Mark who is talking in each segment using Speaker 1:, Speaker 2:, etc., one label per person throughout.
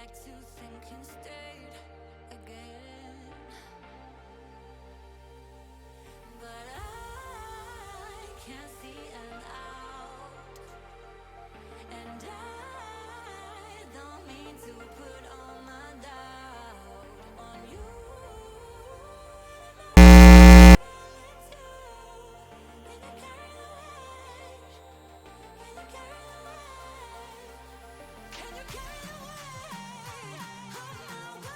Speaker 1: like to think instead again, but I can't see an out, and I don't mean to put all my doubt on you. Can you carry the weight of my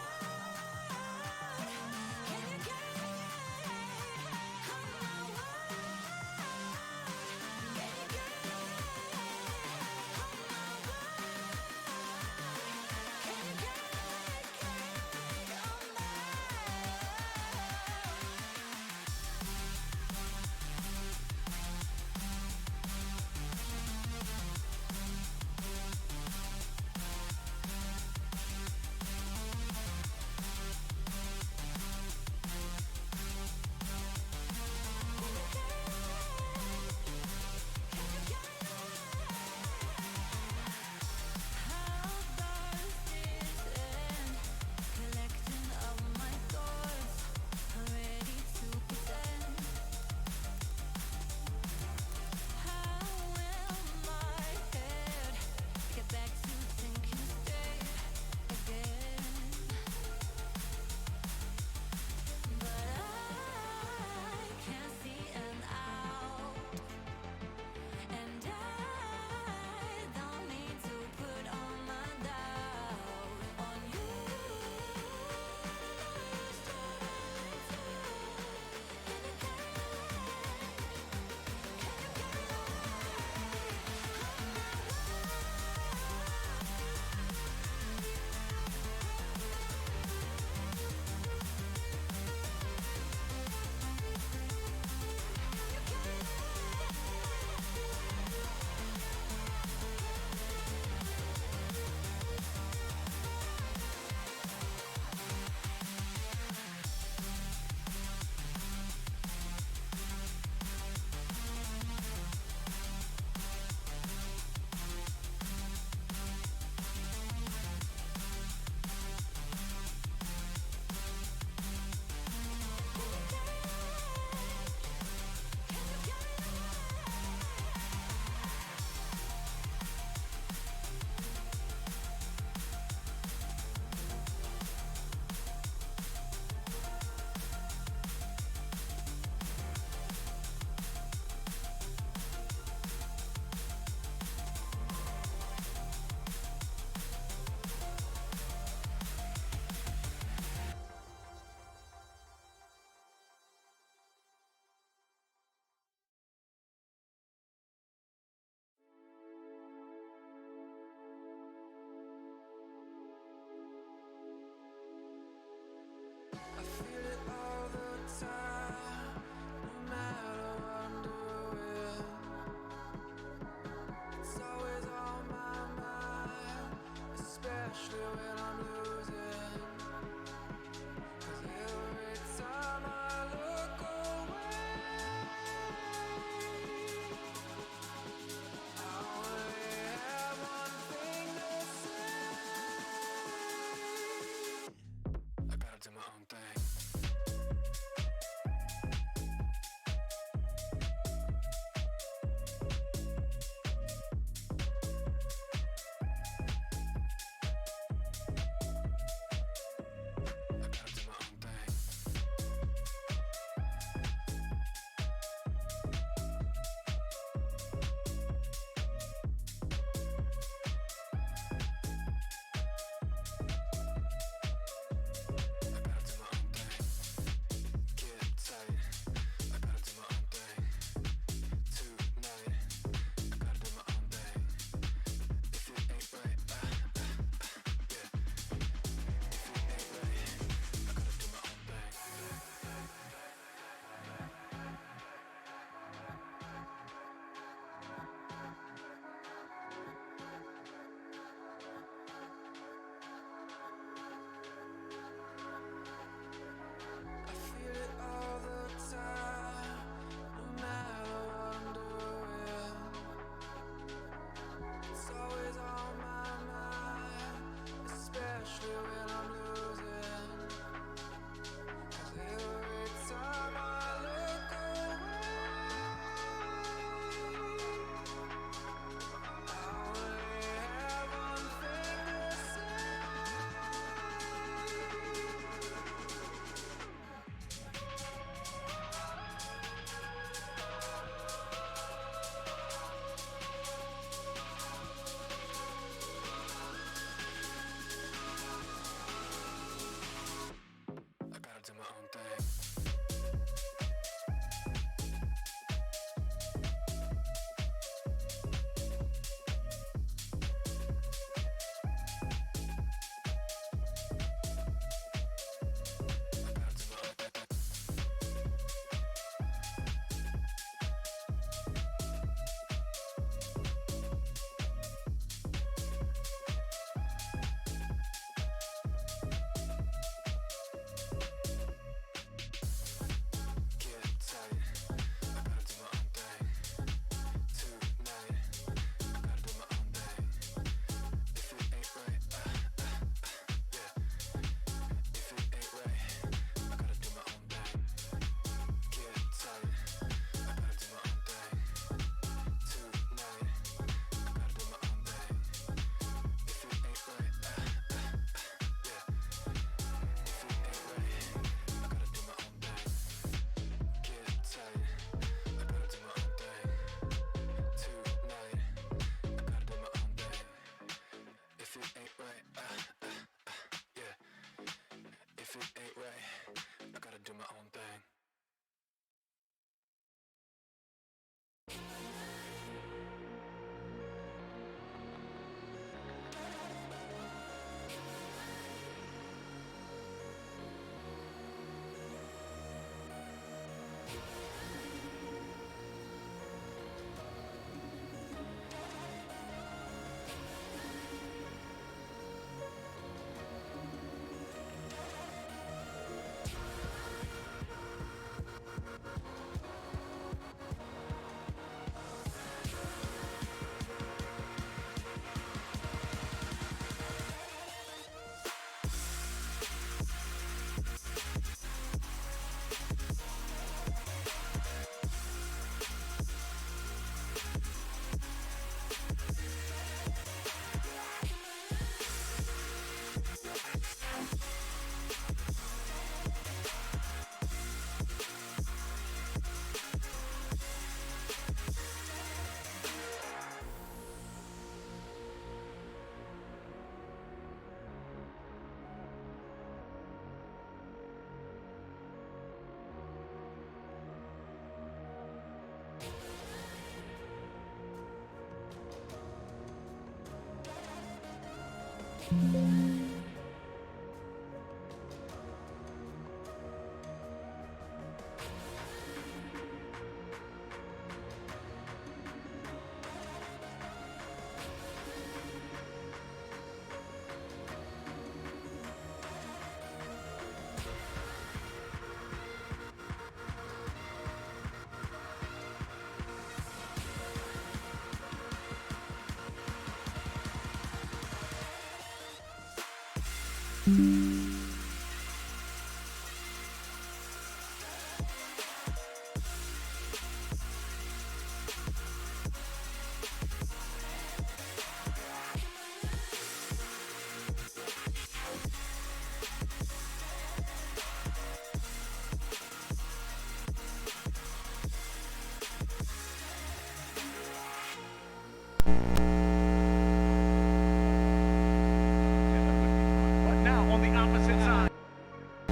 Speaker 2: But now on the opposite side,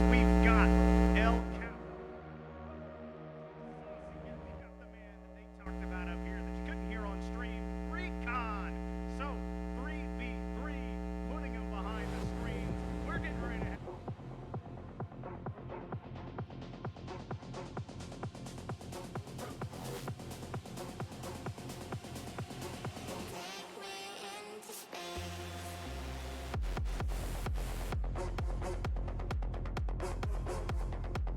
Speaker 2: we've got El Cap. They've got the man that they talked about up here that you couldn't hear on stream, Recon. So 3v3, putting him behind the screens. We're getting ready to have.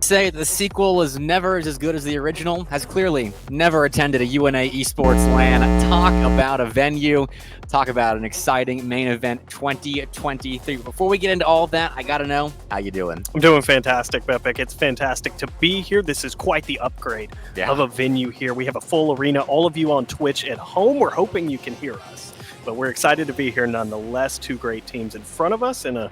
Speaker 3: Say the sequel is never as good as the original, has clearly never attended a UNA Esports LAN. Talk about a venue, talk about an exciting main event 2023. Before we get into all of that, I gotta know, how you doing?
Speaker 4: I'm doing fantastic, Bepic. It's fantastic to be here. This is quite the upgrade of a venue here. We have a full arena. All of you on Twitch at home, we're hoping you can hear us. But we're excited to be here nonetheless. Two great teams in front of us and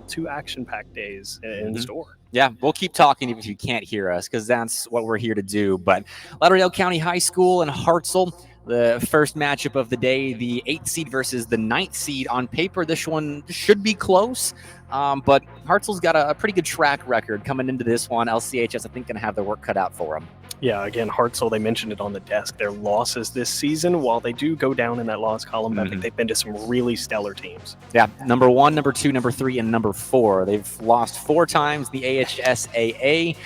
Speaker 4: two action-packed days in store.
Speaker 3: Yeah, we'll keep talking even if you can't hear us, because that's what we're here to do. But Lauderdale County High School and Hartzell, the first matchup of the day, the 8th seed versus the 9th seed. On paper, this one should be close, but Hartzell's got a pretty good track record coming into this one. LCHS, I think, going to have their work cut out for them.
Speaker 4: Yeah, again, Hartzell, they mentioned it on the desk. Their losses this season, while they do go down in that loss column, Bepic, they've been to some really stellar teams.
Speaker 3: Yeah, number 1, number 2, number 3, and number 4. They've lost 4 times the AHSAA,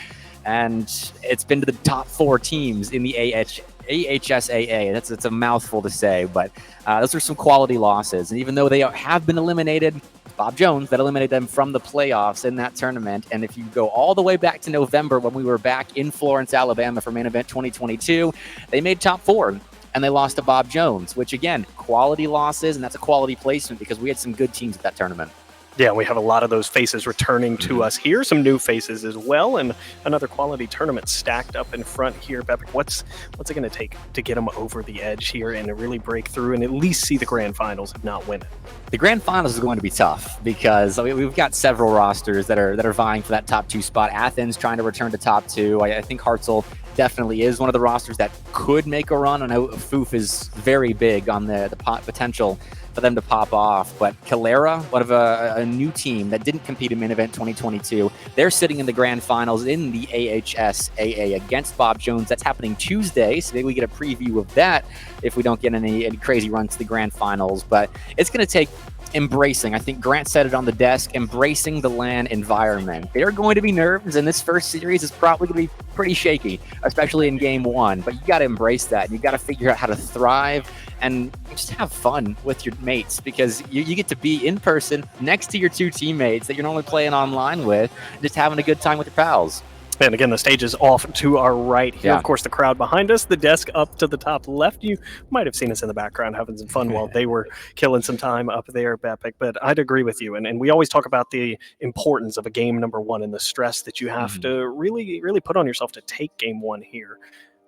Speaker 3: and it's been to the top 4 teams in the AHSAA. It's a mouthful to say, but those are some quality losses. And even though they have been eliminated, Bob Jones that eliminated them from the playoffs in that tournament. And if you go all the way back to November when we were back in Florence, Alabama for main event 2022, they made top 4 and they lost to Bob Jones, which again, quality losses, and that's a quality placement because we had some good teams at that tournament.
Speaker 4: Yeah, we have a lot of those faces returning to us here, some new faces as well, and another quality tournament stacked up in front here. Bepic, what's it going to take to get them over the edge here and to really break through and at least see the grand finals, if not win it?
Speaker 3: The grand finals is going to be tough because we've got several rosters that are vying for that top 2 spot. Athens trying to return to top 2. I think Hartzell definitely is one of the rosters that could make a run. I know Foof is very big on the potential for them to pop off, but Calera, one of a new team that didn't compete in main event 2022, they're sitting in the grand finals in the AHSAA against Bob Jones. That's happening Tuesday, so maybe we get a preview of that if we don't get any crazy runs to the grand finals. But it's going to take embracing. I think Grant said it on the desk, embracing the LAN environment. There are going to be nerves, and this first series is probably going to be pretty shaky, especially in game 1. But you got to embrace that. You got to figure out how to thrive and just have fun with your mates, because you get to be in person next to your 2 teammates that you're normally playing online with, just having a good time with your pals.
Speaker 4: And again, the stage is off to our right here.
Speaker 3: Yeah.
Speaker 4: Of course, the crowd behind us, the desk up to the top left. You might have seen us in the background having some fun while they were killing some time up there, Bepic. But I'd agree with you. And we always talk about the importance of a game number 1 and the stress that you have to really, really put on yourself to take game 1 here.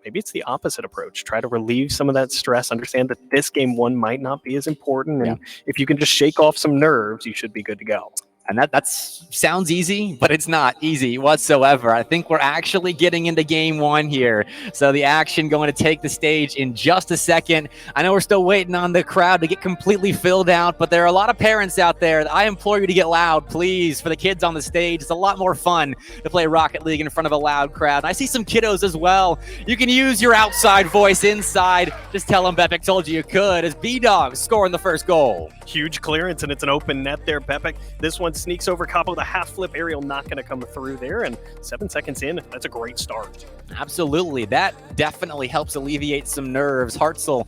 Speaker 4: Maybe it's the opposite approach. Try to relieve some of that stress. Understand that this game 1 might not be as important. And if you can just shake off some nerves, you should be good to go.
Speaker 3: And that sounds easy, but it's not easy whatsoever. I think we're actually getting into game one here. So the action going to take the stage in just a second. I know we're still waiting on the crowd to get completely filled out, but there are a lot of parents out there. I implore you to get loud, please, for the kids on the stage. It's a lot more fun to play Rocket League in front of a loud crowd. And I see some kiddos as well. You can use your outside voice inside. Just tell them Bepic told you could, as B-Dog scoring the first goal.
Speaker 4: Huge clearance, and it's an open net there, Bepic. This one sneaks over Capo, the half flip aerial not going to come through there, and 7 seconds in, that's a great start.
Speaker 3: Absolutely. That definitely helps alleviate some nerves. Hartzell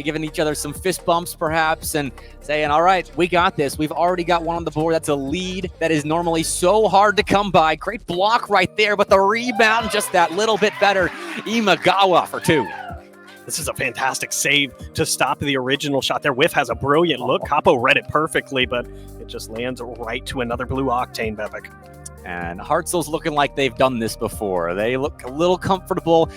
Speaker 3: giving each other some fist bumps perhaps and saying, all right, we got this. We've already got one on the board. That's a lead that is normally so hard to come by. Great block right there, but the rebound just that little bit better. Imagawa for 2.
Speaker 4: This is a fantastic save to stop the original shot there. Whiff has a brilliant look. Capo read it perfectly, but it just lands right to another blue octane, Bepic.
Speaker 3: And Hartzell's looking like they've done this before. They look a little comfortable,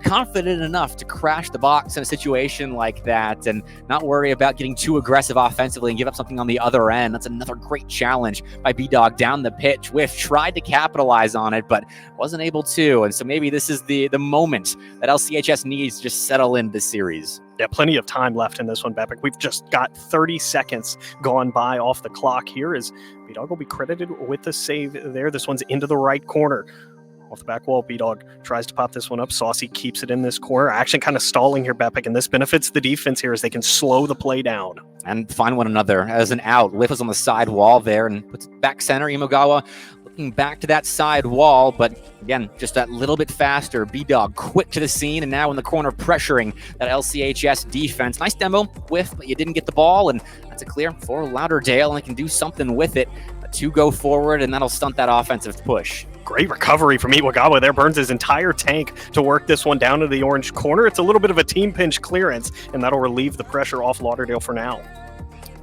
Speaker 3: confident enough to crash the box in a situation like that and not worry about getting too aggressive offensively and give up something on the other end. That's another great challenge by B-Dog down the pitch. Whiff tried to capitalize on it, but wasn't able to. And so maybe this is the moment that LCHS needs to just settle into the series.
Speaker 4: Yeah, plenty of time left in this one, Bepic. We've just got 30 seconds gone by off the clock here as B-Dog will be credited with the save there. This one's into the right corner. Off the back wall, B-Dog tries to pop this one up. Saucy keeps it in this corner. Action kind of stalling here, Bepic, and this benefits the defense here as they can slow the play down.
Speaker 3: And find one another as an out. Whiff is on the side wall there and puts it back center. Imagawa looking back to that side wall, but again, just that little bit faster. B-Dog quick to the scene and now in the corner pressuring that LCHS defense. Nice demo, Whiff, but you didn't get the ball, and that's a clear for Lauderdale, and they can do something with it. 2 go forward, and that'll stunt that offensive push.
Speaker 4: Great recovery from Iwagawa there. Burns his entire tank to work this one down to the orange corner. It's a little bit of a team pinch clearance, and that'll relieve the pressure off Lauderdale for now.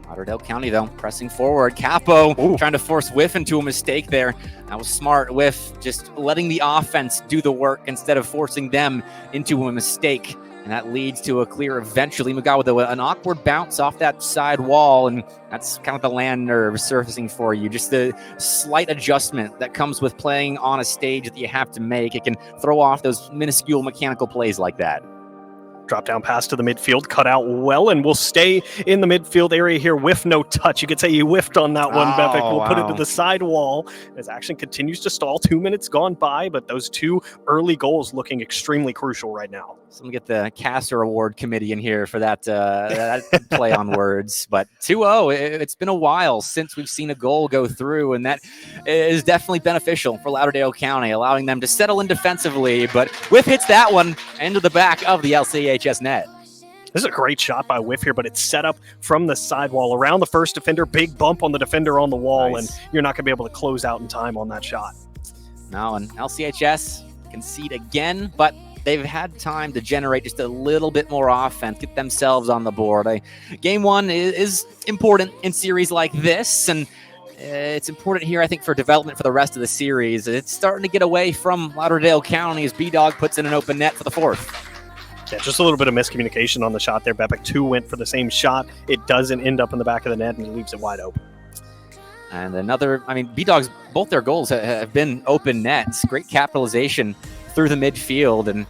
Speaker 3: Lauderdale County, though, pressing forward. Capo trying to force Whiff into a mistake there. That was smart. Whiff just letting the offense do the work instead of forcing them into a mistake. And that leads to a clear eventually. Magawa, though, an awkward bounce off that side wall, and that's kind of the land nerve surfacing for you. Just the slight adjustment that comes with playing on a stage that you have to make. It can throw off those minuscule mechanical plays like that.
Speaker 4: Drop down pass to the midfield, cut out well, and we'll stay in the midfield area here. Whiff, no touch. You could say he whiffed on that one, Bepic. We'll put it to the side wall as action continues to stall. 2 minutes gone by, but those 2 early goals looking extremely crucial right now.
Speaker 3: Someone get the Caster Award committee in here for that, that play on words. But 2-0, it's been a while since we've seen a goal go through, and that is definitely beneficial for Lauderdale County, allowing them to settle in defensively. But Whiff hits that one into the back of the LCHS net.
Speaker 4: This is a great shot by Whiff here, but it's set up from the sidewall around the first defender. Big bump on the defender on the wall,
Speaker 3: Nice.
Speaker 4: and you're not going to be able to close out in time on that shot.
Speaker 3: Now, and LCHS concede again, but they've had time to generate just a little bit more offense, get themselves on the board. Game 1 is important in series like this, and it's important here, I think, for development for the rest of the series. It's starting to get away from Lauderdale County as B-Dog puts in an open net for the 4th.
Speaker 4: Yeah, just a little bit of miscommunication on the shot there. Bepic 2 went for the same shot. It doesn't end up in the back of the net, and he leaves it wide open.
Speaker 3: And another, B-Dogs, both their goals have been open nets. Great capitalization through the midfield. And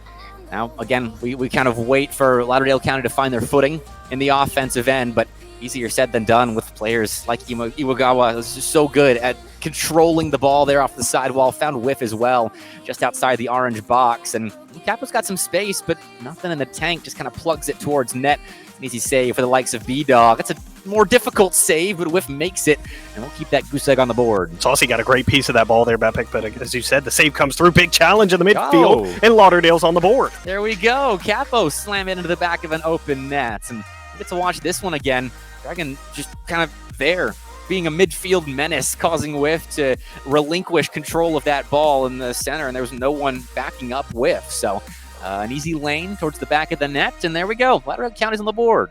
Speaker 3: now, again, we kind of wait for Lauderdale County to find their footing in the offensive end, but easier said than done with players like Iwagawa, who's just so good at controlling the ball there off the sidewall. Found Whiff as well, just outside the orange box. And Capo's got some space, but nothing in the tank, just kind of plugs it towards net. An easy save for the likes of B-Dog. That's a more difficult save, but Whiff makes it, and we'll keep that goose egg on the board.
Speaker 4: Saucy got a great piece of that ball there, Bepic, but as you said, the save comes through. Big challenge in the midfield, and Lauderdale's on the board.
Speaker 3: There we go. Capo slam it into the back of an open net, and we get to watch this one again. Dragon just kind of there, being a midfield menace, causing Whiff to relinquish control of that ball in the center, and there was no one backing up Whiff. So an easy lane towards the back of the net, and there we go. Lauderdale County's on the board.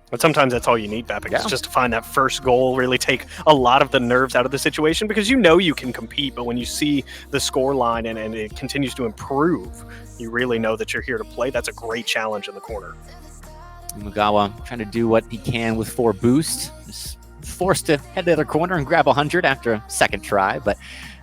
Speaker 4: But sometimes that's all you need, Bepic.
Speaker 3: Yeah.
Speaker 4: It's just to find that first goal, really take a lot of the nerves out of the situation, because you know you can compete, but when you see the score line and it continues to improve, you really know that you're here to play. That's a great challenge in the corner.
Speaker 3: Imagawa trying to do what he can with 4 boost. Just forced to head to the other corner and grab 100 after a second try, but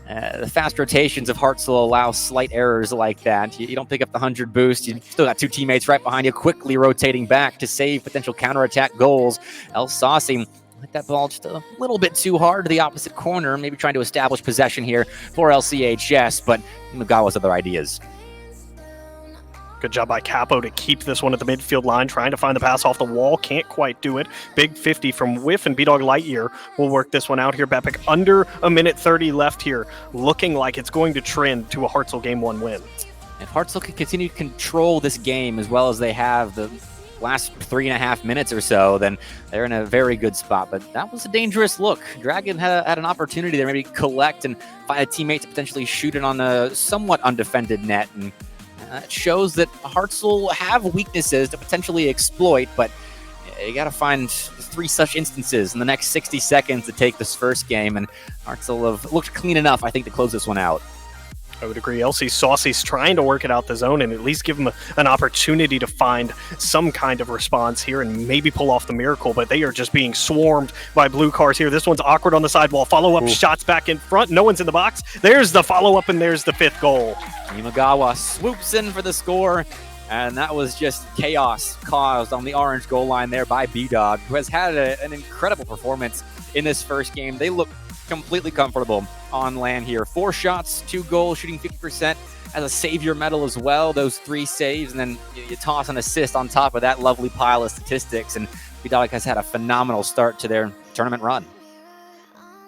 Speaker 3: the fast rotations of Hartzell allow slight errors like that. You don't pick up the 100 boost. You still got two teammates right behind you, quickly rotating back to save potential counterattack goals. El Saucy hit that ball just a little bit too hard to the opposite corner, maybe trying to establish possession here for LCHS, but Imagawa's other ideas.
Speaker 4: Good job by Capo to keep this one at the midfield line, trying to find the pass off the wall. Can't quite do it. Big 50 from Whiff, and B-Dog Lightyear will work this one out here. BetPick under a minute 30 left here, looking like it's going to trend to a Hartzell Game 1 win.
Speaker 3: If Hartzell can continue to control this game as well as they have the last 3.5 minutes or so, then they're in a very good spot. But that was a dangerous look. Dragon had an opportunity there, maybe collect and find a teammate to potentially shoot it on a somewhat undefended net, and it shows that Hartzell have weaknesses to potentially exploit, but you got to find 3 such instances in the next 60 seconds to take this first game, and Hartzell have looked clean enough, I think, to close this one out.
Speaker 4: I would agree. LC Saucy's trying to work it out the zone and at least give them an opportunity to find some kind of response here and maybe pull off the miracle, but they are just being swarmed by blue cars here. This one's awkward on the sidewall. Follow-up shots back in front. No one's in the box. There's the follow-up, and there's the 5th goal.
Speaker 3: Imagawa swoops in for the score, and that was just chaos caused on the orange goal line there by B-Dog, who has had an incredible performance in this first game. They look completely comfortable on land here. 4 shots, 2 goals, shooting 50% as a savior medal as well. Those 3 saves, and then you toss an assist on top of that lovely pile of statistics. And B-Dog has had a phenomenal start to their tournament run.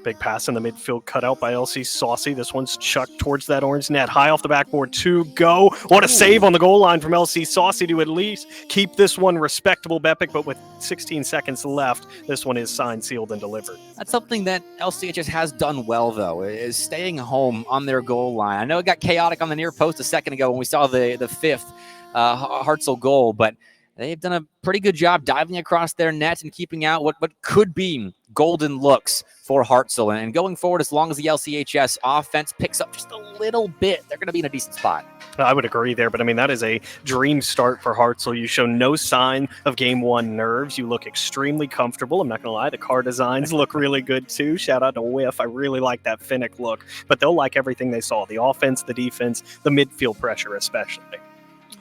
Speaker 4: Big pass in the midfield cut out by LC Saucy. This one's chucked towards that orange net. High off the backboard to go. What a save on the goal line from LC Saucy to at least keep this one respectable, BetPick, but with 16 seconds left, this one is signed, sealed, and delivered.
Speaker 3: That's something that LCHS has done well, though, is staying home on their goal line. I know it got chaotic on the near post a second ago when we saw the 5th Hartzell goal, but they've done a pretty good job diving across their net and keeping out what could be golden looks for Hartzell. And going forward, as long as the LCHS offense picks up just a little bit, they're going to be in a decent spot.
Speaker 4: I would agree there, but I mean, that is a dream start for Hartzell. You show no sign of Game 1 nerves. You look extremely comfortable. I'm not going to lie, the car designs look really good too. Shout out to Whiff. I really like that Finnick look, but they'll like everything they saw. The offense, the defense, the midfield pressure especially.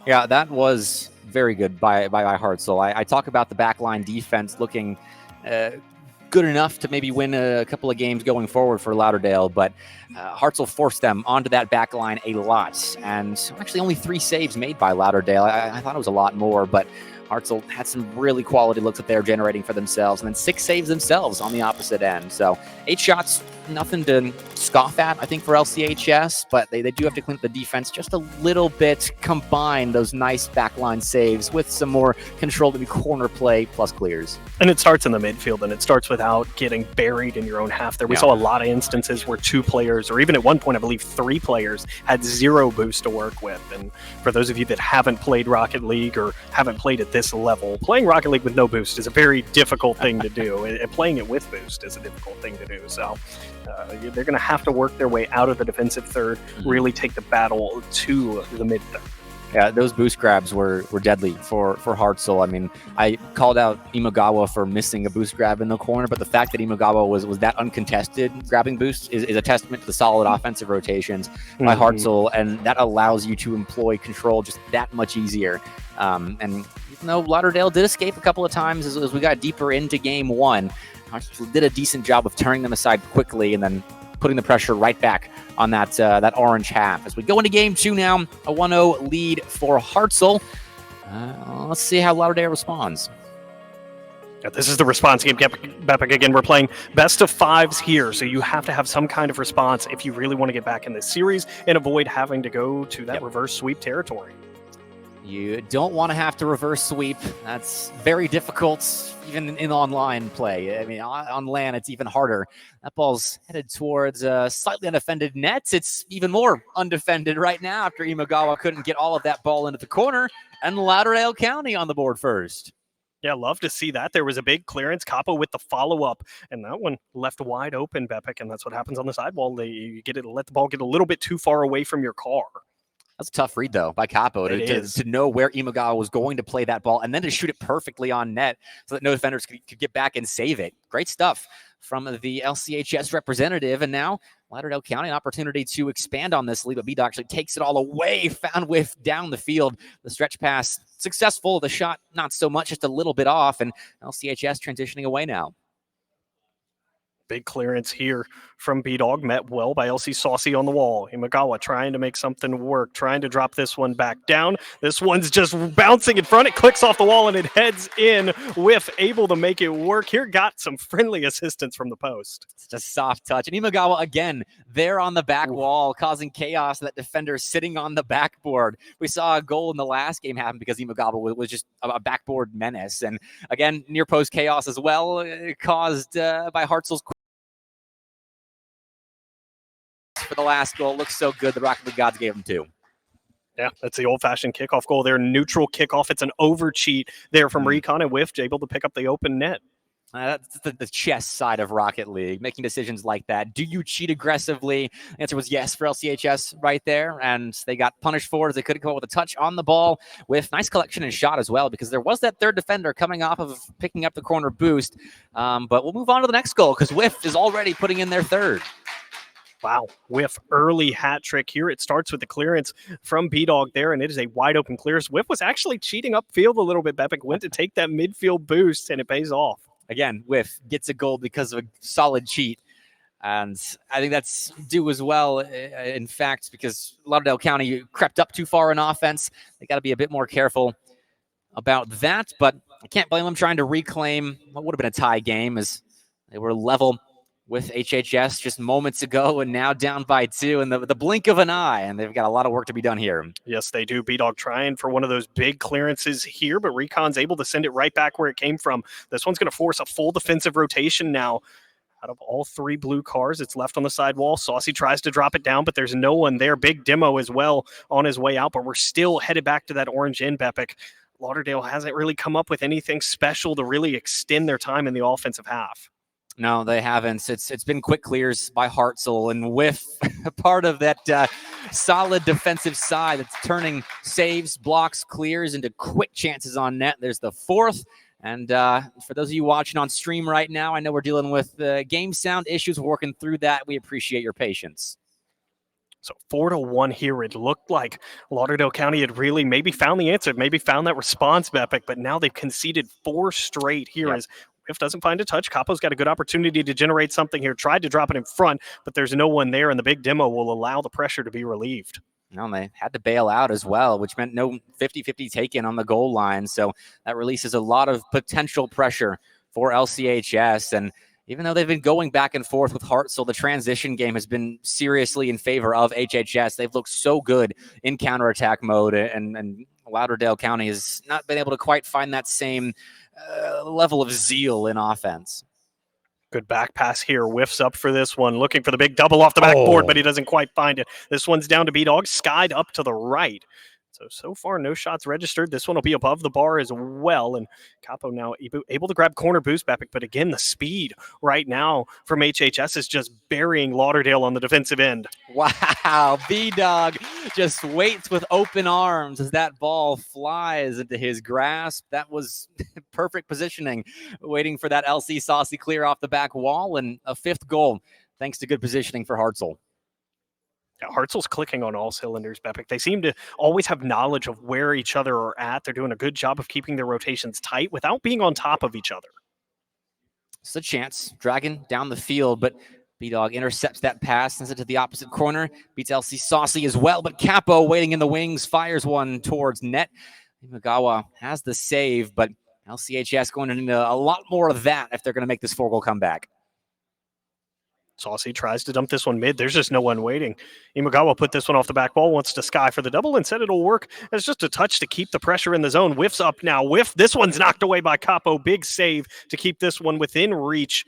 Speaker 3: Yeah, that was very good by Hartzell. I talk about the backline defense looking good enough to maybe win a couple of games going forward for Lauderdale, but Hartzell forced them onto that backline a lot, and actually only 3 saves made by Lauderdale. I thought it was a lot more, but Hartzell had some really quality looks that they're generating for themselves, and then 6 saves themselves on the opposite end. So 8 shots, nothing to scoff at, I think, for LCHS, but they do have to clean up the defense just a little bit, combine those nice backline saves with some more controlled maybe corner play plus clears.
Speaker 4: And it starts in the midfield, and it starts without getting buried in your own half there. We saw a lot of instances where 2 players, or even at one point, I believe 3 players, had 0 boost to work with. And for those of you that haven't played Rocket League or haven't played at this level, playing Rocket League with no boost is a very difficult thing to do, and playing it with boost is a difficult thing to do. So they're going to have to work their way out of the defensive third, really take the battle to the mid third.
Speaker 3: Yeah, those boost grabs were deadly for Hartzell. I mean, I called out Imagawa for missing a boost grab in the corner, but the fact that Imagawa was that uncontested grabbing boost is a testament to the solid offensive rotations by Hartzell, and that allows you to employ control just that much easier. And even though Lauderdale did escape a couple of times as we got deeper into Game 1, Hartzell did a decent job of turning them aside quickly and then putting the pressure right back on that orange half. As we go into Game 2 now, a 1-0 lead for Hartzell. Let's see how Lauderdale responds.
Speaker 4: This is the response game, BetPick. Again, we're playing best of 5s here, so you have to have some kind of response if you really want to get back in this series and avoid having to go to that reverse sweep territory.
Speaker 3: You don't want to have to reverse sweep. That's very difficult, even in online play. I mean, on LAN, it's even harder. That ball's headed towards a slightly undefended net. It's even more undefended right now after Imagawa couldn't get all of that ball into the corner, and Lauderdale County on the board first.
Speaker 4: Yeah, love to see that. There was a big clearance. Capo with the follow-up, and that one left wide open, BetPick, and that's what happens on the sidewall. You let the ball get a little bit too far away from your car.
Speaker 3: That's a tough read, though, by Capo to know where Imagawa was going to play that ball and then to shoot it perfectly on net so that no defenders could get back and save it. Great stuff from the LCHS representative. And now Lauderdale County, an opportunity to expand on this lead, but B-Dog actually takes it all away, found with down the field. The stretch pass successful, the shot not so much, just a little bit off, and LCHS transitioning away now.
Speaker 4: Big clearance here from B-Dog, met well by LC Saucy on the wall. Imagawa trying to make something work, trying to drop this one back down. This one's just bouncing in front. It clicks off the wall and it heads in. Whiff able to make it work here. Got some friendly assistance from the post.
Speaker 3: It's just a soft touch. And Imagawa, again, there on the back wall, causing chaos. That defender sitting on the backboard. We saw a goal in the last game happen because Imagawa was just a backboard menace. And again, near post chaos as well, caused by Hartzell's for the last goal. Looks so good. The Rocket League gods gave him 2.
Speaker 4: Yeah, that's the old-fashioned kickoff goal there. Neutral kickoff. It's an overcheat there from Recon, and Whiff able to pick up the open net.
Speaker 3: That's the chess side of Rocket League, making decisions like that. Do you cheat aggressively? The answer was yes for LCHS right there, and they got punished for it as they couldn't come up with a touch on the ball. With nice collection and shot as well, because there was that third defender coming off of picking up the corner boost. But we'll move on to the next goal, because Whiff is already putting in their third.
Speaker 4: Wow, Whiff early hat trick here. It starts with the clearance from B-Dog there, and it is a wide open clearance. Whiff was actually cheating upfield a little bit. Bepic went to take that midfield boost, and it pays off.
Speaker 3: Again, Whiff gets a goal because of a solid cheat. And I think that's due as well, in fact, because Lauderdale County crept up too far in offense. They got to be a bit more careful about that. But I can't blame them trying to reclaim what would have been a tie game, as they were level with HHS just moments ago, and now down by 2 in the blink of an eye, and they've got a lot of work to be done here.
Speaker 4: Yes, they do. B-Dog trying for one of those big clearances here, but Recon's able to send it right back where it came from. This one's going to force a full defensive rotation now. Out of all 3 blue cars, it's left on the sidewall. Saucy tries to drop it down, but there's no one there. Big Demo as well on his way out, but we're still headed back to that orange end, Bepic. Lauderdale hasn't really come up with anything special to really extend their time in the offensive half.
Speaker 3: No, they haven't. It's been quick clears by Hartzell, and Whiff, part of that solid defensive side that's turning saves, blocks, clears into quick chances on net. There's the 4th. And for those of you watching on stream right now, I know we're dealing with game sound issues. We're working through that. We appreciate your patience.
Speaker 4: So 4-1 here. It looked like Lauderdale County had really maybe found the answer, maybe found that response, Bepic, but now they've conceded 4 straight here. Yep. As Whiff doesn't find a touch. Capo's got a good opportunity to generate something here. Tried to drop it in front, but there's no one there, and the Big Demo will allow the pressure to be relieved.
Speaker 3: No, they had to bail out as well, which meant no 50-50 taken on the goal line. So that releases a lot of potential pressure for LCHS. And even though they've been going back and forth with Hartzell, the transition game has been seriously in favor of HHS. They've looked so good in counterattack mode, and Lauderdale County has not been able to quite find that same level of zeal in offense.
Speaker 4: Good back pass here. Whiffs up for this one. Looking for the big double off the backboard, but he doesn't quite find it. This one's down to B-Dog. Skied up to the right. So far, no shots registered. This one will be above the bar as well. And Capo now able to grab corner boost, Bepic. But again, the speed right now from HHS is just burying Lauderdale on the defensive end.
Speaker 3: Wow. B-Dog just waits with open arms as that ball flies into his grasp. That was perfect positioning, waiting for that LC Saucy clear off the back wall, and a 5th goal, thanks to good positioning for Hartzell.
Speaker 4: Yeah, Hartzell's clicking on all cylinders, Bepic. They seem to always have knowledge of where each other are at. They're doing a good job of keeping their rotations tight without being on top of each other.
Speaker 3: It's a chance. Dragon down the field, but B-Dog intercepts that pass, sends it to the opposite corner, beats LC Saucy as well, but Capo waiting in the wings, fires one towards net. Imagawa has the save, but LCHS going to need a lot more of that if they're going to make this 4-goal comeback.
Speaker 4: Saucy tries to dump this one mid. There's just no one waiting. Imagawa put this one off the back wall, wants to sky for the double, and said it'll work as just a touch to keep the pressure in the zone. Whiff's up now. Whiff, this one's knocked away by Capo. Big save to keep this one within reach.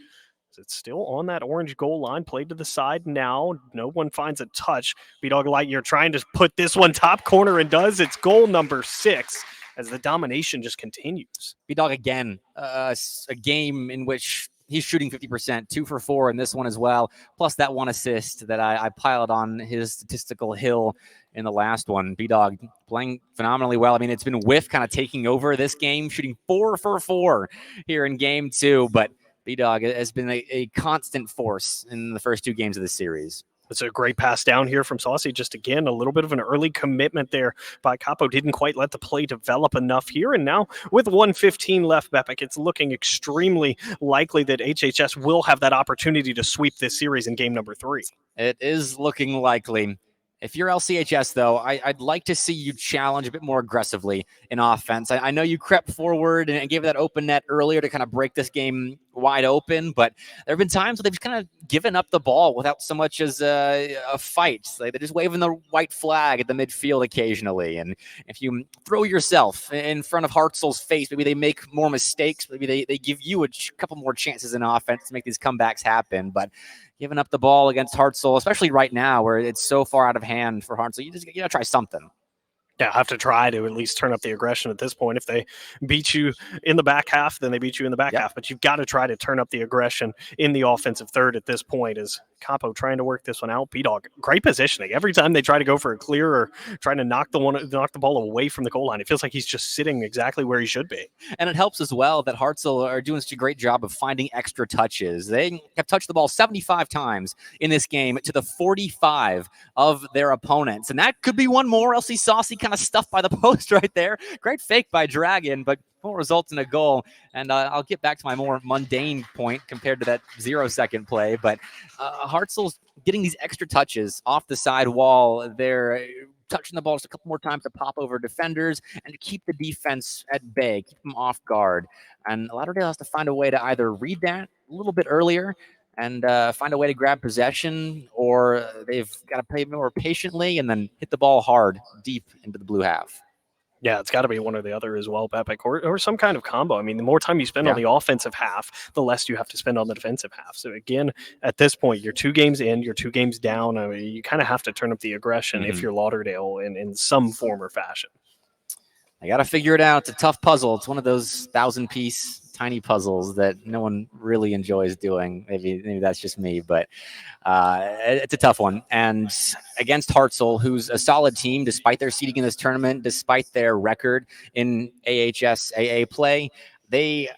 Speaker 4: It's still on that orange goal line, played to the side now. No one finds a touch. B-Dog Lightyear trying to put this one top corner and does. It's goal number 6 as the domination just continues.
Speaker 3: B-Dog again, a game in which he's shooting 50%, 2 for 4 in this one as well, plus that 1 assist that I piled on his statistical hill in the last one. B-Dog playing phenomenally well. I mean, it's been Whiff kind of taking over this game, shooting 4 for 4 here in game 2, but B-Dog has been a constant force in the first 2 games of the series.
Speaker 4: It's a great pass down here from Saucy. Just again, a little bit of an early commitment there by Capo. Didn't quite let the play develop enough here. And now with 1:15 left, Bepik, it's looking extremely likely that HHS will have that opportunity to sweep this series in game number 3.
Speaker 3: It is looking likely. If you're LCHS, though, I'd like to see you challenge a bit more aggressively in offense. I know you crept forward and gave that open net earlier to kind of break this game wide open, but there have been times where they've just kind of given up the ball without so much as a fight. Like they're just waving the white flag at the midfield occasionally. And if you throw yourself in front of Hartzell's face, maybe they make more mistakes. Maybe they give you a couple more chances in offense to make these comebacks happen. But giving up the ball against Hartzell, especially right now where it's so far out of hand for Hartzell, you got to try something.
Speaker 4: Yeah, have to try to at least turn up the aggression at this point. If they beat you in the back half, then they beat you in the back half. But you've got to try to turn up the aggression in the offensive third at this point. As Capo trying to work this one out. B-Dog, great positioning. Every time they try to go for a clear or trying to knock the ball away from the goal line, it feels like he's just sitting exactly where he should be.
Speaker 3: And it helps as well that Hartzell are doing such a great job of finding extra touches. They have touched the ball 75 times in this game to the 45 of their opponents. And that could be one more. LC Saucy kind of stuffed by the post right there. Great fake by Dragon, but will result in a goal. And I'll get back to my more mundane point compared to that 0-second play. But Hartzell's getting these extra touches off the side wall. They're touching the ball just a couple more times to pop over defenders and to keep the defense at bay, keep them off guard. And Lauderdale has to find a way to either read that a little bit earlier and find a way to grab possession, or they've got to play more patiently and then hit the ball hard deep into the blue half.
Speaker 4: Yeah, it's got to be one or the other as well, Bepik, or some kind of combo. I mean, the more time you spend on the offensive half, the less you have to spend on the defensive half. So again, at this point, you're 2 games in, you're 2 games down. I mean, you kind of have to turn up the aggression if you're Lauderdale in some form or fashion.
Speaker 3: I got to figure it out. It's a tough puzzle. It's one of those 1,000-piece tiny puzzles that no one really enjoys doing. Maybe that's just me, but it's a tough one. And against Hartzell, who's a solid team, despite their seeding in this tournament, despite their record in AHS AA play, they,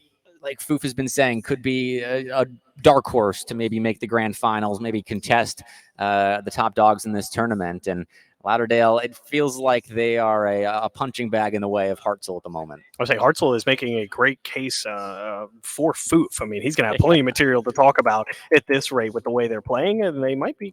Speaker 3: like Foof has been saying, could be a dark horse to maybe make the grand finals, maybe contest the top dogs in this tournament. And Lauderdale, it feels like they are a punching bag in the way of Hartzell at the moment.
Speaker 4: I would say Hartzell is making a great case for Foof. I mean, he's going to have plenty of material to talk about at this rate with the way they're playing, and they might be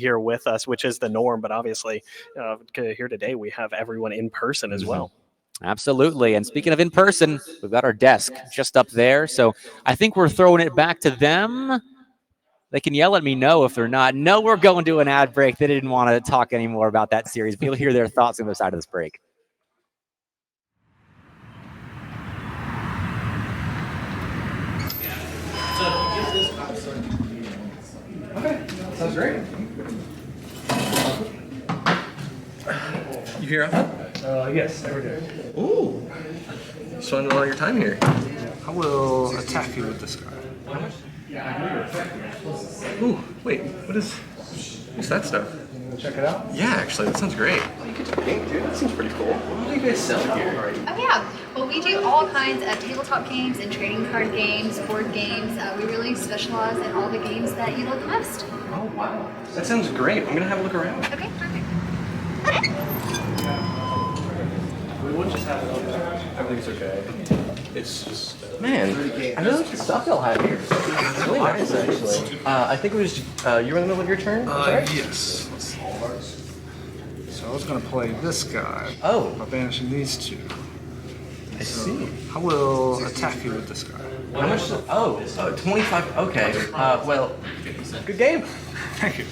Speaker 4: Here with us, which is the norm, but obviously here today we have everyone in person as well.
Speaker 3: Absolutely. And speaking of in person, we've got our desk just up there. So I think we're throwing it back to them. They can yell at me no if they're not. No, we're going to an ad break. They didn't want to talk anymore about that series. But you'll hear their thoughts on the other side of this break.
Speaker 5: Okay, sounds great. You hear him?
Speaker 6: Yes, every day.
Speaker 5: Ooh. Spending a lot of your time here.
Speaker 6: I will attack you with this card.
Speaker 5: Ooh, wait, what's that stuff?
Speaker 6: Check it out.
Speaker 5: Yeah, actually, that sounds great. Oh, you get to paint, dude. That seems pretty cool. What do you guys sell here?
Speaker 7: Oh yeah, well we do all kinds of tabletop games and trading card games, board games. We really specialize in all the games that you love the most.
Speaker 5: Oh, wow. That sounds great. I'm going to have a look around.
Speaker 7: Okay, perfect.
Speaker 6: We would just have it on there.
Speaker 5: Everything's okay. It's just... Man, I really like the stuff y'all have here. It's really nice, actually. I think it was... you were in the middle of your turn?
Speaker 6: Yes. Let's see. So I was going to play this guy
Speaker 5: Oh,
Speaker 6: by banishing these two.
Speaker 5: I see.
Speaker 6: I will attack you with this guy.
Speaker 5: How much? Oh, 25. Okay. Well, good game.
Speaker 6: Thank you.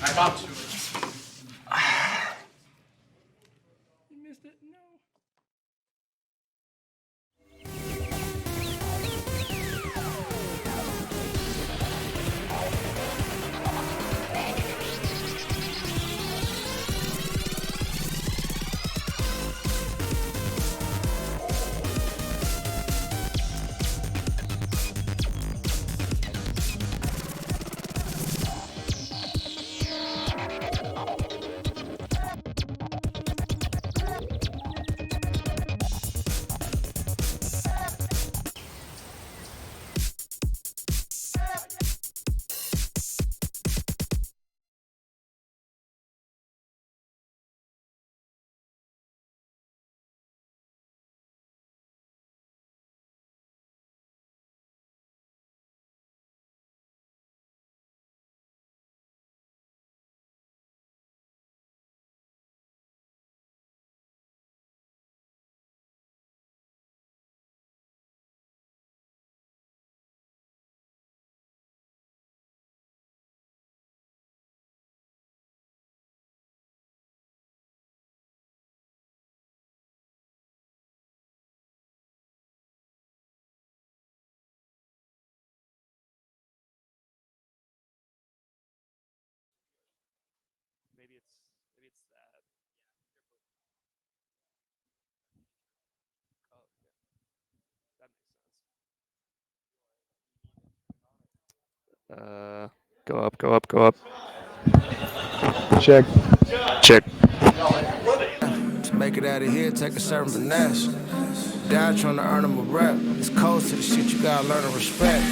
Speaker 5: Go up, go up, go up.
Speaker 8: Check.
Speaker 5: Check.
Speaker 9: To make it out of here, take a certain finesse. Down trying to earn them a rep. It's cold to the shit you gotta learn to respect.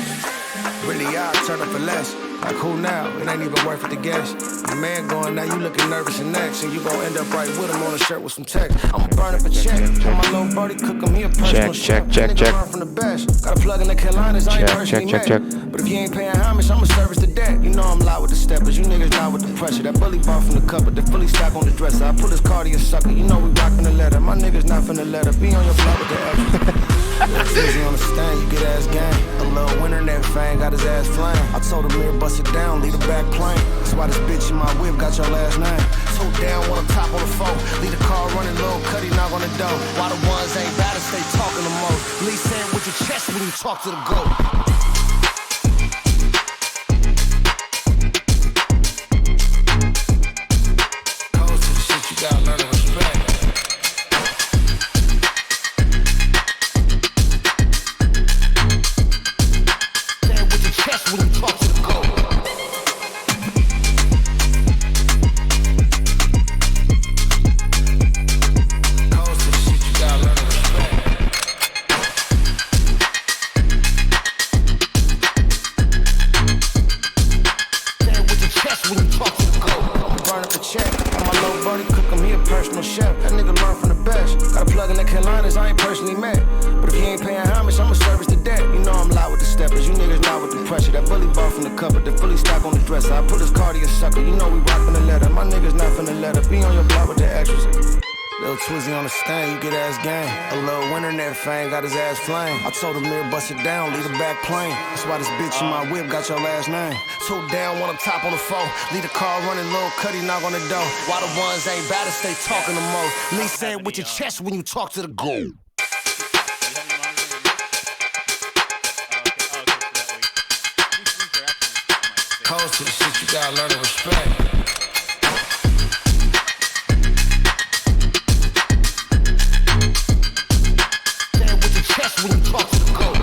Speaker 9: Really, I turn up for less. Like who now? It ain't even worth it to guess. Your man going now, you looking nervous and next. And you gon' end up right with him on a shirt with some text. I'ma burn up a check. Tell my little birdie cook him, he a personal chef. Nigga learn from the best. Got a plug in the Carolinas, I ain't personally met. But if you ain't paying homage, I'ma service the debt. You know I'm loud with the steppers, you niggas loud with the pressure. That bully ball from the cupboard, the fully stock on the dresser. I put his cardio sucker, you know we rockin' the letter. My niggas not finna let her be on your block with the extra. Easy on the stand, you get ass gang. A little winter net fang, got his ass flame. I told him mirror bust it down, leave the back plane. That's why this bitch in my whip got your last name. So down when I'm top on the phone. Leave the car running, little cutty knock on the door. Why the ones ain't bad to stay talking the most. Lee saying with your chest when you talk to the goat. Codes to the shit you gotta learn to respect. When you talk to the goat. Codes to the shit you gotta learn to respect. Say it with your chest when you talk to the goat. I'ma burn up the check. And my little buddy cook him, he a personal chef. That nigga learn from the best. Got a plug in the Carolinas, I ain't personally met. But if you ain't paying homage, I'ma service the debt. You know I'm loud with the steppers, you niggas loud with the pressure. That bully ball from the cupboard, the fully stock on the dresser. I put his cardio sucker, you know we rockin' the letter. My niggas not finna let her be on your block with the extras. Little Twizzy on the stand, you get ass gang. A little winter net fang, got his ass flame. I told him mirror bust it down, leave the back plane. That's why this bitch in my whip got your last name. Two down, one up top on the phone. Leave the car running, little cutty knock on the door. Why the ones ain't bad to stay talking the most. Lee say it with your chest when you talk to the goal. Codes to the shit you gotta learn to respect. Say it with your chest when you talk to the goat.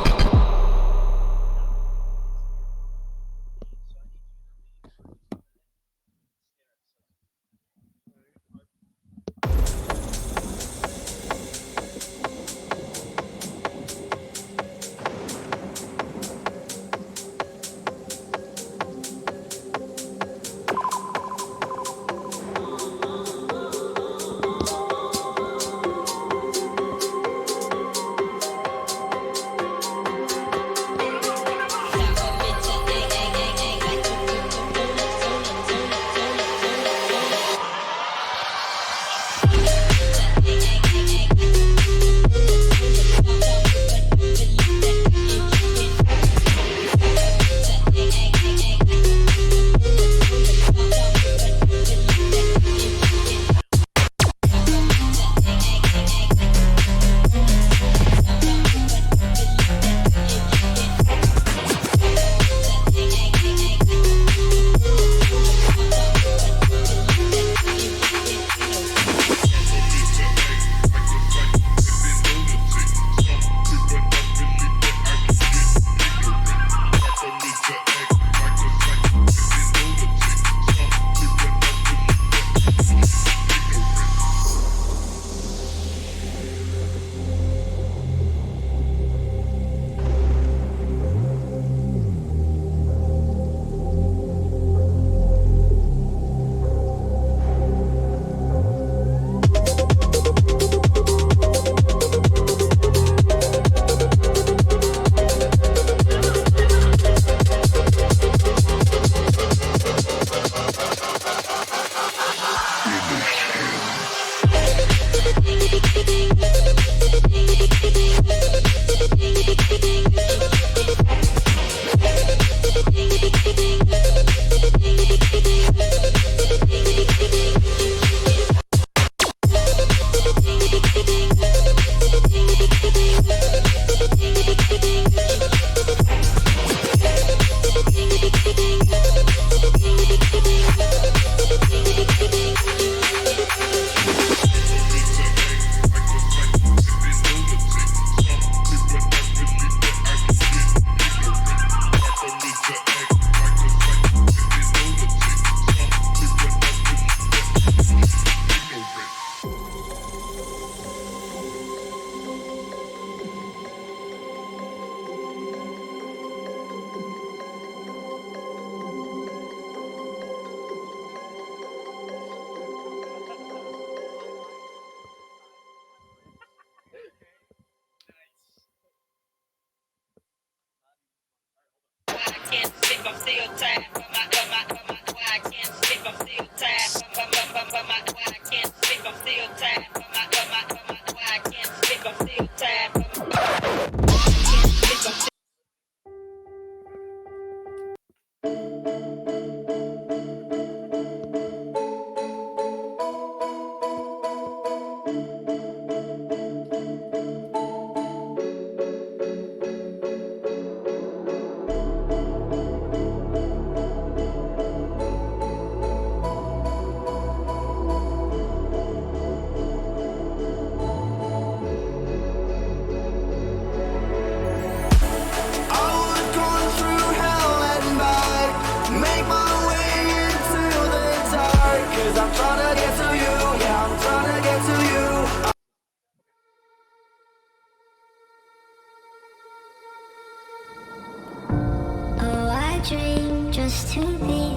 Speaker 1: Oh, I dream just to be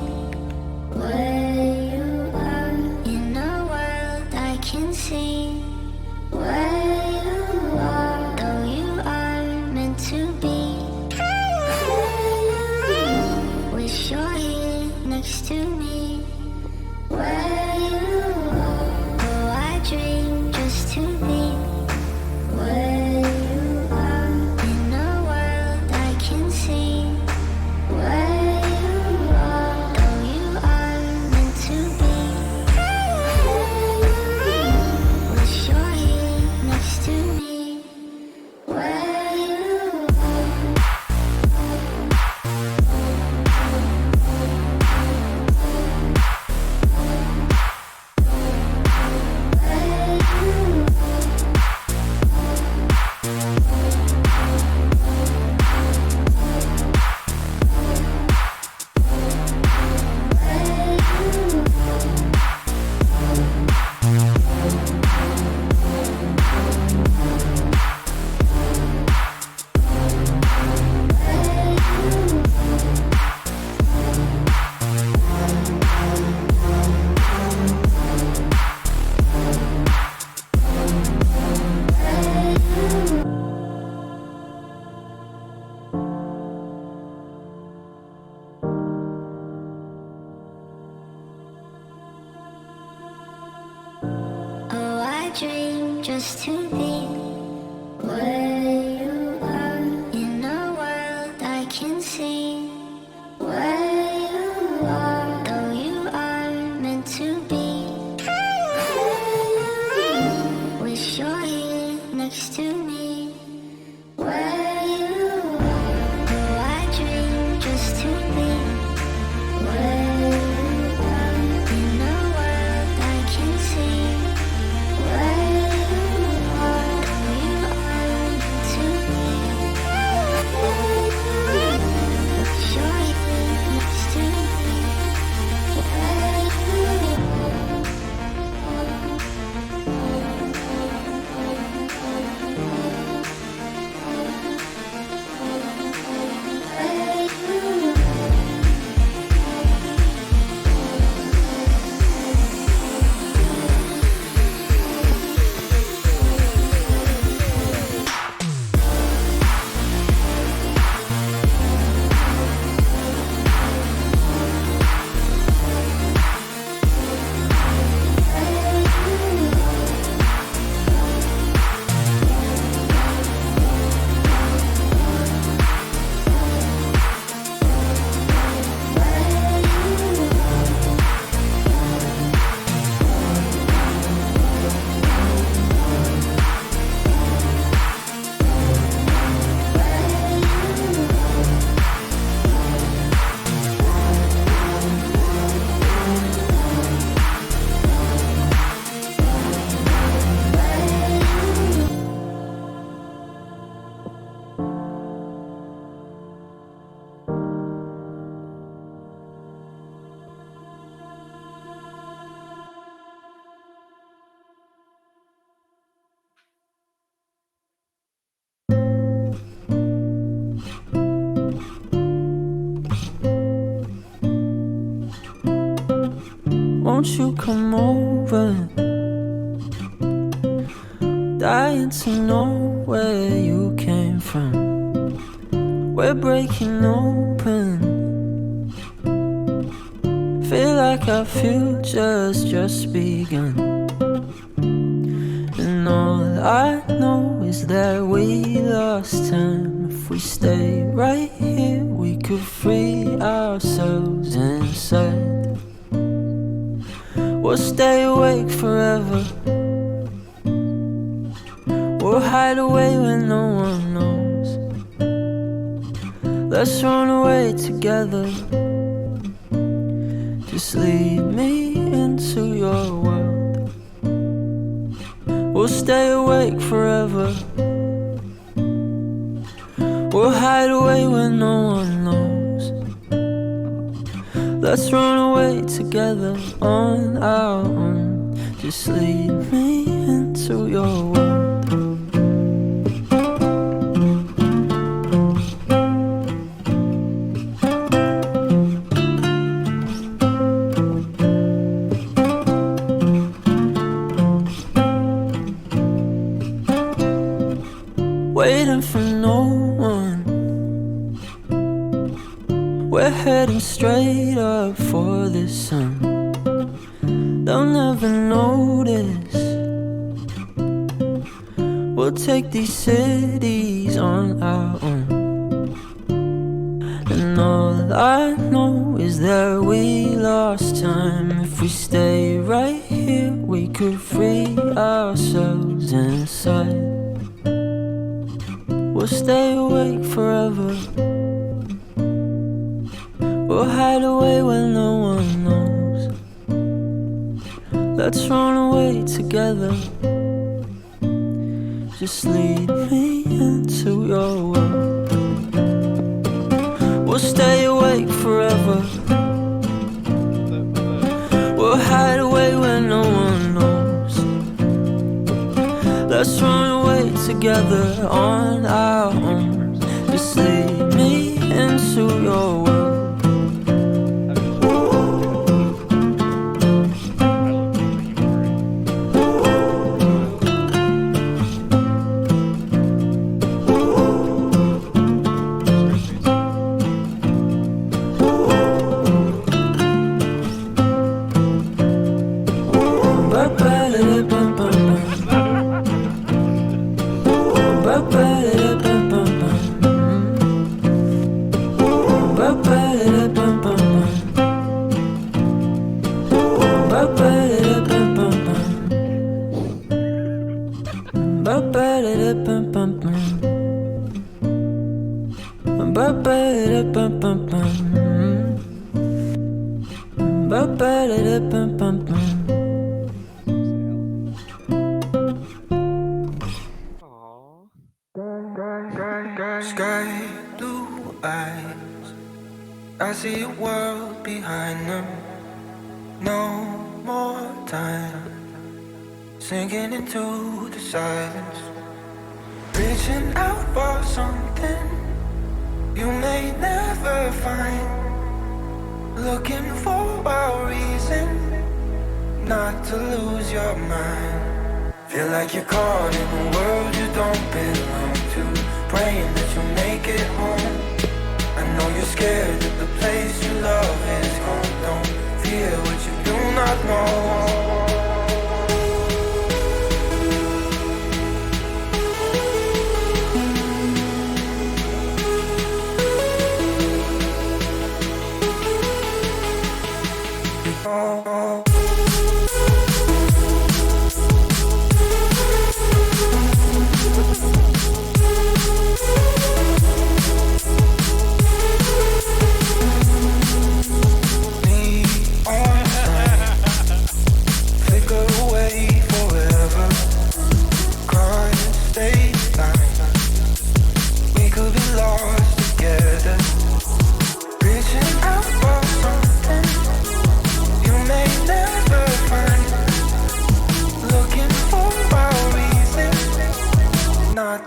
Speaker 1: where you are, in a world I can see where you are, though you are meant to be. Wish you're here next to me, where you are. Oh, I dream just to be where you are, in a world I can see where you are, though you are meant to be. Wish you're here next to me, where you are. Oh, I dream just to be where you are, in a world I can see where you are, though you are meant to be. Wish you're here next to me, where you are. Oh, I dream just to be where you are, in a world I can see where you are, though you are meant to be. Wish you're here next to me, where you are.
Speaker 10: Won't you come over? Dying to know where you came from. We're breaking open. Feel like our future's just begun. And all I know is that we lost time. If we stay right here, we could free ourselves inside. We'll stay awake forever. We'll hide away when no one knows. Let's run away together. Just lead me into your world. We'll stay awake forever. We'll hide away when no one knows. Let's run away together on our own. Just lead me into your world. Waiting for no one. We're heading straight up for the sun. They'll never notice. We'll take these cities on our own. And all I know is that we lost time. If we stay right here, we could free ourselves inside. We'll stay awake forever. We'll hide away when no one knows. Let's run away together. Just lead me into your world. We'll stay awake forever. We'll hide away when no one knows. Let's run away together on our own. Just lead me into your world.
Speaker 9: Sky blue eyes, I see a world behind them. No more time, sinking into the silence, reaching out for something you may never find, looking for a reason not to lose your mind. Feel like you're caught in a world you don't belong to, praying that you'll make it home. I know you're scared that the place you love is gone. Don't fear what you do not know.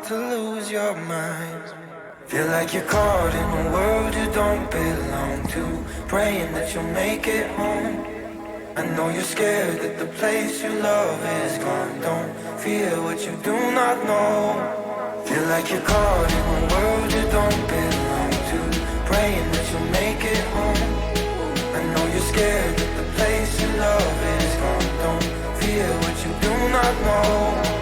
Speaker 9: To lose your mind. Feel like you're caught in a world you don't belong to, praying that you'll make it home. I know you're scared that the place you love is gone. Don't fear what you do not know. Feel like you're caught in a world you don't belong to, praying that you'll make it home. I know you're scared love is gone. Don't fear what you do not know.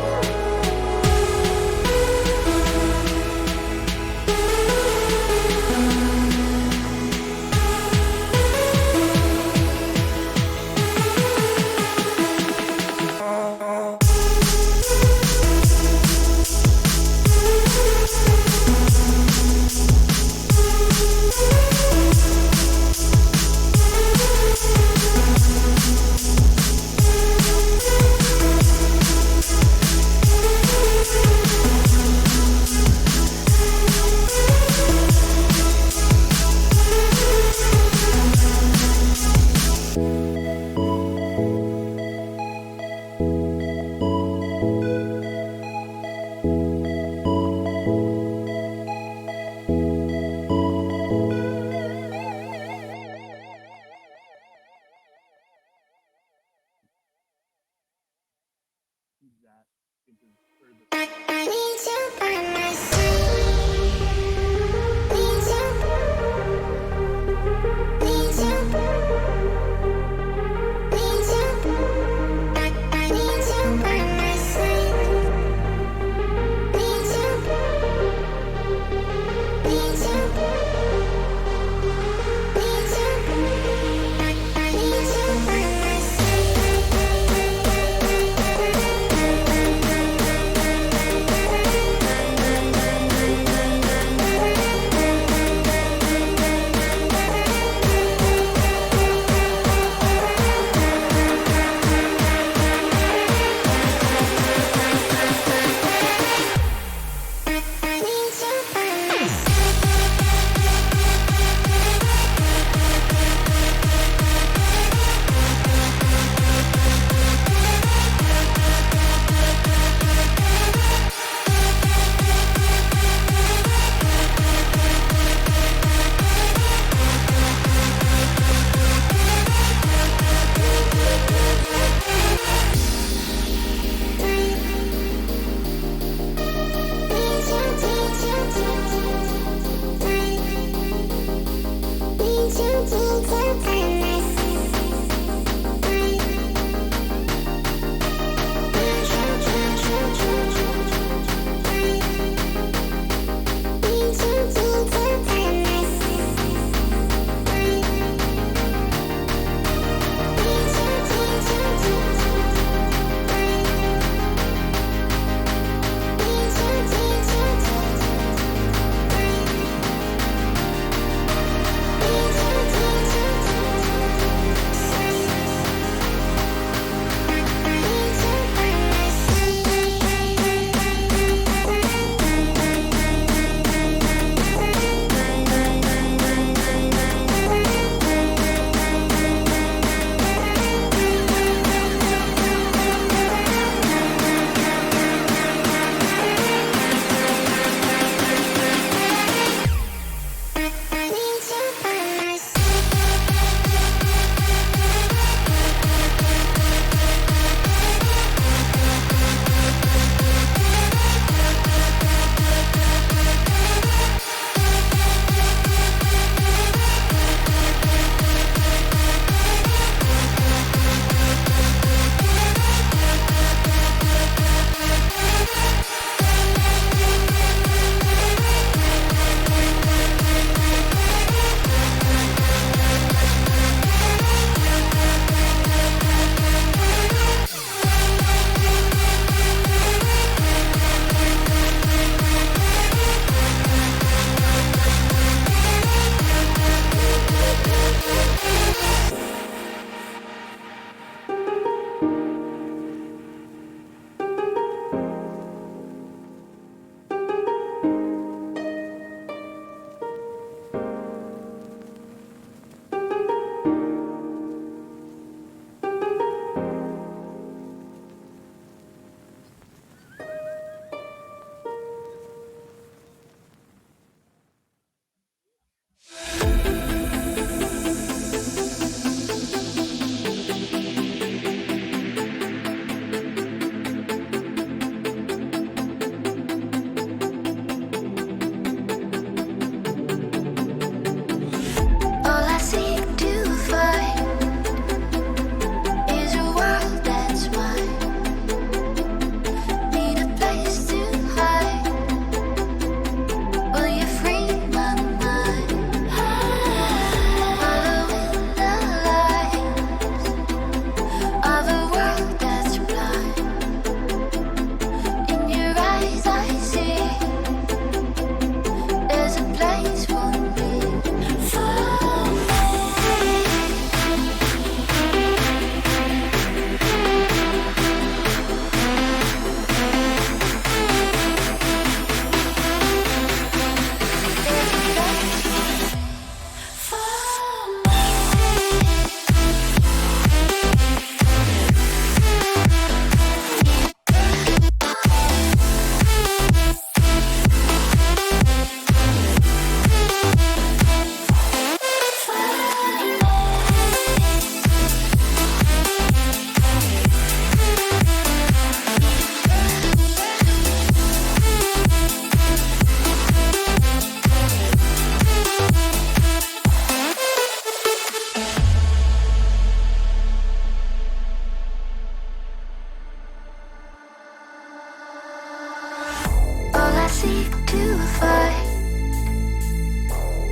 Speaker 1: seek to fight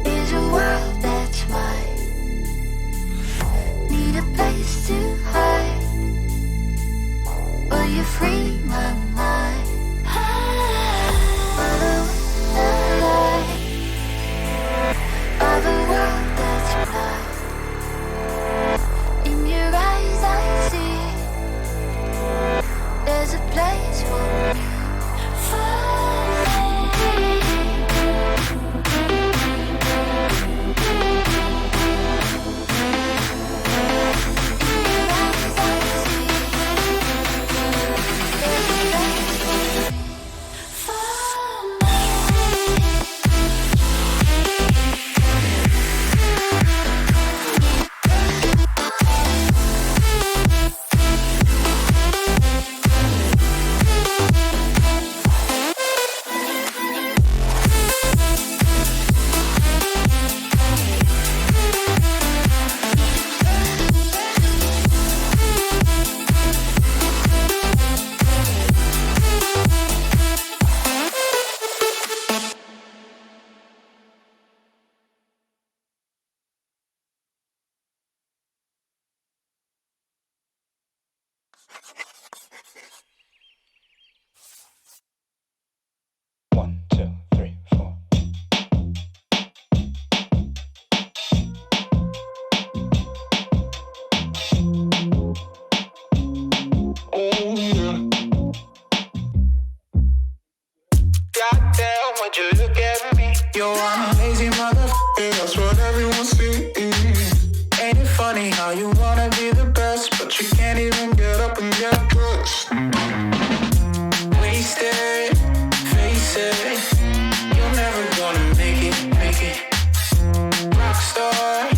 Speaker 1: is a world that's mine. Need a place to hide. Will you free my mind? Follow the light of a world that's blind. In your eyes I see there's a place for me.
Speaker 9: Goddamn, would you look at me? Yo, I'm a lazy motherfucker, that's what everyone sees. Ain't it funny how you wanna be the best, but you can't even get up and get dressed? Wasted, face it, you're never gonna make it. Rockstar,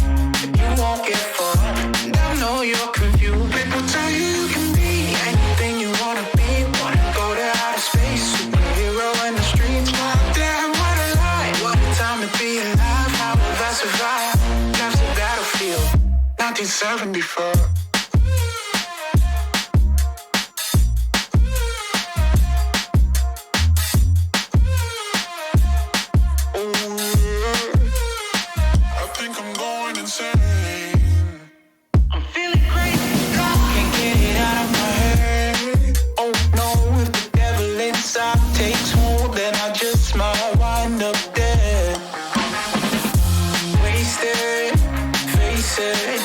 Speaker 9: you won't get far. And I know you're confused. People tell you you can be anything you wanna be. Wanna go to outer space, superhero in the streets. Damn, what a lie. What a time to be alive. How will I survive? Life's a battlefield. 1974. I think I'm going insane. I'm feeling crazy. Can't get it out of my head. Oh no, if the devil inside takes hold, then I just might wind up dead. Wasted, face it,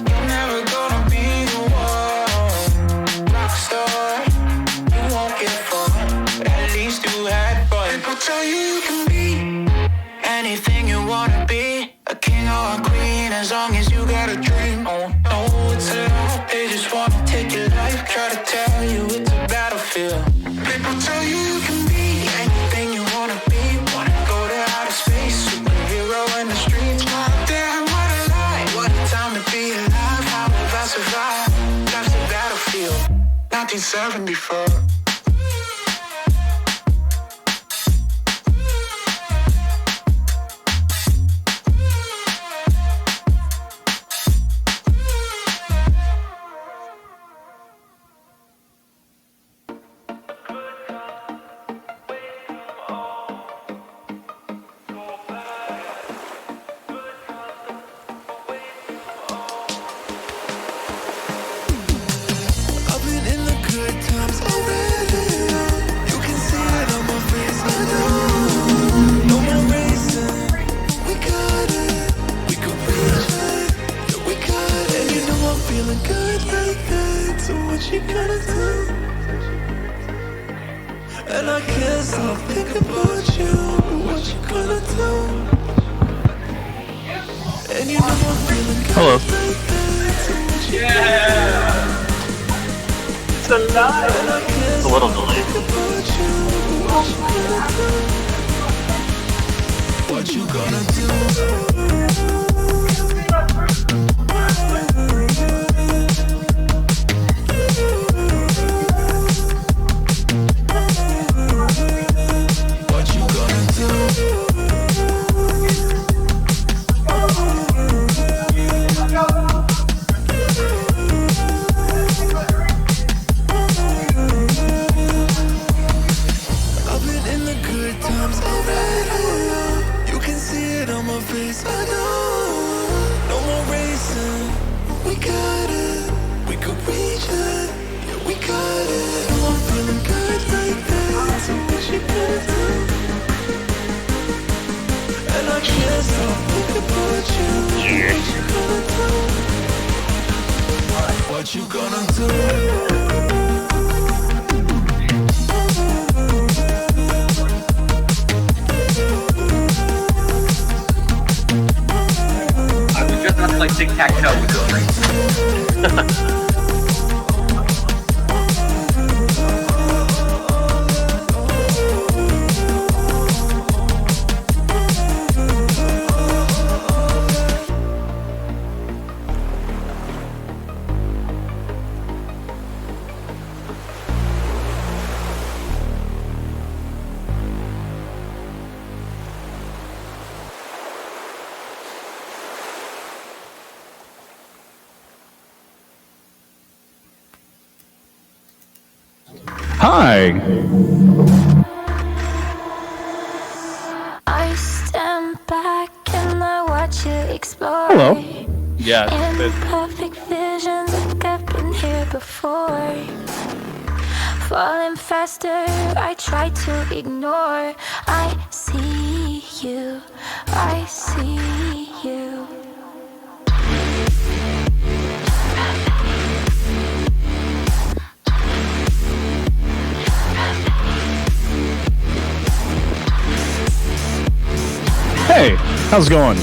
Speaker 9: you're never gonna be the one. Rockstar, you won't get far. At least you had fun. People tell you you can be anything you wanna be, a king or a queen, as long as you got a dream. Oh no, it's a lie. They just wanna take your life, try to tell you it's a battlefield. People tell you you can be anything you wanna be. Wanna go to outer space, superhero in the streets. Damn, what a lie. What a time to be alive. How will I survive? Life's a battlefield. 1974. I've been in the good times already. You can see it on my face. I know. No more racing. We got it. We could reach it. Yeah, we got it. And you know I'm feeling good like that. So what you gonna do? And I can't stop thinking about you. What you gonna do? And you know I'm feeling good.
Speaker 4: Hello.
Speaker 9: Like that. So what you gonna do?
Speaker 4: It's alive. It's a little delayed.
Speaker 9: What you gonna do? What you gonna do? I've been in the good good times alright. You can see it on my face, I know. No more racing, we got it. We could reach it, yeah, we got it. Oh, I'm feeling good like that. So what you gonna do? And I can't stop thinking about you. What you gonna do?
Speaker 3: I was just about to play tic-tac-toe with those rings.
Speaker 8: Hi.
Speaker 1: I stand back and I watch you explore.
Speaker 8: Hello. Yeah.
Speaker 1: In perfect visions, like I've been here before. Falling faster, I try to ignore. I see you, I see you.
Speaker 8: Hey, how's it going?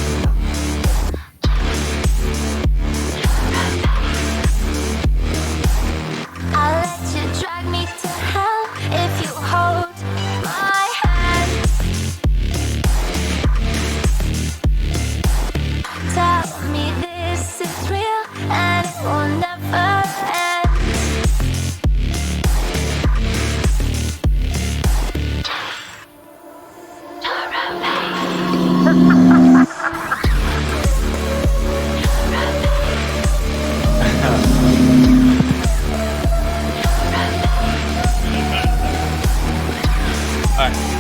Speaker 1: I'll let you drag me to hell if you hold my hand. Tell me this is real and it will never end.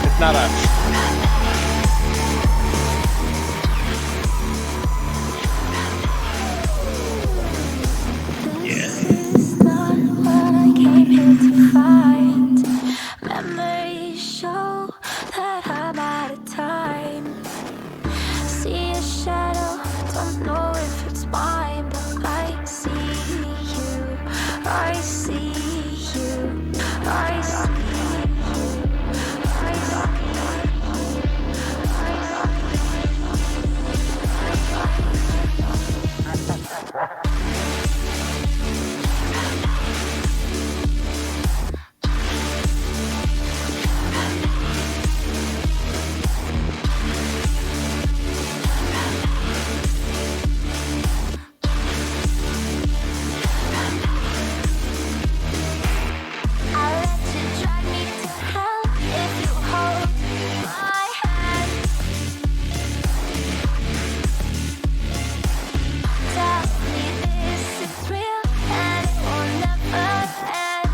Speaker 5: It's not us.
Speaker 1: It's not what I came here to find. Memories show that I'm out of time. See a shadow, don't know if it's mine, but I see you, I see you, I see you. I'll let you drag me to hell if you hold my hand. Tell me this is real and it will never end.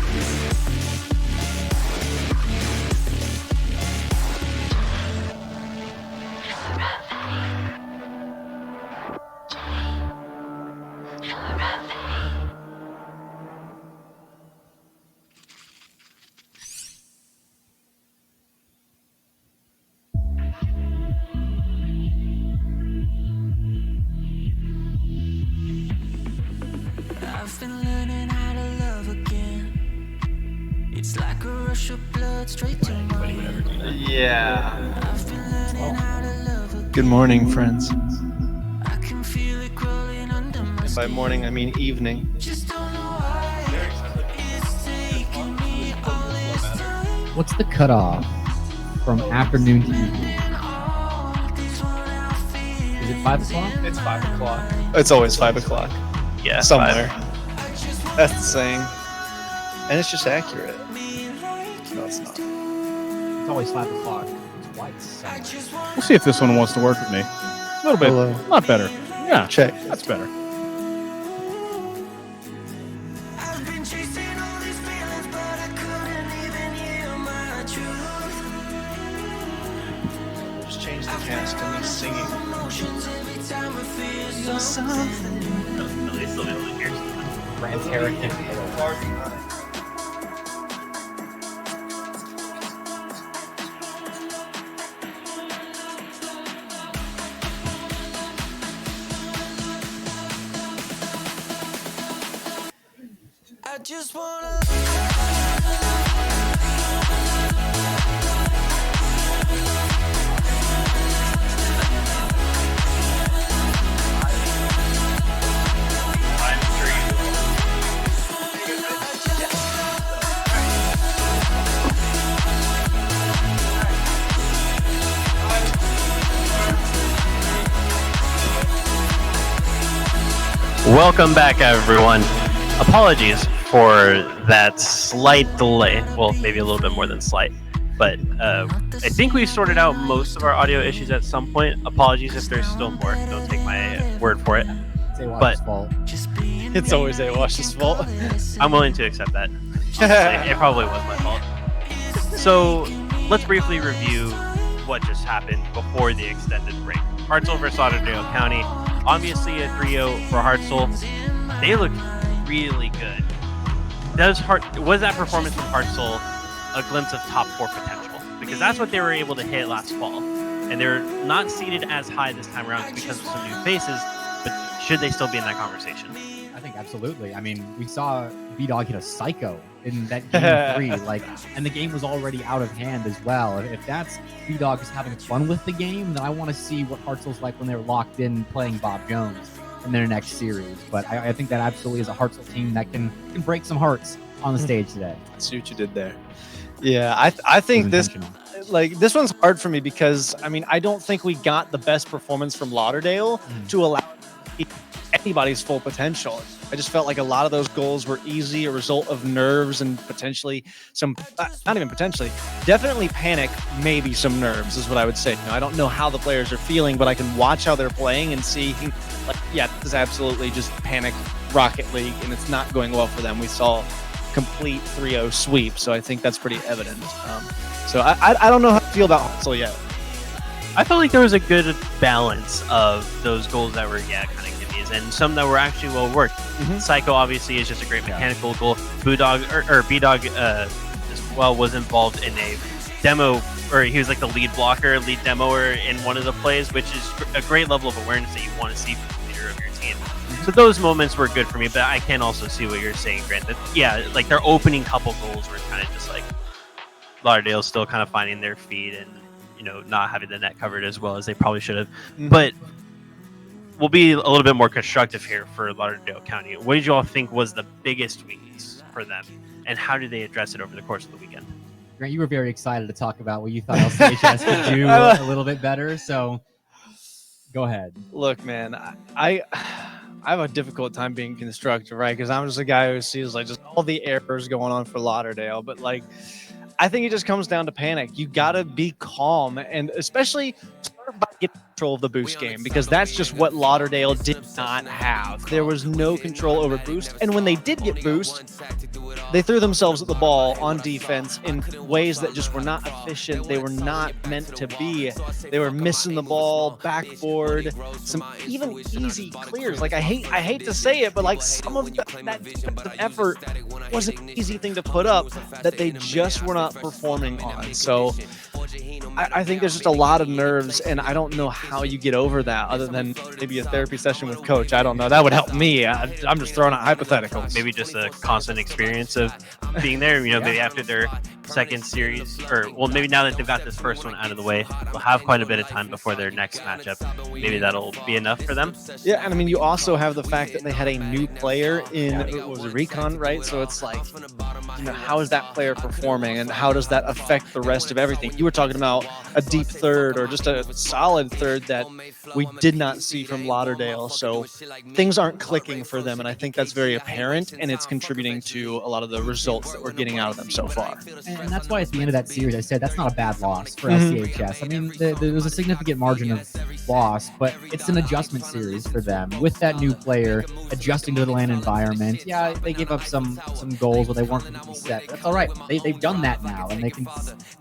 Speaker 10: I've been learning how to love again. It's like a rush of blood straight to my head.
Speaker 5: Yeah.
Speaker 10: I've been learning how to love again.
Speaker 11: Good morning, friends.
Speaker 10: I can feel it crawling under my
Speaker 5: And by morning, I mean evening.
Speaker 10: Just don't know why it's taking me all this time.
Speaker 12: What's the cutoff from afternoon to evening? Is it 5 o'clock?
Speaker 5: It's 5 o'clock.
Speaker 11: It's always 5 o'clock.
Speaker 5: Yeah,
Speaker 11: Somewhere. That's the saying. And it's just accurate. No, it's not.
Speaker 12: It's always 5 o'clock. It's white summer.
Speaker 8: We'll see if this one wants to work with me. A little bit.
Speaker 11: Hello.
Speaker 8: A lot better. Yeah.
Speaker 11: Check.
Speaker 8: That's better.
Speaker 10: I've been chasing all these feelings, but I couldn't even hear my truth.
Speaker 11: just the cast and me singing.
Speaker 12: Rance Harrington.
Speaker 10: I just wanna
Speaker 4: Welcome back, everyone. Apologies for that slight delay. Well, maybe a little bit more than slight. But I think we've sorted out most of our audio issues at some point. Apologies if there's still more. Don't take my word for it.
Speaker 12: It's A-Wash's
Speaker 4: But
Speaker 12: fault.
Speaker 11: It's always A-Wash's fault.
Speaker 4: I'm willing to accept that. Honestly, it probably was my fault. So let's briefly review what just happened before the extended break. Hartzell versus Lauderdale County. Obviously a 3-0 for Hartzell. They look really good. Was that performance from Hartzell a glimpse of top 4 potential? Because that's what they were able to hit last fall. And they're not seated as high this time around because of some new faces, but should they still be in that conversation?
Speaker 12: I think absolutely. I mean, we saw B-Dog hit a psycho in that game 3, and the game was already out of hand as well. If that's B-Dog is having fun with the game, then I want to see what Hartzell's like when they're locked in playing Bob Jones in their next series. But I think that absolutely is a Hartzell team that can break some hearts on the stage today.
Speaker 11: I see what you did there. Yeah, I think this one's hard for me because I don't think we got the best performance from Lauderdale to allow anybody's full potential. I just felt like a lot of those goals were easy, a result of nerves and potentially some, not even potentially, definitely panic, maybe some nerves is what I would say. I don't know how the players are feeling, but I can watch how they're playing and see, this is absolutely just panic Rocket League, and it's not going well for them. We saw complete 3-0 sweep, so I think that's pretty evident. So I don't know how to feel about Hartzell yet.
Speaker 4: I felt like there was a good balance of those goals that were, kind of gimmies, and some that were actually well worked. Psycho obviously is just a great mechanical goal. B-Dog as well was involved in a demo, or he was like the lead demoer in one of the plays, which is a great level of awareness that you want to see from the leader of your team. So those moments were good for me, but I can also see what you're saying, Grant. That, like their opening couple goals were kind of just like Lauderdale still kind of finding their feet and not having the net covered as well as they probably should have. But we'll be a little bit more constructive here for Lauderdale County. What did you all think was the biggest weakness for them, and how did they address it over the course of the weekend?
Speaker 12: Grant, you were very excited to talk about what you thought LCHS could do a little bit better, so go ahead.
Speaker 11: Look, man, I have a difficult time being constructive, right? Because I'm just a guy who sees just all the errors going on for Lauderdale, but I think it just comes down to panic. You got to be calm, and especially start by getting control of the boost game, because that's just what Lauderdale did not have. There was no control over boost, and when they did get boost, they threw themselves at the ball on defense in ways that just were not efficient. They were not meant to be. They were missing the ball, backboard, some even easy clears. I hate to say it, but some of that defensive effort was an easy thing to put up that they just were not performing on. So I think there's just a lot of nerves, and I don't know how you get over that other than maybe a therapy session with coach. I don't know. That would help me. I'm just throwing out hypotheticals.
Speaker 4: Maybe just a constant experience of being there, maybe after their second series, maybe now that they've got this first one out of the way, they'll have quite a bit of time before their next matchup. Maybe that'll be enough for them.
Speaker 11: Yeah, and you also have the fact that they had a new player in, Recon, right? So it's how is that player performing, and how does that affect the rest of everything? You were talking about a deep third or just a solid third that we did not see from Lauderdale. So things aren't clicking for them, and I think that's very apparent, and it's contributing to a lot of the results that we're getting out of them so far.
Speaker 12: And that's why at the end of that series, I said that's not a bad loss for LCHS. There was a significant margin of lost, but it's an adjustment series for them with that new player adjusting to the LAN environment. Yeah, they gave up some goals where they weren't completely set. That's all right. They've done that now, and they can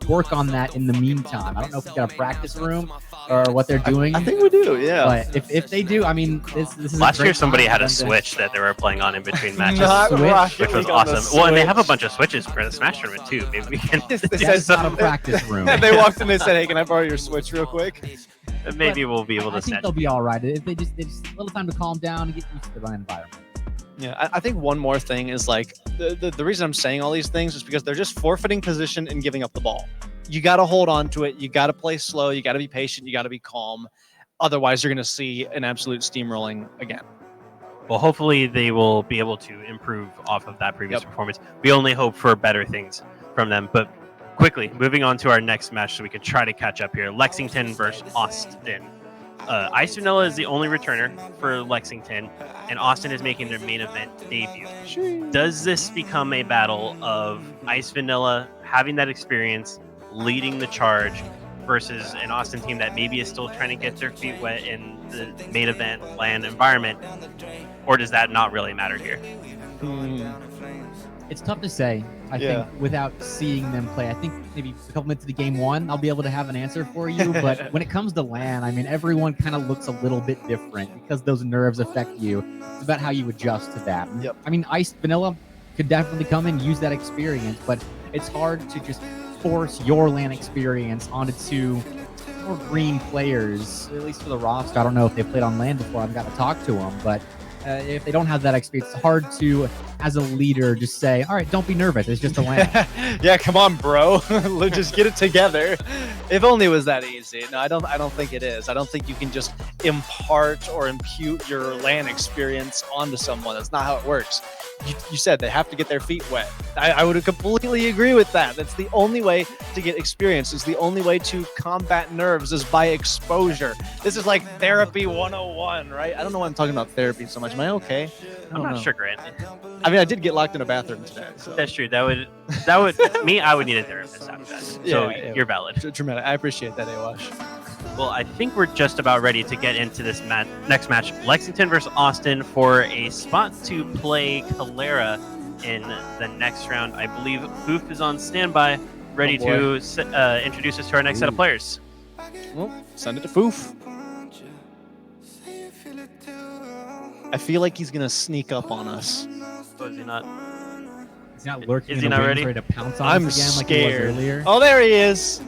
Speaker 12: work on that in the meantime. I don't know if we've got a practice room or what they're doing.
Speaker 4: I think we do, yeah.
Speaker 12: But if they do, I mean, this is
Speaker 13: Last
Speaker 12: a
Speaker 13: year
Speaker 12: great
Speaker 13: somebody
Speaker 12: time
Speaker 13: had
Speaker 12: for
Speaker 13: a
Speaker 12: them to-
Speaker 13: Switch that they were playing on in between matches,
Speaker 4: Not
Speaker 13: which was awesome. Well, and they have a bunch of Switches for the Smash tournament too. Maybe we can.
Speaker 12: That's not a practice room.
Speaker 11: They walked in and said, "Hey, can I borrow your Switch real quick?"
Speaker 13: Maybe we'll be able to
Speaker 12: I think
Speaker 13: snatch.
Speaker 12: they'll be all right if they just a little time to calm down and get used to the LAN environment.
Speaker 11: Yeah, I think one more thing is like the reason I'm saying all these things is because they're just forfeiting position and giving up the ball. You got to hold on to it. You got to play slow. You got to be patient. You got to be calm. Otherwise, you're going to see an absolute steamrolling again.
Speaker 13: Well, hopefully they will be able to improve off of that previous performance. We only hope for better things from them. But quickly, moving on to our next match so we can try to catch up here. Lexington versus Austin. Ice Vanilla is the only returner for Lexington, and Austin is making their main event debut. Does this become a battle of Ice Vanilla having that experience, leading the charge, versus an Austin team that maybe is still trying to get their feet wet in the main event LAN environment? Or does that not really matter here?
Speaker 12: It's tough to say. I think without seeing them play, I think maybe a couple minutes into game one, I'll be able to have an answer for you. But when it comes to LAN, I mean, everyone kind of looks a little bit different because those nerves affect you. It's about how you adjust to that. I mean, Ice Vanilla could definitely come and use that experience, but it's hard to just force your LAN experience onto two more green players, at least for the roster. I don't know if they played on LAN before. I've got to talk to them, but if they don't have that experience, it's hard to, as a leader, just say, all right, don't be nervous. It's just a LAN.
Speaker 11: Yeah, come on, bro. Let's just get it together. If only it was that easy. No, I don't think it is. I don't think you can just impart or impute your LAN experience onto someone. That's not how it works. You said they have to get their feet wet. I would completely agree with that. That's the only way to get experience. It's the only way to combat nerves is by exposure. This is like therapy 101, right? I don't know why I'm talking about therapy so much. Am I okay?
Speaker 13: I'm not sure, Grant.
Speaker 11: I mean, I did get locked in a bathroom today. So.
Speaker 13: That's true. That would I would need a therapist after that. So you're valid.
Speaker 11: Dramatic. I appreciate that, Awash.
Speaker 13: Well, I think we're just about ready to get into this next match. Lexington versus Austin for a spot to play Calera in the next round. I believe Foof is on standby, ready to introduce us to our next set of players.
Speaker 11: Well, send it to Foof. I feel like he's going to sneak up on us.
Speaker 13: Oh, is he not?
Speaker 12: He's not lurking.
Speaker 13: Is
Speaker 12: in
Speaker 13: he
Speaker 12: the
Speaker 13: not
Speaker 12: wings,
Speaker 13: ready?
Speaker 12: To pounce on
Speaker 11: I'm
Speaker 12: us again like
Speaker 11: scared.
Speaker 12: he was earlier.
Speaker 11: Oh, there he is.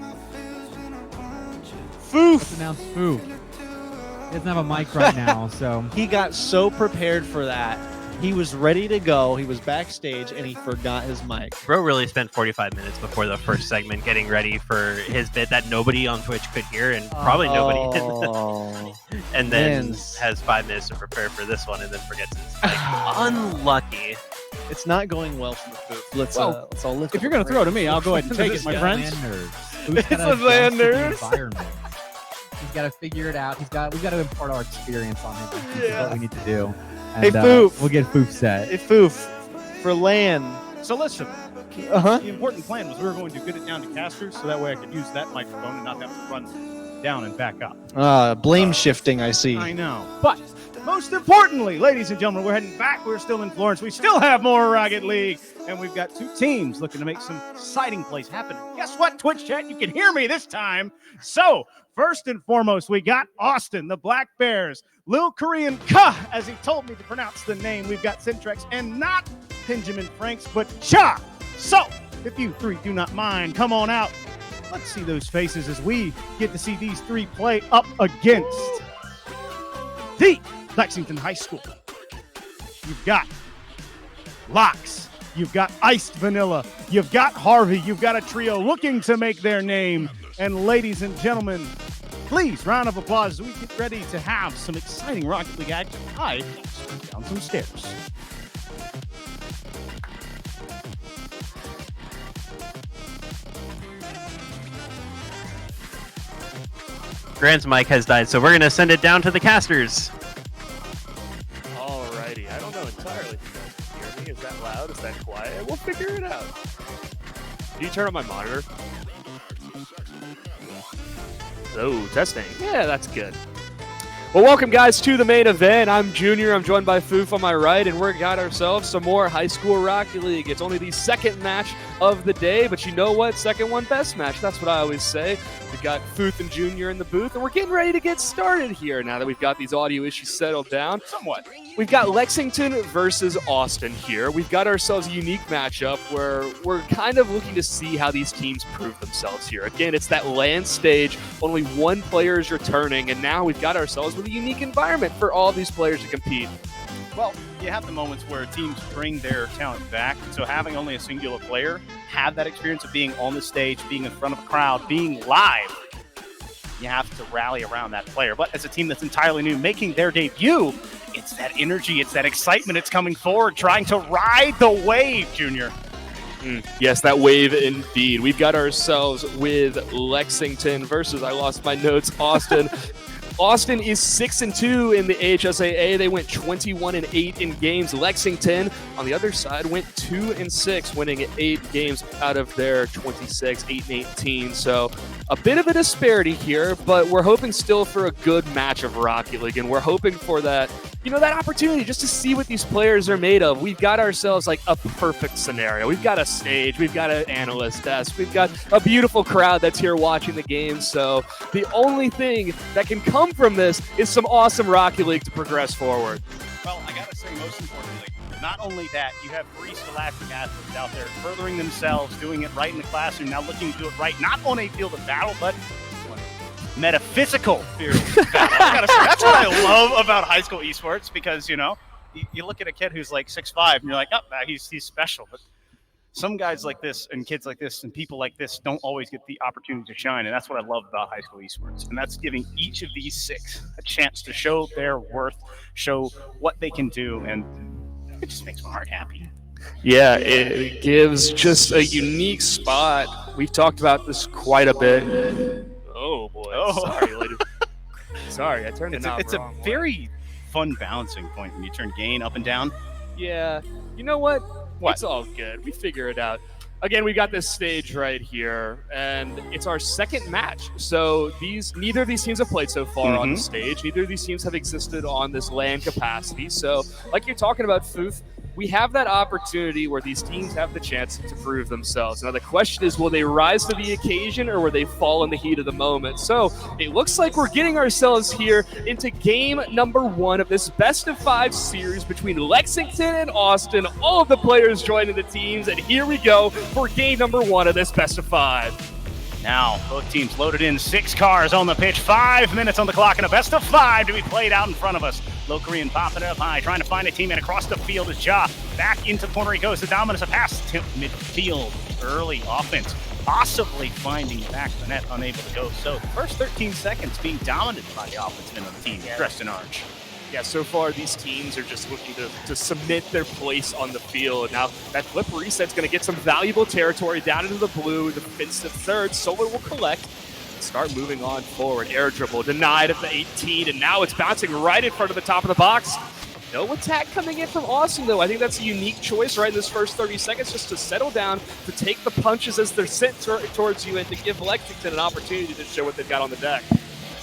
Speaker 11: Foof.
Speaker 12: Let's announce Foof. He doesn't have a mic right now, so
Speaker 11: He got so prepared for that. He was ready to go. He was backstage, and he forgot his mic.
Speaker 13: Bro really spent 45 minutes before the first segment getting ready for his bit that nobody on Twitch could hear, and probably nobody. And then has 5 minutes to prepare for this one, and then forgets his mic. Unlucky.
Speaker 11: It's not going well for the Foof. Let's all lift.
Speaker 8: If you're gonna throw it to me, I'll go ahead and take it, my friends.
Speaker 12: It's
Speaker 11: a LAN nerves.
Speaker 12: He's got to figure it out. We've got to impart our experience on him. That's what we need to do. And,
Speaker 11: Hey, Foof.
Speaker 12: We'll get Foof set.
Speaker 11: Hey, Foof. For LAN.
Speaker 2: So listen, the important plan was we were going to get it down to casters so that way I could use that microphone and not have to run down and back up.
Speaker 11: Blame shifting, I see.
Speaker 2: I know. But most importantly, ladies and gentlemen, we're heading back. We're still in Florence. We still have more Rocket League. And we've got two teams looking to make some exciting plays happen. Guess what, Twitch chat? You can hear me this time. So, first and foremost, we got Austin, the Black Bears. Lil Korean Ka, as he told me to pronounce the name. We've got Syntrex and not Benjamin Franks, but Cha. So, if you three do not mind, come on out. Let's see those faces as we get to see these three play up against the Lexington High School. You've got Locks. You've got Iced Vanilla. You've got Harvey. You've got a trio looking to make their name. And ladies and gentlemen, please, round of applause as we get ready to have some exciting Rocket League action. I down some stairs.
Speaker 13: Grant's mic has died, so we're going to send it down to the casters.
Speaker 14: Alrighty, I don't know entirely if you guys can hear me. Is that loud? Is that quiet? We'll figure it out. Can you turn on my monitor? Oh, testing. Yeah, that's good. Well, welcome, guys, to the main event. I'm Junior. I'm joined by Foof on my right, and we've got ourselves some more high school Rocket League. It's only the second match of the day, but you know what? Second one, best match. That's what I always say. We've got Foof and Junior in the booth, and we're getting ready to get started here now that we've got these audio issues settled down.
Speaker 2: Somewhat.
Speaker 14: We've got Lexington versus Austin here. We've got ourselves a unique matchup where we're kind of looking to see how these teams prove themselves here. Again, it's that land stage. Only one player is returning, and now we've got ourselves with a unique environment for all these players to compete.
Speaker 2: Well, you have the moments where teams bring their talent back. So having only a singular player have that experience of being on the stage, being in front of a crowd, being live, you have to rally around that player. But as a team that's entirely new, making their debut, it's that energy, it's that excitement, it's coming forward, trying to ride the wave, Junior.
Speaker 14: Yes, that wave indeed. We've got ourselves with Lexington versus, I lost my notes, Austin. Austin is 6-2 in the HSAA. They went 21-8 in games. Lexington, on the other side, went 2-6, winning 8 games out of their 26, 8-18. So a bit of a disparity here, but we're hoping still for a good match of Rocket League, and we're hoping for that, that opportunity just to see what these players are made of. We've got ourselves like a perfect scenario. We've got a stage, we've got an analyst desk, we've got a beautiful crowd that's here watching the game. So the only thing that can come from this is some awesome Rocket League to progress forward.
Speaker 2: Well, I gotta say, most importantly, not only that, you have 3 scholastic athletes out there furthering themselves, doing it right in the classroom, now looking to do it right, not on a field of battle, but metaphysical field of battle. I gotta say, that's what I love about high school esports, because, you look at a kid who's like 6'5", and you're like, oh, he's special. But some guys like this and kids like this and people like this don't always get the opportunity to shine, and that's what I love about high school esports. And that's giving each of these 6 a chance to show their worth, show what they can do, and it just makes my heart happy.
Speaker 14: Yeah, it gives just a unique spot. We've talked about this quite a bit. Oh, boy.
Speaker 2: Oh.
Speaker 14: Sorry, lady. Sorry, I turned it on.
Speaker 2: It's a very fun balancing point when you turn gain up and down.
Speaker 14: Yeah. You know what?
Speaker 2: What?
Speaker 14: It's all good. We figure it out. Again, we got this stage right here, and it's our second match. So neither of these teams have played so far on the stage. Neither of these teams have existed on this LAN capacity. So, like you're talking about, Foof, we have that opportunity where these teams have the chance to prove themselves. Now, the question is, will they rise to the occasion or will they fall in the heat of the moment? So it looks like we're getting ourselves here into game number 1 of this best-of-5 series between Lexington and Austin. All of the players joining the teams, and here we go for game number 1 of this best-of-5.
Speaker 2: Now, both teams loaded in 6 cars on the pitch, 5 minutes on the clock, and a best of 5 to be played out in front of us. Low Korean popping it up high, trying to find a teammate across the field as Ja. Back into the corner he goes. The Dominus, a pass to midfield. Early offense, possibly finding the back of the net, unable to go. So the first 13 seconds being dominated by the offenseman on the team, dressed in orange.
Speaker 14: Yeah, so far these teams are just looking to submit their place on the field. Now, that flip reset's going to get some valuable territory down into the blue. The defensive third, Solar will collect and start moving on forward. Air dribble denied at the 18, and now it's bouncing right in front of the top of the box. No attack coming in from Austin, though. I think that's a unique choice right in this first 30 seconds, just to settle down, to take the punches as they're sent towards you, and to give Lexington an opportunity to show what they've got on the deck.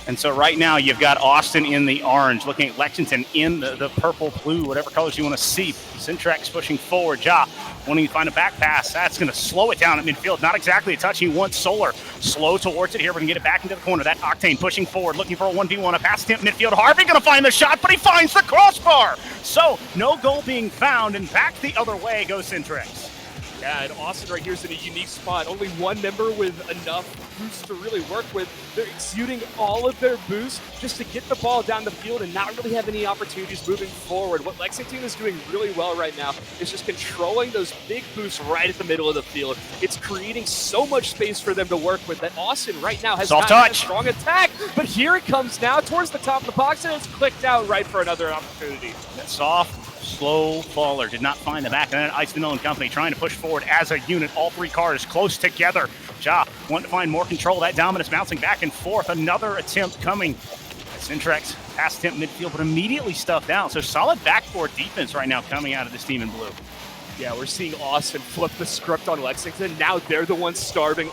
Speaker 2: And so right now you've got Austin in the orange, looking at Lexington in the purple, blue, whatever colors you want to see. Syntrax pushing forward. Ja wanting to find a back pass. That's going to slow it down at midfield. Not exactly a touch. He wants Solar slow towards it here. We can get it back into the corner. That Octane pushing forward, looking for a 1v1. A pass attempt midfield. Harvey going to find the shot, but he finds the crossbar. So no goal being found, and back the other way goes Syntrax.
Speaker 14: Yeah, and Austin right here is in a unique spot. Only one member with enough boost to really work with. They're exuding all of their boost just to get the ball down the field and not really have any opportunities moving forward. What Lexington is doing really well right now is just controlling those big boosts right at the middle of the field. It's creating so much space for them to work with that Austin right now has
Speaker 2: Soft
Speaker 14: not had a
Speaker 2: touch.
Speaker 14: strong attack. But here it comes now towards the top of the box, and it's clicked out right for another opportunity.
Speaker 2: That soft, slow faller did not find the back, and then Ice Vanilla and Company trying to push forward as a unit. All 3 cars close together. Ja wanting to find more control. That Dominus bouncing back and forth. Another attempt coming. Syntrax pass attempt midfield, but immediately stuffed out. So solid backboard defense right now coming out of this team in blue.
Speaker 14: Yeah, we're seeing Austin flip the script on Lexington. Now they're the ones starving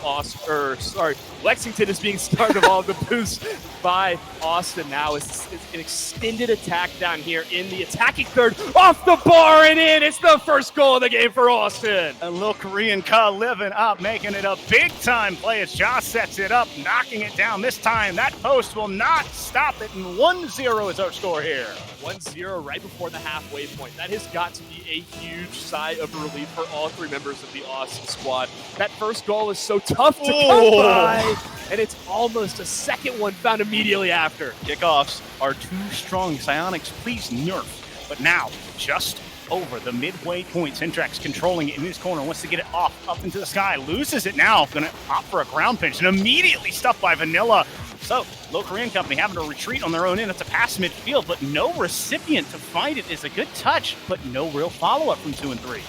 Speaker 14: Lexington is being starved of all the boost by Austin now. It's an extended attack down here in the attacking third. Off the bar and in. It's the first goal of the game for Austin.
Speaker 2: A little Korean Ka living up, making it a big-time play as Josh sets it up, knocking it down. This time, that post will not stop it, and 1-0 is our score here.
Speaker 14: 1-0 right before the halfway point. That has got to be a huge sigh of relief for all three members of the Austin squad. That first goal is so tough to come by, and it's almost a second one found immediately after.
Speaker 2: Kickoffs are too strong. Psionics, please nerf. But now, just over the midway point, Syntrax controlling it in his corner, wants to get it off, up into the sky, loses it now, gonna opt for a ground pinch, and immediately stuffed by Vanilla. So, Low Korean Company having to retreat on their own end. It's a pass midfield, but no recipient to find it is a good touch, but no real follow-up from 2 and 3.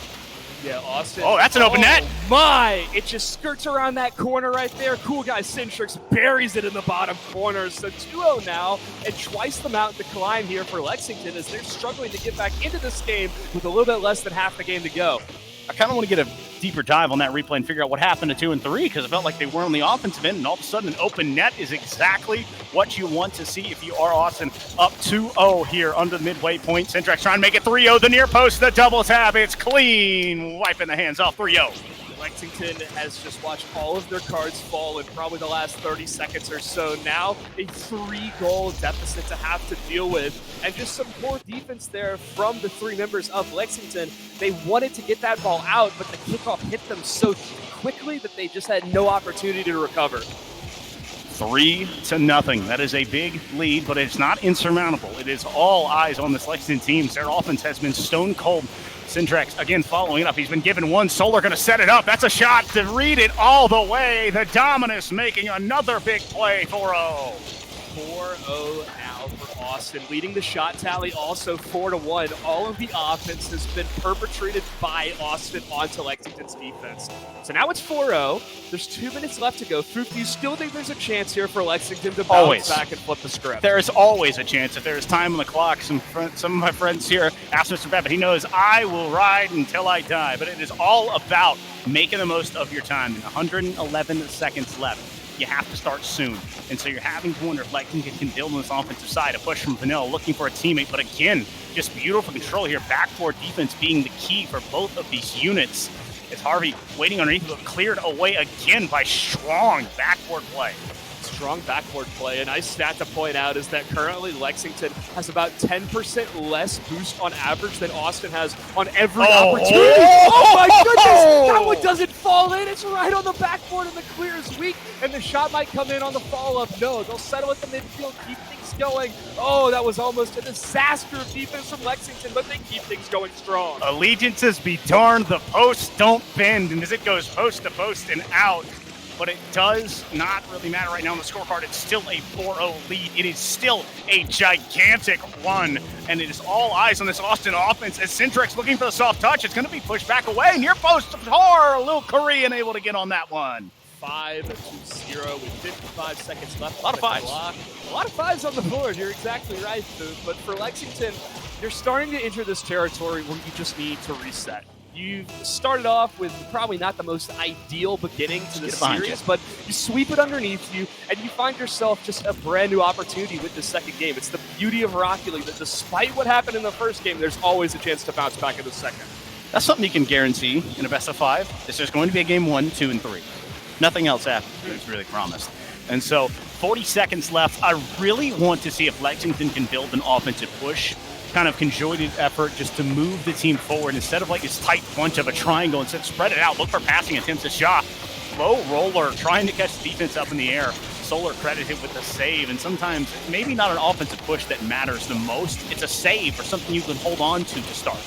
Speaker 14: Yeah, Austin.
Speaker 2: Oh, that's an open net.
Speaker 14: My, it just skirts around that corner right there. Cool guy Syntrax buries it in the bottom corner. So 2-0 now, and twice the mountain to climb here for Lexington as they're struggling to get back into this game with a little bit less than half the game to go.
Speaker 2: I kind of want to get a deeper dive on that replay and figure out what happened to 2 and 3, because it felt like they were on the offensive end, and all of a sudden an open net is exactly what you want to see if you are Austin. Up 2-0 here under the midway point. Syntrax trying to make it 3-0. The near post, the double tap. It's clean. Wiping the hands off. 3-0.
Speaker 14: Lexington has just watched all of their cards fall in probably the last 30 seconds or so. Now a 3-goal deficit to have to deal with, and just some poor defense there from the three members of Lexington. They wanted to get that ball out, but the kickoff hit them so quickly that they just had no opportunity to recover.
Speaker 2: 3-0. That is a big lead, but it's not insurmountable. It is all eyes on this Lexington team. Their offense has been stone cold. Syntrax again following it up. He's been given one. Solar going to set it up. That's a shot to read it all the way. The Dominus making another big play. 4-0.
Speaker 14: 4-0 now for Austin, leading the shot tally also 4-1. All of the offense has been perpetrated by Austin onto Lexington's defense. So now it's 4-0. There's 2 minutes left to go. Fruit, do you still think there's a chance here for Lexington to bounce back and flip the script?
Speaker 2: There is always a chance if there is time on the clock. Some of my friends here asked Mr. Babbitt. He knows I will ride until I die, but it is all about making the most of your time. 111 seconds left. You have to start soon. And so you're having to wonder if Lexington can build on this offensive side. A push from Vanilla looking for a teammate. But again, just beautiful control here. Backboard defense being the key for both of these units. It's Harvey waiting underneath, but cleared away again by strong backboard play.
Speaker 14: Strong backboard play. A nice stat to point out is that currently Lexington has about 10% less boost on average than Austin has on every opportunity. Oh my goodness! That one doesn't fall in. It's right on the backboard, and the clear is weak, and the shot might come in on the follow-up. No, they'll settle at the midfield, keep things going. Oh, that was almost a disaster of defense from Lexington, but they keep things going strong.
Speaker 2: Allegiances be darned, the posts don't bend, and as it goes post to post and out, but it does not really matter right now on the scorecard. It's still a 4-0 lead. It is still a gigantic run, and it is all eyes on this Austin offense as Syntrax looking for the soft touch. It's going to be pushed back away. Near post, a little Korean able to get on that one.
Speaker 14: 5-0 with 55 seconds left.
Speaker 2: A lot of fives.
Speaker 14: A lot of fives on the board. You're exactly right, Booth. But for Lexington, you're starting to enter this territory where you just need to reset. You've started off with probably not the most ideal beginning to the series, but you sweep it underneath you, and you find yourself just a brand new opportunity with the second game. It's the beauty of Rocket League that despite what happened in the first game, there's always a chance to bounce back in the second.
Speaker 2: That's something you can guarantee in a best of 5. Is there's going to be a game 1, 2, and 3. Nothing else after. It's really promised. And so 40 seconds left. I really want to see if Lexington can build an offensive push, kind of conjoined effort just to move the team forward instead of like this tight bunch of a triangle. Instead, spread it out, look for passing attempts to shot. Low roller, trying to catch the defense up in the air. Solar credited with the save, and sometimes maybe not an offensive push that matters the most. It's a save or something you can hold on to start.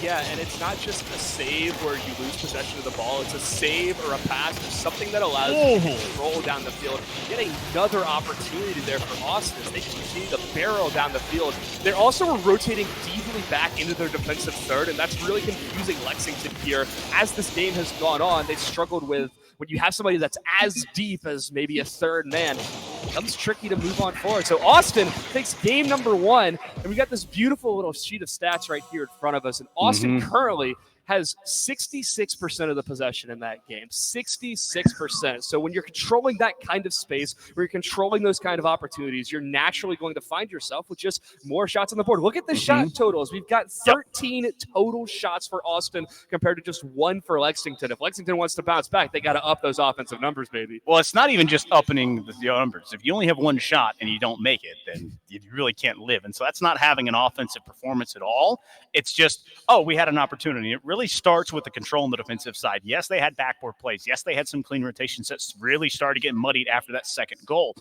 Speaker 14: Yeah, and it's not just a save where you lose possession of the ball. It's a save or a pass or something that allows you to control down the field. Get another opportunity there for Austin as they just continue to barrel down the field. They're also rotating deeply back into their defensive third, and that's really confusing Lexington here. As this game has gone on, they've struggled with when you have somebody that's as deep as maybe a third man, it becomes tricky to move on forward. So Austin takes game number 1, and we got this beautiful little sheet of stats right here in front of us. And Austin currently has 66% of the possession in that game. 66%. So when you're controlling that kind of space, where you're controlling those kind of opportunities, you're naturally going to find yourself with just more shots on the board. Look at the shot totals. We've got 13 total shots for Austin compared to just 1 for Lexington. If Lexington wants to bounce back, they got to up those offensive numbers, baby.
Speaker 2: Well, it's not even just upping the numbers. If you only have 1 shot and you don't make it, then you really can't live. And so that's not having an offensive performance at all. It's just, we had an opportunity. It really starts with the control on the defensive side. Yes, they had backboard plays. Yes, they had some clean rotations that really started to get muddied after that second goal.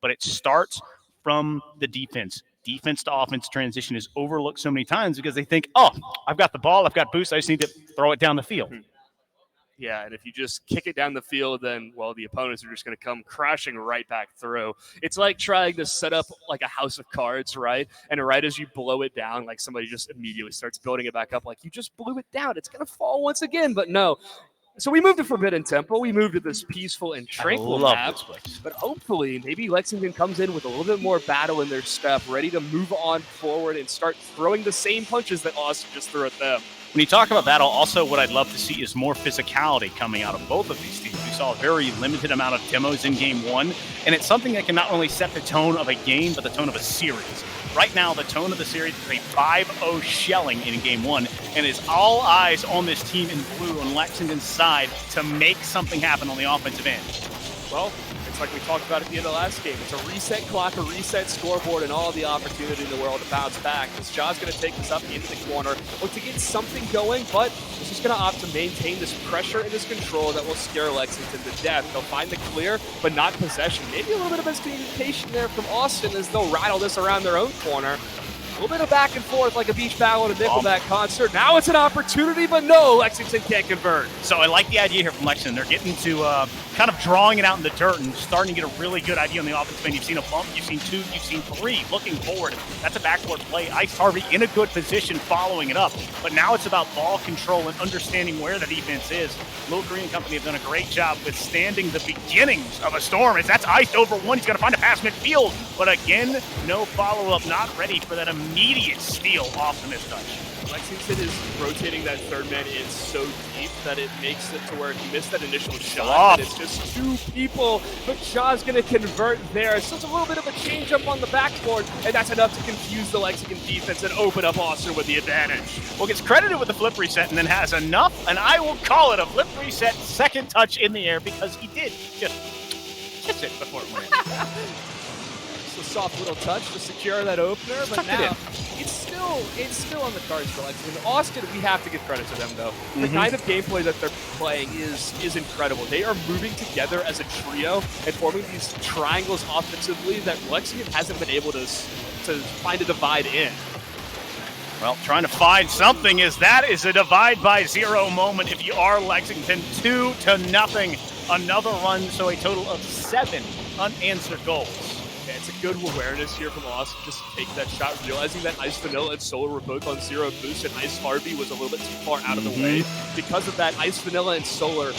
Speaker 2: But it starts from the defense. Defense to offense transition is overlooked so many times because they think, I've got the ball, I've got boost, I just need to throw it down the field.
Speaker 14: Yeah, and if you just kick it down the field, then, the opponents are just going to come crashing right back through. It's like trying to set up like a house of cards, right? And right as you blow it down, like somebody just immediately starts building it back up like you just blew it down. It's going to fall once again, but no. So we moved to Forbidden Temple. We moved to this peaceful and tranquil map. But hopefully, maybe Lexington comes in with a little bit more battle in their step, ready to move on forward and start throwing the same punches that Austin just threw at them.
Speaker 2: When you talk about battle, also what I'd love to see is more physicality coming out of both of these teams. We saw a very limited amount of demos in Game 1, and it's something that can not only set the tone of a game, but the tone of a series. Right now, the tone of the series is a 5-0 shelling in Game 1, and it's all eyes on this team in blue on Lexington's side to make something happen on the offensive end.
Speaker 14: Well, it's like we talked about at the end of the last game. It's a reset clock, a reset scoreboard, and all the opportunity in the world to bounce back. This Ja's going to take this up into the corner, look to get something going, but he's just going to opt to maintain this pressure and this control that will scare Lexington to death. They'll find the clear, but not possession. Maybe a little bit of miscommunication there from Austin as they'll rattle this around their own corner. A little bit of back and forth like a beach ball at a Nickelback concert. Now it's an opportunity, but no, Lexington can't convert.
Speaker 2: So I like the idea here from Lexington. They're getting to kind of drawing it out in the dirt and starting to get a really good idea on the offensive end. You've seen a bump, you've seen 2, you've seen 3. Looking forward, that's a backboard play. Ice Harvey in a good position following it up. But now it's about ball control and understanding where the defense is. Little Korean Company have done a great job withstanding the beginnings of a storm. As that's iced over 1, he's going to find a pass midfield. But again, no follow-up, not ready for that immediate steal off the mistouch.
Speaker 14: Lexington is rotating that third man in so deep that it makes it to where he missed that initial shot. And it's just 2 people, but Shaw's going to convert there. So it's a little bit of a change up on the backboard, and that's enough to confuse the Lexington defense and open up Austin with the advantage.
Speaker 2: Well, gets credited with the flip reset and then has enough, and I will call it a flip reset second touch in the air because he did just kiss it before it went.
Speaker 14: Just a soft little touch to secure that opener, but now it's still on the cards for Lexington. Austin, we have to give credit to them, though. The kind of gameplay that they're playing is incredible. They are moving together as a trio and forming these triangles offensively that Lexington hasn't been able to find a divide in.
Speaker 2: Well, trying to find something that is a divide by 0 moment if you are Lexington. 2-0. Another run, so a total of 7 unanswered goals.
Speaker 14: It's a good awareness here from Austin just to take that shot, realizing that Ice Vanilla and Solar were both on 0 boost, and Ice Harvey was a little bit too far out of the way. Because of that, Ice Vanilla and Solar,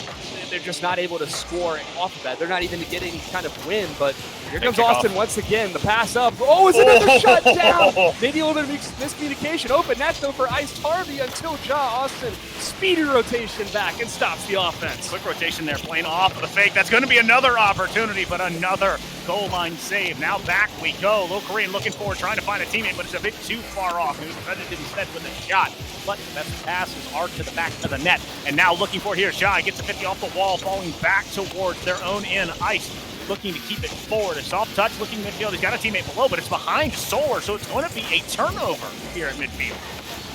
Speaker 14: they're just not able to score off of that. They're not even getting any kind of win, but here comes Austin once again. The pass up. Oh, it's another shot down. Maybe a little bit of miscommunication. Open net, though, for Ice Harvey until Austin. Speedy rotation back and stops the offense.
Speaker 2: Quick rotation there, playing off of the fake. That's going to be another opportunity, but another goal line save. Now back we go. Little Korean looking forward, trying to find a teammate, but it's a bit too far off. He was credited instead with a shot. But the best pass is arced to the back of the net. And now looking for it here. Shy gets a 50 off the wall, falling back towards their own end. Ice looking to keep it forward. A soft touch, looking midfield. He's got a teammate below, but it's behind Solar, so it's going to be a turnover here at midfield.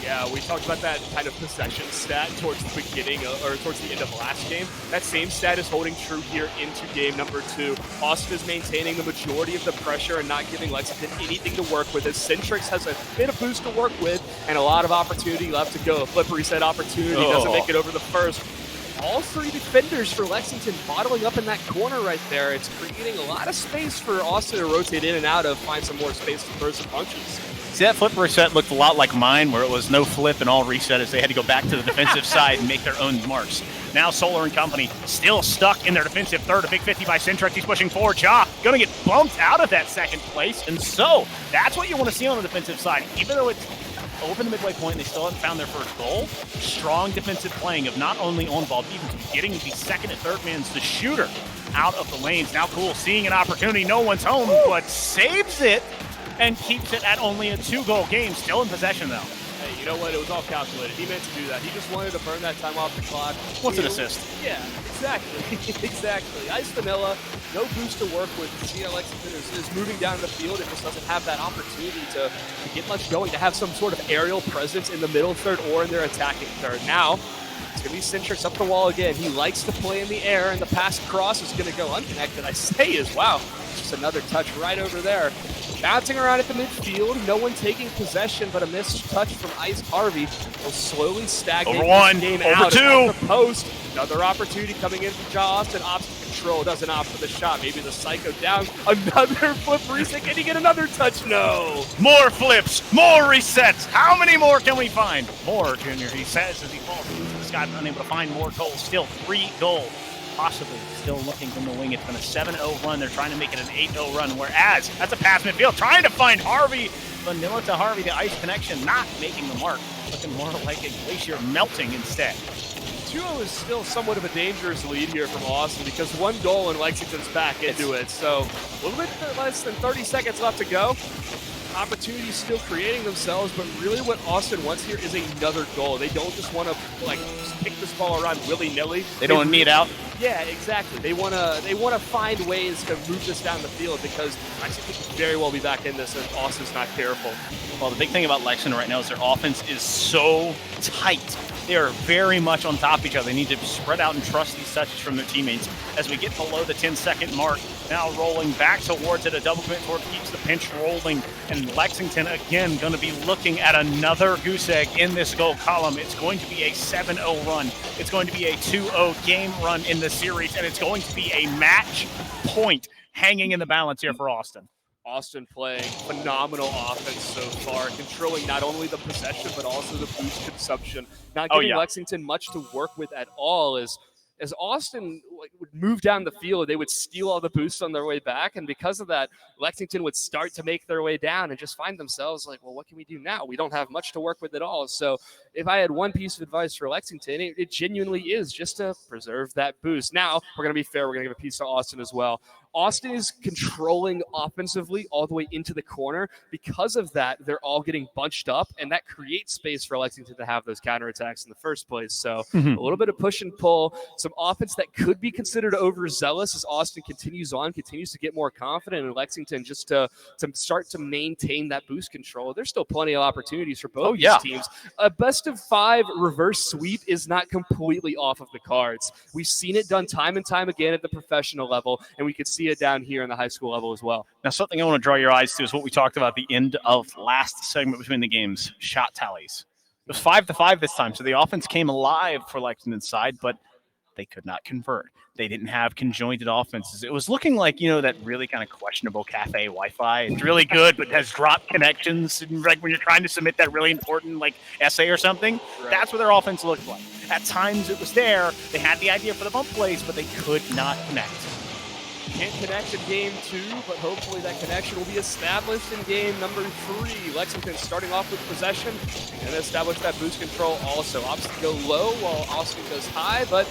Speaker 14: Yeah, we talked about that kind of possession stat towards the beginning or towards the end of last game. That same stat is holding true here into game number 2. Austin is maintaining the majority of the pressure and not giving Lexington anything to work with, as Centrix has a bit of boost to work with and a lot of opportunity left to go. A flip reset opportunity doesn't make it over the first. All 3 defenders for Lexington bottling up in that corner right there. It's creating a lot of space for Austin to rotate in and out of, find some more space to throw some punches.
Speaker 2: See, that flip reset looked a lot like mine, where it was no flip and all reset as they had to go back to the defensive side and make their own marks. Now Solar and company still stuck in their defensive third. A big 50 by Centrix. He's pushing forward. Ja going to get bumped out of that second place. And so that's what you want to see on the defensive side. Even though it's over the midway point. They still haven't found their first goal. Strong defensive playing of not only on-ball defense, but getting the second and third man's the shooter out of the lanes. Now Cool seeing an opportunity. No one's home, but saves it and keeps it at only a 2-goal game. Still in possession, though.
Speaker 14: Hey, you know what? It was all calculated. He meant to do that. He just wanted to burn that time off the clock.
Speaker 2: What's an assist?
Speaker 14: Yeah, exactly. Exactly. Ice Vanilla, no boost to work with. CL Lexington is moving down the field. It just doesn't have that opportunity to get much going, to have some sort of aerial presence in the middle third or in their attacking third. Now, it's going to be Centrix up the wall again. He likes to play in the air, and the pass cross is going to go unconnected. I say as wow. Just another touch right over there. Bouncing around at the midfield, no one taking possession, but a missed touch from Ice Harvey will slowly stagnate
Speaker 2: over one,
Speaker 14: this game
Speaker 2: over
Speaker 14: out.
Speaker 2: two.
Speaker 14: The post, another opportunity coming in from Ja Austin. Opts to control, doesn't opt for the shot. Maybe the Psycho down. Another flip reset. Can he get another touch? No.
Speaker 2: More flips, more resets. How many more can we find? More, Junior, he says as he falls into the sky, unable to find more goals. Still 3 goals. Possibly still looking from the wing. It's been a 7-0 run. They're trying to make it an 8-0 run, whereas that's a pass midfield, trying to find Harvey. Vanilla to Harvey, the ice connection, not making the mark. Looking more like a glacier melting instead.
Speaker 14: 2-0 is still somewhat of a dangerous lead here from Austin because 1 goal and Lexington's back into it. So a little bit less than 30 seconds left to go. Opportunities still creating themselves, but really what Austin wants here is another goal. They don't just want to just kick this ball around willy-nilly.
Speaker 2: They don't want to knee it out.
Speaker 14: Yeah, exactly. They want to find ways to move this down the field because Lexington could very well be back in this if Austin's not careful.
Speaker 2: Well, the big thing about Lexington right now is their offense is so tight. They are very much on top of each other. They need to spread out and trust these touches from their teammates. As we get below the 10-second mark, now rolling back towards it, a double commit toward keeps the pinch rolling, and Lexington again going to be looking at another goose egg in this goal column. It's going to be a 7-0 run. It's going to be a 2-0 game run in the series, and it's going to be a match point hanging in the balance here for Austin.
Speaker 14: Austin playing phenomenal offense so far, controlling not only the possession but also the boost consumption. Not giving Lexington much to work with at all. As Austin would move down the field, they would steal all the boosts on their way back, and because of that, Lexington would start to make their way down and just find themselves like, well, what can we do now? We don't have much to work with at all. So if I had one piece of advice for Lexington, it genuinely is just to preserve that boost. Now, we're going to be fair. We're going to give a piece to Austin as well. Austin is controlling offensively all the way into the corner. Because of that, they're all getting bunched up, and that creates space for Lexington to have those counterattacks in the first place. So a little bit of push and pull, some offense that could be considered overzealous as Austin continues to get more confident, and Lexington just to start to maintain that boost control. There's still plenty of opportunities for both these teams. A best-of-5 reverse sweep is not completely off of the cards. We've seen it done time and time again at the professional level, and we could see it down here in the high school level as well.
Speaker 2: Now, something I want to draw your eyes to is what we talked about at the end of last segment between the games, shot tallies. It was 5-5 this time, so the offense came alive for Lexington's side, but they could not convert. They didn't have conjointed offenses. It was looking like, that really kind of questionable cafe Wi-Fi. It's really good, but has dropped connections. And like when you're trying to submit that really important essay or something, that's what their offense looked like. At times it was there. They had the idea for the bump plays, but they could not connect.
Speaker 14: Can't connect in game 2, but hopefully that connection will be established in game number 3. Lexington starting off with possession and establish that boost control also. Opts to go low while Austin goes high, but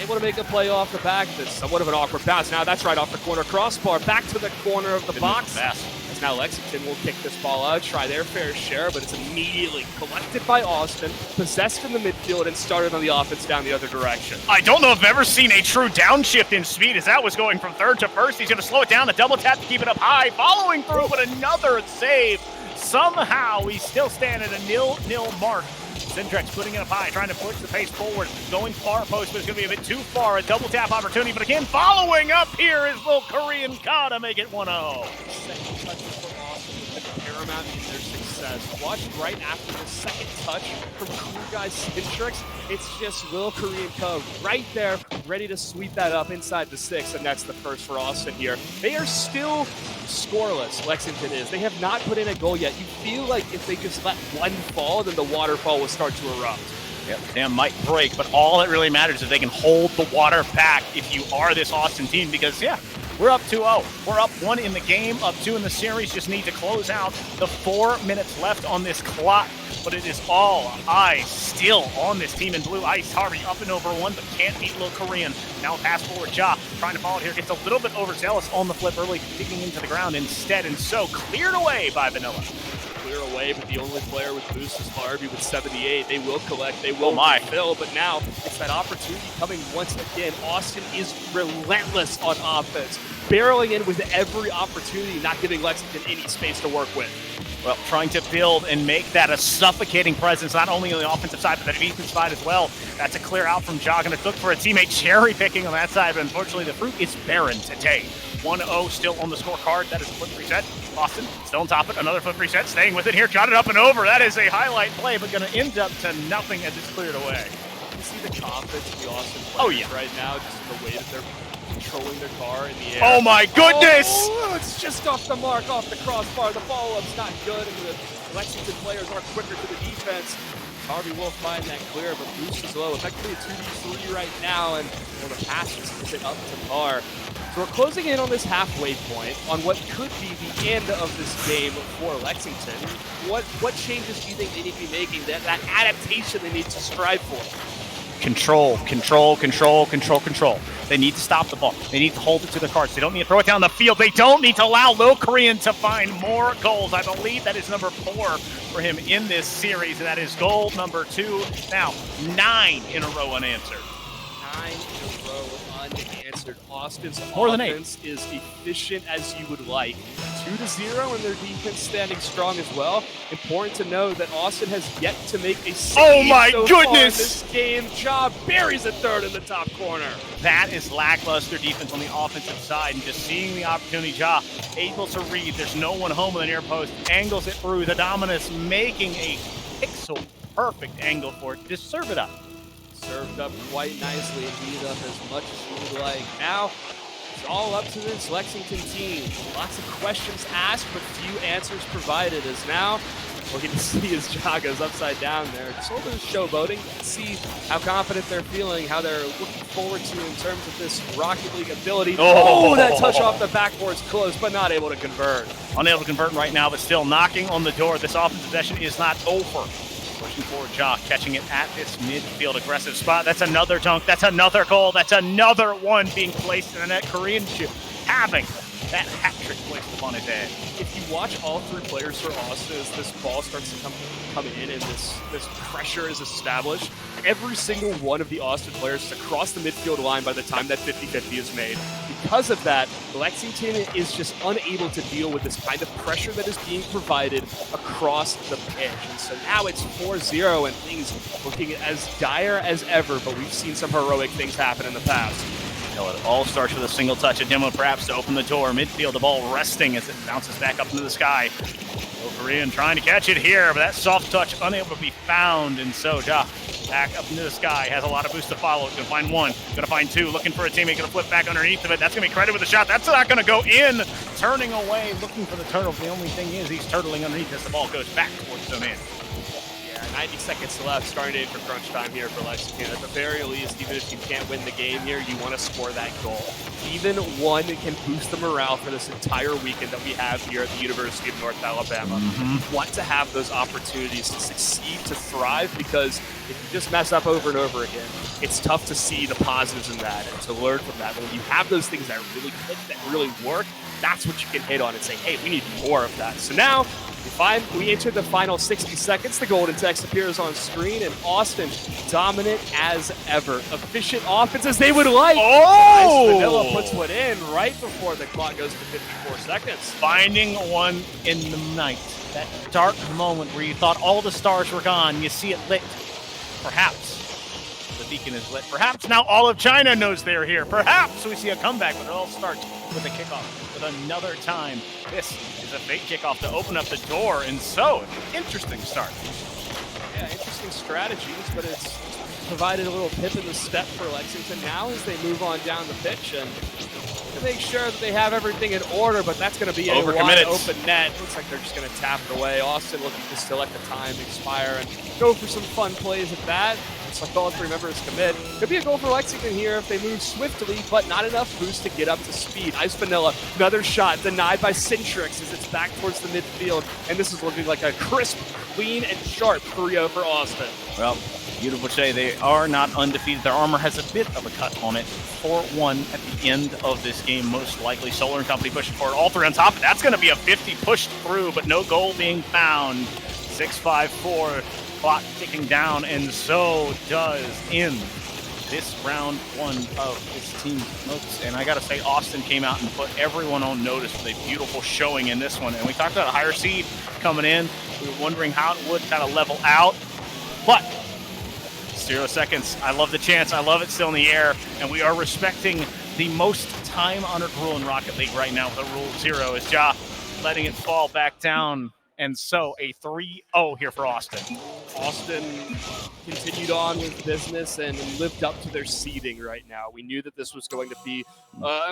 Speaker 14: able to make a play off the back. That's somewhat of an awkward pass. Now that's right off the corner crossbar, back to the corner of the box. As now Lexington will kick this ball out, try their fair share, but it's immediately collected by Austin, possessed in the midfield, and started on the offense down the other direction.
Speaker 2: I don't know if I've ever seen a true downshift in speed as that was going from third to first. He's going to slow it down, a double tap to keep it up high, following through, but another save. Somehow we still stand at a 0-0 mark. Centrex putting it up high, trying to push the pace forward, going far post, but it's going to be a bit too far. A double tap opportunity, but again, following up here is little Korean Ka to make it 1-0.
Speaker 14: Second touches for Austin, paramount in their success. Watch right after the second touch from Cool Guy Centrex. It's just Lil Korean Ka right there, ready to sweep that up inside the 6, and that's the first for Austin here. They are still scoreless, Lexington is. They have not put in a goal yet. You feel like if they just let one fall, then the waterfall will start to erupt.
Speaker 2: Yep, dam might break, but all that really matters is they can hold the water back if you are this Austin team, because, we're up 2-0. We're up 1 in the game, up 2 in the series. Just need to close out the 4 minutes left on this clock. but it is all eyes still on this team in blue. Ice Harvey up and over one, but can't beat Lil Korean. Now pass forward, Ja trying to follow it here. Gets a little bit overzealous on the flip early, digging into the ground instead, and so cleared away by Vanilla.
Speaker 14: Clear away, but the only player with boost is Harvey with 78. They will collect, they will fill, but now it's that opportunity coming once again. Austin is relentless on offense, barreling in with every opportunity, not giving Lexington any space to work with.
Speaker 2: Well, trying to build and make that a suffocating presence, not only on the offensive side, but the defensive side as well. That's a clear out from Ja. Going to look for a teammate cherry picking on that side, but unfortunately the fruit is barren today. 1-0 still on the scorecard. That is a flip reset. Austin still on top of it. Another flip reset. Staying with it here. Got it up and over. That is a highlight play, but going to end up to nothing as it's cleared away.
Speaker 14: You see the confidence of the Austin players right now, just in the way that they're controlling their car in the air.
Speaker 2: Oh my goodness!
Speaker 14: Oh, it's just off the mark, off the crossbar. The follow-up's not good, and the Lexington players are quicker to the defense. Harvey will find that clear, but boost is low. Effectively a 2v3 right now, and the pass just gets it up to par. So we're closing in on this halfway point on what could be the end of this game for Lexington. What changes do you think they need to be making, that adaptation they need to strive for?
Speaker 2: Control. They need to stop the ball. They need to hold it to their cards. They don't need to throw it down the field. They don't need to allow Lil Korean to find more goals. I believe that is number 4 for him in this series, and that is goal number 2. Now, 9 in a row unanswered.
Speaker 14: 9 in a row unanswered. Austin's
Speaker 2: More than
Speaker 14: offense is efficient as you would like. 2-0, and their defense standing strong as well. Important to know that Austin has yet to make a save.
Speaker 2: Oh my
Speaker 14: so far in
Speaker 2: goodness!
Speaker 14: this game. Ja buries a third in the top corner.
Speaker 2: That is lackluster defense on the offensive side, and just seeing the opportunity, Ja able to read. There's no one home in the near post. Angles it through. The Dominus making a pixel perfect angle for it. Just serve it up.
Speaker 14: Served up quite nicely and heated up as much as you would like. Now, it's all up to this Lexington team. Lots of questions asked, but few answers provided. As now, what you can see is Ja goes upside down there. Just a little bit of showboating. You can see how confident they're feeling, how they're looking forward to in terms of this Rocket League ability. Oh, that touch off the backboard's close, but not able to convert.
Speaker 2: Unable to convert right now, but still knocking on the door. This offensive possession is not over. Pushing forward, Ja catching it at this midfield aggressive spot. That's another dunk. That's another goal. That's another one being placed in the net. Korean shoe having that hat trick placed upon his head.
Speaker 14: If you watch all 3 players for Austin as this ball starts to come in and this pressure is established, every single one of the Austin players is across the midfield line by the time that 50-50 is made. Because of that, Lexington is just unable to deal with this kind of pressure that is being provided across the pitch. And so now it's 4-0 and things looking as dire as ever, but we've seen some heroic things happen in the past.
Speaker 2: It all starts with a single touch, a demo perhaps to open the door. Midfield, the ball resting as it bounces back up into the sky. Lil Korean trying to catch it here, but that soft touch unable to be found. And so Ja back up into the sky, has a lot of boost to follow. It's going to find 1, going to find 2, looking for a teammate, going to flip back underneath of it. That's going to be credited with a shot. That's not going to go in. Turning away, looking for the turtle. The only thing is he's turtling underneath as the ball goes back towards zone in.
Speaker 14: 90 seconds left, starting to for crunch time here for Lexington. At the very least, even if you can't win the game here, you want to score that goal. Even 1 can boost the morale for this entire weekend that we have here at the University of North Alabama. You want to have those opportunities to succeed, to thrive, because if you just mess up over and over again, it's tough to see the positives in that and to learn from that. But when you have those things that really click, that really work, that's what you can hit on and say, hey, we need more of that. So now, we enter the final 60 seconds. The golden text appears on screen, and Austin dominant as ever. Efficient offense as they would like.
Speaker 2: Oh!
Speaker 14: Nice Vanilla puts one in right before the clock goes to 54 seconds.
Speaker 2: Finding one in the night. That dark moment where you thought all the stars were gone. You see it lit. Perhaps the beacon is lit. Perhaps now all of China knows they're here. Perhaps we see a comeback, but it all starts with a kickoff with another time. This is a fake kickoff to open up the door, and so interesting start.
Speaker 14: Yeah, interesting strategies, but it's provided a little pip in the step for Lexington now as they move on down the pitch and to make sure that they have everything in order, but that's going to be a wide open net. Looks like they're just going to tap it away. Austin looking to still let the time expire and go for some fun plays at that. It's like all 3 members commit. Could be a goal for Lexington here if they move swiftly, but not enough boost to get up to speed. Ice Vanilla, another shot denied by Centrix as it's back towards the midfield, and this is looking like a crisp clean and sharp 3-0 for Austin.
Speaker 2: Well, beautiful say they are not undefeated. Their armor has a bit of a cut on it. 4-1 at the end of this game, most likely. Solar and company pushing forward. All three on top. That's going to be a 50 pushed through, but no goal being found. 6-5-4, clock ticking down, and so does in this round one of this team's notes. And I got to say, Austin came out and put everyone on notice with a beautiful showing in this one. And we talked about a higher seed coming in. We were wondering how it would kind of level out. But 0 seconds. I love the chance. I love it still in the air. And we are respecting the most time-honored rule in Rocket League right now with a rule 0. Is Ja letting it fall back down. And so a 3-0 here for Austin.
Speaker 14: Austin continued on with business and lived up to their seeding right now. We knew that this was going to be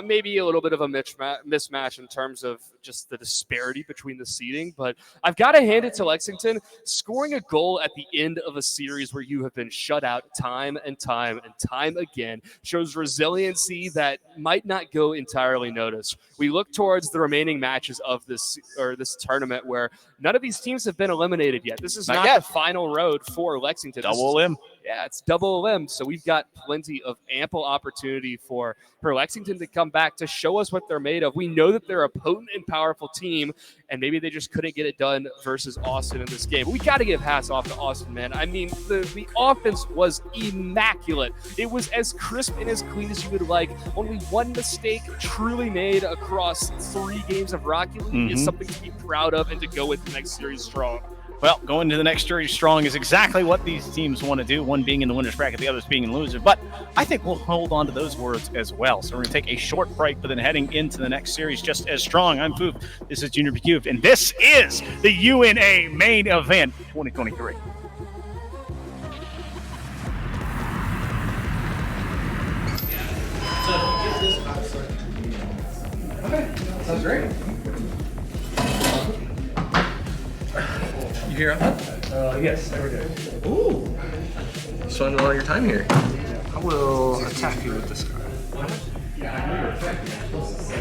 Speaker 14: maybe a little bit of a mismatch in terms of just the disparity between the seeding, but I've got to hand it to Lexington. Scoring a goal at the end of a series where you have been shut out time and time and time again shows resiliency that might not go entirely noticed. We look towards the remaining matches of this tournament where none of these teams have been eliminated yet. This is not the final road for Lexington.
Speaker 2: Double limb.
Speaker 14: Yeah, it's double limb. So we've got plenty of ample opportunity for Lexington to come back to show us what they're made of. We know that they're a potent and powerful team, and maybe they just couldn't get it done versus Austin in this game. We got to give hats off to Austin, man. I mean, the offense was immaculate. It was as crisp and as clean as you would like. Only one mistake truly made across 3 games of Rocket League is something to be proud of and to go with the next series strong.
Speaker 2: Well, going to the next series strong is exactly what these teams want to do, one being in the winner's bracket, the others being in the loser. But I think we'll hold on to those words as well. So we're going to take a short break, but then heading into the next series just as strong. I'm Foof. This is Junior BQ, and this is the UNA Main Event 2023.
Speaker 5: Okay, sounds great. You here on that?
Speaker 6: Yes, every day.
Speaker 5: Ooh. Spending a lot of your time here.
Speaker 6: I will attack you with this card.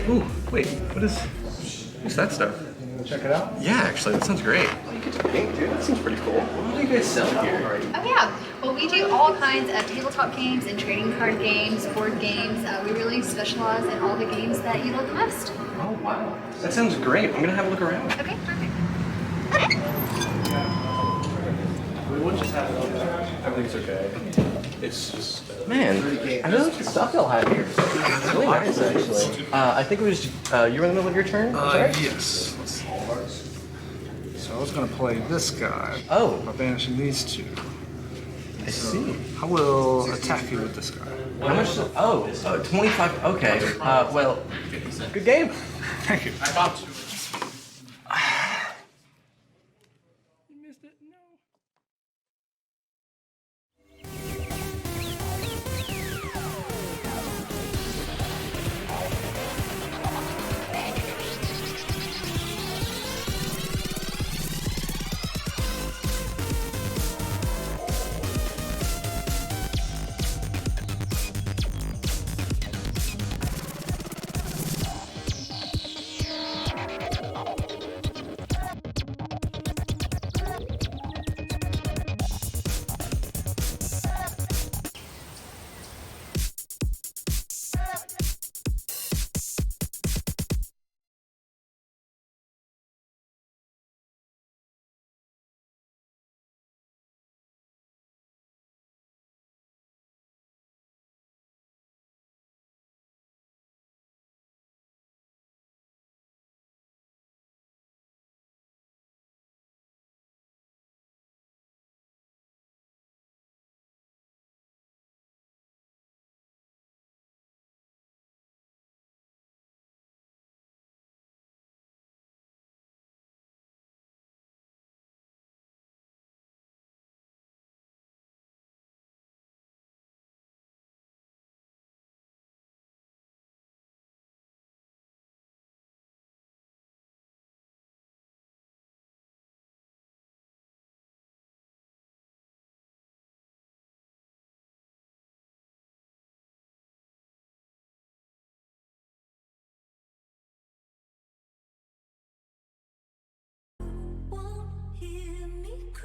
Speaker 5: Ooh, wait, what's that stuff?
Speaker 6: Check it out?
Speaker 5: Yeah, actually, that sounds great. Oh, you get to paint, dude. That seems pretty cool. What do you guys sell here?
Speaker 7: Oh yeah, well we do all kinds of tabletop games and trading card games, board games. We really specialize in all the games that you love the most.
Speaker 5: Oh wow, that sounds great. I'm gonna have a look around.
Speaker 7: Okay, perfect.
Speaker 5: We would just have it open. Everything's okay.
Speaker 6: It's just...
Speaker 5: Man, I really like the stuff y'all have here. It's really nice, actually. I think it was, you were in the middle of your turn?
Speaker 6: Yes. So I was going to play this guy.
Speaker 5: Oh.
Speaker 6: By banishing these 2.
Speaker 5: I see.
Speaker 6: I will attack you with this guy.
Speaker 5: How much? 25. Okay. Well, good game.
Speaker 6: Thank you. I got you.
Speaker 1: Won't hear me cry.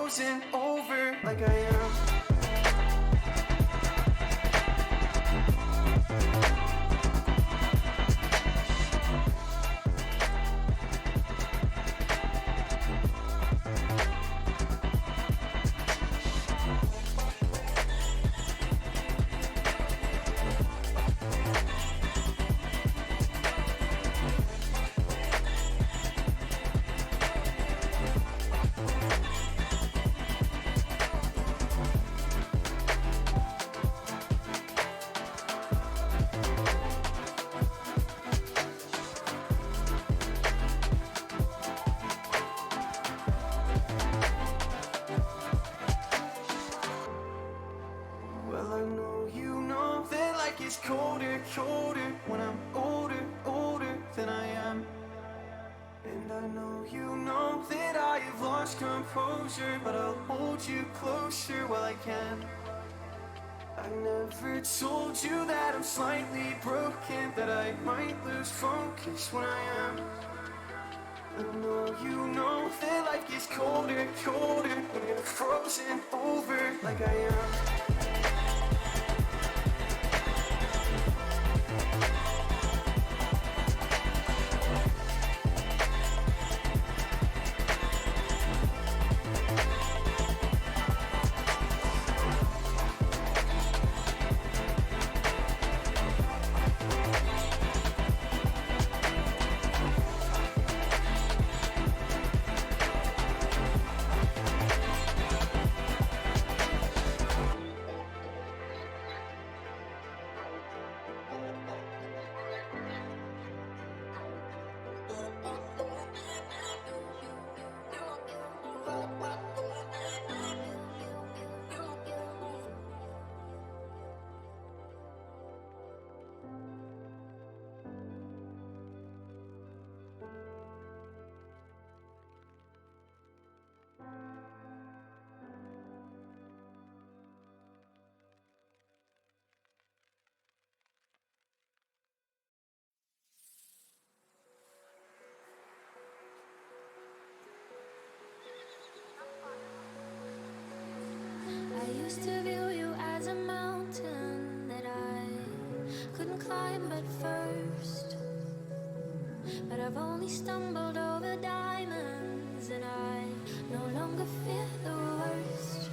Speaker 10: frozen over like I am. Well, I know you know that like it's colder, colder when I'm older, older than I am. And I know you know that I have lost composure, but I'll hold you closer while I can. I never told you that I'm slightly broken, that I might lose focus when I am. I know you know that life gets colder, colder when you're frozen over like I am.
Speaker 1: I used to view you as a mountain that I couldn't climb at first. But I've only stumbled over diamonds, and I no longer fear the worst.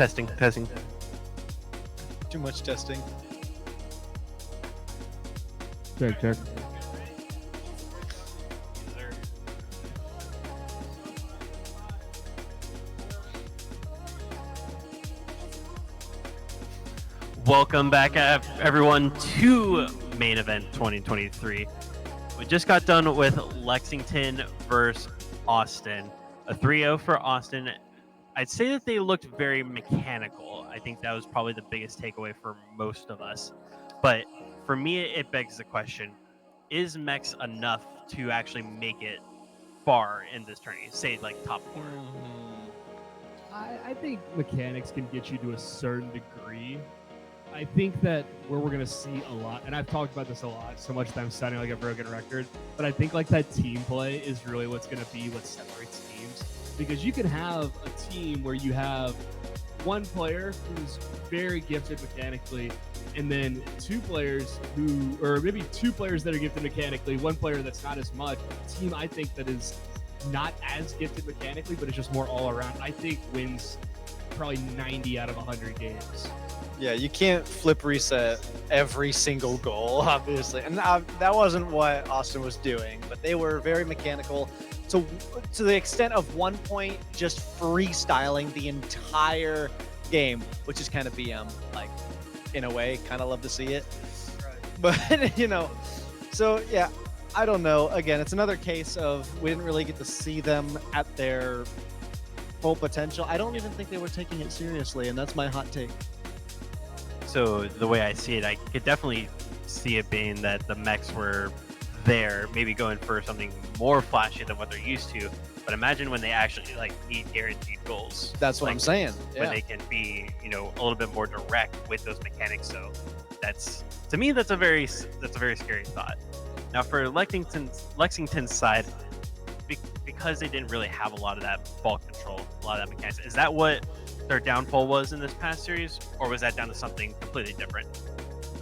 Speaker 13: Testing.
Speaker 11: Too much testing.
Speaker 12: Check.
Speaker 13: Welcome back, everyone, to Main Event 2023. We just got done with Lexington versus Austin. A 3-0 for Austin. I'd say that they looked very mechanical. I think that was probably the biggest takeaway for most of us. But for me, it begs the question, is Mex enough to actually make it far in this tournament? Say, like, top 4?
Speaker 15: I think mechanics can get you to a certain degree. I think that where we're going to see a lot, and I've talked about this a lot, so much that I'm sounding like a broken record, but I think like that team play is really what's going to be what separates teams. Because you can have a team where you have one player who's very gifted mechanically, and then two players or maybe two players that are gifted mechanically, one player that's not as much. A team I think that is not as gifted mechanically, but it's just more all around, I think wins probably 90 out of 100 games.
Speaker 11: Yeah, you can't flip reset every single goal, obviously. And that wasn't what Austin was doing, but they were very mechanical to the extent of 1 point just freestyling the entire game, which is kind of BM, like, in a way. Kind of love to see it. Right. But, so, yeah, I don't know. Again, it's another case of we didn't really get to see them at their full potential. I don't even think they were taking it seriously, and that's my hot take.
Speaker 13: So the way I see it, I could definitely see it being that the mechs were there, maybe going for something more flashy than what they're used to. But imagine when they actually need guaranteed goals.
Speaker 11: That's what I'm saying.
Speaker 13: When they can be, a little bit more direct with those mechanics. So to me, that's a very scary thought. Now for Lexington's side, because they didn't really have a lot of that ball control, a lot of that mechanics, is that what their downfall was in this past series, or was that down to something completely different?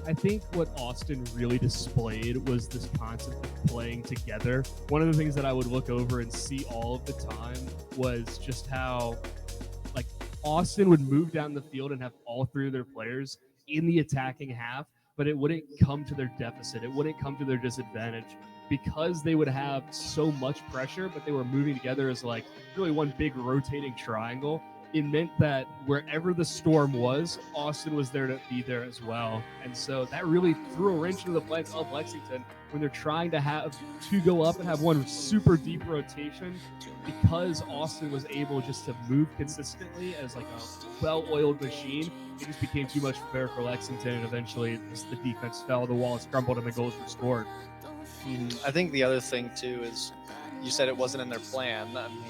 Speaker 15: I think what Austin really displayed was this concept of playing together. One of the things that I would look over and see all of the time was just how Austin would move down the field and have all three of their players in the attacking half, but it wouldn't come to their deficit. It wouldn't come to their disadvantage because they would have so much pressure, but they were moving together as really one big rotating triangle. It meant that wherever the storm was, Austin was there to be there as well. And so that really threw a wrench into the plans of Lexington when they're trying to go up and have one super deep rotation, because Austin was able just to move consistently as a well-oiled machine. It just became too much fair for Lexington, and eventually the defense fell, the walls crumbled, and the goals were scored.
Speaker 11: I think the other thing too is you said it wasn't in their plan. I mean,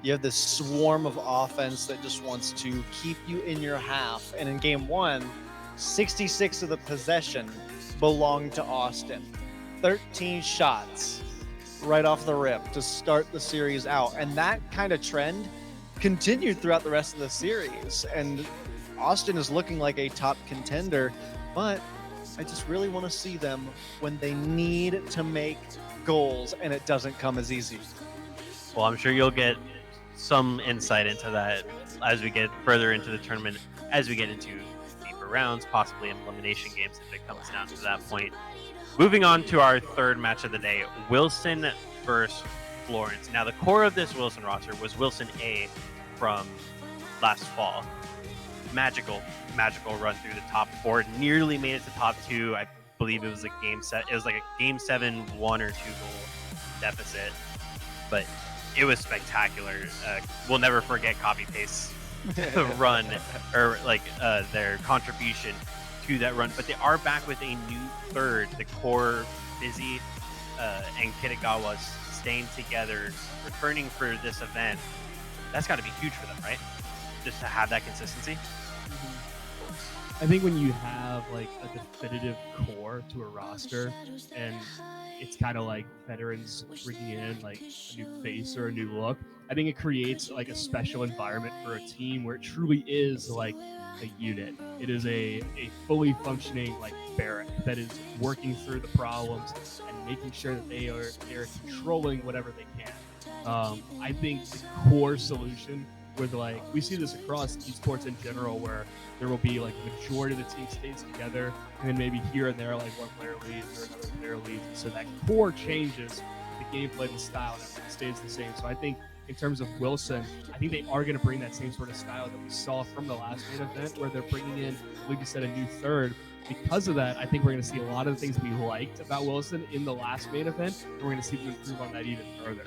Speaker 11: you have this swarm of offense that just wants to keep you in your half. And in game one, 66 of the possession belonged to Austin. 13 shots right off the rip to start the series out. And that kind of trend continued throughout the rest of the series. And Austin is looking like a top contender, but I just really want to see them when they need to make goals, and it doesn't come as easy.
Speaker 13: Well, I'm sure you'll get some insight into that as we get further into the tournament, as we get into deeper rounds, possibly elimination games if it comes down to that point. Moving on to our third match of the day, Wilson versus Florence. Now, the core of this Wilson roster was Wilson A from last fall. Magical run through the top 4, nearly made it to top 2. I believe it was a game set. It was like a game 7 1 or 2 goal deficit, but it was spectacular. We'll never forget Copy Paste run, or their contribution to that run. But they are back with a new third. The core, Busy and Kitagawa staying together, returning for this event. That's got to be huge for them, right? Just to have that consistency.
Speaker 15: I think when you have a definitive core to a roster, and it's kind of like veterans bringing in a new face or a new look, I think it creates a special environment for a team where it truly is a unit. It is a fully functioning barrack that is working through the problems and making sure that they're controlling whatever they can. I think the core solution where like we see this across esports in general, where there will be like the majority of the team stays together, and then maybe here and there like one player leaves or another player leaves, and so that core changes, the gameplay, the style that stays the same. So I think in terms of Wilson, I think they are going to bring that same sort of style that we saw from the last main event, where they're bringing in, like you said, a new third. Because of that, I think we're going to see a lot of the things we liked about Wilson in the last main event, and we're going to see them improve on that even further.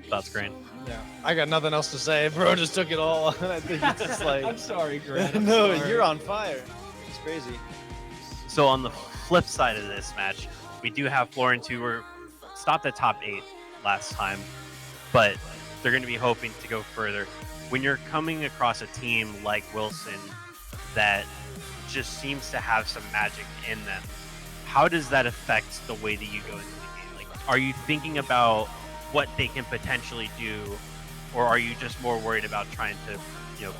Speaker 13: That's great.
Speaker 11: Yeah, I got nothing else to say. Bro just took it all. I think it's just like
Speaker 15: I'm sorry, Grant. I'm
Speaker 11: no,
Speaker 15: sorry.
Speaker 11: you're on fire. It's crazy.
Speaker 13: So on the flip side of this match, we do have Florence, who were stopped at top 8 last time, but they're going to be hoping to go further. When you're coming across a team like Wilson that just seems to have some magic in them, how does that affect the way that you go into the game? Like, are you thinking about what they can potentially do, or are you just more worried about trying to,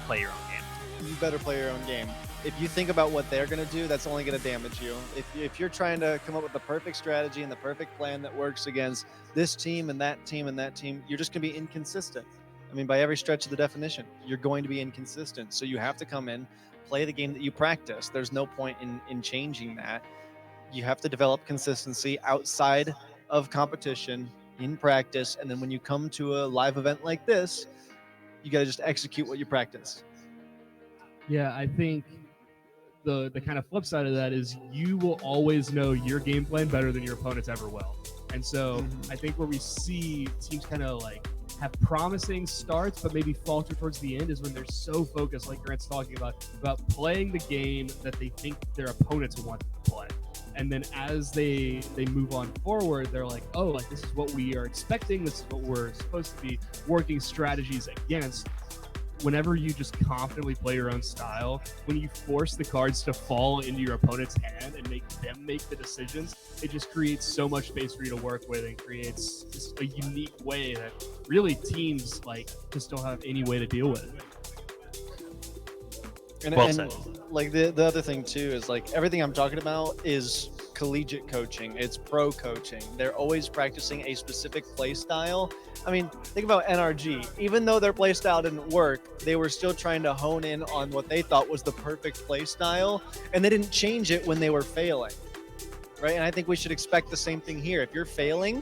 Speaker 13: play your own game?
Speaker 11: You better play your own game. If you think about what they're going to do, that's only going to damage you. If you're trying to come up with the perfect strategy and the perfect plan that works against this team and that team and that team, you're just going to be inconsistent. I mean, by every stretch of the definition, you're going to be inconsistent. So you have to come in, play the game that you practice. There's no point in changing that. You have to develop consistency outside of competition in practice. And then when you come to a live event like this, you got to just execute what you practice.
Speaker 15: Yeah, I think the kind of flip side of that is you will always know your game plan better than your opponents ever will. And so I think where we see teams kind of like have promising starts but maybe falter towards the end is when they're so focused, like Grant's talking about playing the game that they think their opponents want them to play. And then as they move on forward, they're like, oh, like this is what we are expecting, this is what we're supposed to be working strategies against. Whenever you just confidently play your own style, when you force the cards to fall into your opponent's hand and make them make the decisions, it just creates so much space for you to work with and creates just a unique way that really teams like just don't have any way to deal with it.
Speaker 11: And like the other thing too is like everything I'm talking about is collegiate coaching. It's pro coaching. They're always practicing a specific play style. I mean, think about NRG. Even though their play style didn't work, they were still trying to hone in on what they thought was the perfect play style, and they didn't change it when they were failing. Right? And I think we should expect the same thing here. If you're failing,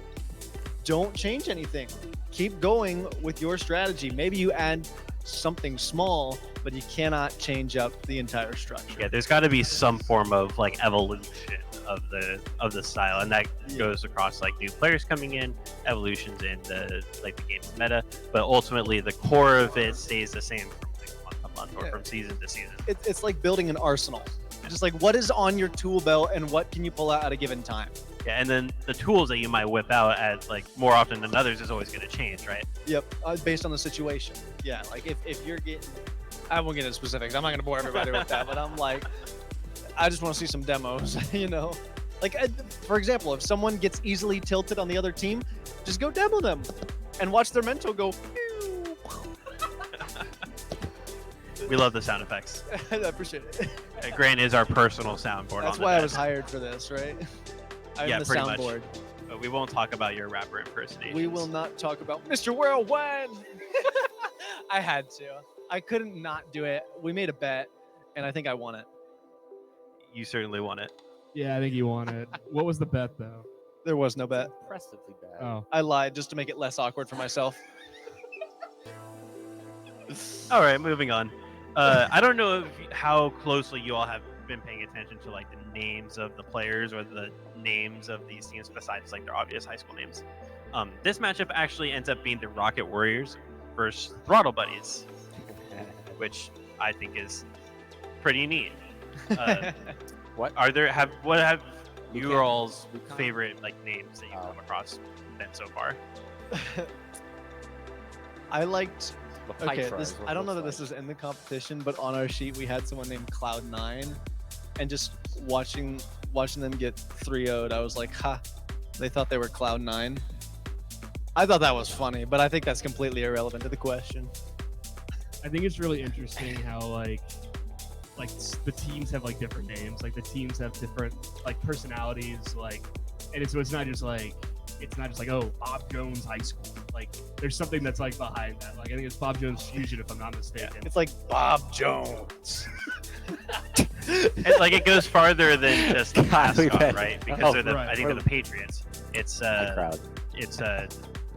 Speaker 11: don't change anything. Keep going with your strategy. Maybe you add something small, but you cannot change up the entire structure.
Speaker 13: Yeah, there's got to be some form of like evolution of the style, and that goes across like new players coming in, evolutions in the game's meta, but ultimately the core of it stays the same from like month to month or from season to season.
Speaker 11: It's like building an arsenal. Just like what is on your tool belt and what can you pull out at a given time.
Speaker 13: Yeah, and then the tools that you might whip out at like more often than others is always going to change, right?
Speaker 11: Yep, based on the situation. Yeah, like if you're getting, I won't get into specifics. I'm not going to bore everybody with that, but I'm like, I just want to see some demos, Like, for example, if someone gets easily tilted on the other team, just go demo them and watch their mental go.
Speaker 13: We love the sound effects.
Speaker 11: I appreciate it.
Speaker 13: Grant is our personal soundboard.
Speaker 11: That's why I was hired for this, right? I'm
Speaker 13: yeah,
Speaker 11: the
Speaker 13: pretty
Speaker 11: soundboard.
Speaker 13: much. But we won't talk about your rapper impersonation.
Speaker 11: We will not talk about Mr. Worldwide. I had to. I couldn't not do it. We made a bet, and I think I won it.
Speaker 13: You certainly won it.
Speaker 15: Yeah, I think you won it. What was the bet, though?
Speaker 11: There was no bet.
Speaker 3: Impressively bad.
Speaker 15: Oh.
Speaker 11: I lied just to make it less awkward for myself.
Speaker 13: All right, moving on. I don't know how closely you all have been paying attention to like the names of the players or the names of these teams besides like their obvious high school names. This matchup actually ends up being the Rocket Warriors versus Throttle Buddies, which I think is pretty neat. What have you all's favorite like names that you've come across then so far?
Speaker 11: I liked. Okay, I don't know that this is in the competition, but on our sheet we had someone named Cloud9, and just watching them get 3-0'd, I was like, ha! They thought they were Cloud9. I thought that was funny, but I think that's completely irrelevant to the question.
Speaker 15: I think it's really interesting how like the teams have like different names, like the teams have different like personalities, like, and so it's not just like it's not just like, oh, Bob Jones High School. Like, there's something that's like behind that. Like, I think it's Bob Jones Fusion, if I'm not mistaken.
Speaker 11: It's like Bob Jones.
Speaker 13: It's like it goes farther than just the mascot, right? Because they're
Speaker 11: right.
Speaker 13: I think they're the Patriots. It's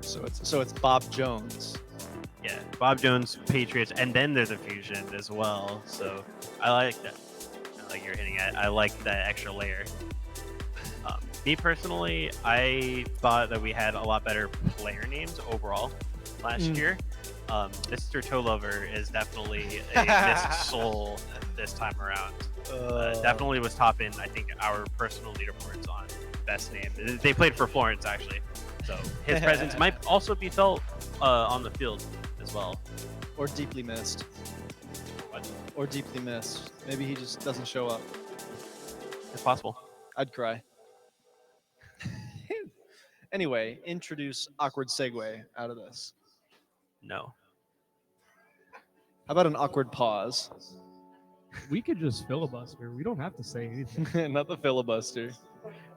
Speaker 11: So it's Bob Jones.
Speaker 13: Yeah, Bob Jones, Patriots, and then they're the Fusion as well. So I like that. Like you're hitting at, I like that extra layer. Me personally, I thought that we had a lot better player names overall last year. Mr. Toe Lover is definitely a missed soul this time around. Definitely was topping, I think, our personal leaderboards on best name. They played for Florence, actually. So his presence might also be felt on the field as well.
Speaker 11: Or deeply missed. Or deeply missed. Maybe he just doesn't show up.
Speaker 13: It's possible.
Speaker 11: I'd cry. Anyway, introduce awkward segue out of this.
Speaker 13: No.
Speaker 11: How about an awkward pause?
Speaker 15: We could just filibuster. We don't have to say anything.
Speaker 11: Not the filibuster.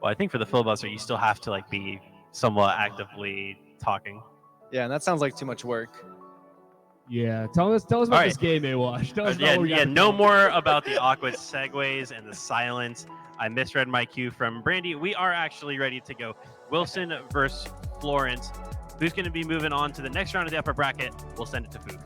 Speaker 13: Well, I think for the filibuster, you still have to like be somewhat actively talking.
Speaker 11: Yeah, and that sounds like too much work.
Speaker 15: Yeah, tell us about this game, Awash. Tell us about what we got.
Speaker 13: No more about the awkward segues and the silence. I misread my cue from Brandy. We are actually ready to go. Wilson versus Florence. Who's going to be moving on to the next round of the upper bracket? We'll send it to Foof.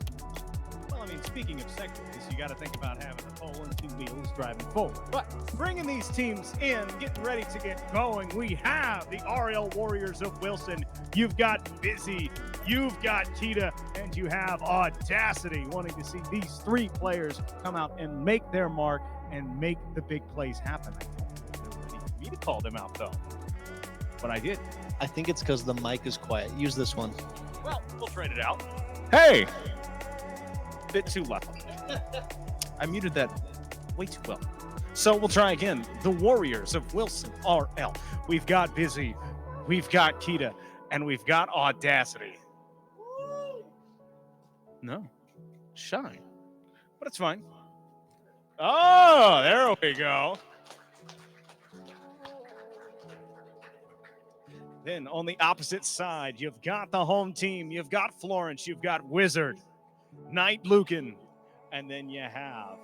Speaker 2: Well, I mean, speaking of segues, you got to think about having a pole and two wheels driving forward. But bringing these teams in, getting ready to get going, we have the RL Warriors of Wilson. You've got Busy, you've got Kita, and you have Audacity, wanting to see these three players come out and make their mark and make the big plays happen. I don't know for me to call them out, though. But I did.
Speaker 11: I think it's because the mic is quiet. Use this one.
Speaker 2: Well, we'll trade it out. Hey! Bit too loud. I muted that way too well. So we'll try again. The Warriors of Wilson RL. We've got Busy, we've got Kita, and we've got Audacity. No. Shine. But it's fine. Oh, there we go. Then on the opposite side, you've got the home team. You've got Florence. You've got Wizard, Knight Lucan, and then you have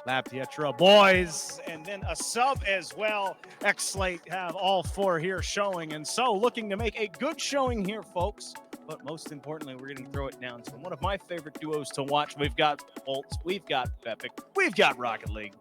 Speaker 2: La Pietra Boys, and then a sub as well. X-Slate have all four here showing, and so looking to make a good showing here, folks. But most importantly, we're going to throw it down to one of my favorite duos to watch. We've got Bolts, we've got Epic, we've got Rocket League.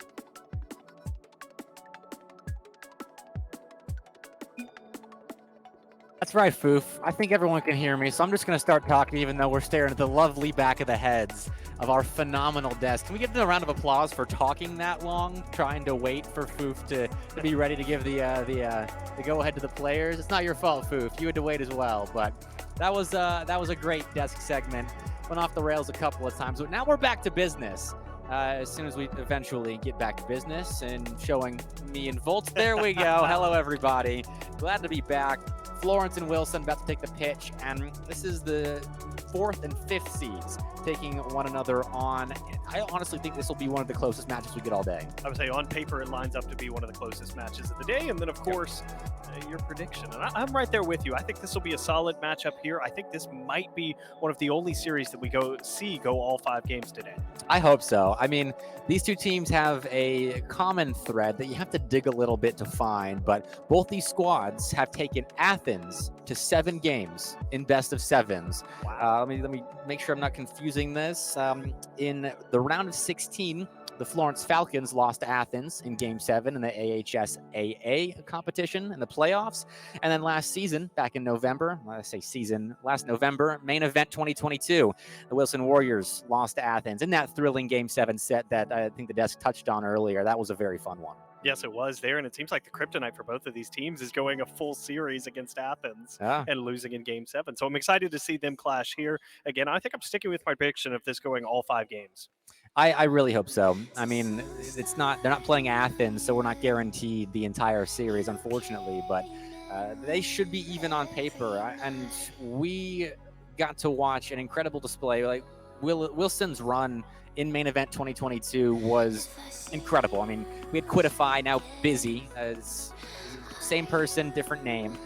Speaker 3: That's right, Foof. I think everyone can hear me, so I'm just going to start talking even though we're staring at the lovely back of the heads of our phenomenal desk. Can we give them a round of applause for talking that long, trying to wait for Foof to be ready to give the go-ahead to the players? It's not your fault, Foof. You had to wait as well, but that was a great desk segment. Went off the rails a couple of times, but now we're back to business. As soon as we eventually get back to business and showing me and Volts. There we go. Hello, everybody. Glad to be back. Florence and Wilson about to take the pitch, and this is the 4th and 5th seeds taking one another on. I honestly think this will be one of the closest matches we get all day.
Speaker 4: I would say on paper it lines up to be one of the closest matches of the day, and then of course your prediction. And I'm right there with you. I think this will be a solid matchup here. I think this might be one of the only series that we go all 5 games today.
Speaker 3: I hope so. I mean, these two teams have a common thread that you have to dig a little bit to find, but both these squads have taken Athens to 7 games in best of 7s. Wow. Let me make sure I'm not confusing this. In the round of 16, the Florence Falcons lost to Athens in Game 7 in the AHSAA competition in the playoffs. And then last season, back in November, last November, main event 2022, the Wilson Warriors lost to Athens in that thrilling Game 7 set that I think the desk touched on earlier. That was a very fun one.
Speaker 4: Yes, it was there, and it seems like the kryptonite for both of these teams is going a full series against Athens and losing in Game 7. So I'm excited to see them clash here. Again, I think I'm sticking with my prediction of this going all 5 games.
Speaker 3: I really hope so. I mean, they're not playing Athens, so we're not guaranteed the entire series, unfortunately, but they should be even on paper. And we got to watch an incredible display. Like Wilson's run in main event 2022 was incredible. I mean, we had Quitify, now Busy, same person, different name.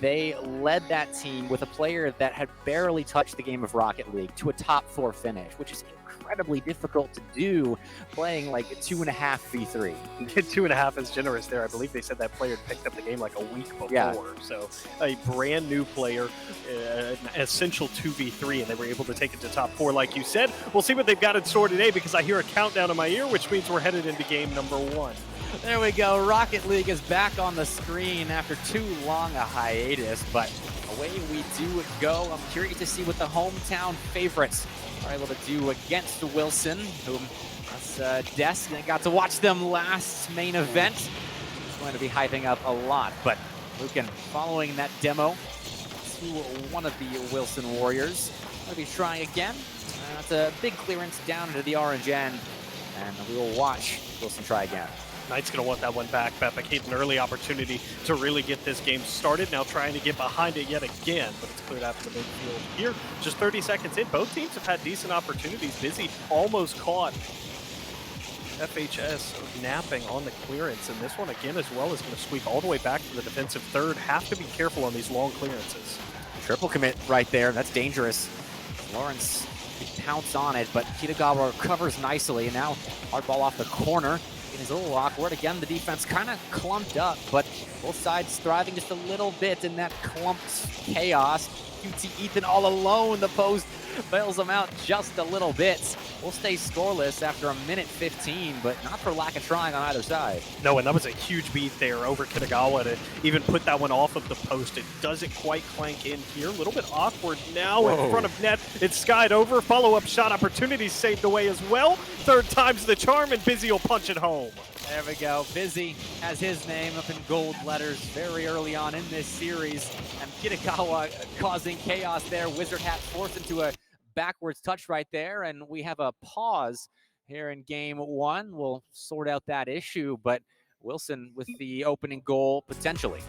Speaker 3: They led that team with a player that had barely touched the game of Rocket League to a top 4 finish, which is incredibly difficult to do playing like 2.5 v3.
Speaker 4: 2.5 is generous there. I believe they said that player had picked up the game like a week before.
Speaker 3: Yeah.
Speaker 4: So a brand new player, an essential 2v3, and they were able to take it to top 4 like you said. We'll see what they've got in store today because I hear a countdown in my ear, which means we're headed into game number 1.
Speaker 3: There we go. Rocket League is back on the screen after too long a hiatus, but away we do go. I'm curious to see what the hometown favorites are able to do against Wilson, whom us Desk got to watch them last main event. It's going to be hyping up a lot, but Lucan following that demo to one of the Wilson Warriors. Going to be trying again. That's a big clearance down into the orange end, and we will watch Wilson try again.
Speaker 4: Knight's going to want that one back. Bepik, an early opportunity to really get this game started. Now trying to get behind it yet again, but it's cleared out to the midfield here. Just 30 seconds in. Both teams have had decent opportunities. Busy almost caught FHS napping on the clearance, and this one again as well is going to squeak all the way back to the defensive third. Have to be careful on these long clearances.
Speaker 3: Triple commit right there. That's dangerous. Lawrence pounce on it, but Kitagawa recovers nicely, and now hard ball off the corner. It is a little awkward. Again, the defense kind of clumped up, but both sides thriving just a little bit in that clumped chaos. QT Ethan all alone. The post bails them out just a little bit. We'll stay scoreless after a minute 15, but not for lack of trying on either side.
Speaker 4: No, and that was a huge beat there over Kitagawa to even put that one off of the post. It doesn't quite clank in here. A little bit awkward now in front of net. It's skied over. Follow-up shot opportunity saved away as well. Third time's the charm, and Busy will punch it home.
Speaker 3: There we go. Busy has his name up in gold letters very early on in this series, and Kitagawa causing chaos there. Wizard Hat forced into a backwards touch right there, and we have a pause here in game 1. We'll sort out that issue, but Wilson with the opening goal potentially.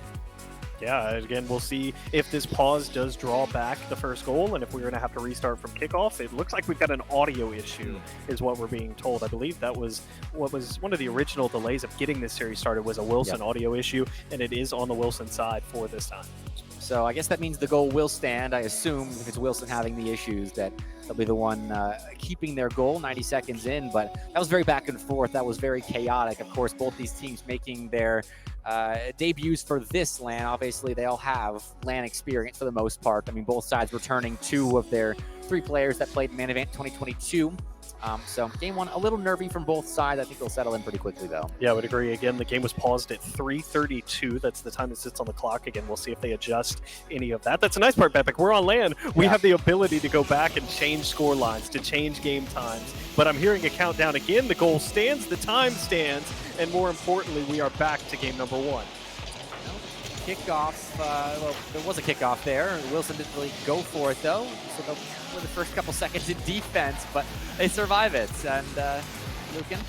Speaker 4: Yeah, again, we'll see if this pause does draw back the first goal, and if we're going to have to restart from kickoff. It looks like we've got an audio issue, is what we're being told. I believe that was what was one of the original delays of getting this series started, was a Wilson audio issue, and it is on the Wilson side for this time.
Speaker 3: So I guess that means the goal will stand. I assume if it's Wilson having the issues, that they'll be the one keeping their goal 90 seconds in. But that was very back and forth. That was very chaotic. Of course, both these teams making their debuts for this LAN. Obviously, they all have LAN experience for the most part. I mean, both sides returning 2 of their 3 players that played main event 2022. So game 1, a little nervy from both sides. I think they'll settle in pretty quickly, though.
Speaker 4: Yeah, I would agree. Again, the game was paused at 3:32. That's the time it sits on the clock. Again, we'll see if they adjust any of that. That's a nice part, Bepik. We're on LAN. We have the ability to go back and change score lines, to change game times. But I'm hearing a countdown again. The goal stands, the time stands, and more importantly, we are back to game number 1.
Speaker 3: Kickoff, well, there was a kickoff there. Wilson didn't really go for it, though. So for the first couple seconds in defense, but they survive it. And Lucan,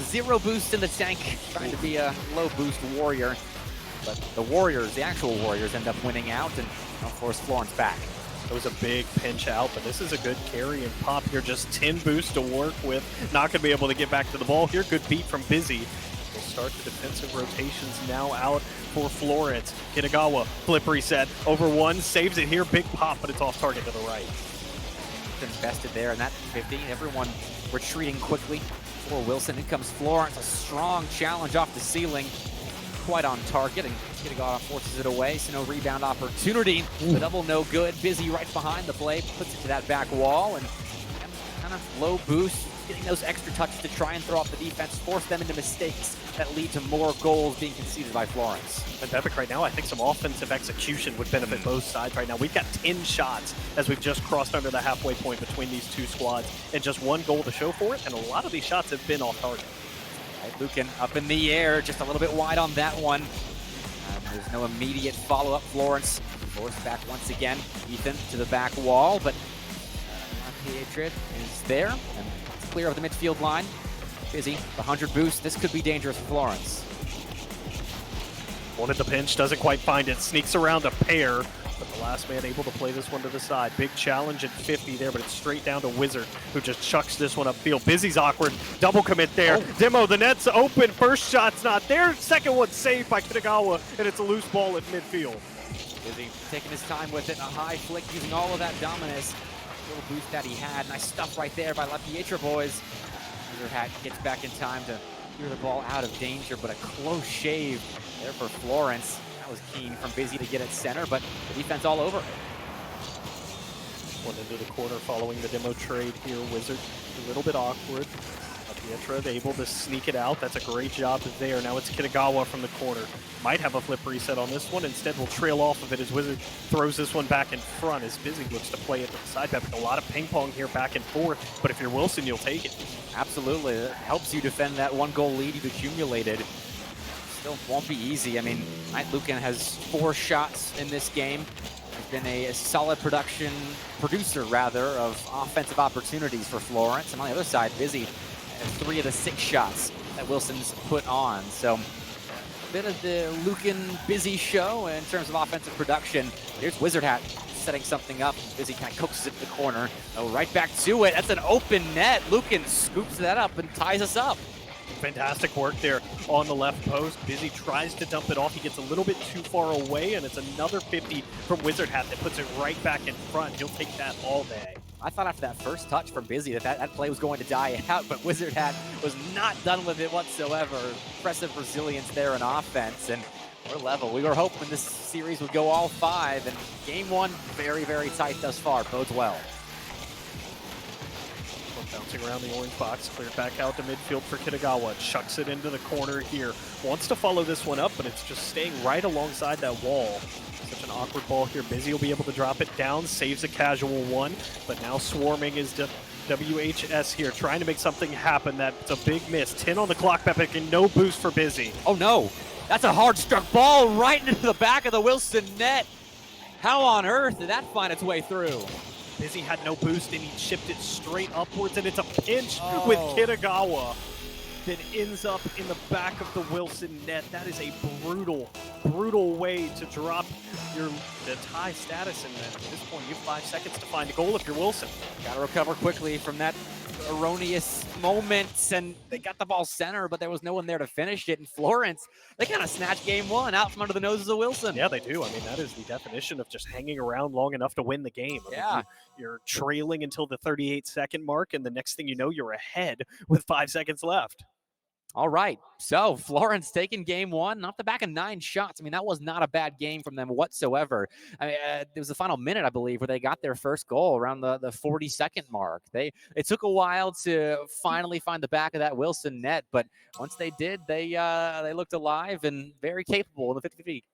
Speaker 3: 0 boost in the tank, trying to be a low boost warrior. But the Warriors, the actual Warriors, end up winning out and force Florence back.
Speaker 4: It was a big pinch out, but this is a good carry and pop here. Just 10 boosts to work with. Not going to be able to get back to the ball here. Good beat from Busy. We'll start the defensive rotations now out for Florence. Kitagawa, flip reset, over 1, saves it here. Big pop, but it's off target to the right.
Speaker 3: Invested there in that 50. Everyone retreating quickly for Wilson. In comes Florence. A strong challenge off the ceiling. Quite on target, and Kitagawa forces it away, so no rebound opportunity. The double no good. Busy right behind the play, puts it to that back wall, and kind of low boost, getting those extra touches to try and throw off the defense, force them into mistakes that lead to more goals being conceded by Florence.
Speaker 4: And Bepik right now, I think some offensive execution would benefit both sides right now. We've got 10 shots as we've just crossed under the halfway point between these 2 squads, and just 1 goal to show for it, and a lot of these shots have been off target.
Speaker 3: Lucan up in the air, just a little bit wide on that one. There's no immediate follow-up. Florence forced back once again. Ethan to the back wall, but Patriot is there, and it's clear of the midfield line. Busy, the 100 boost. This could be dangerous for Florence.
Speaker 4: Wanted the pinch, doesn't quite find it. Sneaks around a pair, but the last man able to play this one to the side. Big challenge at 50 there, but it's straight down to Wizard, who just chucks this one upfield. Busy's awkward, double commit there. Demo, the net's open, first shot's not there. Second one's saved by Kitagawa, and it's a loose ball at midfield.
Speaker 3: Busy taking his time with it. A high flick using all of that dominus. Little boost that he had. Nice stuff right there by La Pietra boys. Wizard gets back in time to clear the ball out of danger, but a close shave there for Florence. That was keen from Busy to get at center, but the defense all over it.
Speaker 4: One into the corner following the demo trade here. Wizard a little bit awkward. Pietra able to sneak it out. That's a great job there. Now it's Kitagawa from the corner. Might have a flip reset on this one. Instead, will trail off of it as Wizard throws this one back in front as Busy looks to play it to the side. A lot of ping pong here back and forth, but if you're Wilson, you'll take it.
Speaker 3: Absolutely. It helps you defend that 1-goal lead you've accumulated. Still won't be easy. I mean, Knight Lucan has 4 shots in this game. Has been a solid producer of offensive opportunities for Florence. And on the other side, Busy has 3 of the 6 shots that Wilson's put on. So a bit of the Lucan Busy show in terms of offensive production. Here's Wizard Hat setting something up. Busy kind of coaxes it to the corner. Oh, right back to it. That's an open net. Lucan scoops that up and ties us up.
Speaker 4: Fantastic work there on the left post. Busy tries to dump it off. He gets a little bit too far away, and it's another 50 from Wizard Hat that puts it right back in front. He'll take that all day.
Speaker 3: I thought after that first touch from Busy that play was going to die out, but Wizard Hat was not done with it whatsoever. Impressive resilience there in offense, and we're level. We were hoping this series would go all 5, and game 1, very, very tight thus far. Bodes well.
Speaker 4: Bouncing around the orange box, cleared back out to midfield for Kitagawa. Chucks it into the corner here. Wants to follow this one up, but it's just staying right alongside that wall. Such an awkward ball here. Busy will be able to drop it down, saves a casual one, but now swarming is WHS here, trying to make something happen. That's a big miss. 10 on the clock, Pepic, and no boost for Busy.
Speaker 3: Oh no, that's a hard struck ball right into the back of the Wilson net. How on earth did that find its way through?
Speaker 4: Busy had no boost, and he chipped it straight upwards, and it's a pinch with Kitagawa that ends up in the back of the Wilson net. That is a brutal, brutal way to drop the tie status, and at this point, you have 5 seconds to find a goal if you're Wilson.
Speaker 3: Got to recover quickly from that erroneous moment, and they got the ball center, but there was no one there to finish it. And Florence, they kind of snatched game 1 out from under the noses of Wilson.
Speaker 4: Yeah, they do. I mean, that is the definition of just hanging around long enough to win the game.
Speaker 3: Yeah.
Speaker 4: You're trailing until the 38-second mark, and the next thing you know, you're ahead with 5 seconds left.
Speaker 3: All right, so Florence taking game 1 off the back of 9 shots. I mean, that was not a bad game from them whatsoever. I mean, there was the final minute, I believe, where they got their first goal around the 40-second mark. It took a while to finally find the back of that Wilson net, but once they did, they looked alive and very capable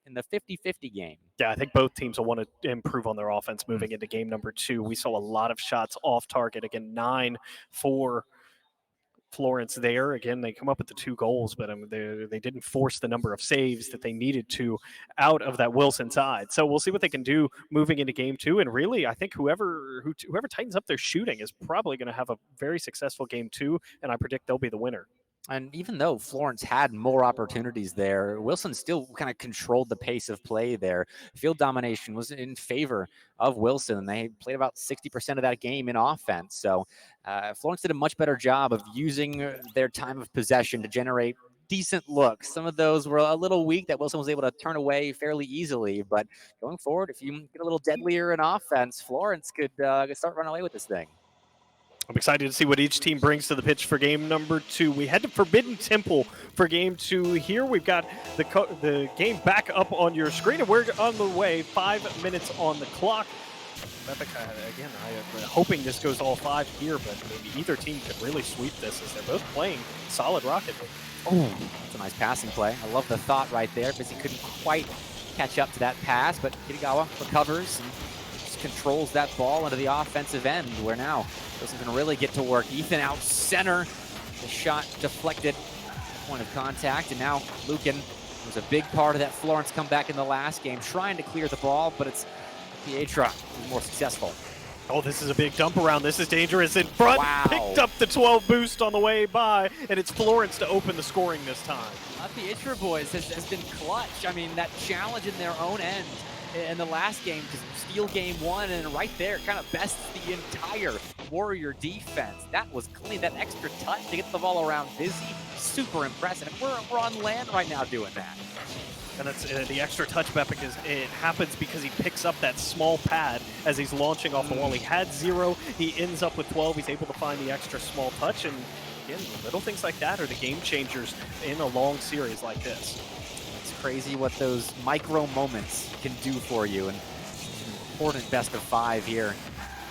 Speaker 3: in the 50-50 game.
Speaker 4: Yeah, I think both teams will want to improve on their offense moving into game number 2. We saw a lot of shots off target. Again, 9 for Florence there. Again, they come up with the 2 goals, but they didn't force the number of saves that they needed to out of that Wilson side. So we'll see what they can do moving into game 2. And really, I think whoever tightens up their shooting is probably going to have a very successful game 2, and I predict they'll be the winner.
Speaker 3: And even though Florence had more opportunities there, Wilson still kind of controlled the pace of play there. Field domination was in favor of Wilson. They played about 60% of that game in offense. So Florence did a much better job of using their time of possession to generate decent looks. Some of those were a little weak that Wilson was able to turn away fairly easily. But going forward, if you get a little deadlier in offense, Florence could start running away with this thing.
Speaker 4: I'm excited to see what each team brings to the pitch for game number 2. We head to Forbidden Temple for game 2. Here we've got the game back up on your screen, and we're on the way. 5 minutes on the clock. Again, I'm hoping this goes all 5 here, but maybe either team could really sweep this as they're both playing solid Rocket League.
Speaker 3: Oh, that's a nice passing play. I love the thought right there, because he couldn't quite catch up to that pass, but Kitagawa recovers and controls that ball into the offensive end, where now Wilson's going to really get to work. Ethan out center. The shot deflected, point of contact, and now Lucan was a big part of that Florence comeback in the last game, trying to clear the ball, but it's Pietra who's more successful.
Speaker 4: Oh, this is a big dump around. This is dangerous in front.
Speaker 3: Wow.
Speaker 4: Picked up the 12 boost on the way by, and it's Florence to open the scoring this time.
Speaker 3: Pietra boys has been clutch. I mean, that challenge in their own end in the last game to steal game 1, and right there kind of bests the entire Warrior defense. That was clean. That extra touch to get the ball around Busy, super impressive. We're on land right now doing that.
Speaker 4: And that's the extra touch Bepic it happens because he picks up that small pad as he's launching off the wall. He had 0, he ends up with 12. He's able to find the extra small touch, and again, little things like that are the game changers in a long series like this.
Speaker 3: It's crazy what those micro moments can do for you, and an important best of 5 here,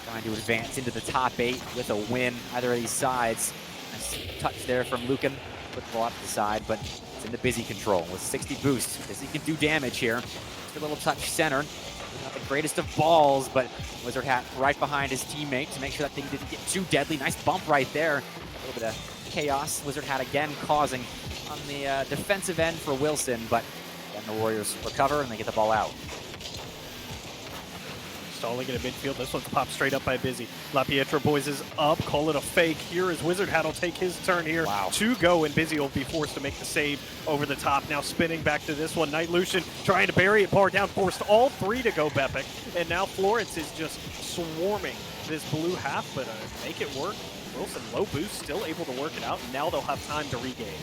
Speaker 3: trying to advance into the top 8 with a win either of these sides. Nice touch there from Lucan, put the ball up the side, but it's in the Busy control with 60 boost. Busy can do damage here. Just a little touch center. Not the greatest of balls, but Wizard Hat right behind his teammate to make sure that thing didn't get too deadly. Nice bump right there. A little bit of chaos Wizard Hat again causing on the defensive end for Wilson, but then the Warriors recover and they get the ball out.
Speaker 4: Stalling in a midfield. This one's popped straight up by Busy. LaPietro boys is up. Call it a fake. Here is Wizard Hat will take his turn here to go, and Busy will be forced to make the save over the top. Now spinning back to this one. Night Lucian trying to bury it, bar down, forced all 3 to go Bepic. And now Florence is just swarming this blue half, but make it work. Wilson, low boost, still able to work it out. And now they'll have time to regain.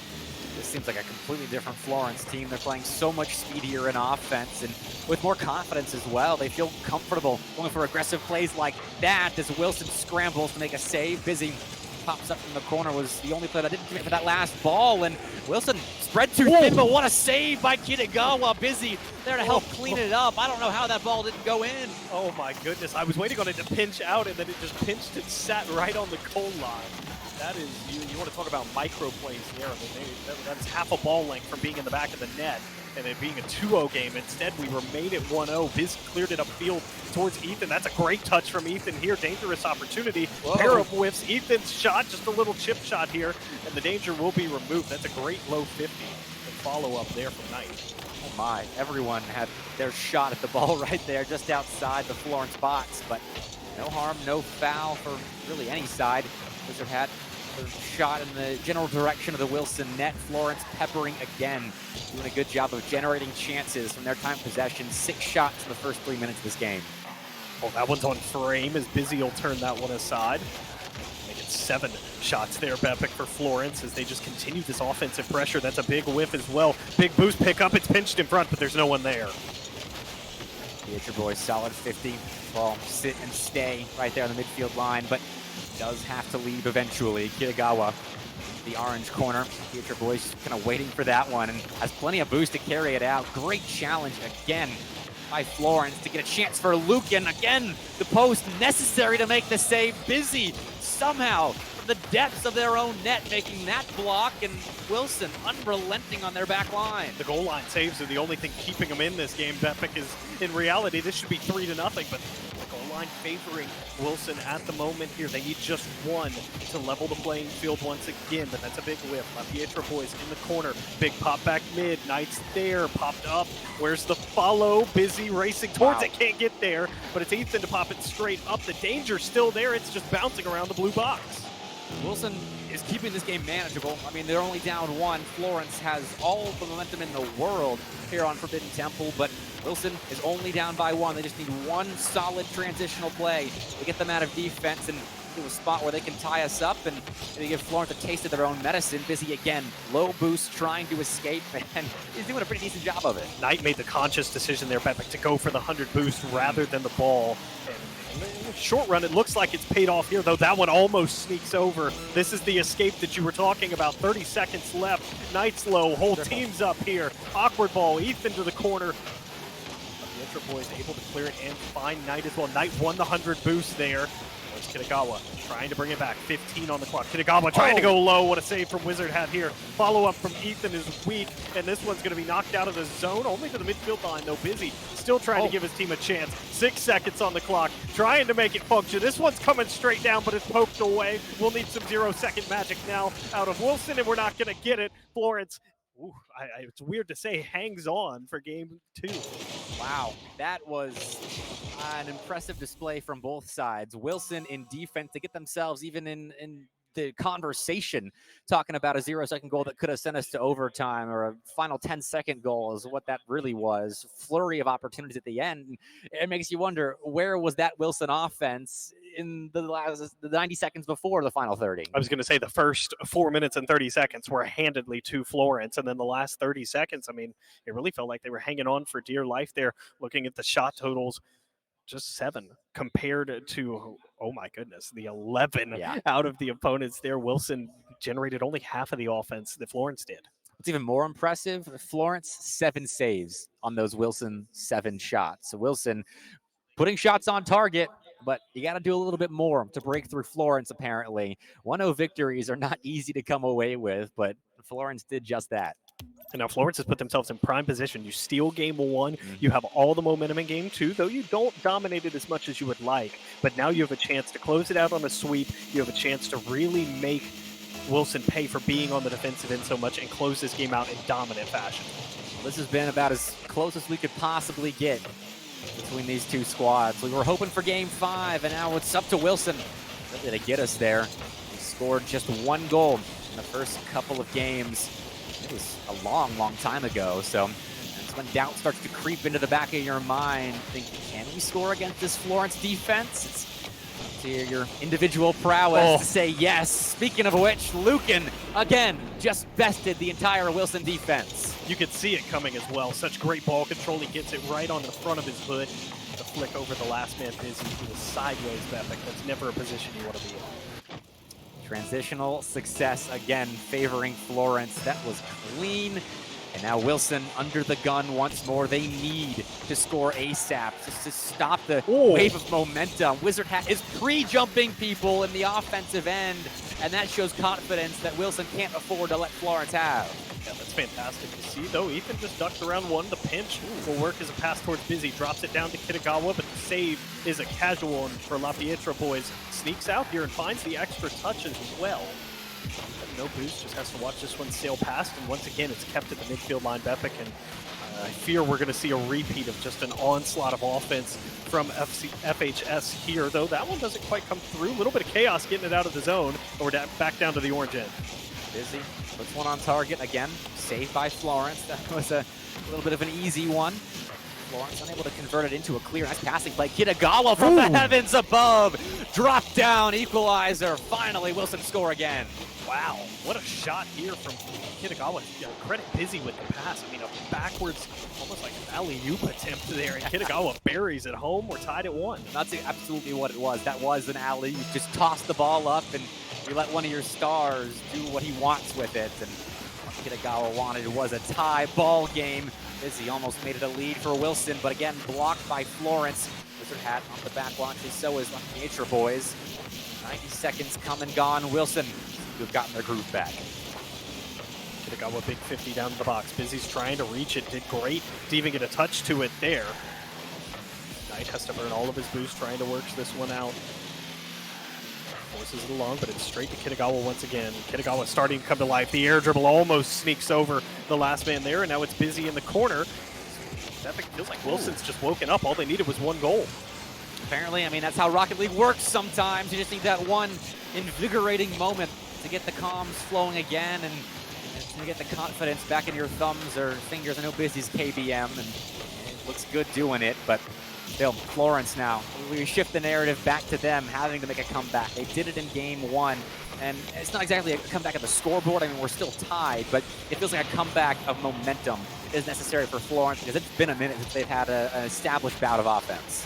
Speaker 3: This seems like a completely different Florence team. They're playing so much speedier in offense and with more confidence as well. They feel comfortable going for aggressive plays like that as Wilson scrambles to make a save. Busy pops up from the corner, was the only player that didn't commit for that last ball, and Wilson spread too thin, but what a save by Kitagawa. Busy there to help clean it up. I don't know how that ball didn't go in.
Speaker 4: Oh my goodness, I was waiting on it to pinch out, and then it just pinched and sat right on the goal line. That is, you want to talk about micro plays there. I mean, that's half a ball length from being in the back of the net and it being a 2-0 game. Instead, we remain at 1-0. Biz cleared it upfield towards Ethan. That's a great touch from Ethan here. Dangerous opportunity. Pair of whiffs. Ethan's shot, just a little chip shot here, and the danger will be removed. That's a great low 50. The follow-up there from Knight.
Speaker 3: Oh my, everyone had their shot at the ball right there, just outside the Florence box, but no harm, no foul for really any side. Wizard Hat shot in the general direction of the Wilson net. Florence peppering again, doing a good job of generating chances from their time possession. 6 shots in the first 3 minutes of this game.
Speaker 4: Oh, that one's on frame as Busy will turn that one aside. Make it 7 shots there, Bepic, for Florence as they just continue this offensive pressure. That's a big whiff as well. Big boost pickup. It's pinched in front, but there's no one there.
Speaker 3: Pietro boys solid 50. Ball sit and stay right there on the midfield line, but does have to leave eventually. Kitagawa, the orange corner. Pietro boys kind of waiting for that one and has plenty of boost to carry it out. Great challenge again by Florence to get a chance for Lucan. Again, the post necessary to make the save. Busy somehow from the depths of their own net making that block, and Wilson unrelenting on their back line.
Speaker 4: The goal line saves are the only thing keeping them in this game. Bepic is, in reality, this should be 3-0, but the goal line favoring Wilson at the moment here. They need just 1 to level the playing field once again, but that's a big whiff. Pietro boys in the corner. Big pop back mid. Knight's there, popped up. Where's the follow? Busy racing towards it, can't get there, but it's Ethan to pop it straight up. The danger's still there. It's just bouncing around the blue box.
Speaker 3: Wilson is keeping this game manageable. I mean, they're only down 1. Florence has all the momentum in the world here on Forbidden Temple, but Wilson is only down by 1. They just need 1 solid transitional play to get them out of defense and to a spot where they can tie us up and maybe give Florence a taste of their own medicine. Busy again, low boost, trying to escape, and he's doing a pretty decent job of it.
Speaker 4: Knight made the conscious decision there, Bepic, to go for the 100 boost rather than the ball. And in the short run, it looks like it's paid off here, though that one almost sneaks over. This is the escape that you were talking about. 30 seconds left. Knight's low, whole team's up here. Awkward ball, Ethan to the corner. The Intro boys able to clear it and find Knight as well. Knight won the 100 boost there. There's Kitagawa trying to bring it back. 15 on the clock. Kitagawa trying to go low. What a save from Wizard Hat here. Follow up from Ethan is weak, and this one's going to be knocked out of the zone. Only to the midfield line, though. Busy still trying to give his team a chance. 6 seconds on the clock. Trying to make it function. This one's coming straight down, but it's poked away. We'll need some 0-second magic now out of Wilson, and we're not going to get it. Florence, ooh, it's weird to say, hangs on for game 2.
Speaker 3: Wow, that was an impressive display from both sides. Wilson in defense to get themselves even in the conversation, talking about a 0-second goal that could have sent us to overtime, or a final 10-second goal is what that really was. Flurry of opportunities at the end. It makes you wonder, where was that Wilson offense in the 90 seconds before the final 30?
Speaker 4: I was going to say the first 4 minutes and 30 seconds were handedly to Florence, and then the last 30 seconds, I mean, it really felt like they were hanging on for dear life there. Looking at the shot totals, just 7 compared to, oh my goodness, the 11 out of the opponents there. Wilson generated only half of the offense that Florence did.
Speaker 3: What's even more impressive, Florence 7 saves on those Wilson 7 shots. So Wilson putting shots on target, but you got to do a little bit more to break through Florence, apparently. 1-0 victories are not easy to come away with, but Florence did just that.
Speaker 4: And now Florence has put themselves in prime position. You steal game 1. You have all the momentum in game 2, though you don't dominate it as much as you would like. But now you have a chance to close it out on a sweep. You have a chance to really make Wilson pay for being on the defensive end so much and close this game out in dominant fashion.
Speaker 3: This has been about as close as we could possibly get between these two squads. We were hoping for game 5, and now it's up to Wilson really to get us there. He scored just 1 goal in the first couple of games. It was a long, long time ago, so that's when doubt starts to creep into the back of your mind. Think, can we score against this Florence defense? It's to your individual prowess to say yes. Speaking of which, Lucan, again, just bested the entire Wilson defense.
Speaker 4: You could see it coming as well. Such great ball control. He gets it right on the front of his hood. The flick over the last man busy to the sideways Bepic. That's never a position you want to be in.
Speaker 3: Transitional success again favoring Florence. That was clean. And now Wilson under the gun once more. They need to score ASAP just to stop the wave of momentum. Wizard Hat is pre-jumping people in the offensive end, and that shows confidence that Wilson can't afford to let Florence have.
Speaker 4: Yeah, that's fantastic to see, though. Ethan just ducked around 1. The pinch will work as a pass towards Busy. Drops it down to Kitagawa, but the save is a casual one for La Pietra boys. Sneaks out here and finds the extra touch as well. But no boost, just has to watch this one sail past, and once again, it's kept at the midfield line, Bepic, and I fear we're going to see a repeat of just an onslaught of offense from FHS here, though that one doesn't quite come through. A little bit of chaos getting it out of the zone, or back down to the orange end.
Speaker 3: Busy puts one on target again. Saved by Florence. That was a little bit of an easy one. Florence unable to convert it into a clear. Nice passing play. Kitagawa from the heavens above. Drop down equalizer. Finally, Wilson score again.
Speaker 4: Wow, what a shot here from Kitagawa. Credit Busy with the pass. I mean, a backwards, almost like an alley-oop attempt there, and Kitagawa buries it home. We're tied at 1.
Speaker 3: That's absolutely what it was. That was an alley. You just toss the ball up, and you let one of your stars do what he wants with it. And what Kitagawa wanted was a tie ball game. Busy almost made it a lead for Wilson, but again, blocked by Florence. Wizard Hat on the back launches, so is La Pietra boys. 90 seconds come and gone. Wilson, who've gotten their groove back.
Speaker 4: Kitagawa, big 50 down in the box. Busy's trying to reach it. Did great to even get a touch to it there. Knight has to burn all of his boost trying to work this one out. Forces it along, but it's straight to Kitagawa once again. Kitagawa starting to come to life. The air dribble almost sneaks over the last man there, and now it's Busy in the corner. That feels like Wilson's just woken up. All they needed was 1 goal.
Speaker 3: Apparently, I mean, that's how Rocket League works sometimes. You just need that one invigorating moment to get the comms flowing again and to get the confidence back in your thumbs or fingers. I know Busy's KBM, and it looks good doing it, but still, Florence now. We shift the narrative back to them having to make a comeback. They did it in game 1, and it's not exactly a comeback at the scoreboard. I mean, we're still tied, but it feels like a comeback of momentum is necessary for Florence because it's been a minute since they've had an established bout of offense.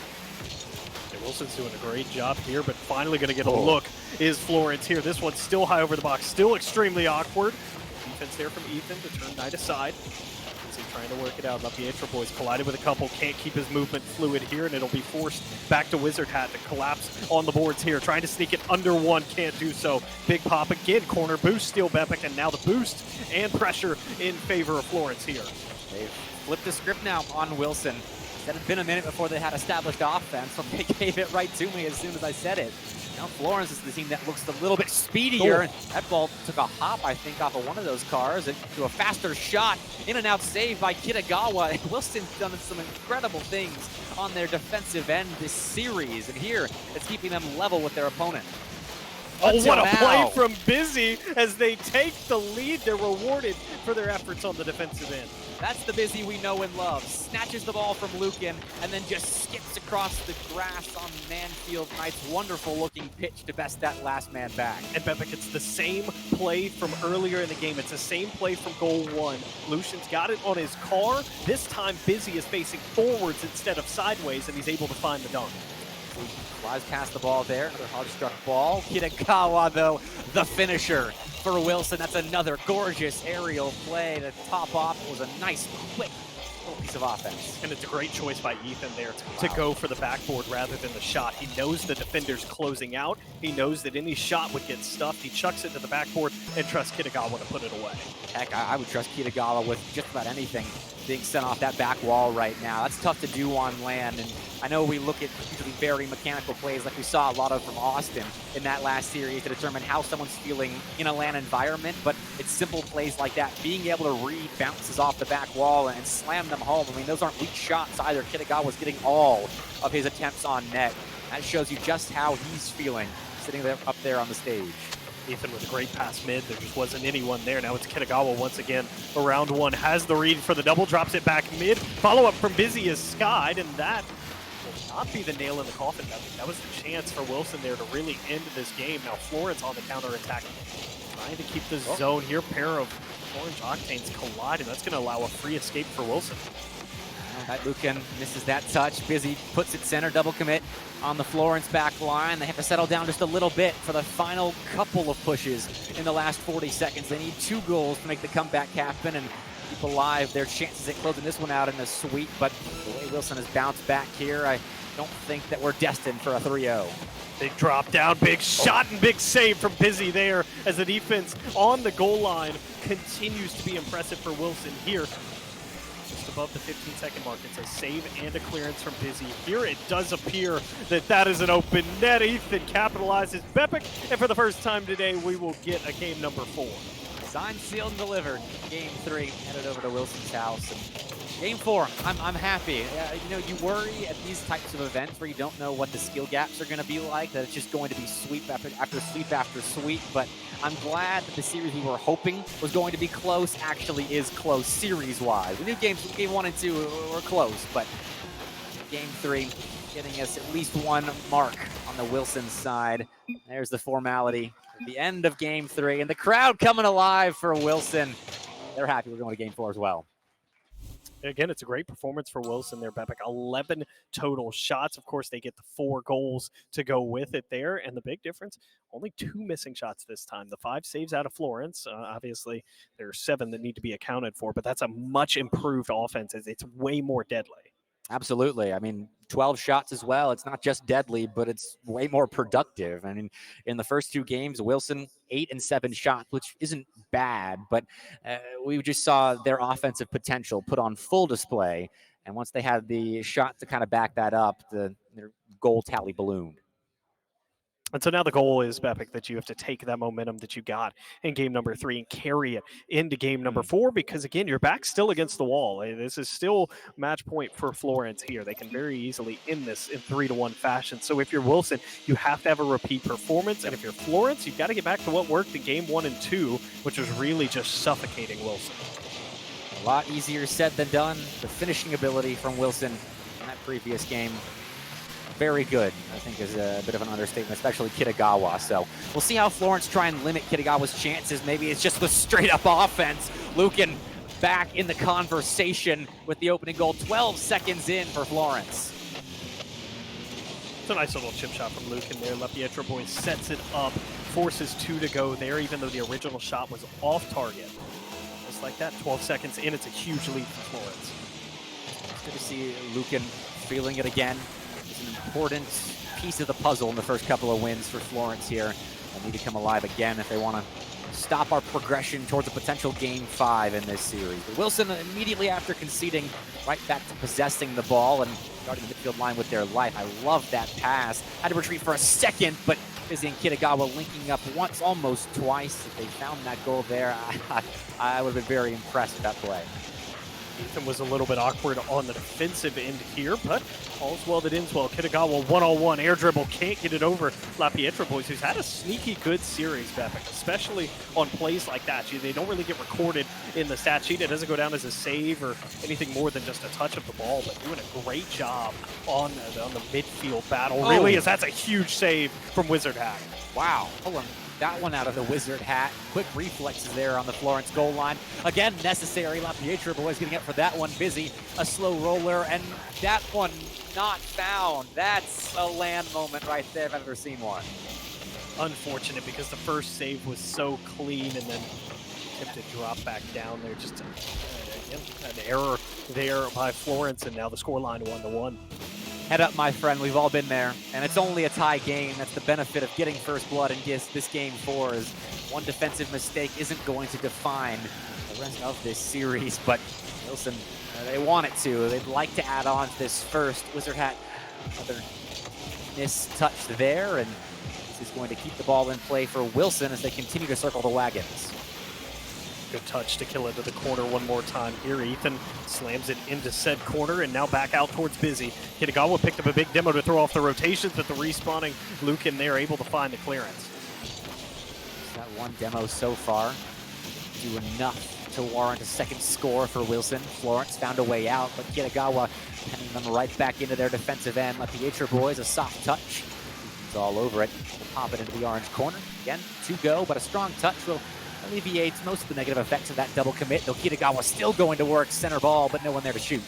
Speaker 4: Wilson's doing a great job here, but finally going to get a look is Florence here. This one's still high over the box, still extremely awkward. Defense there from Ethan to turn Knight aside. He's trying to work it out. La Pietra boys collided with a couple, can't keep his movement fluid here, and it'll be forced back to Wizard Hat to collapse on the boards here. Trying to sneak it under 1, can't do so. Big pop again, corner boost, steal Bepic, and now the boost and pressure in favor of Florence here.
Speaker 3: They've flipped the script now on Wilson. It had been a minute before they had established offense, so they gave it right to me as soon as I said it. Now Florence is the team that looks a little bit speedier. And that ball took a hop, I think, off of one of those cars and to a faster shot. In and out save by Kitagawa. Wilson's done some incredible things on their defensive end this series, and here it's keeping them level with their opponent.
Speaker 4: Oh,
Speaker 3: Until
Speaker 4: what a
Speaker 3: now.
Speaker 4: play from Busy as they take the lead. They're rewarded for their efforts on the defensive end.
Speaker 3: That's the Busy we know and love. Snatches the ball from Lucan and then just skips across the grass on Manfield Knight's wonderful looking pitch to best that last man back.
Speaker 4: And Bepik, it's the same play from earlier in the game. It's the same play from goal one. Lucian's got it on his car. This time Busy is facing forwards instead of sideways, and he's able to find the dunk.
Speaker 3: Flies past the ball there. Another hard struck ball. Kitagawa, though, the finisher for Wilson. That's another gorgeous aerial play to top off. It was a nice, quick little piece of offense.
Speaker 4: And it's a great choice by Ethan there to go for the backboard rather than the shot. He knows the defender's closing out. He knows that any shot would get stuffed. He chucks it to the backboard and trusts Kitagawa to put it away.
Speaker 3: Heck, I would trust Kitagawa with just about anything being sent off that back wall right now. That's tough to do on land, and I know we look at usually very mechanical plays like we saw a lot of from Austin in that last series to determine how someone's feeling in a land environment, but it's simple plays like that, being able to read bounces off the back wall and slam them home. I mean, those aren't weak shots either. Kitagawa's getting all of his attempts on net. That shows you just how he's feeling sitting there up there on the stage.
Speaker 4: Ethan with a great pass mid. There just wasn't anyone there. Now it's Kitagawa once again. Around one, has the read for the double, drops it back mid. Follow-up from Busy is skied, and that will not be the nail in the coffin. That was the chance for Wilson there to really end this game. Now Florence on the counterattack, trying to keep the zone here. Pair of orange octanes colliding. That's going to allow a free escape for Wilson.
Speaker 3: That Lucan misses that touch. Busy puts it center, double commit on the Florence back line. They have to settle down just a little bit for the final couple of pushes in the last 40 seconds. They need 2 goals to make the comeback happen and keep alive their chances at closing this one out in the sweep. But the way Wilson has bounced back here, I don't think that we're destined for a 3-0.
Speaker 4: Big drop down, big shot, and big save from Busy there as the defense on the goal line continues to be impressive for Wilson here. Just above the 15-second mark. It's a save and a clearance from Busy. Here it does appear that is an open net. Ethan capitalizes Bepik, and for the first time today, we will get a game number 4.
Speaker 3: Signed, sealed, and delivered. Game 3 headed over to Wilson's house. And game 4, I'm happy. You know, you worry at these types of events where you don't know what the skill gaps are going to be like, that it's just going to be sweep after sweep after sweep, but I'm glad that the series we were hoping was going to be close actually is close series-wise. We knew game 1 and 2 were close, but game 3 getting us at least 1 mark on the Wilson side. There's the formality at the end of game 3, and the crowd coming alive for Wilson. They're happy we're going to game 4 as well.
Speaker 4: Again, it's a great performance for Wilson there, Bepik. 11 total shots. Of course, they get the 4 goals to go with it there. And the big difference, only 2 missing shots this time. The 5 saves out of Florence. Obviously, there are 7 that need to be accounted for, but that's a much improved offense. It's way more deadly.
Speaker 3: Absolutely. I mean, 12 shots as well. It's not just deadly, but it's way more productive. I mean, in the first 2 games, Wilson, 8 and 7 shots, which isn't bad, but we just saw their offensive potential put on full display. And once they had the shot to kind of back that up, their goal tally ballooned.
Speaker 4: And so now the goal is, Bepik, that you have to take that momentum that you got in game number 3 and carry it into game number 4, because, again, you're back still against the wall. This is still match point for Florence here. They can very easily end this in 3-1 fashion. So if you're Wilson, you have to have a repeat performance. And if you're Florence, you've got to get back to what worked in game 1 and 2, which was really just suffocating Wilson.
Speaker 3: A lot easier said than done. The finishing ability from Wilson in that previous game, very good, I think, is a bit of an understatement, especially Kitagawa. So we'll see how Florence try and limit Kitagawa's chances. Maybe it's just with straight-up offense. Lucan back in the conversation with the opening goal. 12 seconds in for Florence.
Speaker 4: It's a nice little chip shot from Lucan there. LaPietro boy sets it up, forces 2 to go there, even though the original shot was off target. Just like that, 12 seconds in, it's a huge lead for Florence.
Speaker 3: It's good to see Lucan feeling it again. It's an important piece of the puzzle in the first couple of wins for Florence here. They'll need to come alive again if they want to stop our progression towards a potential game 5 in this series. But Wilson, immediately after conceding, right back to possessing the ball and starting the midfield line with their life. I love that pass. Had to retreat for a second, but Busy and Kitagawa linking up once, almost twice. If they found that goal there, I would have been very impressed with that play.
Speaker 4: Ethan was a little bit awkward on the defensive end here, but all's well that ends well. Kitagawa one-on-one air dribble, can't get it over La Pietra boys, who's had a sneaky good series, Bepic, especially on plays like that. They don't really get recorded in the stat sheet. It doesn't go down as a save or anything more than just a touch of the ball, but doing a great job on the midfield battle. Really, as that's a huge save from Wizard Hat.
Speaker 3: Wow, pulling that one out of the Wizard Hat. Quick reflexes there on the Florence goal line. Again, necessary. La Pietra boys getting up for that one. Busy, a slow roller, and that one not found. That's a land moment right there if I've ever seen one.
Speaker 4: Unfortunate because the first save was so clean, and then attempted to drop back down there. Just again, an error there by Florence, and now the scoreline 1-1.
Speaker 3: Head up, my friend. We've all been there, and it's only a tie game. That's the benefit of getting first blood in this game 4, is one defensive mistake isn't going to define the rest of this series, but Wilson, they want it to. They'd like to add on to this first. Wizard Hat, another missed touch there, and this is going to keep the ball in play for Wilson as they continue to circle the wagons.
Speaker 4: Good touch to kill into the corner one more time here. Ethan slams it into said corner and now back out towards Busy. Kitagawa picked up a big demo to throw off the rotations, but the respawning Lucan there able to find the clearance.
Speaker 3: That one demo so far do enough to warrant a second score for Wilson. Florence found a way out, but Kitagawa penning them right back into their defensive end. La Pietra boys, a soft touch. It's all over it. We'll pop it into the orange corner. Again, 2 go, but a strong touch will alleviate most of the negative effects of that double commit. Though Kitagawa still going to work center ball, but no one there to shoot.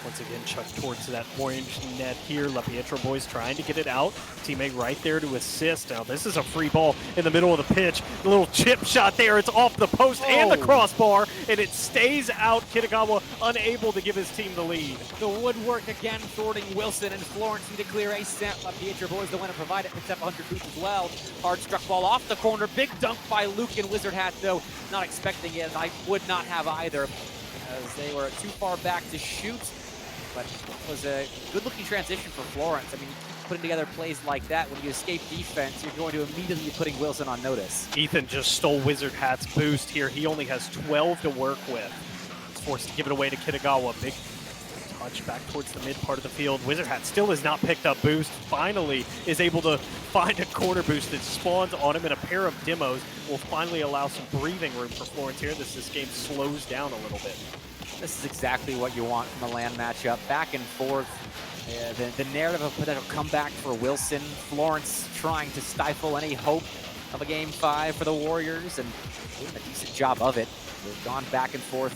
Speaker 4: Once again, chucked towards that orange net here. La Pietra boys trying to get it out. Teammate right there to assist. Now this is a free ball in the middle of the pitch. The little chip shot there. It's off the post and the crossbar, and it stays out. Kitagawa unable to give his team the lead.
Speaker 3: The woodwork again thwarting Wilson, and Florence need to clear a set. La Pietra boys the winner provided, picks up 100 boots as well. Hard struck ball off the corner. Big dunk by Luke in Wizard Hat, though not expecting it. I would not have either, as they were too far back to shoot. But it was a good-looking transition for Florence. I mean, putting together plays like that, when you escape defense, you're going to immediately be putting Wilson on notice.
Speaker 4: Ethan just stole Wizard Hat's boost here. He only has 12 to work with. He's forced to give it away to Kitagawa. Big touch back towards the mid part of the field. Wizard Hat still has not picked up boost. Finally is able to find a corner boost that spawns on him, and a pair of demos will finally allow some breathing room for Florence here. This game slows down a little bit.
Speaker 3: This is exactly what you want from a land matchup. Back and forth. The narrative of potential comeback for Wilson. Florence trying to stifle any hope of a game 5 for the Warriors, and doing a decent job of it. They've gone back and forth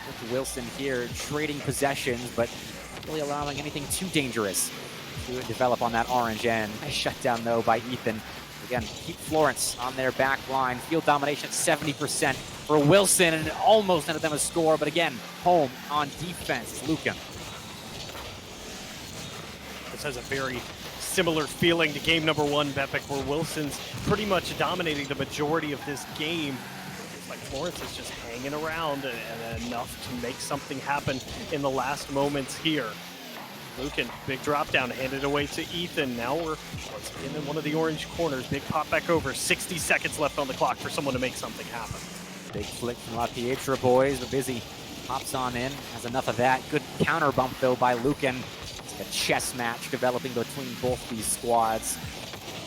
Speaker 3: with Wilson here, trading possessions, but not really allowing anything too dangerous to develop on that orange end. Nice shutdown, though, by Ethan. Again, keep Florence on their back line. Field domination 70% for Wilson, and almost ended them a score, but again, home on defense is Lucan.
Speaker 4: This has a very similar feeling to game number 1, Bepic, where Wilson's pretty much dominating the majority of this game. It's like Florence is just hanging around and enough to make something happen in the last moments here. Lucan, big drop down, handed away to Ethan. Now we're once again in one of the orange corners. Big pop back over. 60 seconds left on the clock for someone to make something happen.
Speaker 3: Big flick from La Pietra boys, but Busy hops on in, has enough of that. Good counter bump, though, by Lucan. It's like a chess match developing between both these squads.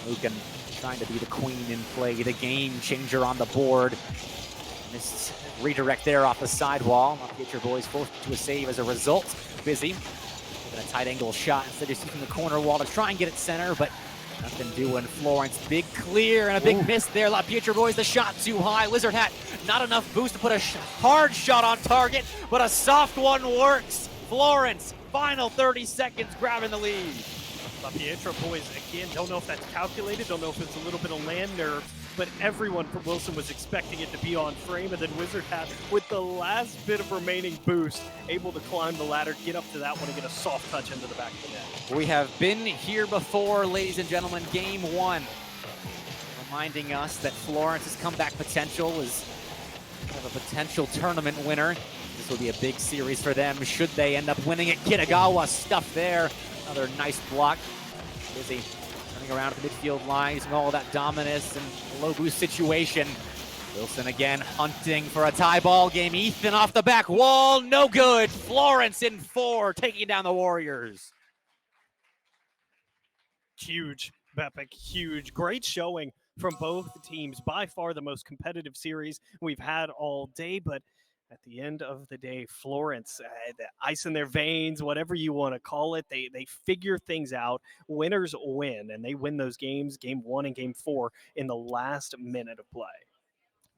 Speaker 3: Lucan trying to be the queen in play, the game changer on the board. Missed redirect there off the sidewall. La Pietra boys forced to a save as a result. Busy giving a tight angle shot instead of using the corner wall to try and get it center, but nothing doing. Florence, big clear and a big miss there. La Pietra boys, the shot too high. Wizard Hat, not enough boost to put a hard shot on target, but a soft one works. Florence, final 30 seconds, grabbing the lead.
Speaker 4: La Pietra boys, again, don't know if that's calculated, don't know if it's a little bit of land nerve, but everyone from Wilson was expecting it to be on frame, and then Wizard Hat, with the last bit of remaining boost, able to climb the ladder, get up to that one, and get a soft touch into the back of the net.
Speaker 3: We have been here before, ladies and gentlemen. Game 1, reminding us that Florence's comeback potential is kind of a potential tournament winner. This will be a big series for them should they end up winning it. Kitagawa stuff there. Another nice block. Busy turning around at the midfield line, using all that dominance and low boost situation. Wilson again hunting for a tie ball game. Ethan off the back wall, no good. Florence in 4, taking down the Warriors.
Speaker 4: Huge, Bepic, huge. Great showing from both teams. By far the most competitive series we've had all day, but at the end of the day, Florence, the ice in their veins, whatever you want to call it, they figure things out. Winners win, and they win those games, game 1 and game 4, in the last minute of play.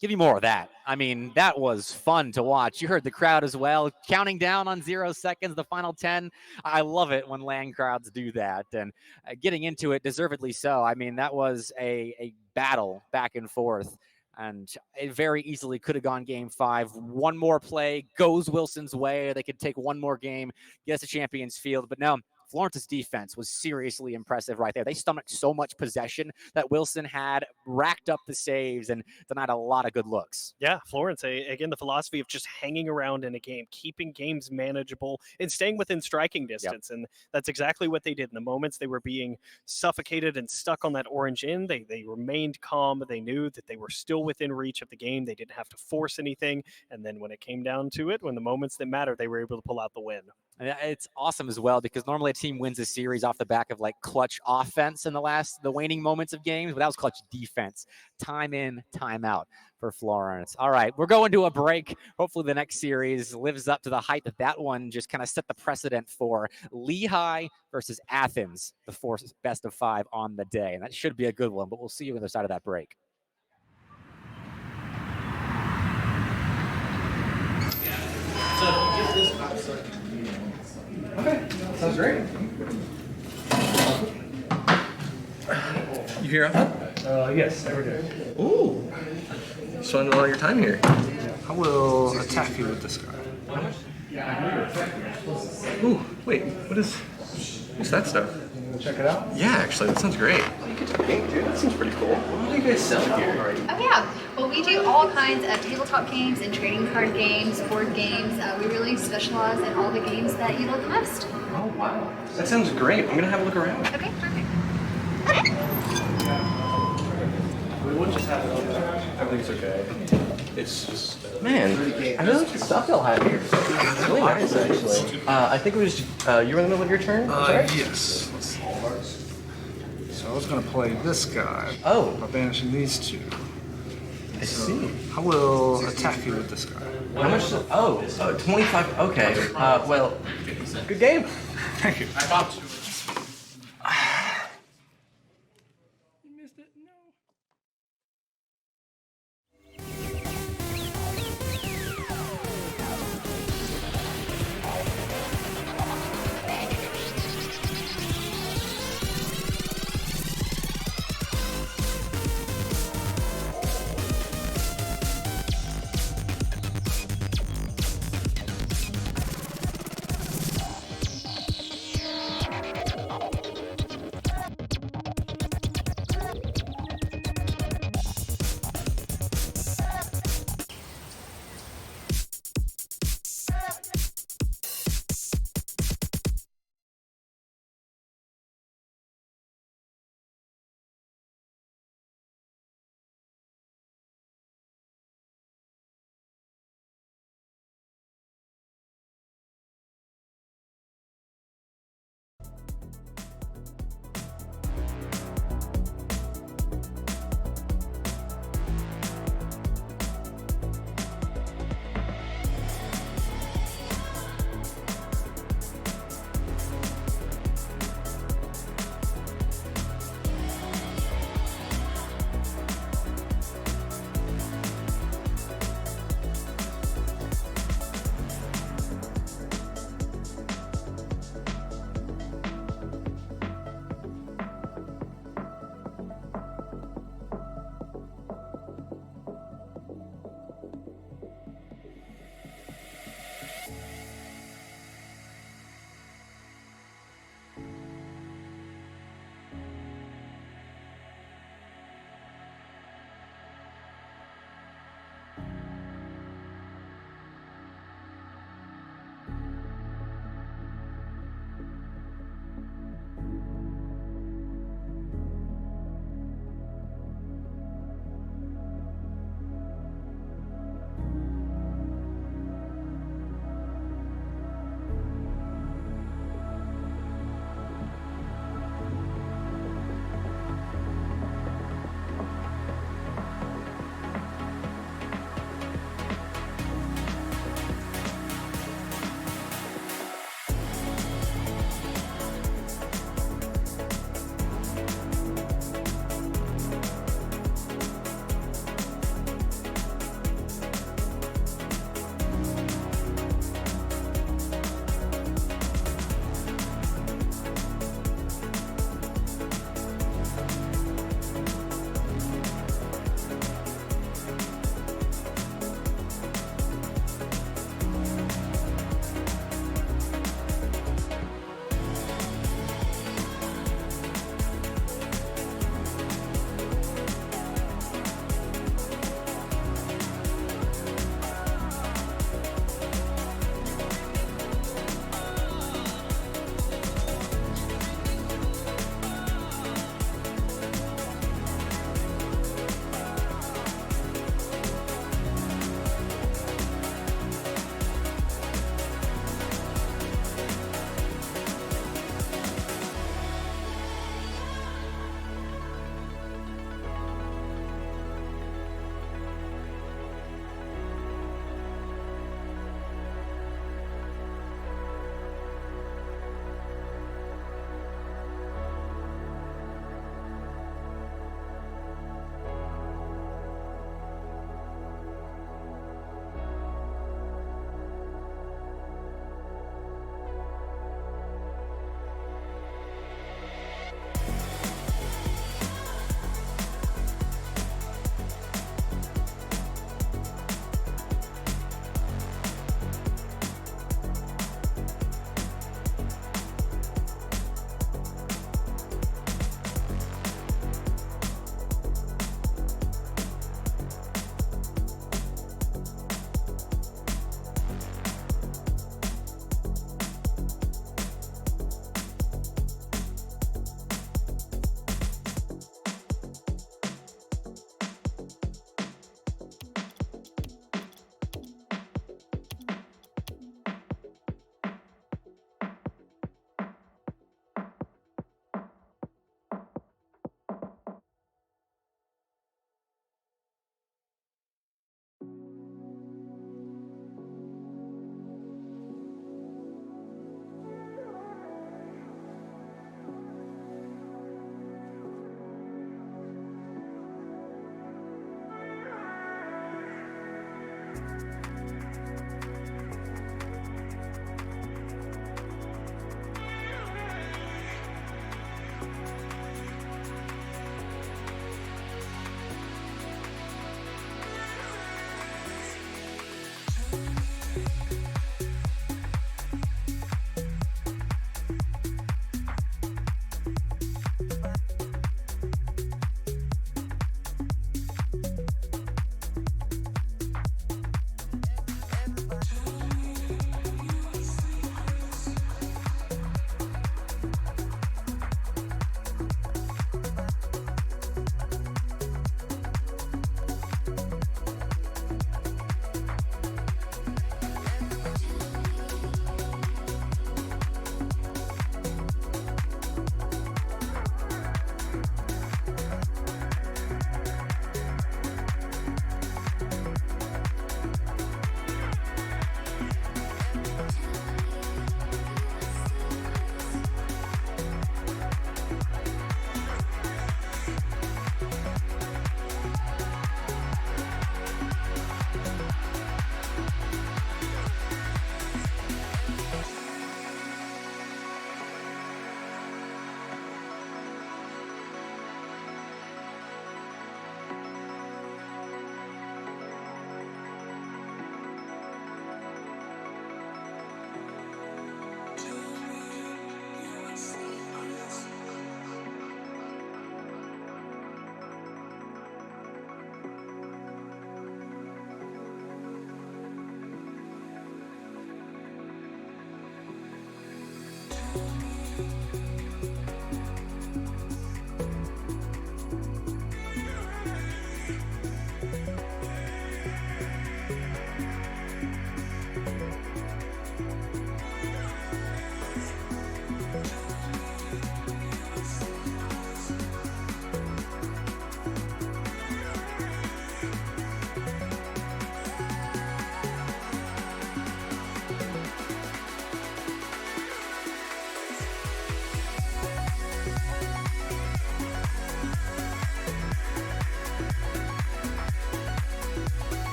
Speaker 3: Give me more of that. I mean, that was fun to watch. You heard the crowd as well, counting down on 0 seconds, the final 10. I love it when LAN crowds do that, and getting into it, deservedly so. I mean, that was a battle back and forth, and it very easily could have gone game 5. One more play goes Wilson's way. They could take one more game, get us to Champions Field, but no. Florence's defense was seriously impressive right there. They stomached so much possession that Wilson had, racked up the saves, and denied a lot of good looks.
Speaker 4: Yeah, Florence, again, the philosophy of just hanging around in a game, keeping games manageable, and staying within striking distance. Yep. And that's exactly what they did. In the moments they were being suffocated and stuck on that orange end, they remained calm. They knew that they were still within reach of the game. They didn't have to force anything. And then when it came down to it, when the moments that mattered, they were able to pull out the win.
Speaker 3: It's awesome as well, because normally a team wins a series off the back of like clutch offense in the waning moments of games, but that was clutch defense, time in, time out for Florence. All right, we're going to a break. Hopefully the next series lives up to the hype that one just kind of set the precedent for. Lehigh versus Athens, the 4th best of 5 on the day, and that should be a good one, but we'll see you on the other side of that break.
Speaker 5: Okay, sounds great. You here often?
Speaker 6: Yes, every day.
Speaker 5: Ooh, spending a lot of your time here.
Speaker 6: I will attack you with this guy.
Speaker 5: How much? Ooh, wait, what's that stuff?
Speaker 6: Check it out?
Speaker 5: Yeah, actually, that sounds great. You get to paint, dude. That seems pretty cool. What do you guys sell here?
Speaker 7: Oh yeah, well we do all kinds of tabletop games and trading card games, board games. We really specialize in all the games that you love the most.
Speaker 5: Oh wow, that sounds great. I'm gonna have a look around.
Speaker 7: Okay, perfect.
Speaker 5: We would just have it. Everything's okay. It's just man, I really like the stuff y'all have here. It's really nice, actually. I think it was you were in the middle of your turn.
Speaker 6: Yes. So I was going to play this guy.
Speaker 5: Oh.
Speaker 6: By banishing these 2.
Speaker 5: I see.
Speaker 6: I will attack you with this guy.
Speaker 5: How much? 25. Okay. Well, good game.
Speaker 6: Thank you.
Speaker 5: I thought you.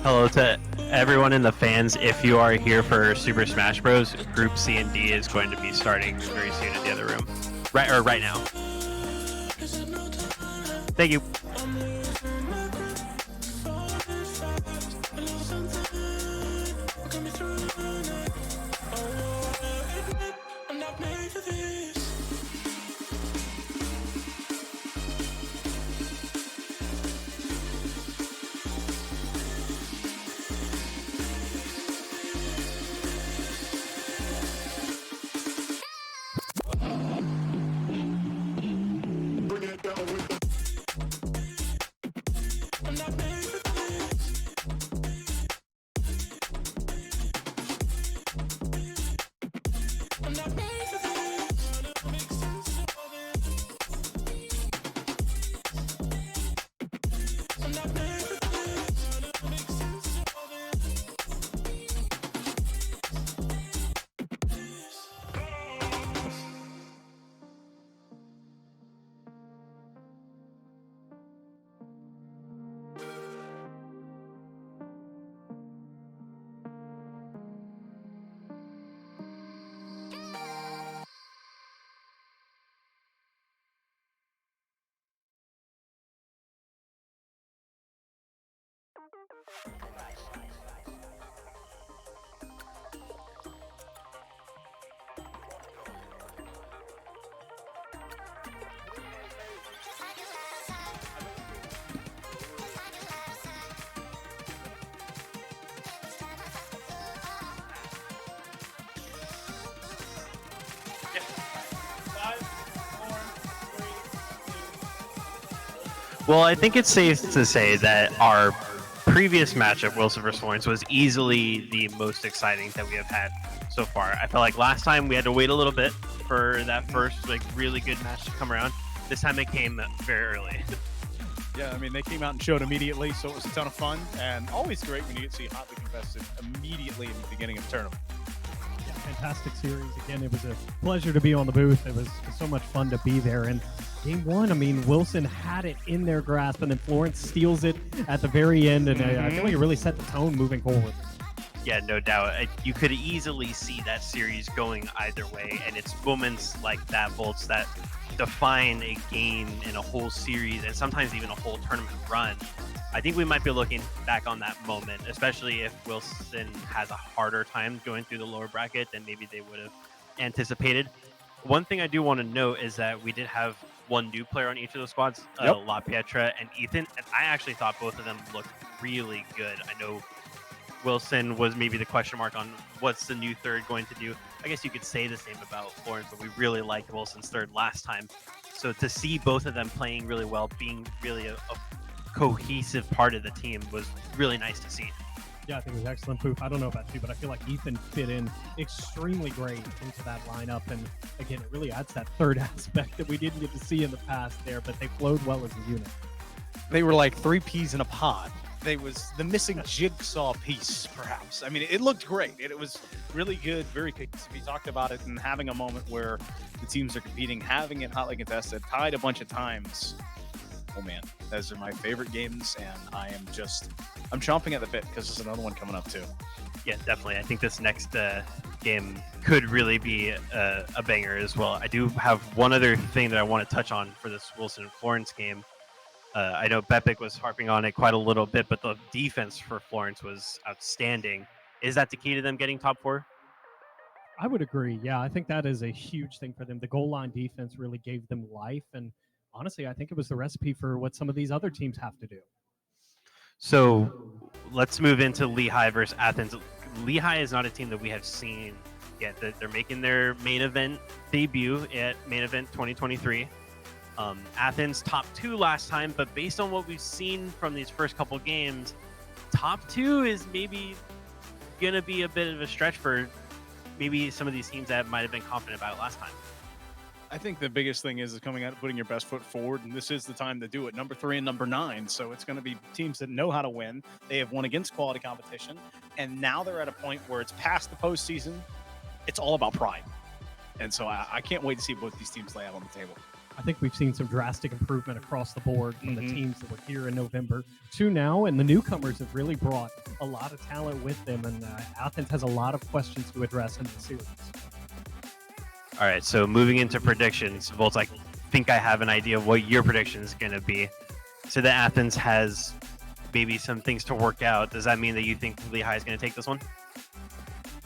Speaker 13: Hello to everyone in the fans. If you are here for Super Smash Bros, Group C and D is going to be starting very soon in the other room. Right now. Thank you. Well, I think it's safe to say that our previous matchup, Wilson vs. Florence, was easily the most exciting that we have had so far. I felt like last time we had to wait a little bit for that first really good match to come around. This time it came very early.
Speaker 2: Yeah, I mean, they came out and showed immediately, so it was a ton of fun, and always great when you get to see hotly contested immediately in the beginning of the tournament.
Speaker 4: Yeah, fantastic series. Again, it was a pleasure to be on the booth. It was so much fun to be there. And game one, I mean, Wilson had it in their grasp, and then Florence steals it at the very end, and I feel like it really set the tone moving forward.
Speaker 13: Yeah, no doubt. You could easily see that series going either way, and it's moments like that, Volts, that define a game and a whole series, and sometimes even a whole tournament run. I think we might be looking back on that moment, especially if Wilson has a harder time going through the lower bracket than maybe they would have anticipated. One thing I do want to note is that we did have one new player on each of those squads, La Pietra and Ethan, and I actually thought both of them looked really good. I know Wilson was maybe the question mark on what's the new third going to do. I guess you could say the same about Florence, but we really liked Wilson's third last time. So to see both of them playing really well, being really a cohesive part of the team was really nice to see.
Speaker 4: Yeah, I think it was excellent, Poof. I don't know about you, but I feel like Ethan fit in extremely great into that lineup. And again, it really adds that third aspect that we didn't get to see in the past there, but they flowed well as a unit.
Speaker 2: They were like three peas in a pod. They was the missing jigsaw piece, perhaps. I mean, it looked great. It was really good, very cohesive. We talked about it and having a moment where the teams are competing, having it hotly contested, tied a bunch of times. Oh man, those are my favorite games, and I'm chomping at the bit because there's another one coming up too.
Speaker 13: Yeah, definitely. I think this next game could really be a banger as well. I do have one other thing that I want to touch on for this Wilson and Florence game. I know Bepic was harping on it quite a little bit, but the defense for Florence was outstanding. Is that the key to them getting top four?
Speaker 4: I would agree. Yeah, I think that is a huge thing for them. The goal line defense really gave them life, and honestly, I think it was the recipe for what some of these other teams have to do.
Speaker 13: So let's move into Lehigh versus Athens. Lehigh is not a team that we have seen yet. They're making their main event debut at Main Event 2023. Athens top 2 last time, but based on what we've seen from these first couple games, top 2 is maybe going to be a bit of a stretch for maybe some of these teams that might have been confident about it last time.
Speaker 2: I think the biggest thing is coming out and putting your best foot forward, and this is the time to do it. Number 3 and number 9, so it's going to be teams that know how to win. They have won against quality competition, and now they're at a point where it's past the postseason. It's all about pride, and so I can't wait to see both these teams lay out on the table.
Speaker 4: I think we've seen some drastic improvement across the board from the teams that were here in November to now, and the newcomers have really brought a lot of talent with them, and Athens has a lot of questions to address in the series.
Speaker 13: All right, so moving into predictions, Volt, I think I have an idea of what your prediction is going to be. So that Athens has maybe some things to work out. Does that mean that you think Lehigh is going to take this one?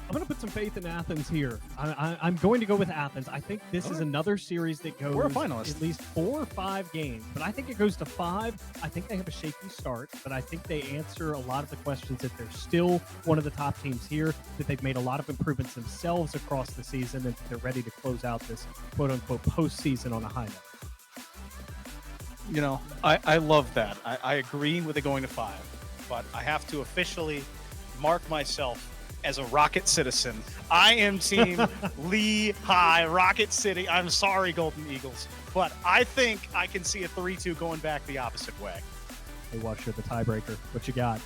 Speaker 4: I'm going to put some faith in Athens here. I'm going to go with Athens. I think this is another series that goes
Speaker 2: We're a finalist.
Speaker 4: at least 4 or 5 games, but I think it goes to 5. I think they have a shaky start, but I think they answer a lot of the questions that they're still one of the top teams here, that they've made a lot of improvements themselves across the season, and they're ready to close out this quote-unquote postseason on a high note.
Speaker 2: You know, I love that. I agree with it going to 5, but I have to officially mark myself as a Rocket citizen. I am team Lehigh, Rocket City. I'm sorry, Golden Eagles, but I think I can see a 3-2 going back the opposite way.
Speaker 4: Hey, watch the tiebreaker. What you got?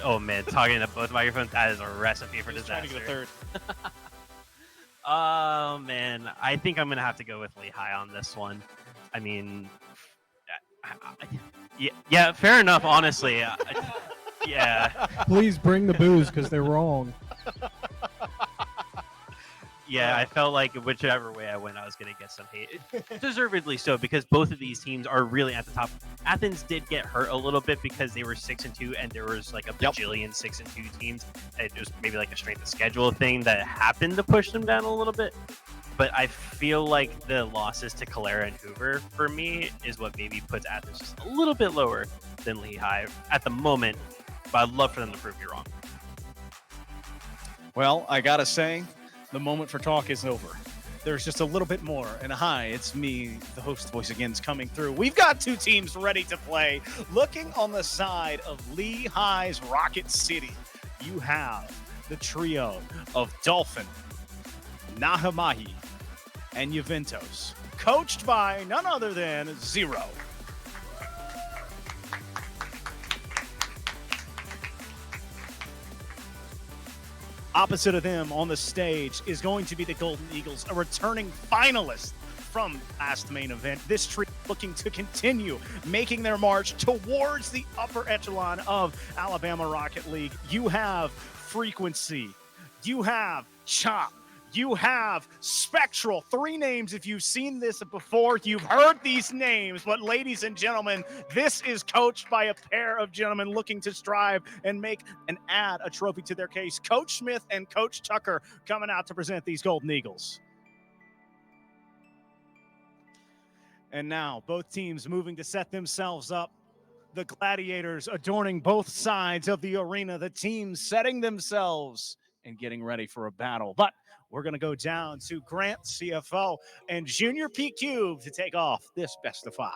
Speaker 13: Oh man, talking to both microphones, that is a recipe for disaster.
Speaker 2: Trying to get a third.
Speaker 13: Oh man, I think I'm gonna have to go with Lehigh on this one. I mean, yeah, fair enough. Honestly, yeah.
Speaker 4: Please bring the booze because they're wrong.
Speaker 13: Yeah, I felt like whichever way I went, I was going to get some hate. Deservedly so, because both of these teams are really at the top. Athens did get hurt a little bit because they were 6-2, and there was like a bajillion 6-2 teams. It was maybe like a strength of schedule thing that happened to push them down a little bit. But I feel like the losses to Calera and Hoover, for me, is what maybe puts Athens just a little bit lower than Lehigh at the moment. But I'd love for them to prove me wrong.
Speaker 2: Well, I got to say, the moment for talk is over. There's just a little bit more. And hi, it's me, the host voice again, is coming through. We've got 2 teams ready to play. Looking on the side of Lehigh's Rocket City, you have the trio of Dolphin, Nahamahi, and Juventus, coached by none other than Zero. Opposite of them on the stage is going to be the Golden Eagles, a returning finalist from last main event. This trio looking to continue making their march towards the upper echelon of Alabama Rocket League. You have Frequency, you have Chop, you have Spectral. 3 names. If you've seen this before, you've heard these names. But ladies and gentlemen, this is coached by a pair of gentlemen looking to strive and make and add a trophy to their case. Coach Smith and Coach Tucker coming out to present these Golden Eagles. And now both teams moving to set themselves up. The gladiators adorning both sides of the arena. The teams setting themselves and getting ready for a battle. But we're going to go down to Grant CFO and Junior P Cube to take off this best of 5.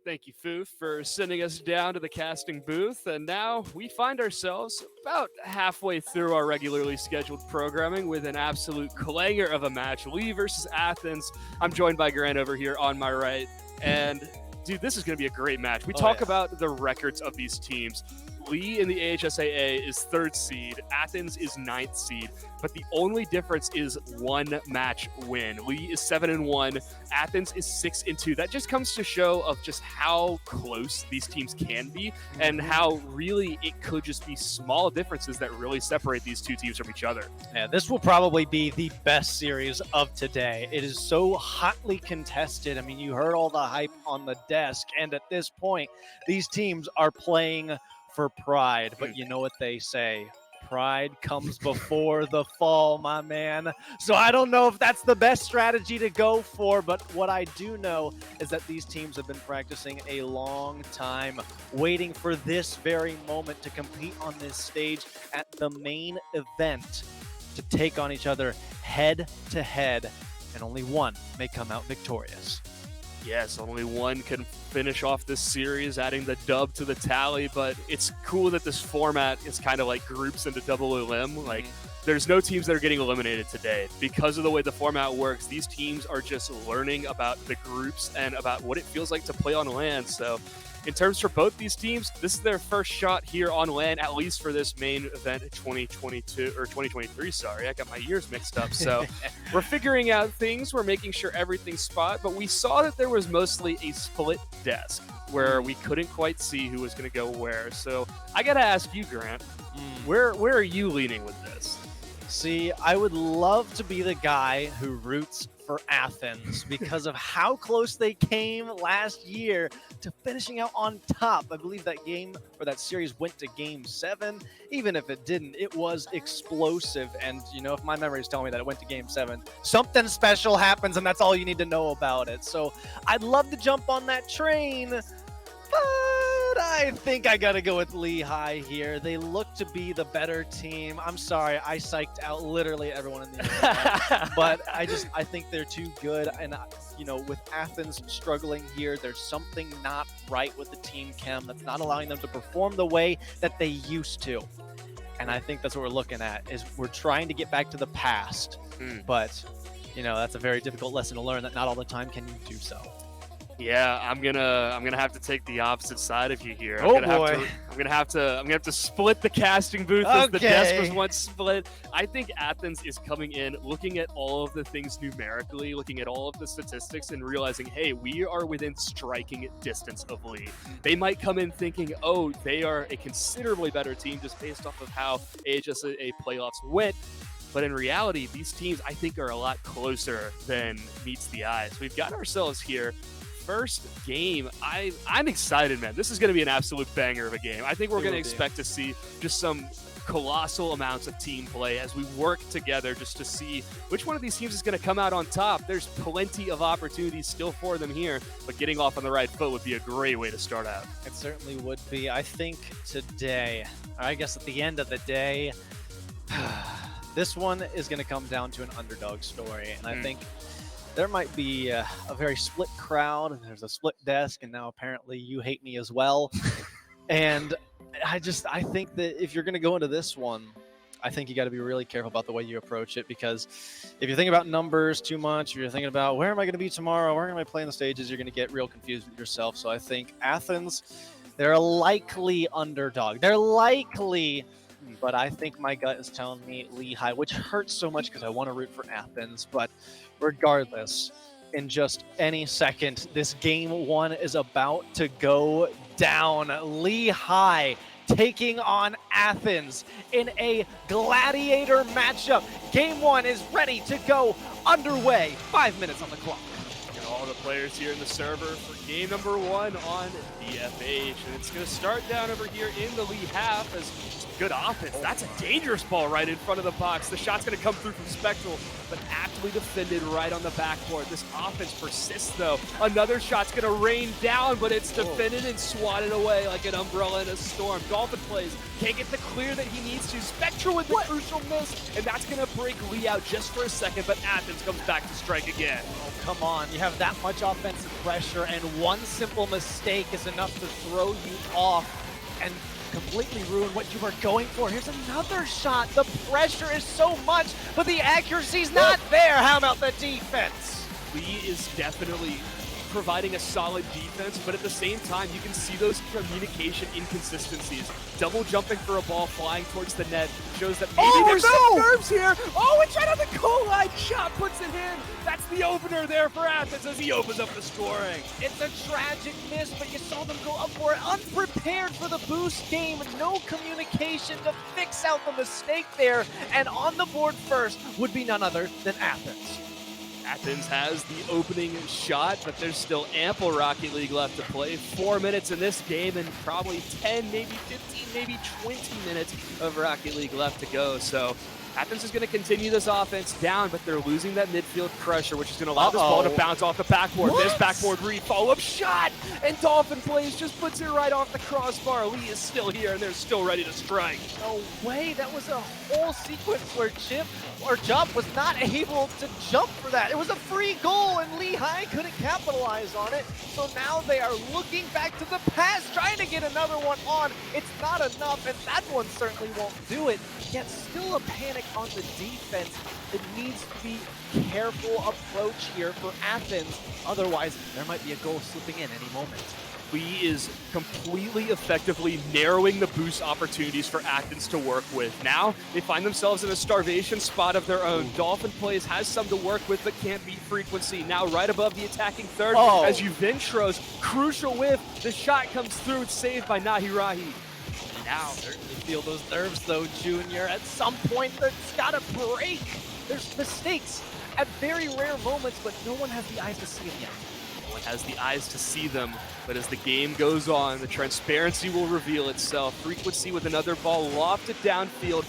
Speaker 14: Thank you, Foof, for sending us down to the casting booth. And now we find ourselves about halfway through our regularly scheduled programming with an absolute clanger of a match. Lee versus Athens. I'm joined by Grant over here on my right. And, dude, this is going to be a great match. We talk about the records of these teams. Lee in the AHSAA is 3rd seed. Athens is 9th seed. But the only difference is 1 match win. Lee is 7-1. Athens is 6-2. That just comes to show of just how close these teams can be and how really it could just be small differences that really separate these 2 teams from each other.
Speaker 11: Yeah, this will probably be the best series of today. It is so hotly contested. I mean, you heard all the hype on the desk. And at this point, these teams are playing for pride, but you know what they say, pride comes before the fall, my man. So I don't know if that's the best strategy to go for, but what I do know is that these teams have been practicing a long time, waiting for this very moment to compete on this stage at the main event, to take on each other head to head, and only one may come out victorious.
Speaker 14: Yes, only one can finish off this series, adding the dub to the tally, but it's cool that this format is kind of like groups into double LM. Like, there's no teams that are getting eliminated today. Because of the way the format works, these teams are just learning about the groups and about what it feels like to play on LAN. So in terms for both these teams, this is their first shot here on LAN, at least for this main event 2022 or 2023. Sorry, I got my years mixed up. So we're figuring out things. We're making sure everything's spot. But we saw that there was mostly a split desk where we couldn't quite see who was going to go where. So I got to ask you, Grant, where are you leaning with this?
Speaker 11: See, I would love to be the guy who roots for Athens because of how close they came last year to finishing out on top. I believe that game or that series went to game 7. Even if it didn't, it was explosive. And, you know, if my memory is telling me that it went to game 7, something special happens, and that's all you need to know about it. So I'd love to jump on that train, but I think I gotta go with Lehigh here. They look to be the better team. I'm sorry, I psyched out literally everyone in the internet, but I think they're too good. And you know, with Athens struggling here, there's something not right with the team chem that's not allowing them to perform the way that they used to. And I think that's what we're looking at, is we're trying to get back to the past. But you know, that's a very difficult lesson to learn, that not all the time can you do so.
Speaker 14: Yeah, I'm gonna have to take the opposite side of you here.
Speaker 11: I'm
Speaker 14: gonna have to split the casting booth as the desk was once split. I think Athens is coming in, looking at all of the things numerically, looking at all of the statistics, and realizing, hey, we are within striking distance of Lee. They might come in thinking, oh, they are a considerably better team just based off of how AHSA playoffs went. But in reality, these teams, I think, are a lot closer than meets the eye. So we've got ourselves here. First game, I'm excited, man. This is going to be an absolute banger of a game. I think we're going to expect to see just some colossal amounts of team play as we work together just to see which one of these teams is going to come out on top. There's plenty of opportunities still for them here, but getting off on the right foot would be a great way to start out.
Speaker 11: It certainly would be. I think today, I guess at the end of the day, this one is going to come down to an underdog story, and I think there might be a very split crowd, and there's a split desk, and now apparently you hate me as well. And I think that if you're going to go into this one, I think you got to be really careful about the way you approach it, because if you're thinking about numbers too much, or you're thinking about where am I going to be tomorrow, where am I playing the stages, you're going to get real confused with yourself. So I think Athens, they're a likely underdog. They're likely, but I think my gut is telling me Lehigh, which hurts so much because I want to root for Athens. But regardless, in just any second, this game 1 is about to go down. Lehigh taking on Athens in a gladiator matchup. Game 1 is ready to go underway. 5 minutes on the clock.
Speaker 14: Get all the players here in the server for game number 1 on DFH. And it's going to start down over here in the Lee half as good offense. That's a dangerous ball right in front of the box. The shot's going to come through from Spectral, but aptly defended right on the backboard. This offense persists, though. Another shot's going to rain down, but it's defended and swatted away like an umbrella in a storm. Dolphin plays, can't get the clear that he needs to. Spectral with the crucial miss, and that's going to break Lee out just for a second, but Athens comes back to strike again.
Speaker 11: Oh, come on. You have that much offensive pressure, and one simple mistake is enough to throw you off and completely ruin what you were going for. Here's another shot. The pressure is so much, but the accuracy's not there. How about the defense?
Speaker 14: Lee is definitely providing a solid defense, but at the same time, you can see those communication inconsistencies. Double jumping for a ball flying towards the net shows that maybe there's some nerves here. Oh, it's right on the goal line. Shot puts it in. That's the opener there for Athens as he opens up the scoring.
Speaker 11: It's a tragic miss, but you saw them go up for it unprepared for the boost game. No communication to fix out the mistake there. And on the board first would be none other than Athens.
Speaker 14: Athens has the opening shot, but there's still ample Rocket League left to play. 4 minutes in this game and probably 10, maybe 15, maybe 20 minutes of Rocket League left to go. So Athens is going to continue this offense down, but they're losing that midfield pressure, which is going to allow this ball to bounce off the backboard. This backboard read, follow-up shot, and Dolphin Plays just puts it right off the crossbar. Lee is still here, and they're still ready to strike.
Speaker 11: No way, that was a whole sequence where Jump was not able to jump for that. It was a free goal, and Lehigh couldn't capitalize on it. So now they are looking back to the past, trying to get another one on. It's not enough, and that one certainly won't do it. Yet still a panic
Speaker 16: on the defense. It needs to be careful approach here for Athens. Otherwise, there might be a goal slipping in any moment.
Speaker 14: Lee is completely effectively narrowing the boost opportunities for Athens to work with. Now they find themselves in a starvation spot of their own. Dolphin Plays has some to work with but can't beat Frequency. Now right above the attacking third as Uventros, crucial whiff. The shot comes through. It's saved by Nahirahi.
Speaker 16: Now, certainly feel those nerves though, Junior. At some point, it's gotta break. There's mistakes at very rare moments, but no one has the eyes to see them yet.
Speaker 14: No one has the eyes to see them, but as the game goes on, the transparency will reveal itself. Frequency with another ball lofted downfield.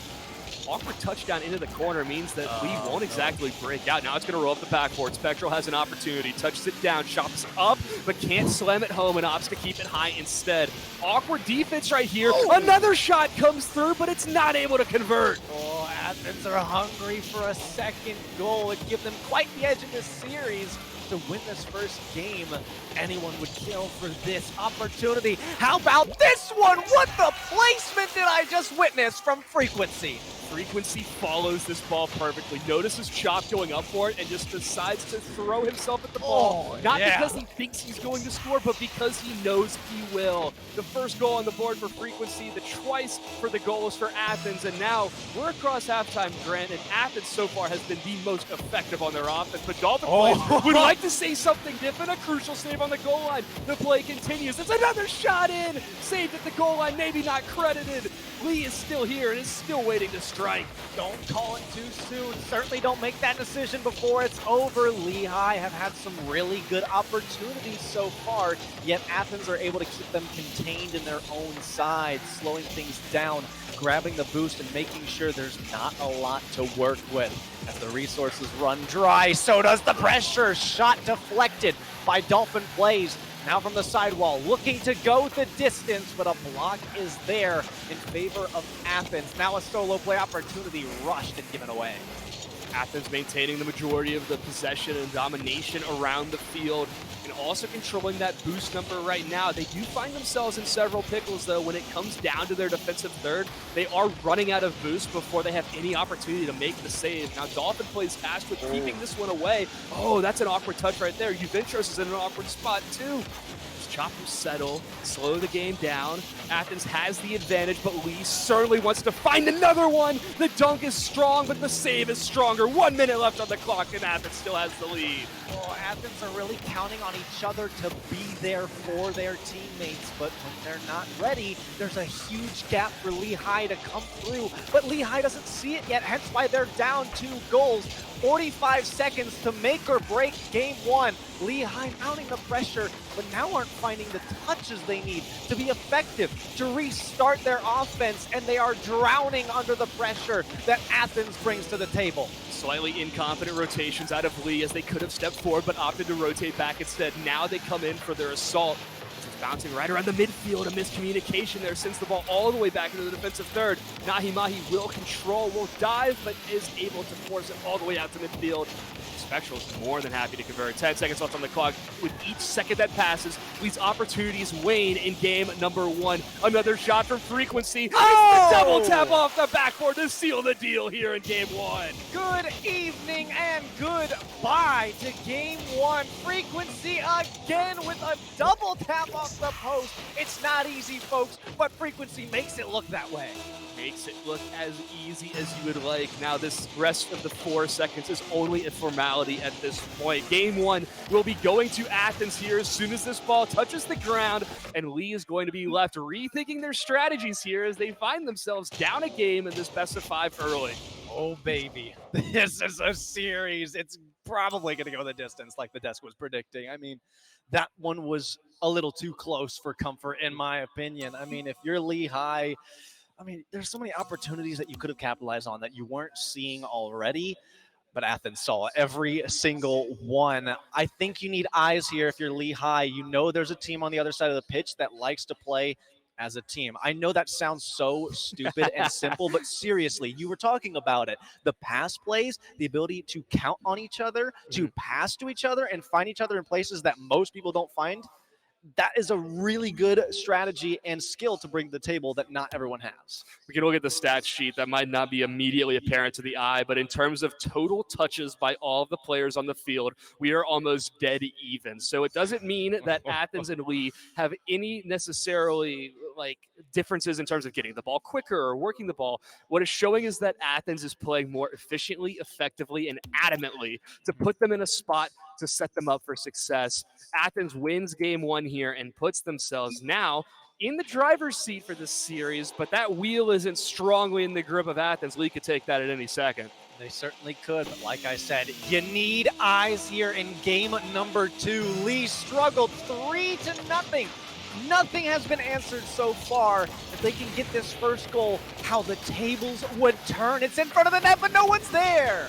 Speaker 14: Awkward touchdown into the corner means that Lee won't exactly break out. Now it's going to roll up the backboard. Spectral has an opportunity, touches it down, chops up, but can't slam it home and opts to keep it high instead. Awkward defense right here. Another shot comes through, but it's not able to convert.
Speaker 16: Oh, Athens are hungry for a second goal. It'd give them quite the edge in this series. To win this first game, anyone would kill for this opportunity. How about this one? What the placement did I just witness from Frequency?
Speaker 14: Frequency follows this ball perfectly, notices Chop going up for it, and just decides to throw himself at the ball. Not because he thinks he's going to score, but because he knows he will. The first goal on the board for Frequency, the twice for the goals for Athens, and now we're across halftime, Grant, and Athens so far has been the most effective on their offense, but Dolphin Plays would like to say something different. A crucial save on the goal line. The play continues. It's another shot in! Saved at the goal line, maybe not credited. Lee is still here and is still waiting to strike.
Speaker 16: Don't call it too soon. Certainly don't make that decision before it's over. Lehigh have had some really good opportunities so far, yet Athens are able to keep them contained in their own side, slowing things down, grabbing the boost and making sure there's not a lot to work with. As the resources run dry, so does the pressure. Shot deflected by Dolphin Plays. Now from the sidewall, looking to go the distance, but a block is there in favor of Athens. Now a solo play opportunity rushed and given away.
Speaker 14: Athens maintaining the majority of the possession and domination around the field and also controlling that boost number right now. They do find themselves in several pickles, though, when it comes down to their defensive third. They are running out of boost before they have any opportunity to make the save. Now, Dolphin Plays tasked with keeping this one away. Oh, that's an awkward touch right there. Uventros is in an awkward spot, too. Chop will settle, slow the game down. Athens has the advantage, but Lee certainly wants to find another one. The dunk is strong, but the save is stronger. 1 minute left on the clock, and Athens still has the lead.
Speaker 16: Oh, Athens are really counting on each other to be there for their teammates, but when they're not ready, there's a huge gap for Lehigh to come through. But Lehigh doesn't see it yet, hence why they're down 2 goals. 45 seconds to make or break game one. Lehigh mounting the pressure, but now aren't finding the touches they need to be effective, to restart their offense, and they are drowning under the pressure that Athens brings to the table.
Speaker 14: Slightly incompetent rotations out of Lee as they could have stepped forward but opted to rotate back instead. Now they come in for their assault. It's bouncing right around the midfield. A miscommunication there sends the ball all the way back into the defensive third. Nahimahi will control, will dive, but is able to force it all the way out to midfield. Spectral is more than happy to convert. 10 seconds left on the clock. With each second that passes, Lee's opportunities wane in game number 1. Another shot from Frequency. It's the double tap off the backboard to seal the deal here in game 1.
Speaker 16: Good evening and goodbye to game 1. Frequency again with a double tap off the post. It's not easy, folks, but Frequency makes it look that way.
Speaker 14: Makes it look as easy as you would like. Now this rest of the 4 seconds is only a formality at this point. Game 1 will be going to Athens here as soon as this ball touches the ground, and Lee is going to be left rethinking their strategies here as they find themselves down a game in this best of 5 early.
Speaker 16: Oh, baby. This is a series. It's probably going to go the distance like the desk was predicting. I mean, that one was a little too close for comfort, in my opinion. I mean, if you're Lehigh, there's so many opportunities that you could have capitalized on that you weren't seeing already, but Athens saw every single one. I think you need eyes here if you're Lehigh. You know there's a team on the other side of the pitch that likes to play as a team. I know that sounds so stupid and simple, but seriously, you were talking about it. The pass plays, the ability to count on each other, to pass to each other and find each other in places that most people don't find. that is a really good strategy and skill to bring to the table that not everyone has.
Speaker 14: We can look at the stat sheet. That might not be immediately apparent to the eye, but in terms of total touches by all of the players on the field, we are almost dead even. So it doesn't mean that Athens and Lee have any necessarily like differences in terms of getting the ball quicker or working the ball. What it's showing is that Athens is playing more efficiently, effectively, and adamantly to put them in a spot to set them up for success. Athens wins game 1 here and puts themselves now in the driver's seat for this series, but that wheel isn't strongly in the grip of Athens. Lee could take that at any second.
Speaker 16: They certainly could, but like I said, you need eyes here in game number 2. Lee struggled 3-0. Nothing has been answered so far. If they can get this first goal, how the tables would turn. It's in front of the net, but no one's there.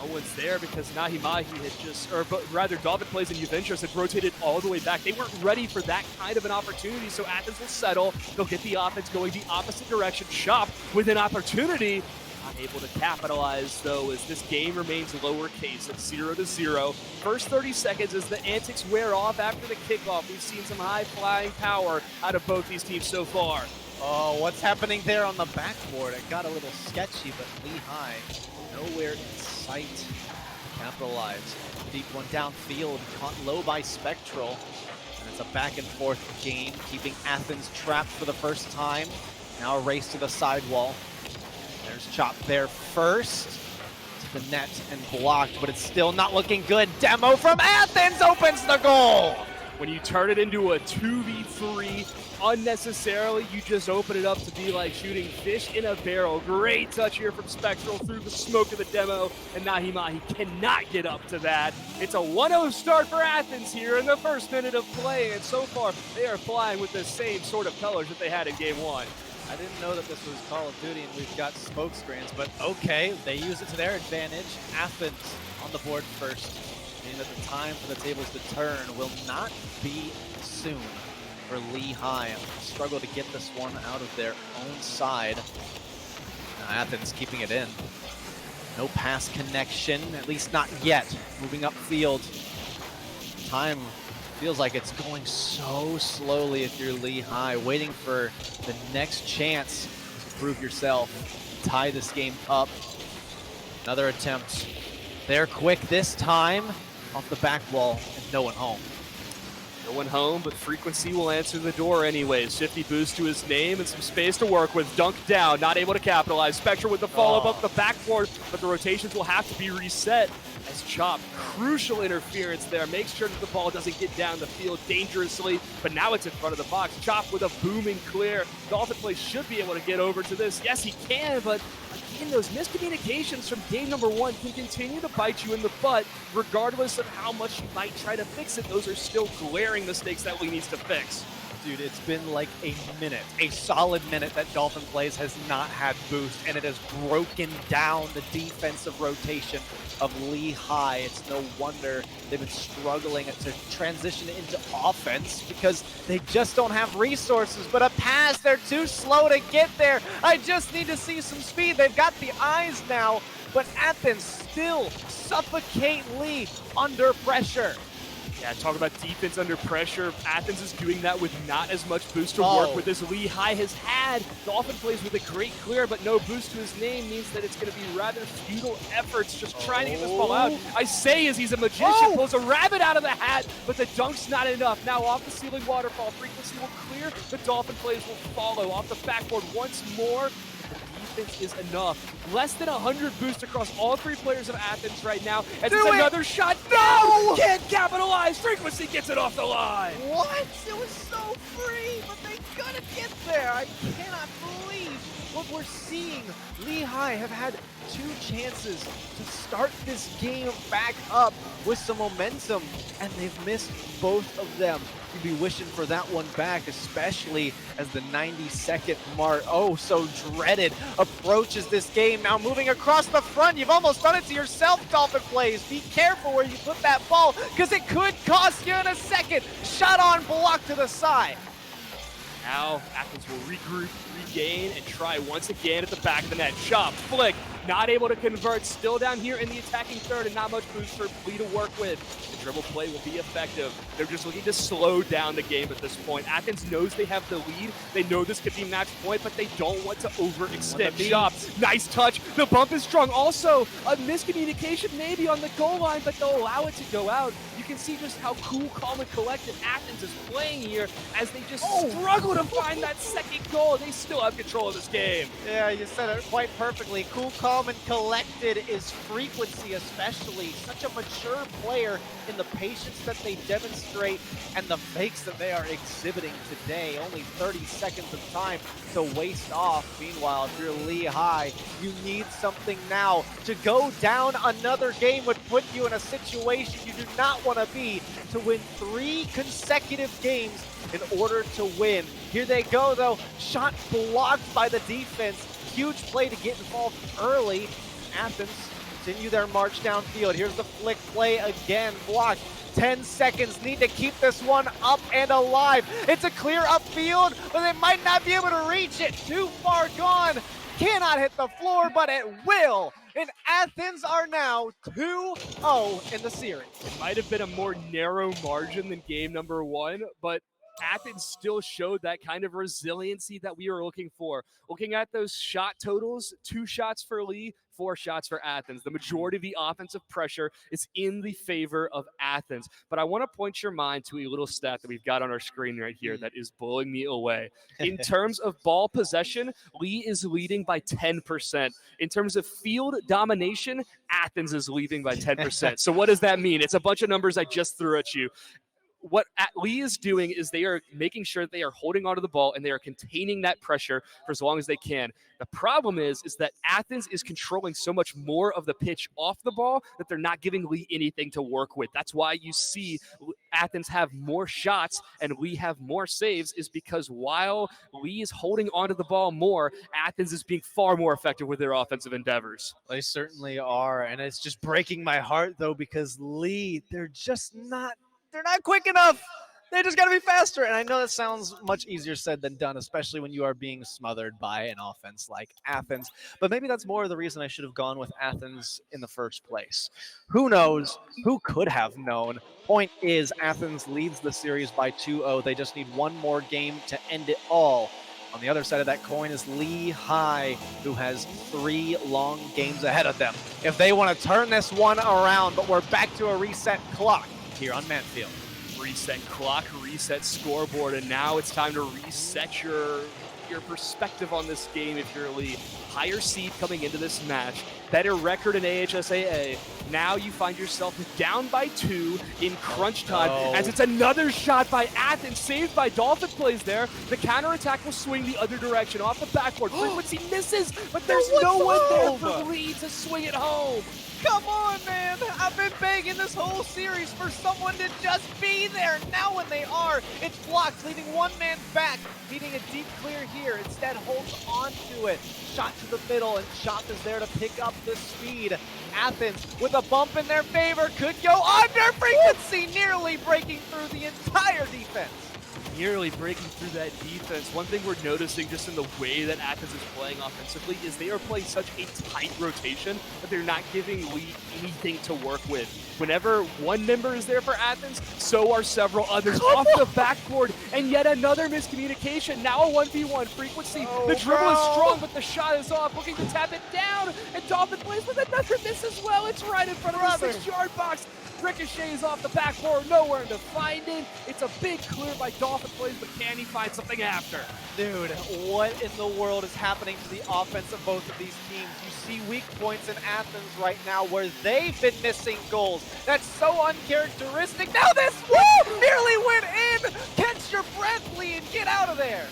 Speaker 14: No one's there because Nahi Mahi had just, or rather Dolphin Plays and Juventus had rotated all the way back. They weren't ready for that kind of an opportunity, so Athens will settle. They'll get the offense going the opposite direction. Chop with an opportunity. Not able to capitalize, though, as this game remains lowercase at 0-0. First 30 seconds as the antics wear off after the kickoff. We've seen some high-flying power out of both these teams so far.
Speaker 16: Oh, what's happening there on the backboard? It got a little sketchy, but Lehigh nowhere in sight to capitalize. Deep one downfield, caught low by Spectral. And it's a back-and-forth game, keeping Athens trapped for the first time. Now a race to the sidewall. There's Chop there first to the net and blocked, but it's still not looking good. Demo from Athens opens the goal.
Speaker 14: When you turn it into a 2v3 unnecessarily, you just open it up to be like shooting fish in a barrel. Great touch here from Spectral through the smoke of the demo, and Nahi Mahi cannot get up to that. It's a 1-0 start for Athens here in the first minute of play, and so far they are flying with the same sort of colors that they had in game 1.
Speaker 16: I didn't know that this was Call of Duty and we've got smoke screens, but okay, they use it to their advantage. Athens on the board first, meaning that the time for the tables to turn will not be soon for Lehigh. Struggle to get this one out of their own side. Now Athens keeping it in. No pass connection, at least not yet. Moving upfield. Time feels like it's going so slowly if you're Lehigh, waiting for the next chance to prove yourself, tie this game up. Another attempt. They're quick this time, off the back wall, and no one home.
Speaker 14: No one home, but Frequency will answer the door anyways. 50 boost to his name and some space to work with. Dunk down, not able to capitalize. Spectre with the follow-up up the backboard, but the rotations will have to be reset as Chop, crucial interference there, makes sure that the ball doesn't get down the field dangerously, but now it's in front of the box. Chop with a booming clear. Dolphin Play should be able to get over to this. Yes, he can, but again, those miscommunications from game number 1 can continue to bite you in the butt, regardless of how much you might try to fix it. Those are still glaring mistakes that Lee needs to fix.
Speaker 16: Dude, it's been like a minute, a solid minute that Dolphin Plays has not had boost, and it has broken down the defensive rotation of Lehigh. It's no wonder they've been struggling to transition into offense because they just don't have resources. But a pass, they're too slow to get there. I just need to see some speed. They've got the eyes now, but Athens still suffocate Lee under pressure.
Speaker 14: Yeah, talk about defense under pressure. Athens is doing that with not as much boost to work with as Lehigh has had. Dolphin Plays with a great clear, but no boost to his name means that it's going to be rather futile efforts just trying to get this ball out. I say as he's a magician, pulls a rabbit out of the hat, but the dunk's not enough. Now off the ceiling waterfall, Frequency will clear. The Dolphin Plays will follow off the backboard once more. Defense is enough. Less than 100 boost across all 3 players of Athens right now. As it's another shot. No! Can't capitalize. Frequency gets it off the line.
Speaker 16: What? It was so free, but they couldn't get there. I cannot believe what we're seeing. Lehigh have had 2 chances to start this game back up with some momentum, and they've missed both of them. You'd be wishing for that one back, especially as the 92nd mark, oh so dreaded, approaches this game. Now moving across the front, you've almost done it to yourself, Dolphin Plays. Be careful where you put that ball, because it could cost you in a second. Shot on block to the side.
Speaker 14: Now Athens will regroup, regain, and try once again at the back of the net. Shop, flick, not able to convert. Still down here in the attacking third and not much boost for Lee to work with. The dribble play will be effective. They're just looking to slow down the game at this point. Athens knows they have the lead. They know this could be match point, but they don't want to overextend. Shop, nice touch. The bump is strong. Also, a miscommunication maybe on the goal line, but they'll allow it to go out. You can see just how cool, calm, and collected Athens is playing here as they just struggle to find that second goal. They still have control of this game.
Speaker 16: Yeah, you said it quite perfectly. Cool, calm, and collected is Frequency especially. Such a mature player in the patience that they demonstrate and the fakes that they are exhibiting today. Only 30 seconds of time to waste off. Meanwhile, if you're Lehigh, you need something now. To go down another game would put you in a situation you do not want to be, to win 3 consecutive games in order to win. Here they go, though. Shot blocked by the defense. Huge play to get involved early. Athens continue their march downfield. Here's the flick play again. Blocked. 10 seconds. Need to keep this one up and alive. It's a clear upfield, but they might not be able to reach it. Too far gone. Cannot hit the floor, but it will. And Athens are now 2-0 in the series.
Speaker 14: It might have been a more narrow margin than game number 1, but Athens still showed that kind of resiliency that we were looking for. Looking at those shot totals, 2 shots for Lee, 4 shots for Athens. The majority of the offensive pressure is in the favor of Athens. But I want to point your mind to a little stat that we've got on our screen right here that is blowing me away. In terms of ball possession, Lee is leading by 10%. In terms of field domination, Athens is leading by 10%. So what does that mean? It's a bunch of numbers I just threw at you. What Lee is doing is they are making sure that they are holding onto the ball and they are containing that pressure for as long as they can. The problem is that Athens is controlling so much more of the pitch off the ball that they're not giving Lee anything to work with. That's why you see Athens have more shots and Lee have more saves, is because while Lee is holding onto the ball more, Athens is being far more effective with their offensive endeavors.
Speaker 16: They certainly are, and it's just breaking my heart, though, because Lee, they're not quick enough. They just got to be faster. And I know that sounds much easier said than done, especially when you are being smothered by an offense like Athens. But maybe that's more of the reason I should have gone with Athens in the first place. Who knows? Who could have known? Point is, Athens leads the series by 2-0. They just need one more game to end it all. On the other side of that coin is Lehigh, who has 3 long games ahead of them if they want to turn this one around. But we're back to a reset clock here on Mantfield.
Speaker 14: Reset clock, reset scoreboard, and now it's time to reset your perspective on this game if you're Lee. Higher seed coming into this match, better record in AHSAA. Now you find yourself down by 2 in crunch time as it's another shot by Athens, saved by Dolphin plays there. The counterattack will swing the other direction off the backboard. Frequency misses, but there's no one there for Lee to swing it home.
Speaker 16: Come on, man. I've been begging this whole series for someone to just be there. Now when they are, it's blocked, leaving one man back, needing a deep clear here. Instead, holds on to it. Shot to the middle, and Shop is there to pick up the speed. Athens, with a bump in their favor, could go under. Frequency, nearly breaking through the entire defense.
Speaker 14: Nearly breaking through that defense. One thing we're noticing just in the way that Athens is playing offensively is they are playing such a tight rotation that they're not giving Lee anything to work with. Whenever one member is there for Athens, so are several others off the backboard, and yet another miscommunication. Now a 1v1 Frequency. The dribble is strong, but the shot is off. Looking to tap it down, and Dolphin plays with another miss as well. It's right in front of the 6-yard box. Ricochets off the backboard, nowhere to find it. It's a big clear by Dolphin plays, but can he find something after?
Speaker 16: Dude, what in the world is happening to the offense of both of these teams? You see weak points in Athens right now where they've been missing goals. That's so uncharacteristic. Now this, nearly went in. Catch your breath, Lee, and get out of there.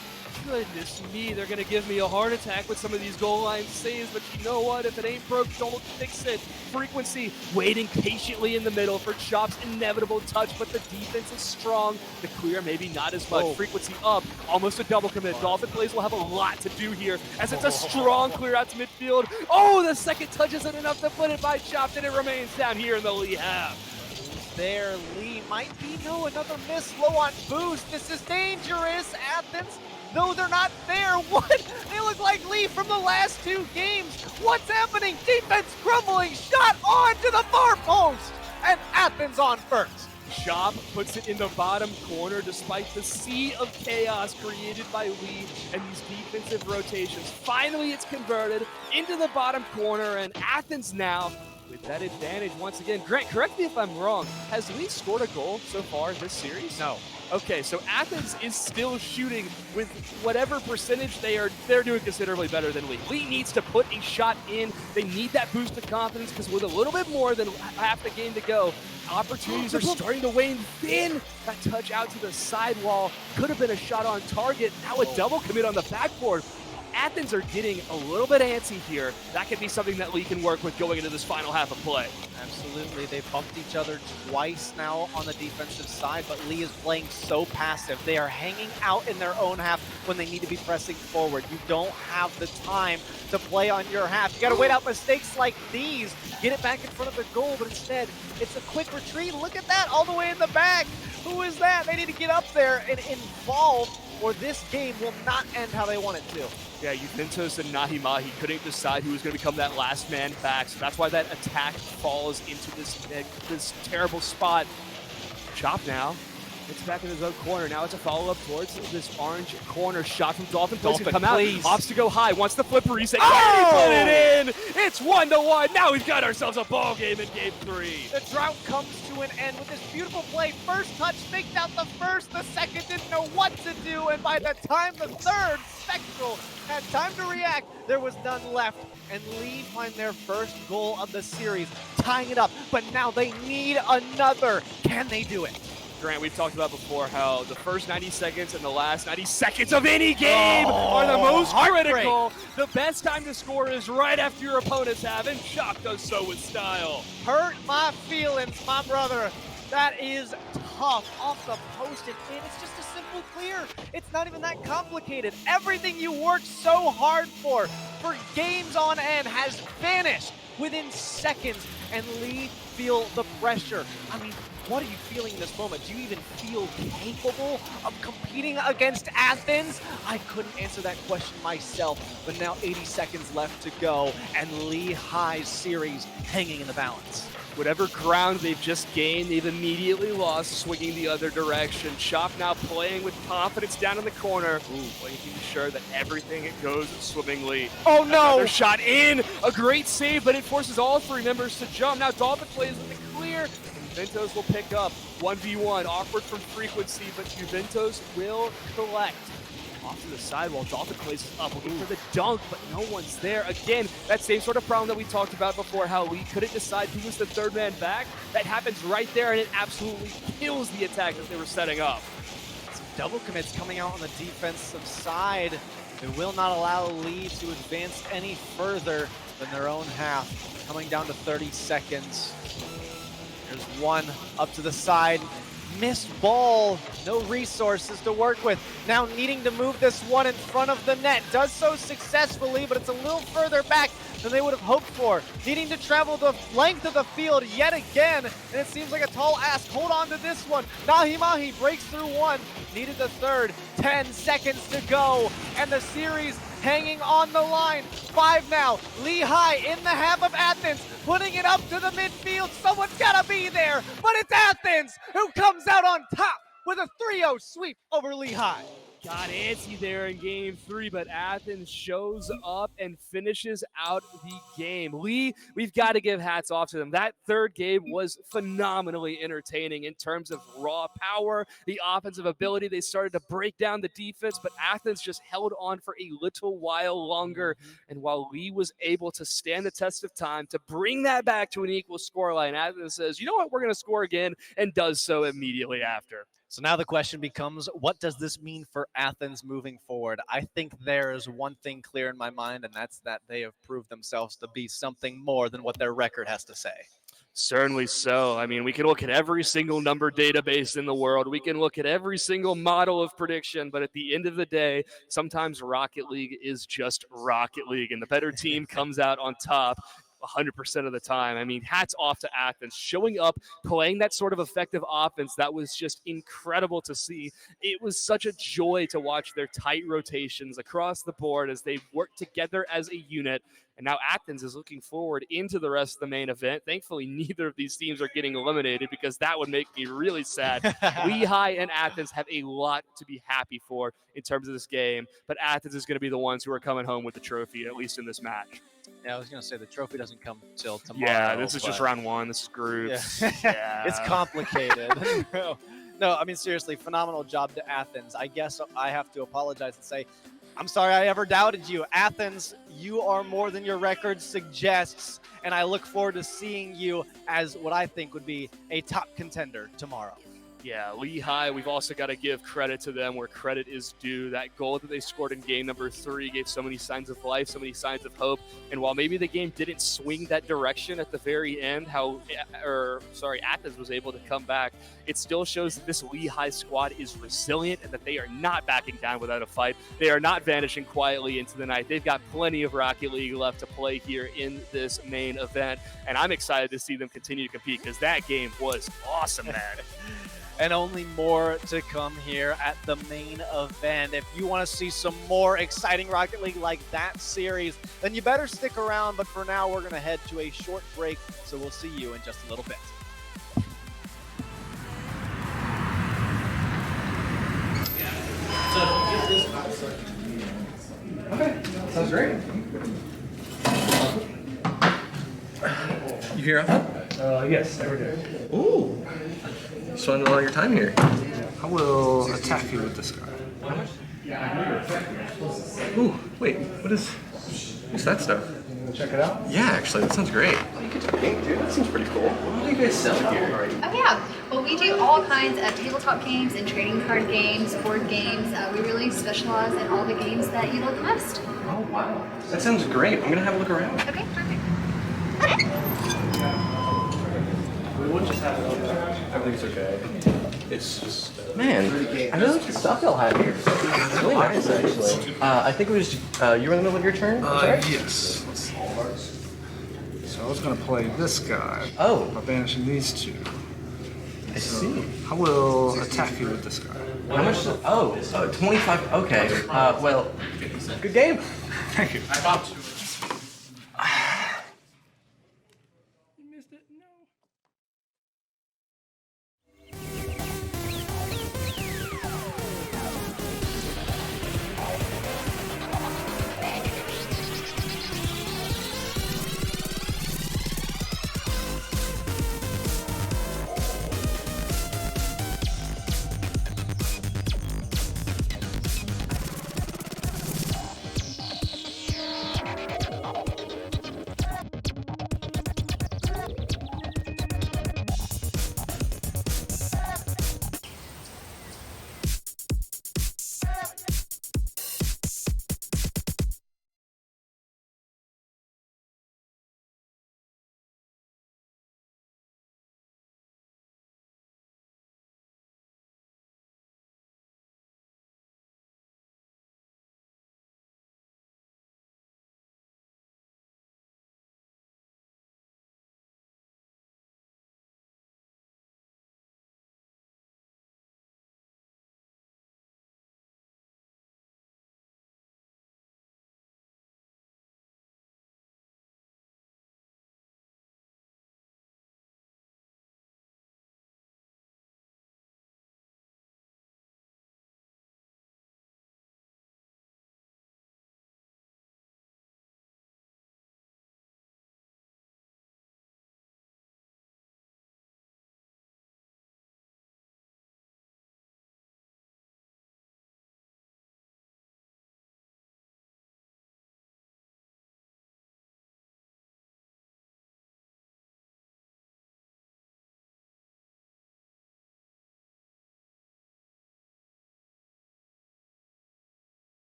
Speaker 14: Goodness me, they're going to give me a heart attack with some of these goal line saves, but you know what? If it ain't broke, don't fix it. Frequency waiting patiently in the middle for Chop's inevitable touch, but the defense is strong. The clear maybe not as much. Frequency up, almost a double commit. Dolphin plays will have a lot to do here as it's a strong clear out to midfield. Oh, the second touch isn't enough to put it by Chop, and it remains down here in the Lee half.
Speaker 16: there. Lee might be, no, another miss, low on boost. This is dangerous. Athens, though they're not there. What? They look like Lee from the last 2 games. What's happening? Defense crumbling, shot on to the far post, and Athens on first.
Speaker 14: Chop puts it in the bottom corner despite the sea of chaos created by Lee and these defensive rotations. Finally, it's converted into the bottom corner, and Athens now with that advantage once again. Grant, correct me if I'm wrong. Has Lee scored a goal so far this series?
Speaker 16: No.
Speaker 14: Okay, so Athens is still shooting with whatever percentage they're doing considerably better than Lee. Lee needs to put a shot in. They need that boost of confidence because with a little bit more than half the game to go, opportunities are starting to wane thin. That touch out to the sidewall could have been a shot on target. Now a double commit on the backboard. Athens are getting a little bit antsy here. That could be something that Lee can work with going into this final half of play.
Speaker 16: Absolutely. They bumped each other twice now on the defensive side, but Lee is playing so passive. They are hanging out in their own half when they need to be pressing forward. You don't have the time to play on your half. You got to wait out mistakes like these, get it back in front of the goal, but instead it's a quick retreat. Look at that, all the way in the back. Who is that? They need to get up there and involve, or this game will not end how they want it to.
Speaker 14: Yeah, Juventus and Nahimahi couldn't decide who was going to become that last man back, so that's why that attack falls into this terrible spot. Chop now. It's back in his own corner. Now it's a follow-up towards this orange corner shot from Dolphin. Dolphin come out. Opts to go high. Wants the flipper reset. Can he put it in? It's 1-1. Now we've got ourselves a ball game in game 3.
Speaker 16: The drought comes to an end with this beautiful play. First touch faked out the first. The second didn't know what to do. And by the time the third, Spectral had time to react, there was none left. And Lee find their first goal of the series, tying it up. But now they need another. Can they do it?
Speaker 14: Grant, we've talked about before how the first 90 seconds and the last 90 seconds of any game are the most critical. The best time to score is right after your opponents have, and Chop does so with style.
Speaker 16: Hurt my feelings, my brother. That is tough. Off the post and in. It's just a simple clear. It's not even that complicated. Everything you worked so hard for games on end has vanished within seconds, and Lee feel the pressure. I mean, what are you feeling in this moment? Do you even feel capable of competing against Athens? I couldn't answer that question myself, but now 80 seconds left to go, and Lee High's series hanging in the balance.
Speaker 14: Whatever ground they've just gained, they've immediately lost, swinging the other direction. Chop now playing with confidence down in the corner, making sure that everything goes swimmingly.
Speaker 16: Oh no!
Speaker 14: Another shot in, a great save, but it forces all 3 members to jump. Now Dolphin plays with the clear. Juventus will pick up 1v1, awkward from frequency, but Juventus will collect. Off to the sidewall, Dolphin plays up, looking for the dunk, but no one's there. Again, that same sort of problem that we talked about before, how Lee couldn't decide who was the third man back. That happens right there, and it absolutely kills the attack that they were setting up.
Speaker 16: Some double commits coming out on the defensive side. It will not allow Lee to advance any further than their own half. Coming down to 30 seconds. There's one up to the side. Missed ball, no resources to work with. Now needing to move this one in front of the net. Does so successfully, but it's a little further back than they would have hoped for. Needing to travel the length of the field yet again, and it seems like a tall ask. Hold on to this one. Nahimahi breaks through one. Needed the third. 10 seconds to go, and the series hanging on the line. 5 now. Lee High in the half of Athens, putting it up to the midfield. Someone's got to be there, but it's Athens who comes out on top with a 3-0 sweep over Lee High.
Speaker 14: Got antsy there in game 3, but Athens shows up and finishes out the game. Lee, we've got to give hats off to them. That third game was phenomenally entertaining in terms of raw power, the offensive ability. They started to break down the defense, but Athens just held on for a little while longer. And while Lee was able to stand the test of time to bring that back to an equal scoreline, Athens says, you know what, we're going to score again, and does so immediately after.
Speaker 16: So now the question becomes, what does this mean for Athens moving forward? I think there is one thing clear in my mind, and that's that they have proved themselves to be something more than what their record has to say.
Speaker 14: Certainly so. I mean, we can look at every single number database in the world. We can look at every single model of prediction, but at the end of the day, sometimes Rocket League is just Rocket League, and the better team comes out on top. 100% of the time. I mean, hats off to Athens, showing up, playing that sort of effective offense. That was just incredible to see. It was such a joy to watch their tight rotations across the board as they worked together as a unit. And now Athens is looking forward into the rest of the main event. Thankfully, neither of these teams are getting eliminated because that would make me really sad. Lehigh and Athens have a lot to be happy for in terms of this game, but Athens is going to be the ones who are coming home with the trophy, at least in this match.
Speaker 16: Yeah, I was gonna say the trophy doesn't come till tomorrow.
Speaker 14: Yeah, this is just round one. This is groups. Yeah.
Speaker 16: It's complicated. No, I mean seriously, phenomenal job to Athens. I guess I have to apologize and say, I'm sorry I ever doubted you. Athens, you are more than your record suggests, and I look forward to seeing you as what I think would be a top contender tomorrow.
Speaker 14: Yeah, Lehigh, we've also got to give credit to them where credit is due. That goal that they scored in game number 3 gave so many signs of life, so many signs of hope. And while maybe the game didn't swing that direction at the very end, Athens was able to come back, it still shows that this Lehigh squad is resilient and that they are not backing down without a fight. They are not vanishing quietly into the night. They've got plenty of Rocket League left to play here in this main event. And I'm excited to see them continue to compete because that game was awesome, man.
Speaker 16: And only more to come here at the main event. If you want to see some more exciting Rocket League like that series, then you better stick around. But for now, we're going to head to a short break, so we'll see you in just a little bit.
Speaker 5: Okay, sounds great. You here, Alpha?
Speaker 6: Yes, there we go.
Speaker 5: Ooh. Spending a lot of your time here.
Speaker 6: I will attack you with this guy.
Speaker 5: How much? Ooh, wait, what's that stuff?
Speaker 6: Check it out?
Speaker 5: Yeah, actually, that sounds great. You get to paint, dude. That seems pretty cool. What do you guys sell here?
Speaker 7: Oh yeah, well we do all kinds of tabletop games and trading card games, board games. We really specialize in all the games that you love the most.
Speaker 5: Oh wow, that sounds great. I'm gonna have a look around.
Speaker 7: Okay, perfect.
Speaker 5: We'll just have it on there. Everything's okay. It's just man, I really like the stuff y'all have here. It's really nice, actually. I think it was you were in the middle of your turn.
Speaker 6: Yes. So I was going to play this guy.
Speaker 5: Oh.
Speaker 6: By banishing these two.
Speaker 5: I see.
Speaker 6: I will attack you with this guy.
Speaker 5: How much? 25. Okay. Well, good game.
Speaker 6: Thank you.
Speaker 5: I thought you.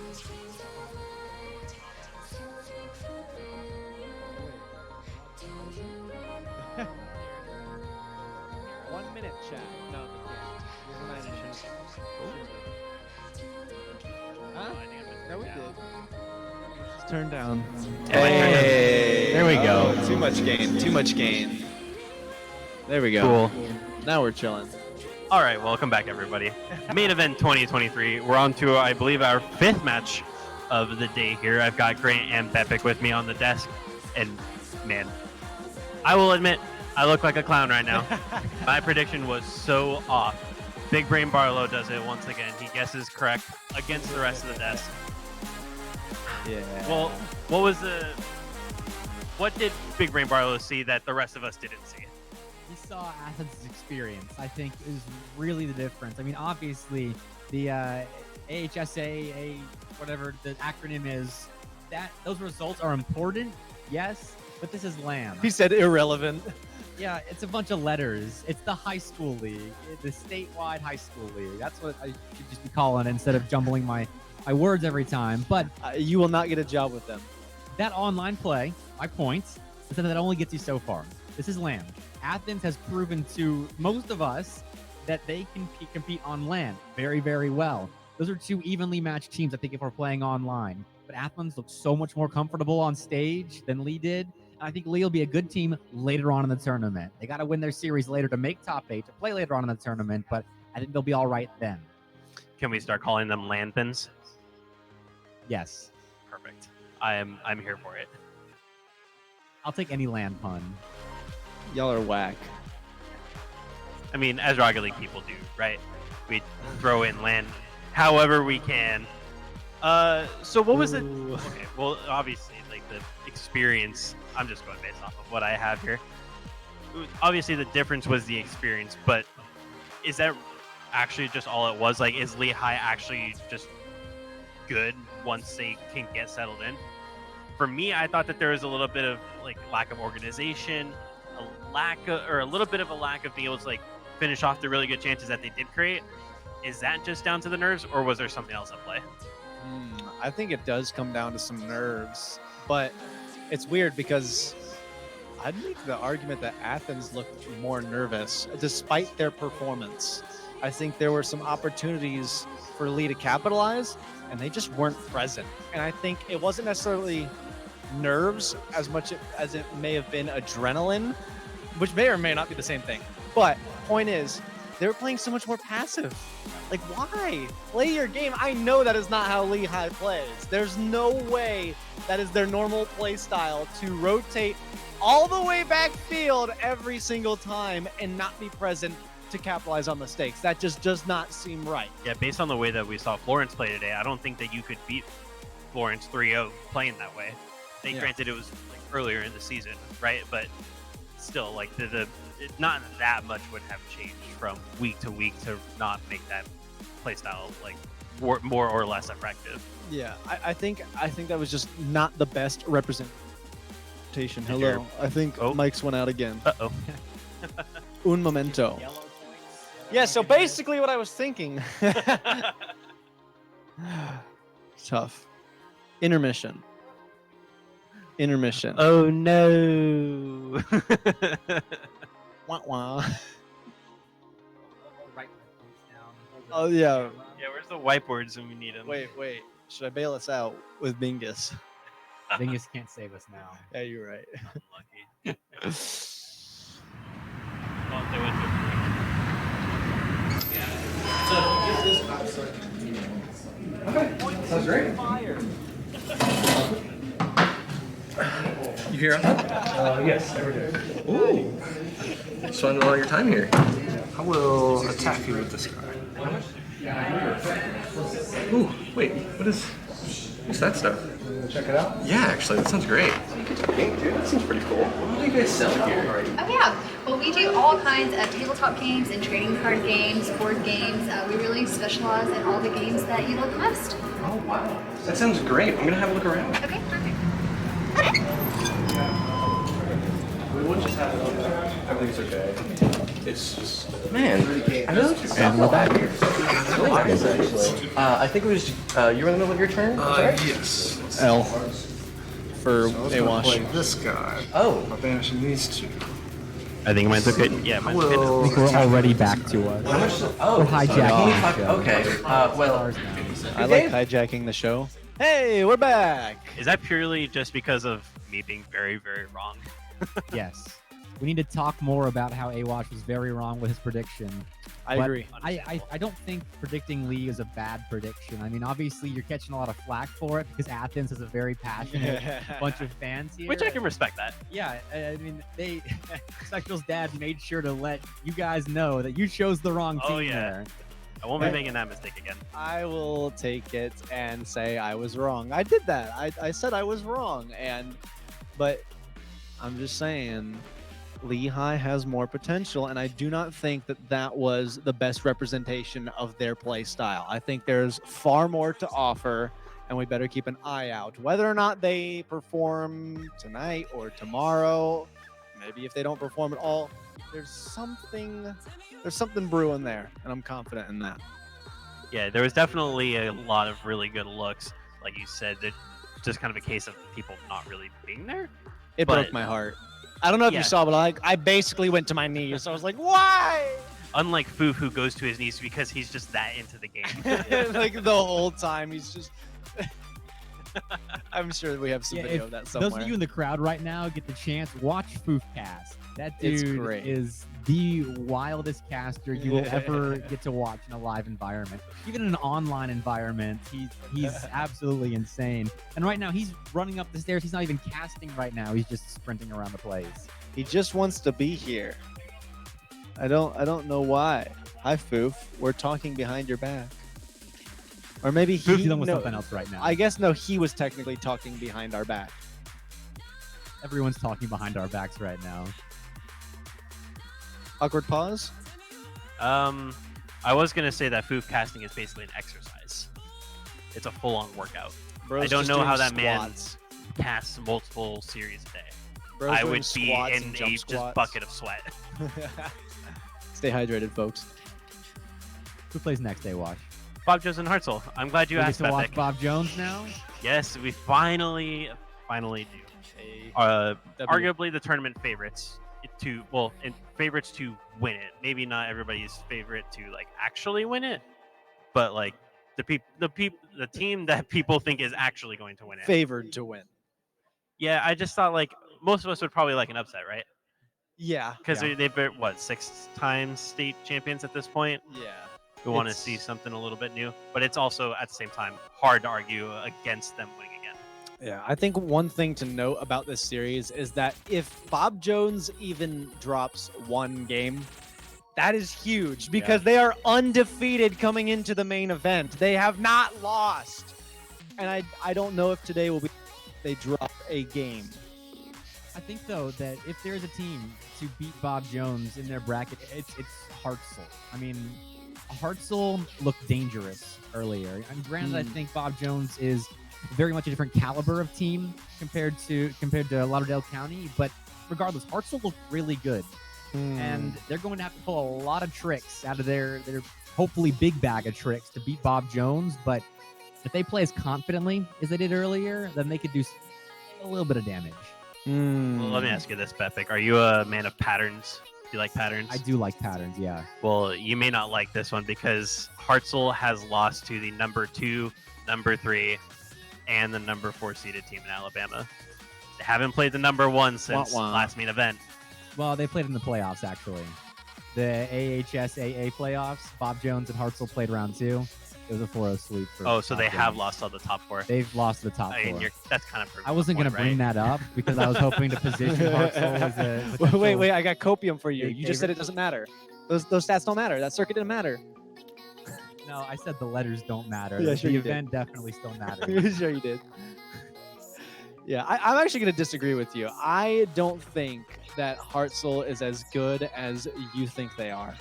Speaker 16: 1 minute chat. No, they can't. Huh? No, we did. Just turn down.
Speaker 11: Hey,
Speaker 16: there we go.
Speaker 11: Too much gain. Too much gain. There we go.
Speaker 13: Cool.
Speaker 11: Now we're chilling.
Speaker 13: All right, welcome back, everybody. Main event 2023. We're on to, I believe, our 5th match of the day here. I've got Grant and Bepic with me on the desk, and man, I will admit, I look like a clown right now. My prediction was so off. Big Brain Barlow does it once again. He guesses correct against the rest of the desk.
Speaker 11: Yeah.
Speaker 13: Well, what did Big Brain Barlow see that the rest of us didn't see?
Speaker 12: He saw Athens' experience, I think, is really the difference. I mean, obviously, the AHSA, whatever the acronym is, those results are important, yes, but this is LAM.
Speaker 11: He said irrelevant.
Speaker 12: Yeah, it's a bunch of letters. It's the high school league, the statewide high school league. That's what I should just be calling it instead of jumbling my words every time. But
Speaker 11: you will not get a job with them.
Speaker 12: That online play, my point, is that only gets you so far. This is LAN. Athens has proven to most of us that they can compete on LAN very, very well. Those are two evenly matched teams, I think, if we're playing online. But Athens looks so much more comfortable on stage than Lee did. I think Lee will be a good team later on in the tournament. They got to win their series later to make top 8, to play later on in the tournament, but I think they'll be all right then.
Speaker 13: Can we start calling them Lanthans?
Speaker 12: Yes.
Speaker 13: Perfect. I'm here for it.
Speaker 12: I'll take any land pun.
Speaker 11: Y'all are whack.
Speaker 13: I mean, as Rocket League people do, right? We throw in land however we can. So what was it? Okay, well, obviously, like the experience, I'm just going based off of what I have here. Obviously, the difference was the experience, but is that actually just all it was? Like, is Lehigh actually just good once they can get settled in? For me, I thought that there was a little bit of like lack of organization, a little bit of a lack of being able to like finish off the really good chances that they did create. Is that just down to the nerves, or was there something else at play?
Speaker 11: I think it does come down to some nerves, but it's weird because I'd make the argument that Athens looked more nervous despite their performance. I think there were some opportunities for Lee to capitalize, and they just weren't present. And I think it wasn't necessarily nerves as much as it may have been adrenaline, which may or may not be the same thing. But point is, they were playing so much more passive. Like, why? Play your game. I know that is not how Lehigh plays. There's no way that is their normal play style to rotate all the way backfield every single time and not be present to capitalize on mistakes. That just does not seem right.
Speaker 13: Yeah, based on the way that we saw Florence play today, I don't think that you could beat Florence 3-0 playing that way. Granted, it was like earlier in the season, right? But still, like not that much would have changed from week to week to not make that play style like more or less effective.
Speaker 11: Yeah, I think that was just not the best representation. Hello, I think Mike's went out again.
Speaker 13: Uh-oh.
Speaker 11: Un momento. Yeah, so basically what I was thinking. Tough. Intermission.
Speaker 13: Oh no.
Speaker 11: Wah wah. Oh yeah.
Speaker 13: Yeah, where's the whiteboards when we need them?
Speaker 11: Wait. Should I bail us out with Bingus?
Speaker 12: Bingus can't save us now.
Speaker 11: Yeah, you're right.
Speaker 13: Unlucky. Well, they went to
Speaker 5: Okay, sounds great. You hear him?
Speaker 6: Yes, I do.
Speaker 5: Ooh. Spending all your time here.
Speaker 6: I will attack you with this card.
Speaker 5: Ooh, wait, what's that stuff?
Speaker 6: Check it out?
Speaker 5: Yeah, actually, that sounds great. Pink, dude, that seems pretty cool. What do you guys sell here?
Speaker 7: Oh yeah, well we do all kinds of tabletop games and trading card games, board games. We really specialize in all the games that you love most.
Speaker 5: Oh wow, that sounds great. I'm gonna have a look around.
Speaker 7: Okay, perfect.
Speaker 5: We'll just have it on there. Everything's okay. It's just, man, I know it's stuff a lot here. It's really nice, actually. I think it was you were in the middle of your turn.
Speaker 6: Yes.
Speaker 16: L. For
Speaker 6: So I was gonna
Speaker 16: Awash.
Speaker 6: play this guy.
Speaker 5: Oh.
Speaker 6: By banishing these two.
Speaker 13: I think mine's okay. Yeah, mine's okay.
Speaker 6: Well,
Speaker 12: I think we're already back to us.
Speaker 5: How much? Oh,
Speaker 12: We're hijacking the show.
Speaker 5: Okay. Well,
Speaker 16: I like hijacking the show. Hey, we're back.
Speaker 13: Is that purely just because of me being very, very wrong?
Speaker 12: Yes. We need to talk more about how Awash was very wrong with his prediction.
Speaker 16: I
Speaker 12: But
Speaker 16: agree.
Speaker 12: I don't think predicting Lee is a bad prediction. I mean, obviously, you're catching a lot of flack for it because Athens has a very passionate bunch of fans here.
Speaker 13: Which I can respect that.
Speaker 12: Yeah, I mean, Spectral's dad made sure to let you guys know that you chose the wrong team
Speaker 13: Oh, yeah.
Speaker 12: there.
Speaker 13: I won't be making that mistake again.
Speaker 16: I will take it and say I was wrong. I did that. I said I was wrong, but I'm just saying Lehigh has more potential, and I do not think that was the best representation of their play style. I think there's far more to offer, and we better keep an eye out. Whether or not they perform tonight or tomorrow, maybe if they don't perform at all, there's something brewing there, and I'm confident in that.
Speaker 13: Yeah, there was definitely a lot of really good looks. Like you said, that just kind of a case of people not really being there.
Speaker 16: It broke my heart. I don't know if you saw, but I basically went to my knees. I was like, why?
Speaker 13: Unlike Foof, who goes to his knees because he's just that into the game.
Speaker 16: Like the whole time, he's just. I'm sure that we have some
Speaker 12: Yeah,
Speaker 16: video
Speaker 12: if
Speaker 16: of that somewhere.
Speaker 12: those of you in the crowd right now get the chance, watch Foofcast. That
Speaker 16: It's
Speaker 12: dude
Speaker 16: great.
Speaker 12: is the wildest caster you will ever get to watch in a live environment. Even in an online environment, he's absolutely insane. And right now, he's running up the stairs. He's not even casting right now. He's just sprinting around the place.
Speaker 16: He just wants to be here. I don't know why. Hi, Foof. We're talking behind your back. Or maybe he.
Speaker 12: Foof's dealing with something else right now.
Speaker 16: I guess no. He was technically talking behind our back.
Speaker 12: Everyone's talking behind our backs right now.
Speaker 16: Awkward pause.
Speaker 13: I was gonna say that Foof casting is basically an exercise. It's a full-on workout.
Speaker 16: Bro's
Speaker 13: I don't
Speaker 16: just
Speaker 13: know
Speaker 16: doing
Speaker 13: how that
Speaker 16: squats.
Speaker 13: man casts multiple series a day.
Speaker 16: Bro's
Speaker 13: I
Speaker 16: doing
Speaker 13: would be
Speaker 16: squats
Speaker 13: in
Speaker 16: and
Speaker 13: a
Speaker 16: jump
Speaker 13: just
Speaker 16: squats.
Speaker 13: bucket of sweat.
Speaker 16: Stay hydrated, folks.
Speaker 12: Who plays next, Awash?
Speaker 13: Bob Jones and Hartzell. I'm glad you
Speaker 12: We get
Speaker 13: asked
Speaker 12: to
Speaker 13: that.
Speaker 12: watch Bob Jones now?
Speaker 13: Yes, we finally do. Arguably the tournament favorites favorites to win it. Maybe not everybody's favorite to like actually win it, but like the team that people think is actually going to win it.
Speaker 16: Favored to win.
Speaker 13: Yeah, I just thought like most of us would probably like an upset, right?
Speaker 16: Yeah.
Speaker 13: Because they've been what 6 times state champions at this point.
Speaker 16: Yeah.
Speaker 13: We want to
Speaker 16: It's-
Speaker 13: see something a little bit new, but it's also at the same time hard to argue against them winning again.
Speaker 16: Yeah, I think one thing to note about this series is that if Bob Jones even drops one game, that is huge because they are undefeated coming into the main event. They have not lost. And I don't know if today will be they drop a game.
Speaker 12: I think, though, that if there's a team to beat Bob Jones in their bracket, it's Hartzell. I mean, Hartzell looked dangerous earlier. And granted, I think Bob Jones is very much a different caliber of team compared to Lauderdale County. But regardless, Hartzell looked really good. And they're going to have to pull a lot of tricks out of their hopefully big bag of tricks to beat Bob Jones. But if they play as confidently as they did earlier, then they could do a little bit of damage.
Speaker 13: Well, let me ask you this, Bepic. Are you a man of patterns? Do you like patterns?
Speaker 12: I do like patterns, yeah.
Speaker 13: Well, you may not like this one because Hartzell has lost to the number 2, number 3, and the number 4 seeded team in Alabama. They haven't played the number 1 since last main event.
Speaker 12: Well, they played in the playoffs, actually. The AHSAA playoffs, Bob Jones and Hartzell played round 2. It was a 4-0 sweep. For
Speaker 13: So
Speaker 12: Bob
Speaker 13: they have
Speaker 12: Jones.
Speaker 13: lost all the top 4.
Speaker 12: They've lost the top
Speaker 13: I mean,
Speaker 12: 4.
Speaker 13: that's kind of.
Speaker 12: I wasn't going to bring that up because I was hoping to position Hartzell as a potential-
Speaker 16: Wait, I got copium for you.
Speaker 12: big
Speaker 16: You just said it
Speaker 12: favorite.
Speaker 16: doesn't matter. Those stats don't matter. That circuit didn't matter.
Speaker 12: No, I said the letters don't matter.
Speaker 16: Yeah, sure
Speaker 12: the
Speaker 16: you did.
Speaker 12: event definitely still matters.
Speaker 16: Sure you did. Yeah, I'm actually going to disagree with you. I don't think that Hartzell is as good as you think they are.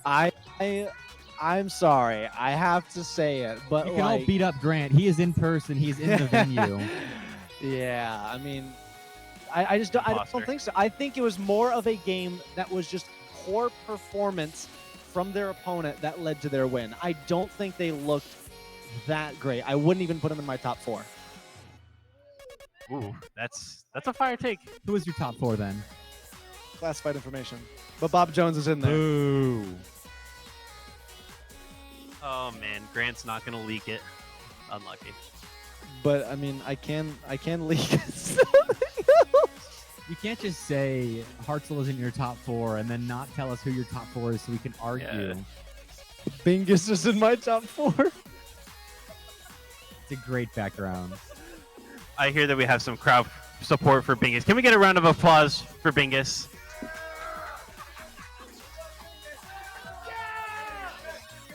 Speaker 16: I'm sorry. I have to say it, but
Speaker 12: You can all beat up Grant. He is in person. He's in the venue.
Speaker 16: Yeah, I mean, I don't think so. I think it was more of a game that was just poor performance from their opponent that led to their win. I don't think they looked that great. I wouldn't even put them in my top 4.
Speaker 13: Ooh, that's a fire take.
Speaker 12: Who was your top 4 then?
Speaker 16: Classified information. But Bob Jones is in there.
Speaker 12: Ooh.
Speaker 13: Oh man, Grant's not gonna leak it. Unlucky.
Speaker 16: But I mean, I can leak
Speaker 12: You can't just say Hartzell is in your top 4 and then not tell us who your top 4 is so we can argue.
Speaker 13: Yeah.
Speaker 16: Bingus is in my top 4.
Speaker 12: It's a great background.
Speaker 13: I hear that we have some crowd support for Bingus. Can we get a round of applause for Bingus?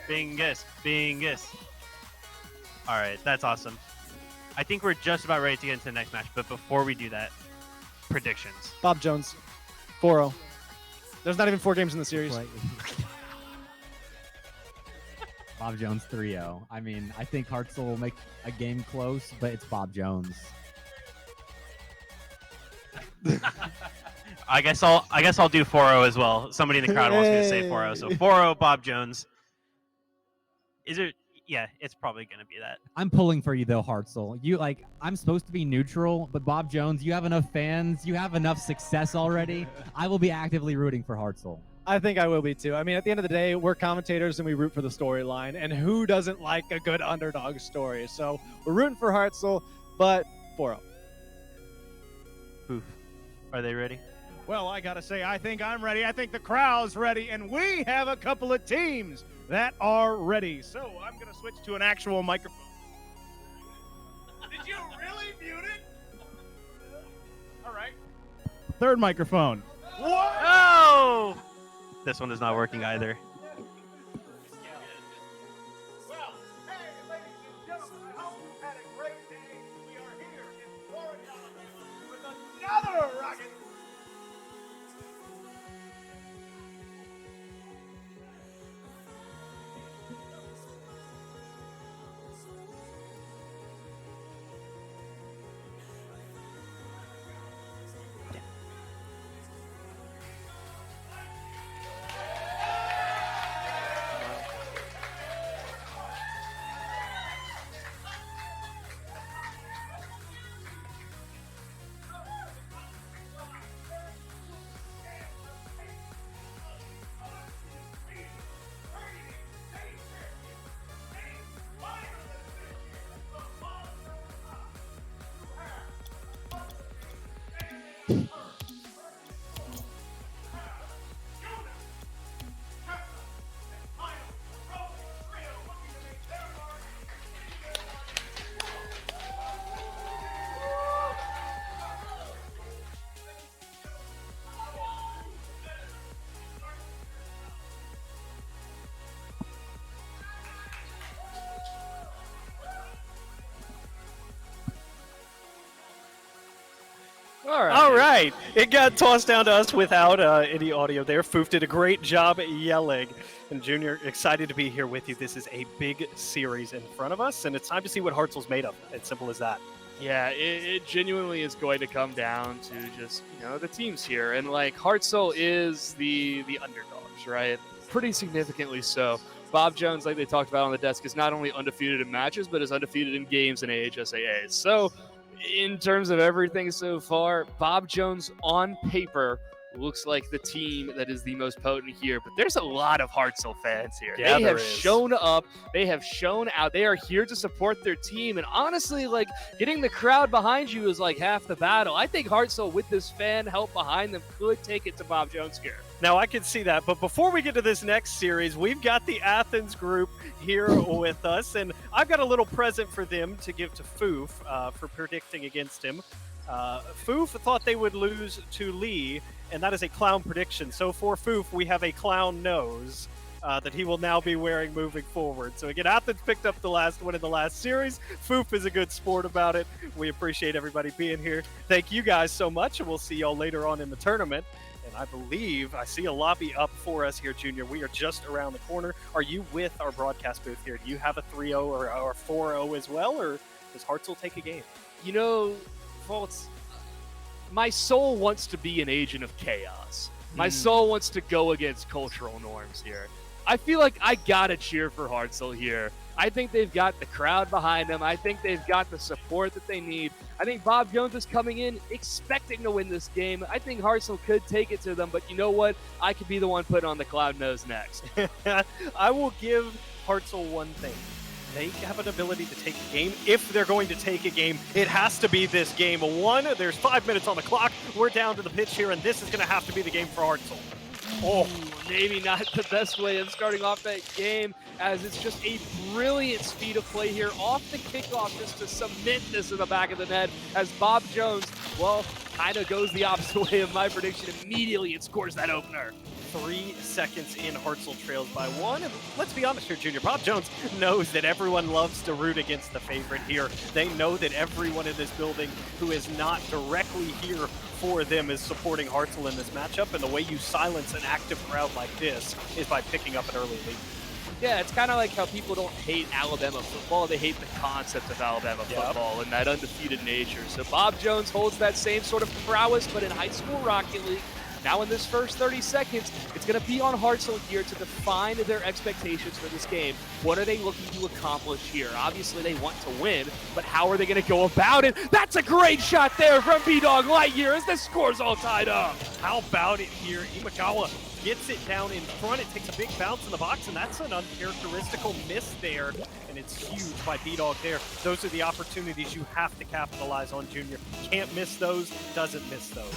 Speaker 13: Bingus. All right, that's awesome. I think we're just about ready to get into the next match, but before we do that, predictions.
Speaker 16: Bob Jones, 4-0. There's not even 4 games in the series.
Speaker 12: Bob Jones 3-0. I mean, I think Hartzell will make a game close, but it's Bob Jones.
Speaker 13: I guess I'll do 4-0 as well. Somebody in the crowd wants me to say 4-0, so 4-0 Bob Jones. Is it? Yeah, it's probably going to be that.
Speaker 12: I'm pulling for you though, Hartzell. I'm supposed to be neutral, but Bob Jones, you have enough fans, you have enough success already. I will be actively rooting for Hartzell.
Speaker 16: I think I will be too. I mean, at the end of the day, we're commentators and we root for the storyline, and who doesn't like a good underdog story? So we're rooting for Hartzell, but 4-0.
Speaker 13: Oof. Are they ready?
Speaker 2: Well, I gotta say, I think I'm ready. I think the crowd's ready, and we have a couple of teams that are ready. So I'm gonna switch to an actual microphone. Did you really mute it? All right. Third microphone. What?
Speaker 13: Oh! This one is not working either.
Speaker 2: Well, hey, ladies and gentlemen, I hope you've had a great day. We are here in Florida with another Rocket.
Speaker 4: All right. It got tossed down to us without any audio there. Foof did a great job yelling. And Junior, excited to be here with you. This is a big series in front of us, and it's time to see what Hartzell's made of. It's simple as that.
Speaker 14: Yeah, it genuinely is going to come down to just, the teams here. And, Hartzell is the underdogs, right? Pretty significantly so. Bob Jones, like they talked about on the desk, is not only undefeated in matches, but is undefeated in games in AHSAA. So, in terms of everything so far, Bob Jones on paper looks like the team that is the most potent here. But there's a lot of Hartzell fans here.
Speaker 4: Yeah,
Speaker 14: they have shown up. They have shown out. They are here to support their team. And honestly, getting the crowd behind you is half the battle. I think Hartzell, with this fan help behind them, could take it to Bob Jones here.
Speaker 4: Now, I can see that, but before we get to this next series, we've got the Athens group here with us, and I've got a little present for them to give to Foof for predicting against him. Foof thought they would lose to Lee, and that is a clown prediction. So for Foof, we have a clown nose that he will now be wearing moving forward. So again, Athens picked up the last one in the last series. Foof is a good sport about it. We appreciate everybody being here. Thank you guys so much, and we'll see y'all later on in the tournament. And I believe I see a lobby up for us here, Junior. We are just around the corner. Are you with our broadcast booth here? Do you have a 3-0 or 4-0 as well, or does Hartzell take a game?
Speaker 14: Fultz, my soul wants to be an agent of chaos. My soul wants to go against cultural norms here. I feel like I gotta cheer for Hartzell here. I think they've got the crowd behind them. I think they've got the support that they need. I think Bob Jones is coming in expecting to win this game. I think Hartzell could take it to them, but you know what? I could be the one putting on the cloud nose next.
Speaker 4: I will give Hartzell one thing. They have an ability to take a game. If they're going to take a game, it has to be this game. There's 5 minutes on the clock. We're down to the pitch here, and this is going to have to be the game for Hartzell.
Speaker 14: Oh, maybe not the best way of starting off that game, as it's just a brilliant speed of play here off the kickoff just to cement this in the back of the net, as Bob Jones, well, kind of goes the opposite way of my prediction. Immediately it scores that opener.
Speaker 4: 3 seconds in, Hartzell trails by 1. And let's be honest here, Junior. Bob Jones knows that everyone loves to root against the favorite here. They know that everyone in this building who is not directly here for them is supporting Hartzell in this matchup. And the way you silence an active crowd like this is by picking up an early lead.
Speaker 14: Yeah, it's kind of like how people don't hate Alabama football. They hate the concept of Alabama football and that undefeated nature. So Bob Jones holds that same sort of prowess, but in high school Rocket League. Now in this first 30 seconds, it's going to be on Hartzell here to define their expectations for this game. What are they looking to accomplish here? Obviously, they want to win, but how are they going to go about it? That's a great shot there from B-Dog Lightyear as the score's all tied up.
Speaker 4: How about it here? Imagawa gets it down in front. It takes a big bounce in the box, and that's an uncharacteristical miss there, and it's huge by B-Dog there. Those are the opportunities you have to capitalize on, Junior. Can't miss those, doesn't miss those.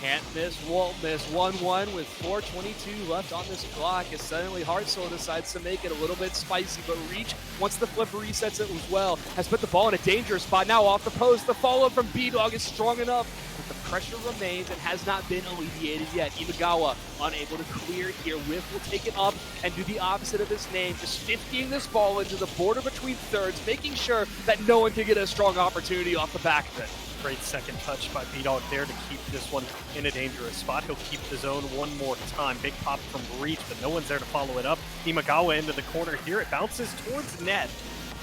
Speaker 14: Can't miss, won't miss. 1-1 with 4:22 left on this clock as suddenly Hartzell decides to make it a little bit spicy, but Reach, once the flip resets it as well, has put the ball in a dangerous spot. Now off the post, the follow-up from B-Dog is strong enough, but the pressure remains and has not been alleviated yet. Imagawa unable to clear here. Whiff will take it up and do the opposite of his name, just 50ing this ball into the border between thirds, making sure that no one can get a strong opportunity off the back of it.
Speaker 4: Great second touch by B-Dog there to keep this one in a dangerous spot. He'll keep the zone one more time. Big pop from Reach, but no one's there to follow it up. Imagawa into the corner here. It bounces towards net.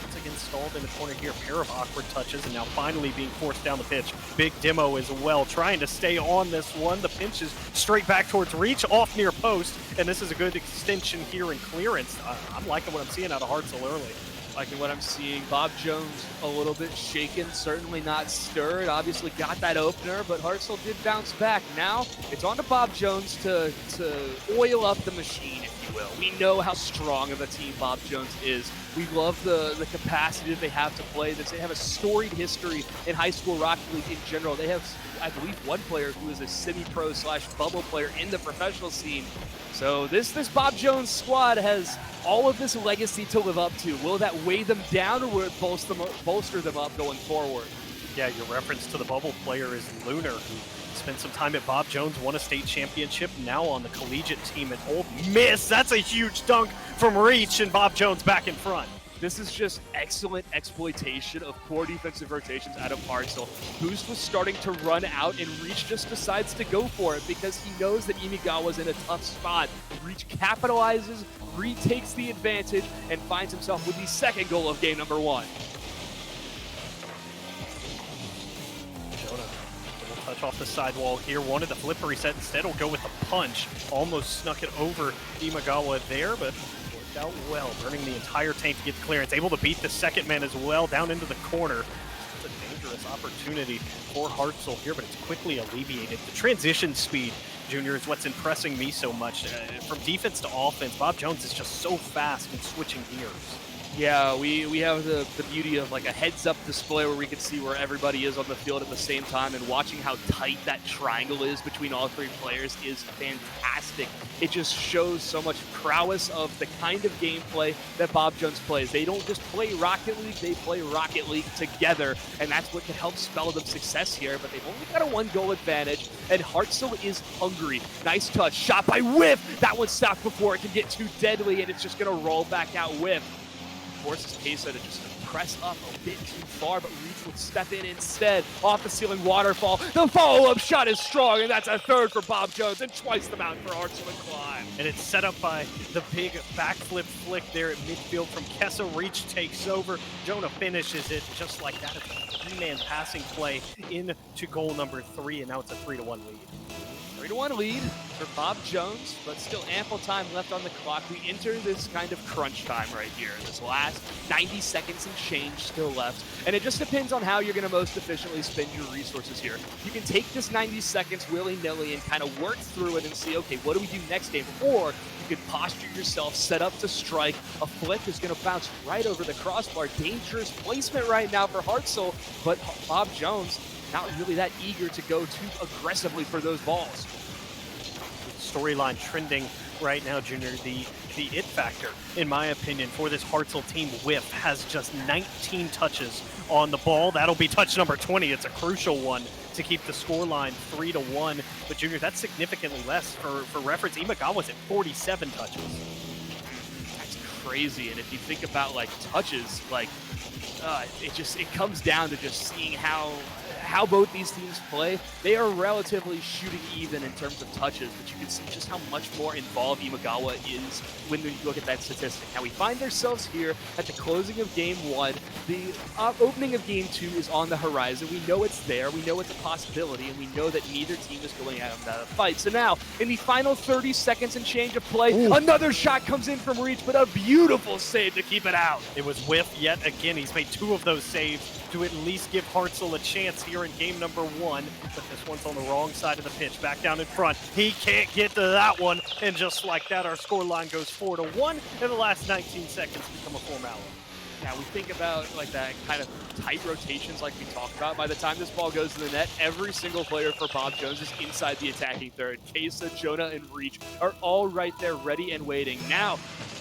Speaker 4: Once again stalled in the corner here. Pair of awkward touches, and now finally being forced down the pitch. Big demo as well, trying to stay on this one. The pinch is straight back towards Reach, off near post, and this is a good extension here in clearance. I'm liking what I'm seeing out of Hartzell early.
Speaker 14: Liking what I'm seeing. Bob Jones a little bit shaken, certainly not stirred. Obviously got that opener, but Hartzell did bounce back. Now it's on to Bob Jones to oil up the machine, if you will. We know how strong of a team Bob Jones is. We love the capacity that they have to play this. They have a storied history in high school Rocket League in general. They have, I believe, one player who is a semi-pro / bubble player in the professional scene. So this Bob Jones squad has all of this legacy to live up to. Will that weigh them down, or will it bolster them up going forward?
Speaker 4: Yeah, your reference to the bubble player is Lunar, who spent some time at Bob Jones, won a state championship, now on the collegiate team at Ole Miss. That's a huge dunk from Reach, and Bob Jones back in front.
Speaker 14: This is just excellent exploitation of poor defensive rotations out of Hartzell. Boost was starting to run out, and Reach just decides to go for it because he knows that Imagawa's in a tough spot. Reach capitalizes, retakes the advantage, and finds himself with the second goal of game number 1.
Speaker 4: Jonah, little touch off the sidewall here. Wanted the flip reset. Instead, will go with the punch. Almost snuck it over Imagawa there, but worked out well. Burning the entire tank to get the clearance. Able to beat the second man as well down into the corner. It's a dangerous opportunity for Hartzell here, but it's quickly alleviated. The transition speed, Junior, is what's impressing me so much. From defense to offense, Bob Jones is just so fast in switching gears.
Speaker 14: Yeah, we have the beauty of like a heads-up display where we can see where everybody is on the field at the same time, and watching how tight that triangle is between all three players is fantastic. It just shows so much prowess of the kind of gameplay that Bob Jones plays. They don't just play Rocket League, they play Rocket League together, and that's what can help spell them success here, but they've only got a 1-goal advantage, and Hartzell is hungry. Nice touch, shot by Whiff! That one stopped before it can get too deadly, and it's just going to roll back out Whiff. Forces Queso to just press up a bit too far, but Reach would step in instead. Off the ceiling waterfall. The follow-up shot is strong, and that's a third for Bob Jones, and twice the amount for Hartzell and Climb.
Speaker 4: And it's set up by the big backflip flick there at midfield from Kessa. Reach takes over. Jonah finishes it just like that. It's a 3-man passing play into goal number 3, and now it's a 3-1 lead.
Speaker 14: 3-1 lead for Bob Jones, but still ample time left on the clock. We enter this kind of crunch time right here. This last 90 seconds and change still left. And it just depends on how you're going to most efficiently spend your resources here. You can take this 90 seconds willy-nilly and kind of work through it and see, okay, what do we do next game? Or you can posture yourself, set up to strike. A flick is going to bounce right over the crossbar. Dangerous placement right now for Hartzell, but Bob Jones not really that eager to go too aggressively for those balls.
Speaker 4: Storyline trending right now, Junior. The it factor, in my opinion, for this Hartzell team, Whiff has just 19 touches on the ball. That'll be touch number 20. It's a crucial one to keep the scoreline 3-1. But Junior, that's significantly less. For reference, Imagawa's at 47 touches.
Speaker 14: That's crazy. And if you think about like touches, like it comes down to just seeing how both these teams play. They are relatively shooting even in terms of touches, but you can see just how much more involved Imagawa is when you look at that statistic. Now we find ourselves here at the closing of Game 1. The opening of Game 2 is on the horizon. We know it's there. We know it's a possibility, and we know that neither team is going out of that fight. So now, in the final 30 seconds and change of play, another shot comes in from Reach, but a beautiful save to keep it out.
Speaker 4: It was Whiff yet again. He's made 2 of those saves to at least give Hartzell a chance here in game number 1, but this one's on the wrong side of the pitch, back down in front. He can't get to that one, and just like that, our scoreline goes 4-1, and the last 19 seconds become a formality.
Speaker 14: Now we think about like that kind of tight rotations like we talked about. By the time this ball goes to the net, every single player for Bob Jones is inside the attacking third. Kesa, Jonah, and Reach are all right there ready and waiting. Now,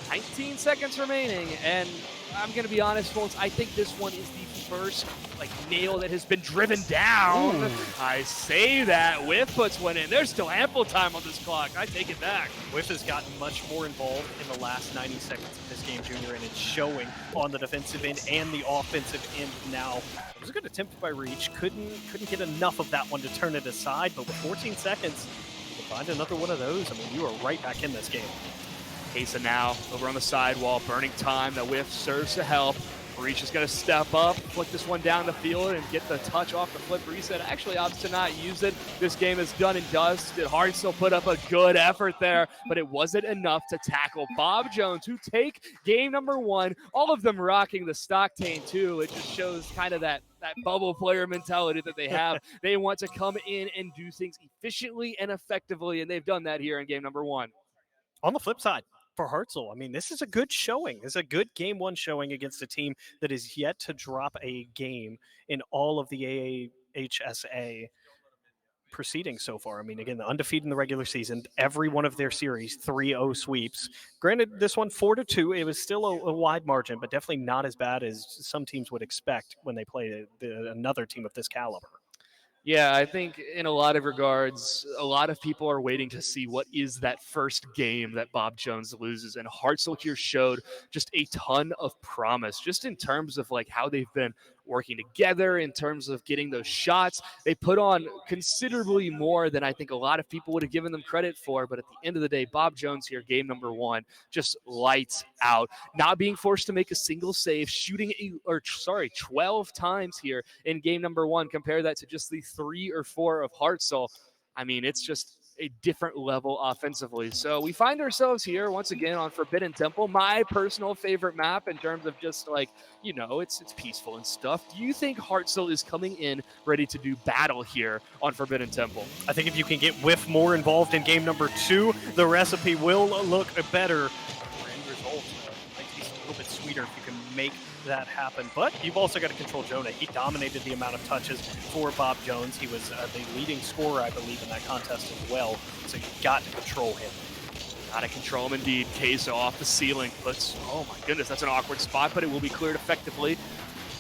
Speaker 14: 19 seconds remaining, and I'm going to be honest, folks, I think this one is the first nail that has been driven down. Ooh. I say that. Whiff puts one in. There's still ample time on this clock. I take it back.
Speaker 4: Whiff has gotten much more involved in the last 90 seconds of this game, Junior, and it's showing on the defensive end and the offensive end now. It was a good attempt by Reach. Couldn't get enough of that one to turn it aside, but with 14 seconds, to find another one of those, I mean, you are right back in this game.
Speaker 14: Kesa now over on the sidewall, burning time. The Whiff serves to help. Reach is going to step up, flick this one down the field, and get the touch off the flip reset. Actually opts to not use it. This game is done and dusted. Hartzell put up a good effort there, but it wasn't enough to tackle Bob Jones, who take game number 1. All of them rocking the Stocktain too. It just shows kind of that bubble player mentality that they have. They want to come in and do things efficiently and effectively, and they've done that here in game number 1.
Speaker 4: On the flip side, for Hartzell, I mean, this is a good showing. This is a good game 1 showing against a team that is yet to drop a game in all of the AHSA proceedings so far. I mean, again, the undefeated in the regular season, every one of their series, 3-0 sweeps. Granted, this one 4-2, it was still a wide margin, but definitely not as bad as some teams would expect when they play another team of this caliber.
Speaker 14: Yeah, I think in a lot of regards, a lot of people are waiting to see what is that first game that Bob Jones loses. And Hartzell here showed just a ton of promise, just in terms of how they've been working together, in terms of getting those shots. They put on considerably more than I think a lot of people would have given them credit for. But at the end of the day, Bob Jones here, game number 1, just lights out. Not being forced to make a single save, shooting 12 times here in game number 1. Compare that to just the 3 or 4 of Hartzell. I mean, it's just a different level offensively. So we find ourselves here once again on Forbidden Temple, my personal favorite map in terms of just it's peaceful and stuff. Do you think Hartzell is coming in ready to do battle here on Forbidden Temple?
Speaker 4: I think if you can get Whiff more involved in game number 2, the recipe will look better. The end result might be a little bit sweeter if you can make that happen, but you've also got to control Jonah. He dominated the amount of touches for Bob Jones. He was the leading scorer, I believe, in that contest as well, so you've got to control him.
Speaker 14: Got to control him indeed. Kesa off the ceiling puts, oh my goodness, that's an awkward spot, but it will be cleared effectively.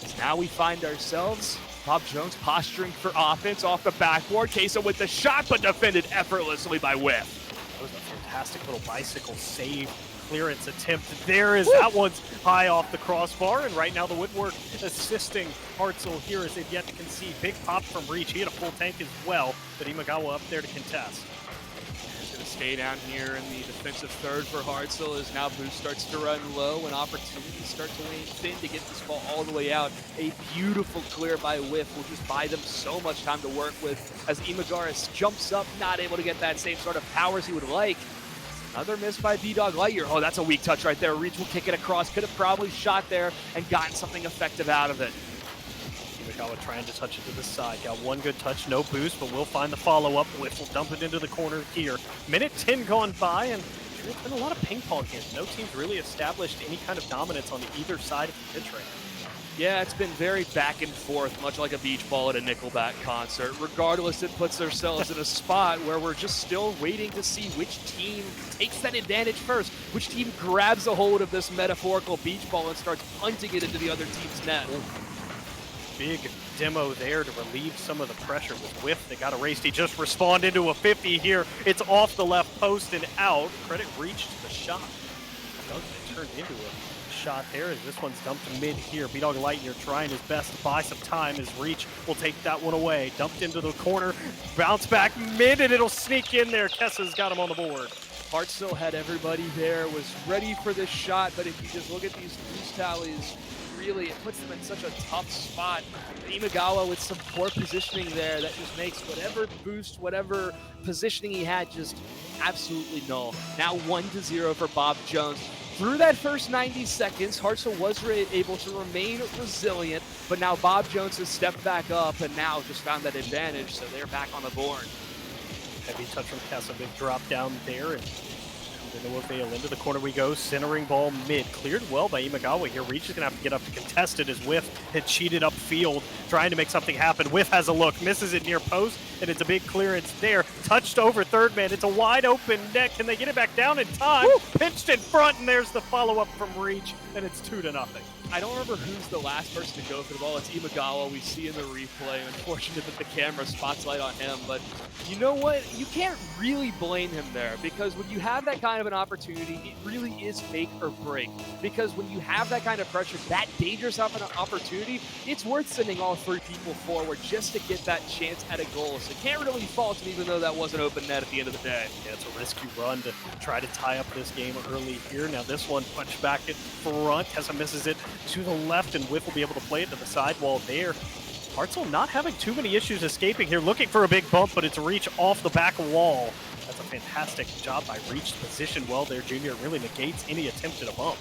Speaker 14: So now we find ourselves Bob Jones posturing for offense off the backboard. Kesa with the shot, but defended effortlessly by Whiff.
Speaker 4: That was a fantastic little bicycle save clearance attempt. There is that one's high off the crossbar, and right now the woodwork assisting Hartzell here as they've yet to concede. Big pop from Reach. He had a full tank as well, but Imagawa up there to contest.
Speaker 14: stay down here in the defensive third for Hartzell as now Boost starts to run low and opportunities start to wane thin to get this ball all the way out. A beautiful clear by Whiff will just buy them so much time to work with as Imagaris jumps up, not able to get that same sort of power as he would like. Another miss by B-Dog Lightyear. Oh, that's a weak touch right there. Reach will kick it across. Could have probably shot there and gotten something effective out of it.
Speaker 4: Imagawa trying to touch it to the side. Got one good touch, no boost, but we'll find the follow-up. Whiff will dump it into the corner here. Minute 10 gone by, and there's been a lot of ping pong here. No team's really established any kind of dominance on either side of the pitch right now.
Speaker 14: Yeah, it's been very back and forth, much like a beach ball at a Nickelback concert. Regardless, it puts ourselves in a spot where we're just still waiting to see which team takes that advantage first, which team grabs a hold of this metaphorical beach ball and starts punting it into the other team's net.
Speaker 4: Big demo there to relieve some of the pressure with Whiff. They got erased. He just respawned into a 50 here. It's off the left post and out. Credit Reach to the shot. It turned into a shot there as this one's dumped mid here. B-Dog Lightyear trying his best to buy some time as Reach will take that one away. Dumped into the corner, bounce back mid, and it'll sneak in there. Kessa's got him on the board.
Speaker 14: Hartzell had everybody there, was ready for this shot, but if you just look at these boost tallies, really, it puts them in such a tough spot. Imagawa with some poor positioning there that just makes whatever boost, whatever positioning he had just absolutely null. Now 1-0 for Bob Jones. Through that first 90 seconds, Hartzell was able to remain resilient, but now Bob Jones has stepped back up and now just found that advantage, so they're back on the board.
Speaker 4: Heavy touch from Kessa, big drop down there, and no avail. Into the corner we go, centering ball mid. Cleared well by Imagawa here. Reach is going to have to get up to contest it as Whiff had cheated upfield, trying to make something happen. Whiff has a look, misses it near post, and it's a big clearance there. Touched over third man. It's a wide open net. Can they get it back down in time? Woo! Pinched in front, and there's the follow-up from Reach, and it's 2-0.
Speaker 14: I don't remember who's the last person to go for the ball. It's Imagawa. We see in the replay. Unfortunate that the camera spotlight on him, but you know what? You can't really blame him there because when you have that kind of an opportunity, it really is make or break. Because when you have that kind of pressure, that dangerous of an opportunity, it's worth sending all three people forward just to get that chance at a goal. So can't really fault him even though that was an open net at the end of the day.
Speaker 4: Yeah, it's a risky run to try to tie up this game early here. Now this one punched back in front. Kessa misses it to the left, and Whiff will be able to play it to the sidewall there. Hartzell not having too many issues escaping here, looking for a big bump, but it's Reach off the back wall. That's a fantastic job by Reach. Positioned well there, Junior. Really negates any attempt at a bump.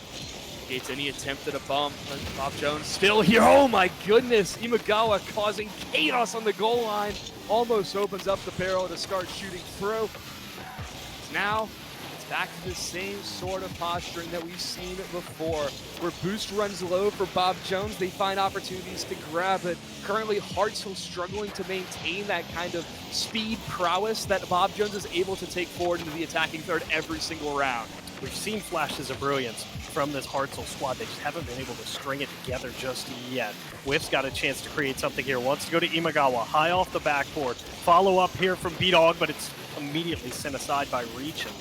Speaker 14: Negates any attempt at a bump. Bob Jones still here. Oh my goodness. Imagawa causing chaos on the goal line. Almost opens up the barrel to start shooting through. Now back to the same sort of posturing that we've seen before, where boost runs low for Bob Jones. They find opportunities to grab it. Currently, Hartzell struggling to maintain that kind of speed prowess that Bob Jones is able to take forward into the attacking third every single round.
Speaker 4: We've seen flashes of brilliance from this Hartzell squad. They just haven't been able to string it together just yet. Whiff's got a chance to create something here. Wants to go to Imagawa, high off the backboard. Follow up here from B-Dog, but it's immediately sent aside by Reach. And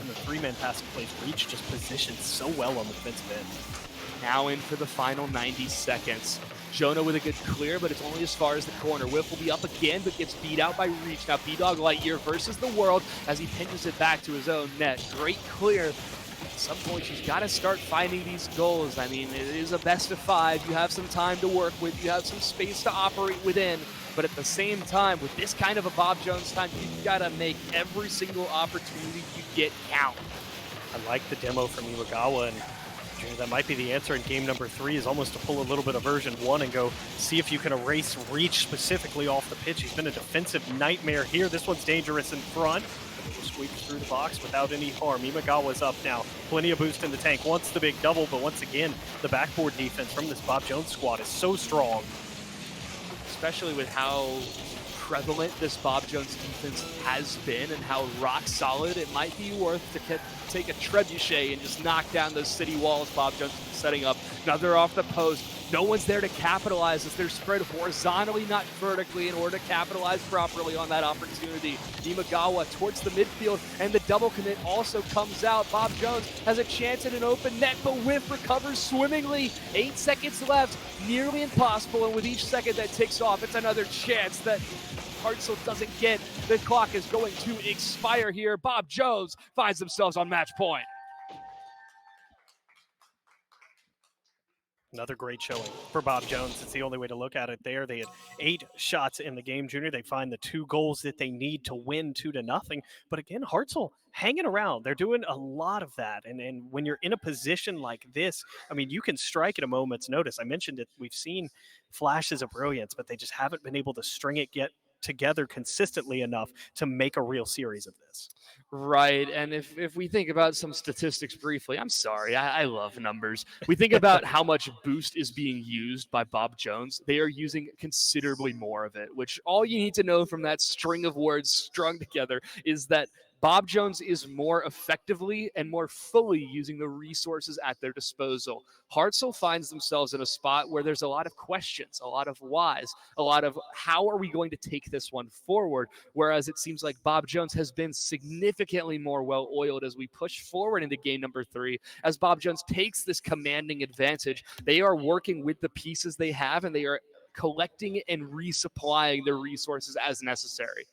Speaker 4: in the three-man passing plays, Reach just positioned so well on the defensive end.
Speaker 14: Now in for the final 90 seconds. Jonah with a good clear, but it's only as far as the corner. Whiff will be up again, but gets beat out by Reach. Now B-Dog Lightyear versus the world as he pinches it back to his own net. Great clear. At some point, you've got to start finding these goals. I mean, it is a best of 5. You have some time to work with. You have some space to operate within. But at the same time, with this kind of a Bob Jones time, you've got to make every single opportunity you get count.
Speaker 4: I like the demo from Imagawa, and Junior, that might be the answer in game number 3, is almost to pull a little bit of version 1 and go see if you can erase Reach specifically off the pitch. He's been a defensive nightmare here. This one's dangerous in front. Sweeps through the box without any harm. Imagawa's up now. Plenty of boost in the tank. Wants the big double, but once again, the backboard defense from this Bob Jones squad is so strong.
Speaker 14: Especially with how prevalent this Bob Jones defense has been and how rock solid it might be worth to take a trebuchet and just knock down those city walls Bob Jones is setting up. Now they're off the post. No one's there to capitalize as they're spread horizontally, not vertically, in order to capitalize properly on that opportunity. Imagawa towards the midfield, and the double commit also comes out. Bob Jones has a chance at an open net, but Whiff recovers swimmingly. 8 seconds left, nearly impossible, and with each second that ticks off, it's another chance that Hartzell doesn't get. The clock is going to expire here. Bob Jones finds themselves on match point.
Speaker 4: Another great showing for Bob Jones. It's the only way to look at it there. They had 8 shots in the game, Junior. They find the 2 goals that they need to win 2-0. But again, Hartzell hanging around. They're doing a lot of that. And when you're in a position like this, I mean, you can strike at a moment's notice. I mentioned it. We've seen flashes of brilliance, but they just haven't been able to string it together consistently enough to make a real series of this.
Speaker 14: Right, and if we think about some statistics briefly, I'm sorry, I love numbers. We think about how much boost is being used by Bob Jones. They are using considerably more of it, which all you need to know from that string of words strung together is that Bob Jones is more effectively and more fully using the resources at their disposal. Hartzell finds themselves in a spot where there's a lot of questions, a lot of whys, a lot of how are we going to take this one forward, whereas it seems like Bob Jones has been significantly more well-oiled as we push forward into game number 3. As Bob Jones takes this commanding advantage, they are working with the pieces they have, and they are collecting and resupplying their resources as necessary.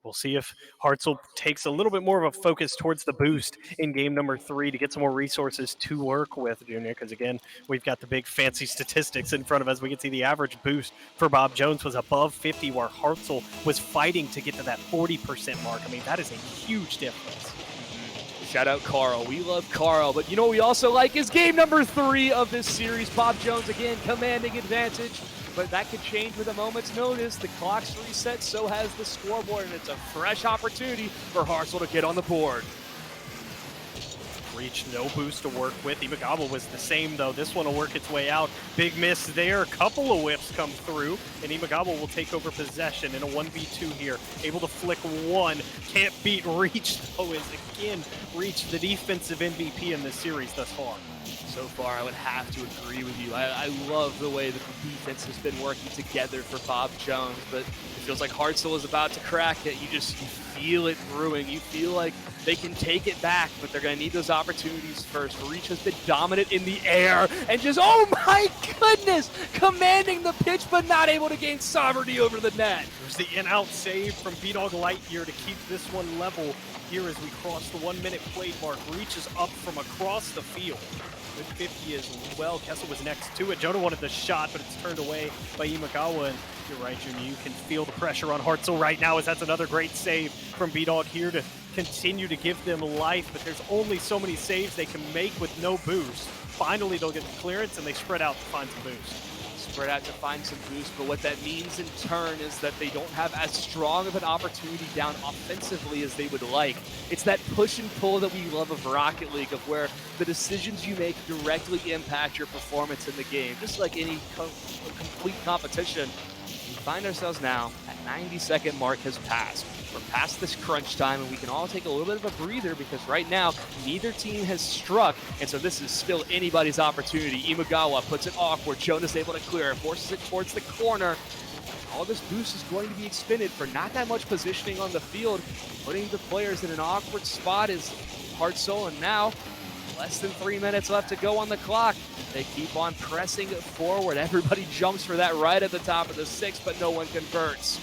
Speaker 4: We'll see if Hartzell takes a little bit more of a focus towards the boost in game number 3 to get some more resources to work with, Junior, because, again, we've got the big fancy statistics in front of us. We can see the average boost for Bob Jones was above 50, where Hartzell was fighting to get to that 40% mark. I mean, that is a huge difference.
Speaker 14: Shout out Carl. We love Carl. But you know what we also like is game number 3 of this series. Bob Jones, again, commanding advantage. But that could change with a moment's notice. The clock's reset, so has the scoreboard, and it's a fresh opportunity for Hartzell to get on the board.
Speaker 4: Reach, no boost to work with. Imagawa was the same, though. This one will work its way out. Big miss there. A couple of whips come through, and Imagawa will take over possession in a 1v2 here. Able to flick one. Can't beat Reach, though, is again Reach the defensive MVP in this series thus far.
Speaker 14: So far, I would have to agree with you. I love the way that the defense has been working together for Bob Jones, but it feels like Hartzell is about to crack it. You feel it brewing. You feel like they can take it back, but they're going to need those opportunities first. Reach has been dominant in the air and just, oh my goodness, commanding the pitch, but not able to gain sovereignty over the net.
Speaker 4: There's the in-out save from B-Dog Lightyear to keep this one level here as we cross the 1 minute played mark. Reach is up from across the field. Good 50 as well. Kessel was next to it. Jonah wanted the shot, but it's turned away by Imagawa. And you're right, Junior. You can feel the pressure on Hartzell right now, as that's another great save from B-Dog here to continue to give them life. But there's only so many saves they can make with no boost. Finally, they'll get the clearance, and they spread out to find some boost.
Speaker 14: Spread out to find some boost, but what that means in turn is that they don't have as strong of an opportunity down offensively as they would like. It's that push and pull that we love of Rocket League, of where the decisions you make directly impact your performance in the game. Just like any complete competition, we find ourselves now at 90-second mark has passed. We're past this crunch time, and we can all take a little bit of a breather because right now, neither team has struck, and so this is still anybody's opportunity. Imagawa puts it awkward. Jonah's able to clear it, forces it towards the corner. All this boost is going to be expended for not that much positioning on the field. Putting the players in an awkward spot is Hartzell, and now less than 3 minutes left to go on the clock. They keep on pressing forward. Everybody jumps for that right at the top of the 6, but no one converts.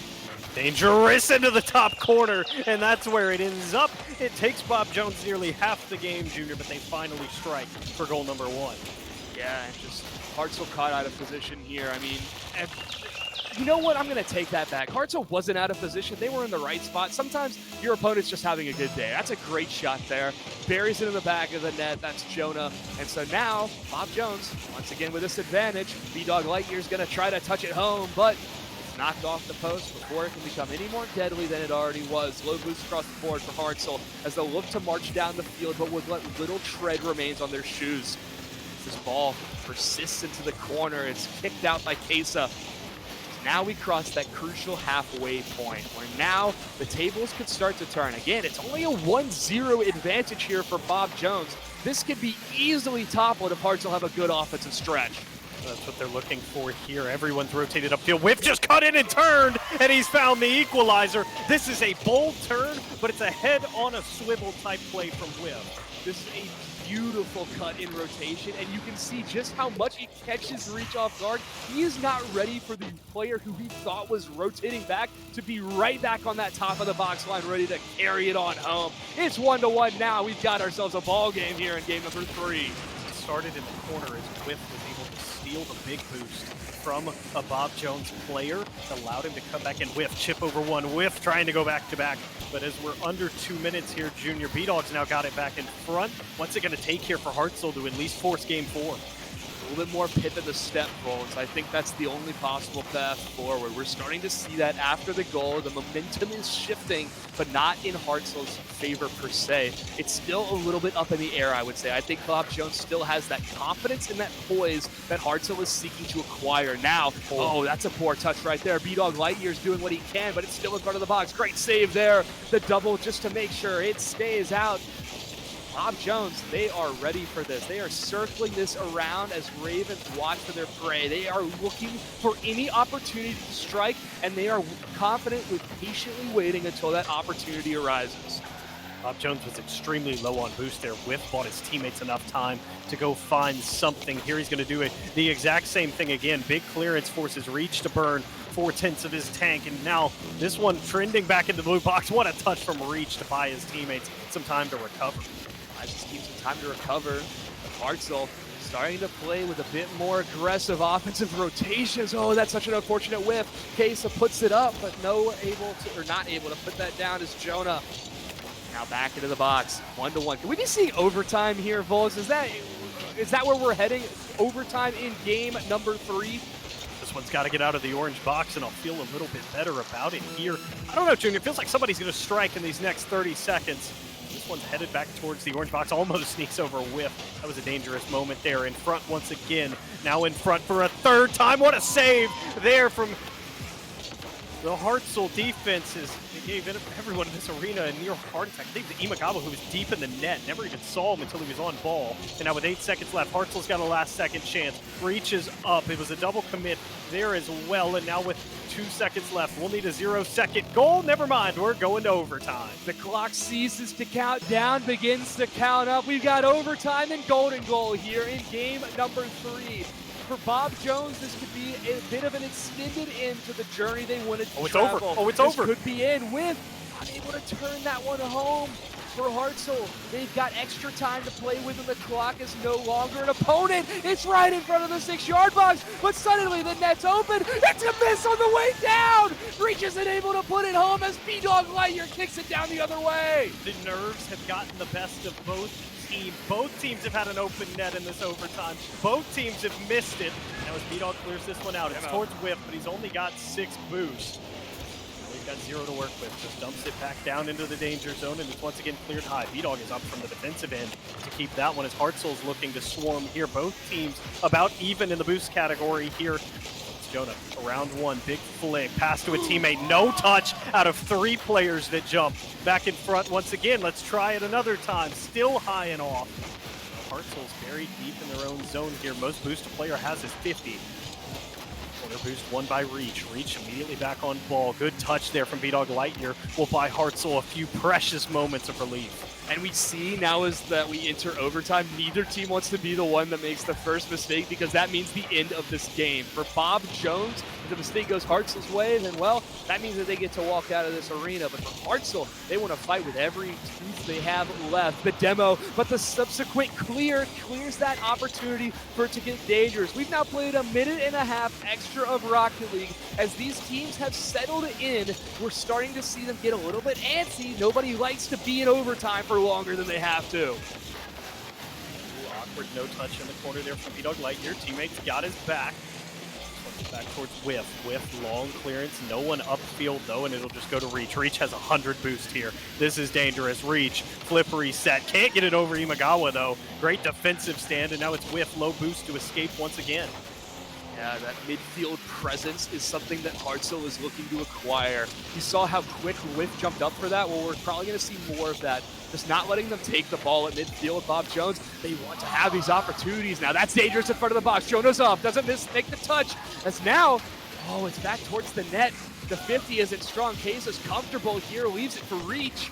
Speaker 4: Dangerous into the top corner, and that's where it ends up. It takes Bob Jones nearly half the game, Junior, but they finally strike for goal number 1.
Speaker 14: Yeah, and just Hartzell caught out of position here. I mean, you know what? I'm going to take that back. Hartzell wasn't out of position. They were in the right spot. Sometimes your opponent's just having a good day. That's a great shot there. Buries it in the back of the net. That's Jonah. And so now, Bob Jones, once again with this advantage, B-Dog Lightyear's going to try to touch it home, but knocked off the post before it can become any more deadly than it already was. Low boost across the board for Hartzell as they'll look to march down the field, but with what little tread remains on their shoes. This ball persists into the corner. It's kicked out by Kesa. Now we cross that crucial halfway point where now the tables could start to turn. Again, it's only a 1-0 advantage here for Bob Jones. This could be easily toppled if Hartzell have a good offensive stretch.
Speaker 4: That's what they're looking for here. Everyone's rotated upfield. Whiff just cut in and turned, and he's found the equalizer. This is a bold turn, but it's a head on a swivel type play from Whiff.
Speaker 14: This is a beautiful cut in rotation, and you can see just how much it catches Reach off guard. He is not ready for the player who he thought was rotating back to be right back on that top of the box line, ready to carry it on home. It's 1-1 now. We've got ourselves a ball game here in game number 3.
Speaker 4: Started in the corner as Whiff was able to steal the big boost from a Bob Jones player. Allowed him to come back and Whiff, chip over one. Whiff trying to go back to back. But as we're under 2 minutes here, Junior B-Dogs now got it back in front. What's it going to take here for Hartzell to at least force game 4?
Speaker 14: A little bit more pip in the step rolls. I think that's the only possible path forward. We're starting to see that after the goal. The momentum is shifting, but not in Hartzell's favor per se. It's still a little bit up in the air, I would say. I think Bob Jones still has that confidence and that poise that Hartzell is seeking to acquire. Now, oh, that's a poor touch right there. B-Dog Lightyear's doing what he can, but it's still in front of the box. Great save there. The double just to make sure it stays out. Bob Jones, they are ready for this. They are circling this around as Ravens watch for their prey. They are looking for any opportunity to strike, and they are confident with patiently waiting until that opportunity arises.
Speaker 4: Bob Jones was extremely low on boost there. Whiff bought his teammates enough time to go find something. Here he's going to do it the exact same thing again. Big clearance forces Reach to burn 4/10 of his tank, and now this one trending back in the blue box. What a touch from Reach to buy his teammates some time to recover.
Speaker 14: Just keeps some time to recover. Hartzell starting to play with a bit more aggressive offensive rotations. Oh, that's such an unfortunate whiff. Kesa puts it up, but not able to put that down as Jonah. Now back into the box, 1-1. Can we be seeing overtime here, Vols? Is that where we're heading? Overtime in game number 3?
Speaker 4: This one's got to get out of the orange box, and I'll feel a little bit better about it here. I don't know, Junior. It feels like somebody's going to strike in these next 30 seconds. This one's headed back towards the orange box, almost sneaks over Whiff. That was a dangerous moment there. In front once again, now in front for a third time. What a save there from the Hartzell defense. They gave everyone in this arena a near heart attack. I think it was Imagawa who was deep in the net. Never even saw him until he was on ball. And now with 8 seconds left, Hartzell's got a last second chance. Reaches up. It was a double commit there as well. And now with 2 seconds left, we'll need a 0-second goal. Never mind, we're going to overtime.
Speaker 14: The clock ceases to count down, begins to count up. We've got overtime and golden goal here in game number 3. For Bob Jones, this could be a bit of an extended end to the journey they wanted to travel.
Speaker 4: Over. Oh, it's
Speaker 14: this
Speaker 4: over.
Speaker 14: Could be in with unable to turn that one home for Hartzell. They've got extra time to play with, and the clock is no longer an opponent. It's right in front of the 6-yard box, but suddenly the net's open. It's a miss on the way down. Reach isn't able to put it home as B-Dog Lightyear kicks it down the other way.
Speaker 4: The nerves have gotten the best of both teams. Both teams have had an open net in this overtime. Both teams have missed it. Now as B-Dog clears this one out, it's towards Whiff, but he's only got 6 boosts. We've got 0 to work with. Just dumps it back down into the danger zone, and it's once again cleared high. B-Dog is up from the defensive end to keep that one as Hartzell's looking to swarm here. Both teams about even in the boost category here. It's Jonah, around 1, big flick, pass to a teammate, no touch out of 3 players that jump. Back in front once again, let's try it another time. Still high and off. Hartzell's buried deep in their own zone here. Most boost a player has is 50. Corner boost won by Reach. Reach immediately back on ball. Good touch there from B-Dog Lightyear. Will buy Hartzell a few precious moments of relief.
Speaker 14: And we see now as that we enter overtime, neither team wants to be the one that makes the first mistake because that means the end of this game. For Bob Jones, if the mistake goes Hartzell's way, then, well, that means that they get to walk out of this arena. But for Hartzell, they want to fight with every tooth they have left. The demo, but the subsequent clears that opportunity for it to get dangerous. We've now played 1.5 minutes extra of Rocket League. As these teams have settled in, we're starting to see them get a little bit antsy. Nobody likes to be in overtime for longer than they have to.
Speaker 4: Ooh, awkward no touch in the corner there from B-Dog Lightyear. Teammates got his back. Back towards Whiff. Whiff, long clearance. No one upfield though, and it'll just go to Reach. Reach has 100 boost here. This is dangerous. Reach, flip reset. Can't get it over Imagawa though. Great defensive stand, and now it's Whiff, low boost to escape once again.
Speaker 14: Yeah, that midfield presence is something that Hartzell is looking to acquire. You saw how quick Whiff jumped up for that. Well, we're probably going to see more of that. Just not letting them take the ball at midfield. Bob Jones, they want to have these opportunities. Now that's dangerous in front of the box. Jonas up, doesn't make the touch. As now, it's back towards the net. The 50 isn't strong. Case is comfortable here, leaves it for reach.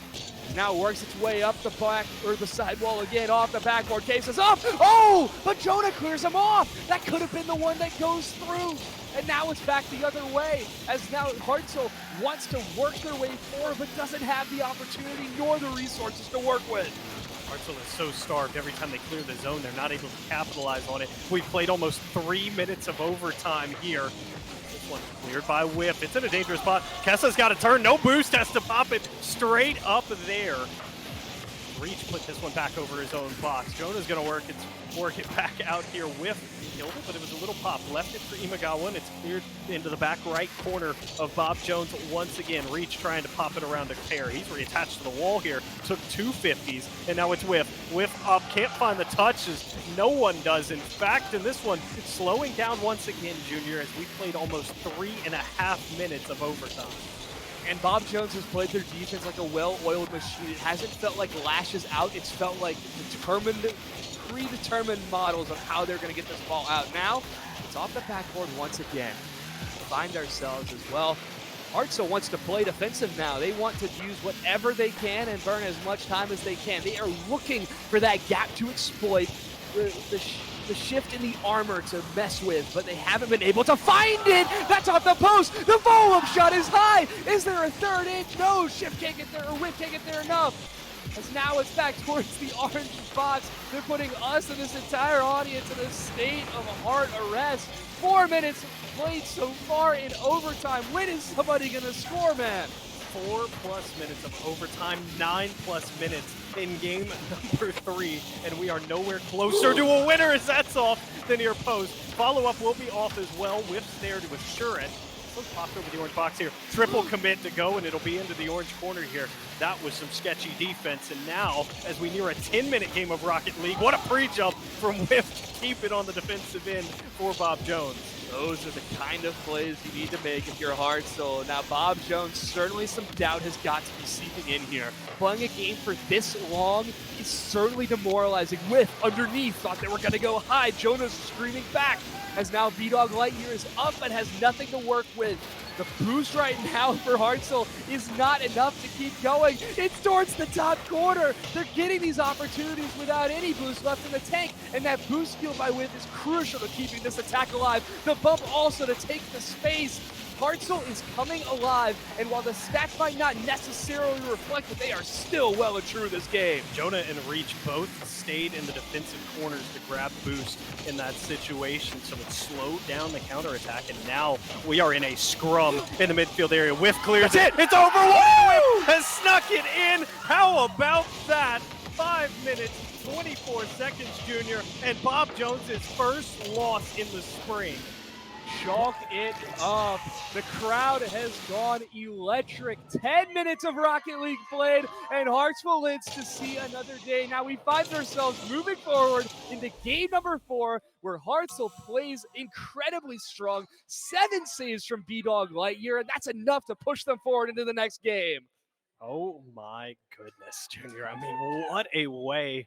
Speaker 14: Now works its way up the back or the sidewall again, off the backboard. Case is up. Oh, but Jonah clears him off. That could have been the one that goes through. And now it's back the other way, as now Hartzell wants to work their way forward, but doesn't have the opportunity nor the resources to work with.
Speaker 4: Hartzell is so starved. Every time they clear the zone, they're not able to capitalize on it. We've played almost 3 minutes of overtime here. This one cleared by Whip. It's in a dangerous spot. Kessa's got to turn. No boost, has to pop it straight up there. Reach put this one back over his own box. Jonah's going to work it back out here. Whiff killed it, but it was a little pop. Left it for Imagawa, and it's cleared into the back right corner of Bob Jones once again. Reach trying to pop it around a pair. He's reattached to the wall here. Took 2 50s, and now it's Whiff. Whiff up, can't find the touches. No one does, in fact, in this one, it's slowing down once again, Junior, as we played almost 3.5 minutes of overtime.
Speaker 14: And Bob Jones has played their defense like a well-oiled machine. It hasn't felt like lashes out. It's felt like predetermined models of how they're going to get this ball out. Now, it's off the backboard once again. We find ourselves as well. Hartzell wants to play defensive now. They want to use whatever they can and burn as much time as they can. They are looking for that gap to exploit, the shift in the armor to mess with, but they haven't been able to find it. That's off the post. The follow-up shot is high. Is there a third inch? No, Shift can't get there, or Whip can't get there enough. As now it's back towards the orange box. They're putting us and this entire audience in a state of heart arrest. 4 minutes played so far in overtime. When is somebody going to score, man?
Speaker 4: 4+ minutes of overtime, 9+ minutes in game number 3, and we are nowhere closer to a winner as that's off the near post. Follow-up will be off as well. Whips there to assure it. Let's pop over the orange box here. Triple commit to go, and it'll be into the orange corner here. That was some sketchy defense, and now, as we near a 10-minute game of Rocket League, what a pre-jump from Whip to keep it on the defensive end for Bob Jones.
Speaker 14: Those are the kind of plays you need to make if you're Hartzell. Now, Bob Jones, certainly some doubt has got to be seeping in here. Playing a game for this long is certainly demoralizing. Whiff underneath, thought they were going to go high. Jonas screaming back, as now V-Dog Lightyear is up and has nothing to work with. The boost right now for Hartzell is not enough to keep going. It's towards the top corner. They're getting these opportunities without any boost left in the tank, and that boost skill by Whiff is crucial to keeping this attack alive. The bump also to take the space. Hartzell is coming alive, and while the stats might not necessarily reflect it, they are still well and true this game.
Speaker 4: Jonah and Reach both stayed in the defensive corners to grab boost in that situation, so it slowed down the counterattack, and now we are in a scrum in the midfield area. Whiff clears it. It's over. Whiff has snuck it in. How about that? 5 minutes, 24 seconds, Junior, and Bob Jones' first loss in the spring.
Speaker 14: Chalk it up. The crowd has gone electric. 10 minutes of Rocket League played, and Hartsville lives to see another day. Now we find ourselves moving forward into game number 4, where Hartsville plays incredibly strong. 7 saves from B-Dog Lightyear, and that's enough to push them forward into the next game.
Speaker 4: Oh my goodness, Junior. I mean, what a way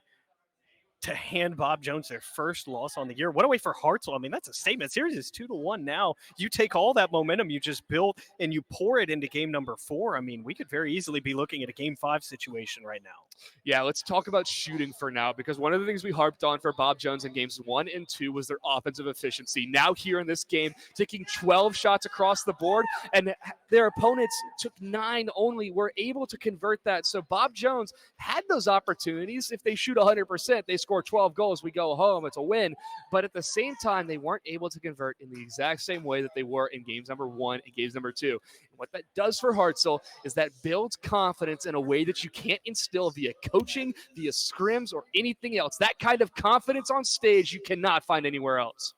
Speaker 4: to hand Bob Jones their first loss on the year. What a way for Hartzell. I mean, that's a statement. Series is 2-1 now. You take all that momentum you just built and you pour it into game number 4. I mean, we could very easily be looking at a game 5 situation right now.
Speaker 14: Yeah, let's talk about shooting for now, because one of the things we harped on for Bob Jones in games 1 and 2 was their offensive efficiency. Now here in this game, taking 12 shots across the board, and their opponents took 9 only, were able to convert that. So Bob Jones had those opportunities. If they shoot 100%, they score 12 goals, we go home, it's a win. But at the same time, they weren't able to convert in the exact same way that they were in games number 1 and games number 2. And what that does for Hartzell is that builds confidence in a way that you can't instill via coaching, via scrims, or anything else. That kind of confidence on stage you cannot find anywhere else.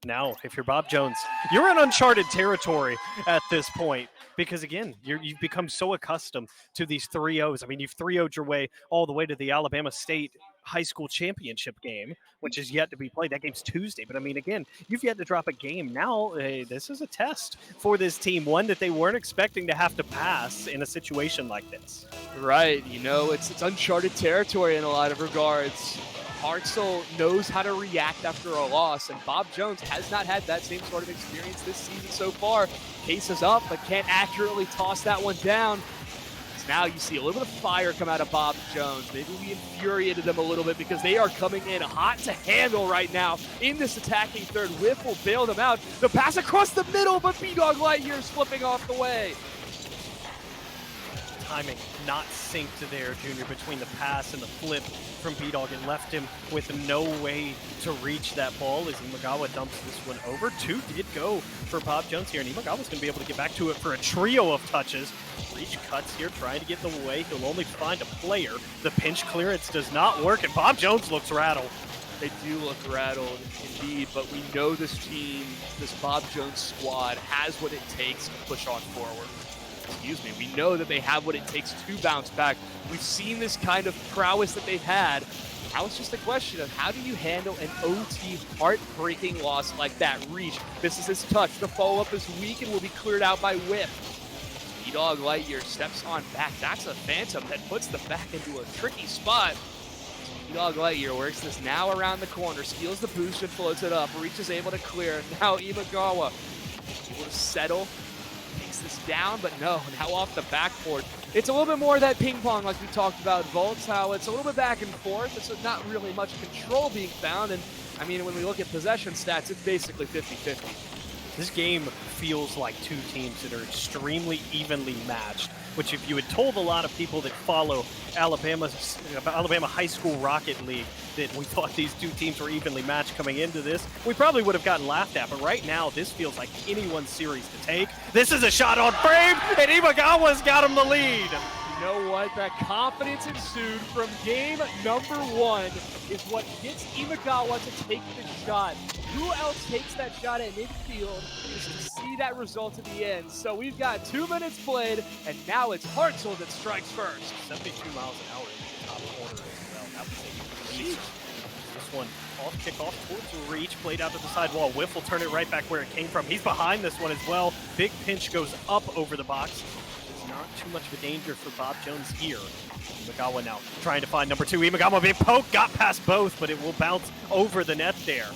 Speaker 4: Now, if you're Bob Jones, you're in uncharted territory at this point, because again, you've become so accustomed to these 3-0s. I mean, you've 3-0'd your way all the way to the Alabama State high school championship game, which is yet to be played. That game's Tuesday. But I mean, again, you've yet to drop a game. Now, this is a test for this team, one that they weren't expecting to have to pass in a situation like this.
Speaker 14: Right. You know, it's uncharted territory in a lot of regards. Hartzell knows how to react after a loss, and Bob Jones has not had that same sort of experience this season so far. Case is up, but can't accurately toss that one down. So now you see a little bit of fire come out of Bob Jones. Maybe we infuriated them a little bit because they are coming in hot to handle right now in this attacking third. Whiff will bail them out. The pass across the middle, but B-Dog Lightyear's flipping off the way.
Speaker 4: Timing not synced there, Junior, between the pass and the flip from B-Dog, and left him with no way to reach that ball as Imagawa dumps this one over. Two did go for Bob Jones here, and Imagawa's going to be able to get back to it for a trio of touches. Reach cuts here, trying to get in the way. He'll only find a player. The pinch clearance does not work, and Bob Jones looks rattled.
Speaker 14: They do look rattled indeed, but we know this team, this Bob Jones squad, has what it takes to push on forward. Excuse me, we know that they have what it takes to bounce back. We've seen this kind of prowess that they've had. Now it's just a question of how do you handle an OT heartbreaking loss like that. Reach misses his touch. The follow-up is weak and will be cleared out by Whip. B-Dog Lightyear steps on back. That's a Phantom that puts the back into a tricky spot. B-Dog Lightyear works this now around the corner, steals the boost and floats it up. Reach is able to clear. Now Imagawa able to settle. Takes this down, but no, now off the backboard. It's a little bit more of that ping pong like we talked about Volts, how it's a little bit back and forth. It's not really much control being found. And I mean, when we look at possession stats, it's basically 50-50.
Speaker 4: This game feels like two teams that are extremely evenly matched, which if you had told a lot of people that follow Alabama High School Rocket League that we thought these two teams were evenly matched coming into this, we probably would have gotten laughed at. But right now, this feels like anyone's series to take. This is a shot on frame, and Imagawa's got him the lead.
Speaker 14: You know what? That confidence ensued from game number one is what gets Imagawa to take the shot. Who else takes that shot at midfield is to see that result at the end. So we've got 2 minutes played, and now it's Hartzell that strikes first.
Speaker 4: 72 miles an hour in the top corner as well. That was a reach. This one off kickoff towards Reach, played out to the sidewall. Whiff will turn it right back where it came from. He's behind this one as well. Big pinch goes up over the box. There's not too much of a danger for Bob Jones here. Imagawa now trying to find number two. Imagawa, big poke, got past both, but it will bounce over the net there.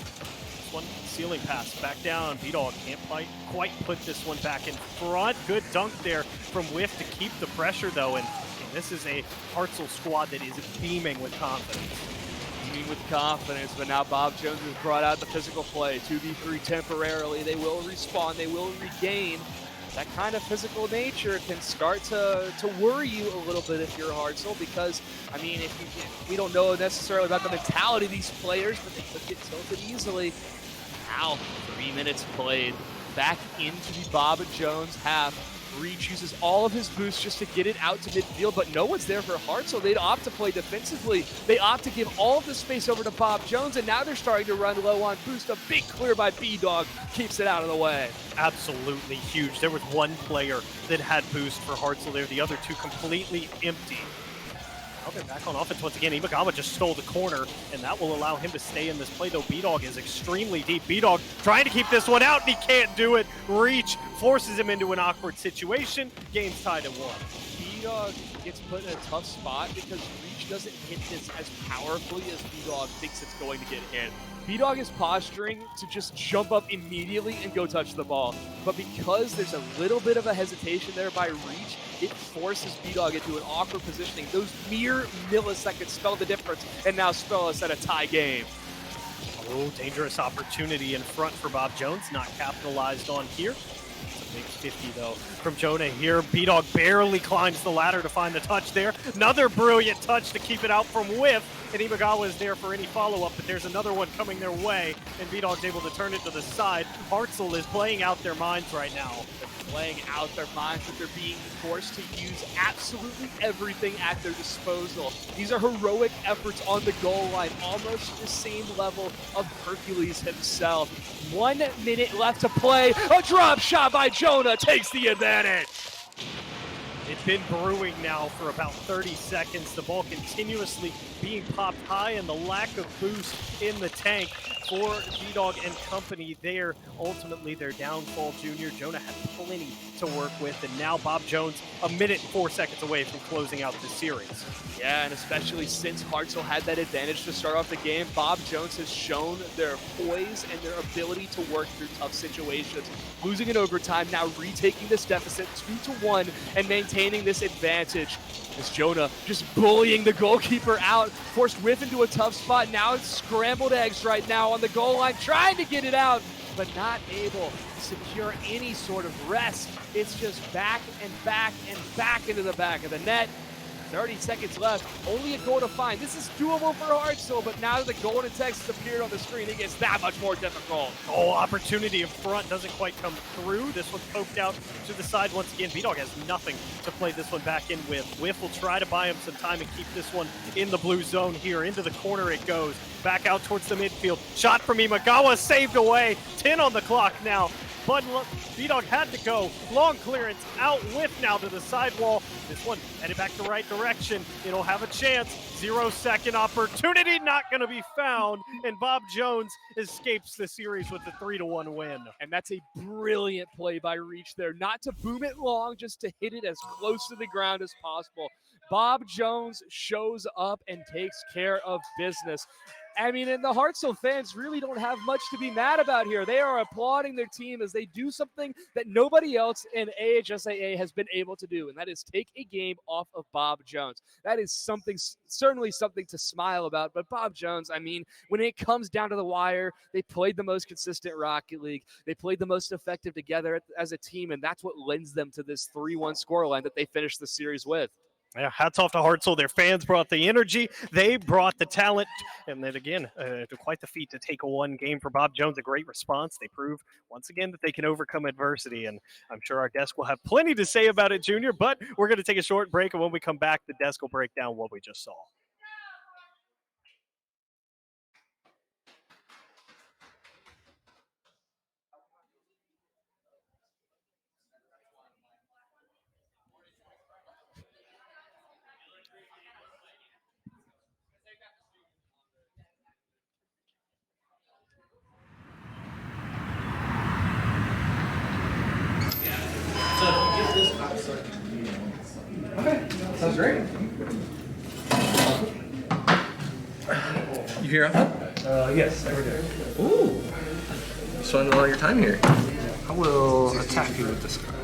Speaker 4: One ceiling pass back down. B-Dog can't quite put this one back in front. Good dunk there from Whiff to keep the pressure though, and this is a Hartzell squad that is beaming with confidence.
Speaker 14: Beaming with confidence, but now Bob Jones has brought out the physical play. 2v3 temporarily. They will respawn. They will regain. That kind of physical nature can start to worry you a little bit if you're Hartzell, because, I mean, we don't know necessarily about the mentality of these players, but they could get tilted easily. Now, 3 minutes played. Back into the Bob Jones half. Reach uses all of his boosts just to get it out to midfield, but no one's there for Hartzell. They'd opt to play defensively. They opt to give all of the space over to Bob Jones, and now they're starting to run low on boost. A big clear by B-Dog keeps it out of the way.
Speaker 4: Absolutely huge. There was one player that had boost for Hartzell there. The other two completely empty. Now they're back on offense once again. Imagawa just stole the corner, and that will allow him to stay in this play, though B-Dog is extremely deep. B-Dog trying to keep this one out, and he can't do it. Reach forces him into an awkward situation. Game's tied at 1.
Speaker 14: B-Dog gets put in a tough spot because Reach doesn't hit this as powerfully as B-Dog thinks it's going to get hit. B-Dog is posturing to just jump up immediately and go touch the ball. But because there's a little bit of a hesitation there by Reach, it forces B-Dog into an awkward positioning. Those mere milliseconds spell the difference and now spell us at a tie game.
Speaker 4: Oh, dangerous opportunity in front for Bob Jones, not capitalized on here. It's a big 50 though from Jonah here. B-Dog barely climbs the ladder to find the touch there. Another brilliant touch to keep it out from Whiff. And Imagawa is there for any follow-up, but there's another one coming their way, and B-Dog's able to turn it to the side. Hartzell is playing out their minds right now.
Speaker 14: They're playing out their minds, but they're being forced to use absolutely everything at their disposal. These are heroic efforts on the goal line, almost the same level of Hercules himself. 1 minute left to play. A drop shot by Jonah takes the advantage.
Speaker 4: It's been brewing now for about 30 seconds. The ball continuously being popped high, and the lack of boost in the tank for B-Dog and company there. Ultimately, their downfall, Junior. Jonah had plenty to work with, and now Bob Jones a minute and 4 seconds away from closing out the series.
Speaker 14: Yeah, and especially since Hartzell had that advantage to start off the game, Bob Jones has shown their poise and their ability to work through tough situations. Losing in overtime, now retaking this deficit 2-1 and maintaining this advantage. As Jonah just bullying the goalkeeper out, forced Whiff into a tough spot. Now it's scrambled eggs right now on the goal line, trying to get it out, but not able to secure any sort of rest. It's just back and back and back into the back of the net. 30 seconds left, only a goal to find. This is doable for Hartzell, but now that the golden text has appeared on the screen, it gets that much more difficult.
Speaker 4: Oh, opportunity in front doesn't quite come through. This one's poked out to the side once again. B-Dog has nothing to play this one back in with. Whiff will try to buy him some time and keep this one in the blue zone here. Into the corner it goes. Back out towards the midfield. Shot from Imagawa, saved away. 10 on the clock now. But B-Dog had to go. Long clearance, out Whiff now to the sidewall. This one headed back the right direction. It'll have a chance. 0-second opportunity not going to be found. And Bob Jones escapes the series with the 3-1 win.
Speaker 14: And that's a brilliant play by Reach there. Not to boom it long, just to hit it as close to the ground as possible. Bob Jones shows up and takes care of business. I mean, and the Hartzell fans really don't have much to be mad about here. They are applauding their team as they do something that nobody else in AHSAA has been able to do, and that is take a game off of Bob Jones. That is something, certainly something to smile about, but Bob Jones, I mean, when it comes down to the wire, they played the most consistent Rocket League. They played the most effective together as a team, and that's what lends them to this 3-1 scoreline that they finished the series with.
Speaker 4: Yeah, hats off to Hartzell. Their fans brought the energy. They brought the talent. And then again, quite the feat to take a one game for Bob Jones. A great response. They prove once again that they can overcome adversity. And I'm sure our desk will have plenty to say about it, Junior. But we're going to take a short break. And when we come back, the desk will break down what we just saw.
Speaker 5: Okay, sounds great. You here often?
Speaker 6: Yes, every day.
Speaker 5: Ooh. You spending a lot of your time here.
Speaker 6: I will attack you with this guy.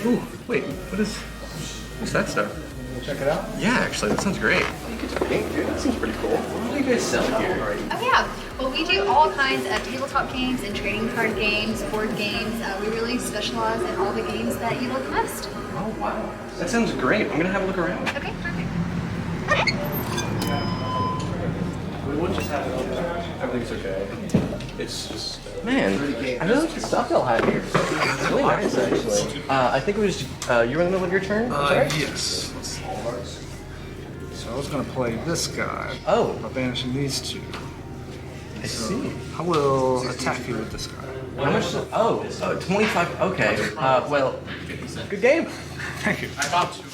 Speaker 5: Ooh, wait, what's that stuff?
Speaker 6: Check it out?
Speaker 5: Yeah, actually, that sounds great. You get to paint, dude. That seems pretty cool. What do you guys sell here?
Speaker 7: Oh yeah, well we do all kinds of tabletop games and trading card games, board games. We really specialize in all the games that you like best.
Speaker 5: Oh wow, that sounds great. I'm gonna have a look around.
Speaker 7: Okay, perfect.
Speaker 5: We'll just have it open. Everything's okay. It's just man, I really like the stuff y'all have here. It's really nice, actually. I think it was you were in the middle of your turn.
Speaker 6: Yes. So I was gonna play this guy.
Speaker 5: Oh.
Speaker 6: By banishing these two.
Speaker 5: I see.
Speaker 6: I will attack you with this guy.
Speaker 5: How much? Oh, 25. Okay. Well, good game.
Speaker 6: Thank you.
Speaker 5: I thought you.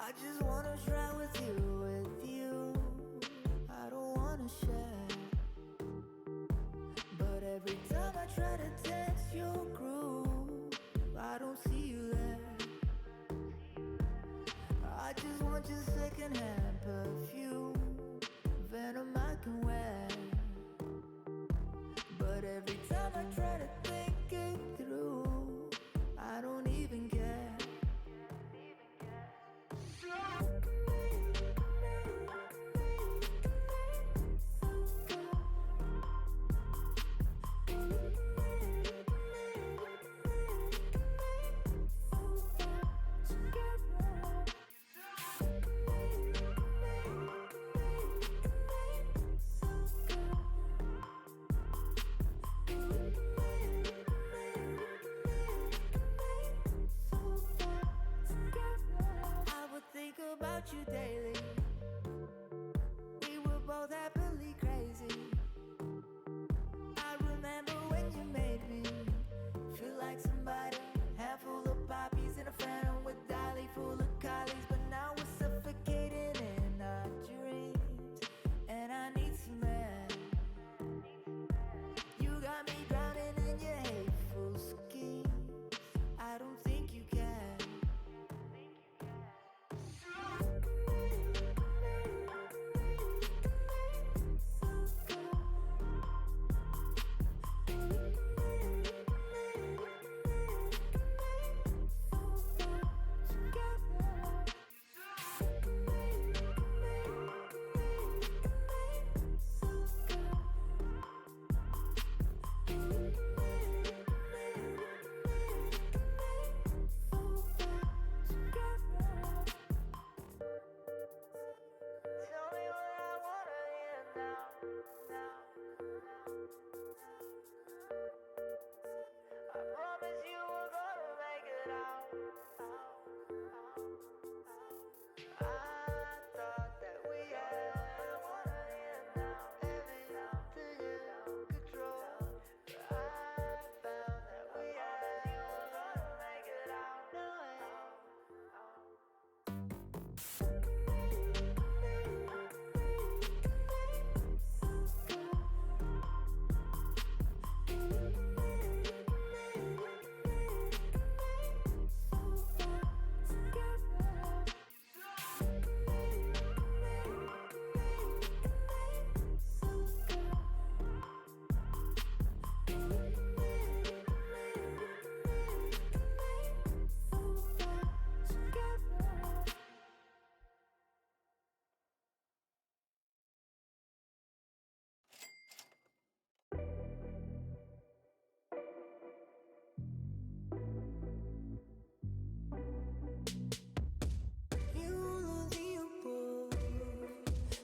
Speaker 10: I just wanna try with you. I don't wanna share. But every time I try to text your groove, I don't see you there. I just want your secondhand perfume, venom I can wear. But every time I try to think it through, I don't even care.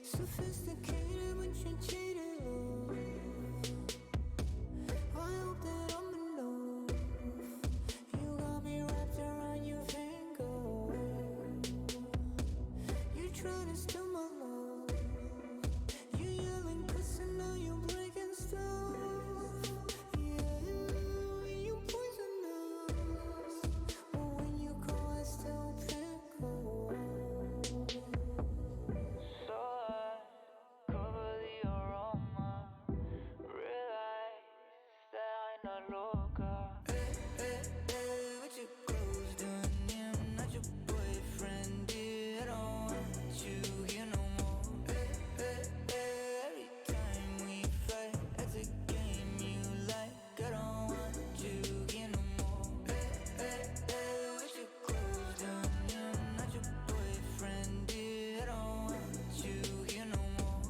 Speaker 10: Sophisticated, but you cheated, love. I hope that I'm enough. You got me wrapped around your finger. You trying to steal my love. You yelling, cussing, now you breaking stuff. Yeah, you poison us. But when you call, I still pick up. Cover the aroma. Realize that I'm not loca. What you close doing? I'm not your boyfriend, dear. I don't want you here no more. Every time we fight, it's a game you like. I don't want you here no more. What you close doing? I'm not your boyfriend, dear. I don't want you here no more.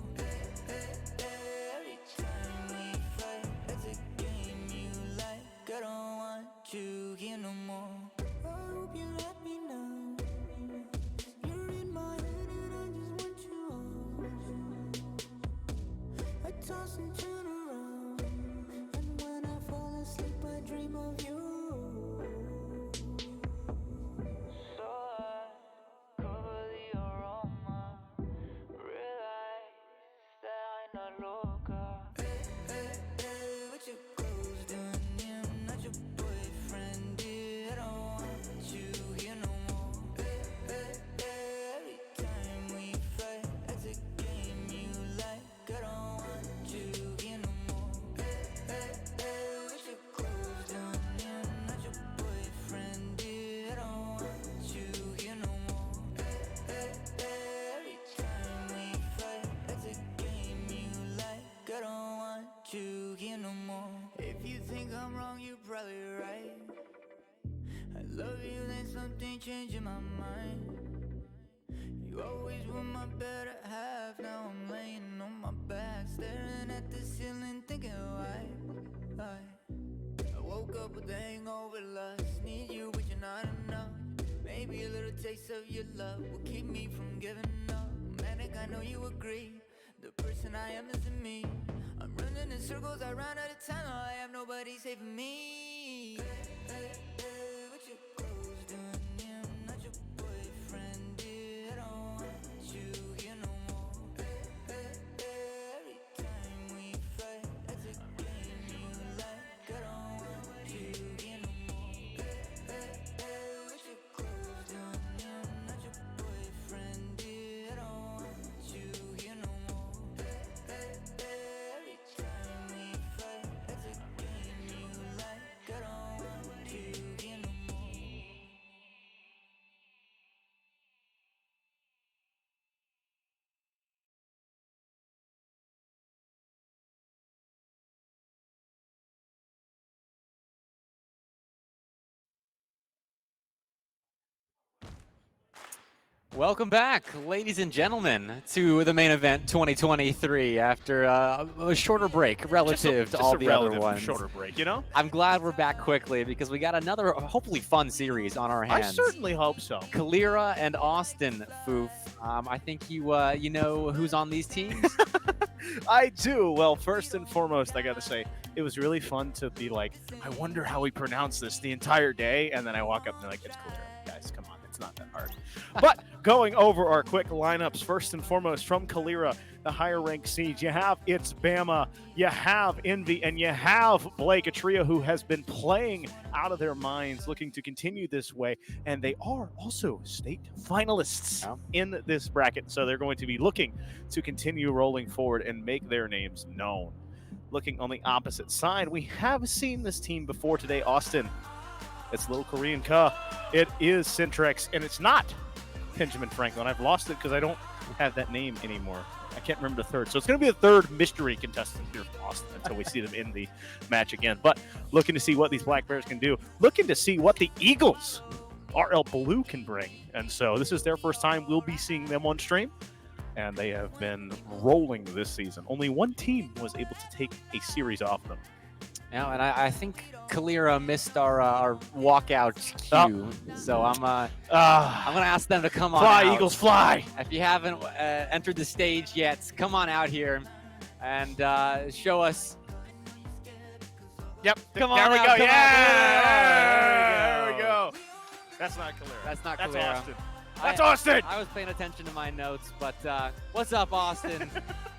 Speaker 10: Every time we fight, it's a game you like. I don't want you here no more. I hope you're happy now. You're in my head and I just want you out. I toss and turn around, and when I fall asleep I dream of you. So I cover the aroma. Realize that I'm not loca. What you close doing? I'm not your boyfriend, dear. I don't want you here no more. Every time we fight, it's a game you like. I don't want you here no more. What you close doing? I'm not your boyfriend, dear. I don't want you here no more. Every time we fight, it's a game you like. I don't want you here no more. If you think I'm wrong, you're probably right. I love you, then something changed in my mind. You always were my better half. Now I'm laying on my back, staring at the ceiling, thinking why. I woke up with a hangover, lust. Need you, but you're not enough. Maybe a little taste of your love will keep me from giving up. Manic, I know you agree. The person I am isn't me. I'm running in circles, I run out of time. I have nobody saving me. What you close doing? I'm not your boyfriend, dear. I don't want you here no more. Every time we fight, it's a game you like. I don't want you here no more. What you close doing? I'm not your boyfriend, dear. I don't want you here no more. Every time we fight, it's a game you like. I don't want you here no more.
Speaker 3: Welcome back, ladies and gentlemen, to the main event 2023 after a shorter break relative to all the other ones.
Speaker 2: Shorter break, you know?
Speaker 3: I'm glad we're back quickly because we got another hopefully fun series on our hands.
Speaker 2: I certainly hope so.
Speaker 3: Kalira and Austin, Foof. I think you know who's on these teams?
Speaker 2: I do. Well, first and foremost, I got to say, it was really fun to be like, I wonder how we pronounce this the entire day. And then I walk up and they're like, it's Kalira. Guys, come on. It's not that hard. But going over our quick lineups, first and foremost from Kalira, the higher ranked siege, you have It's Bama, you have Envy, and you have Blake, a trio who has been playing out of their minds, looking to continue this way. And they are also state finalists in this bracket. So they're going to be looking to continue rolling forward and make their names known. Looking on the opposite side, we have seen this team before today, Austin. It's Little Korean Ka. It is Centrex, and it's not Benjamin Franklin. I've lost it because I don't have that name anymore. I can't remember the third. So it's going to be a third mystery contestant here from Austin until we see them in the match again. But looking to see what these Black Bears can do. Looking to see what the Eagles, RL Blue, can bring. And so this is their first time we'll be seeing them on stream. And they have been rolling this season. Only one team was able to take a series off them.
Speaker 3: Yeah, and I think Kalira missed our walkout cue, so I'm gonna ask them to come on
Speaker 2: fly,
Speaker 3: out.
Speaker 2: Eagles, fly!
Speaker 3: If you haven't entered the stage yet, come on out here and show us.
Speaker 2: Yep,
Speaker 3: come on
Speaker 2: there we
Speaker 3: out,
Speaker 2: go.
Speaker 3: come
Speaker 2: Yeah,
Speaker 3: on.
Speaker 2: there we go. That's not Kalira.
Speaker 3: That's not
Speaker 2: That's
Speaker 3: Kalira.
Speaker 2: Austin. That's Austin.
Speaker 3: I was paying attention to my notes, but what's up, Austin?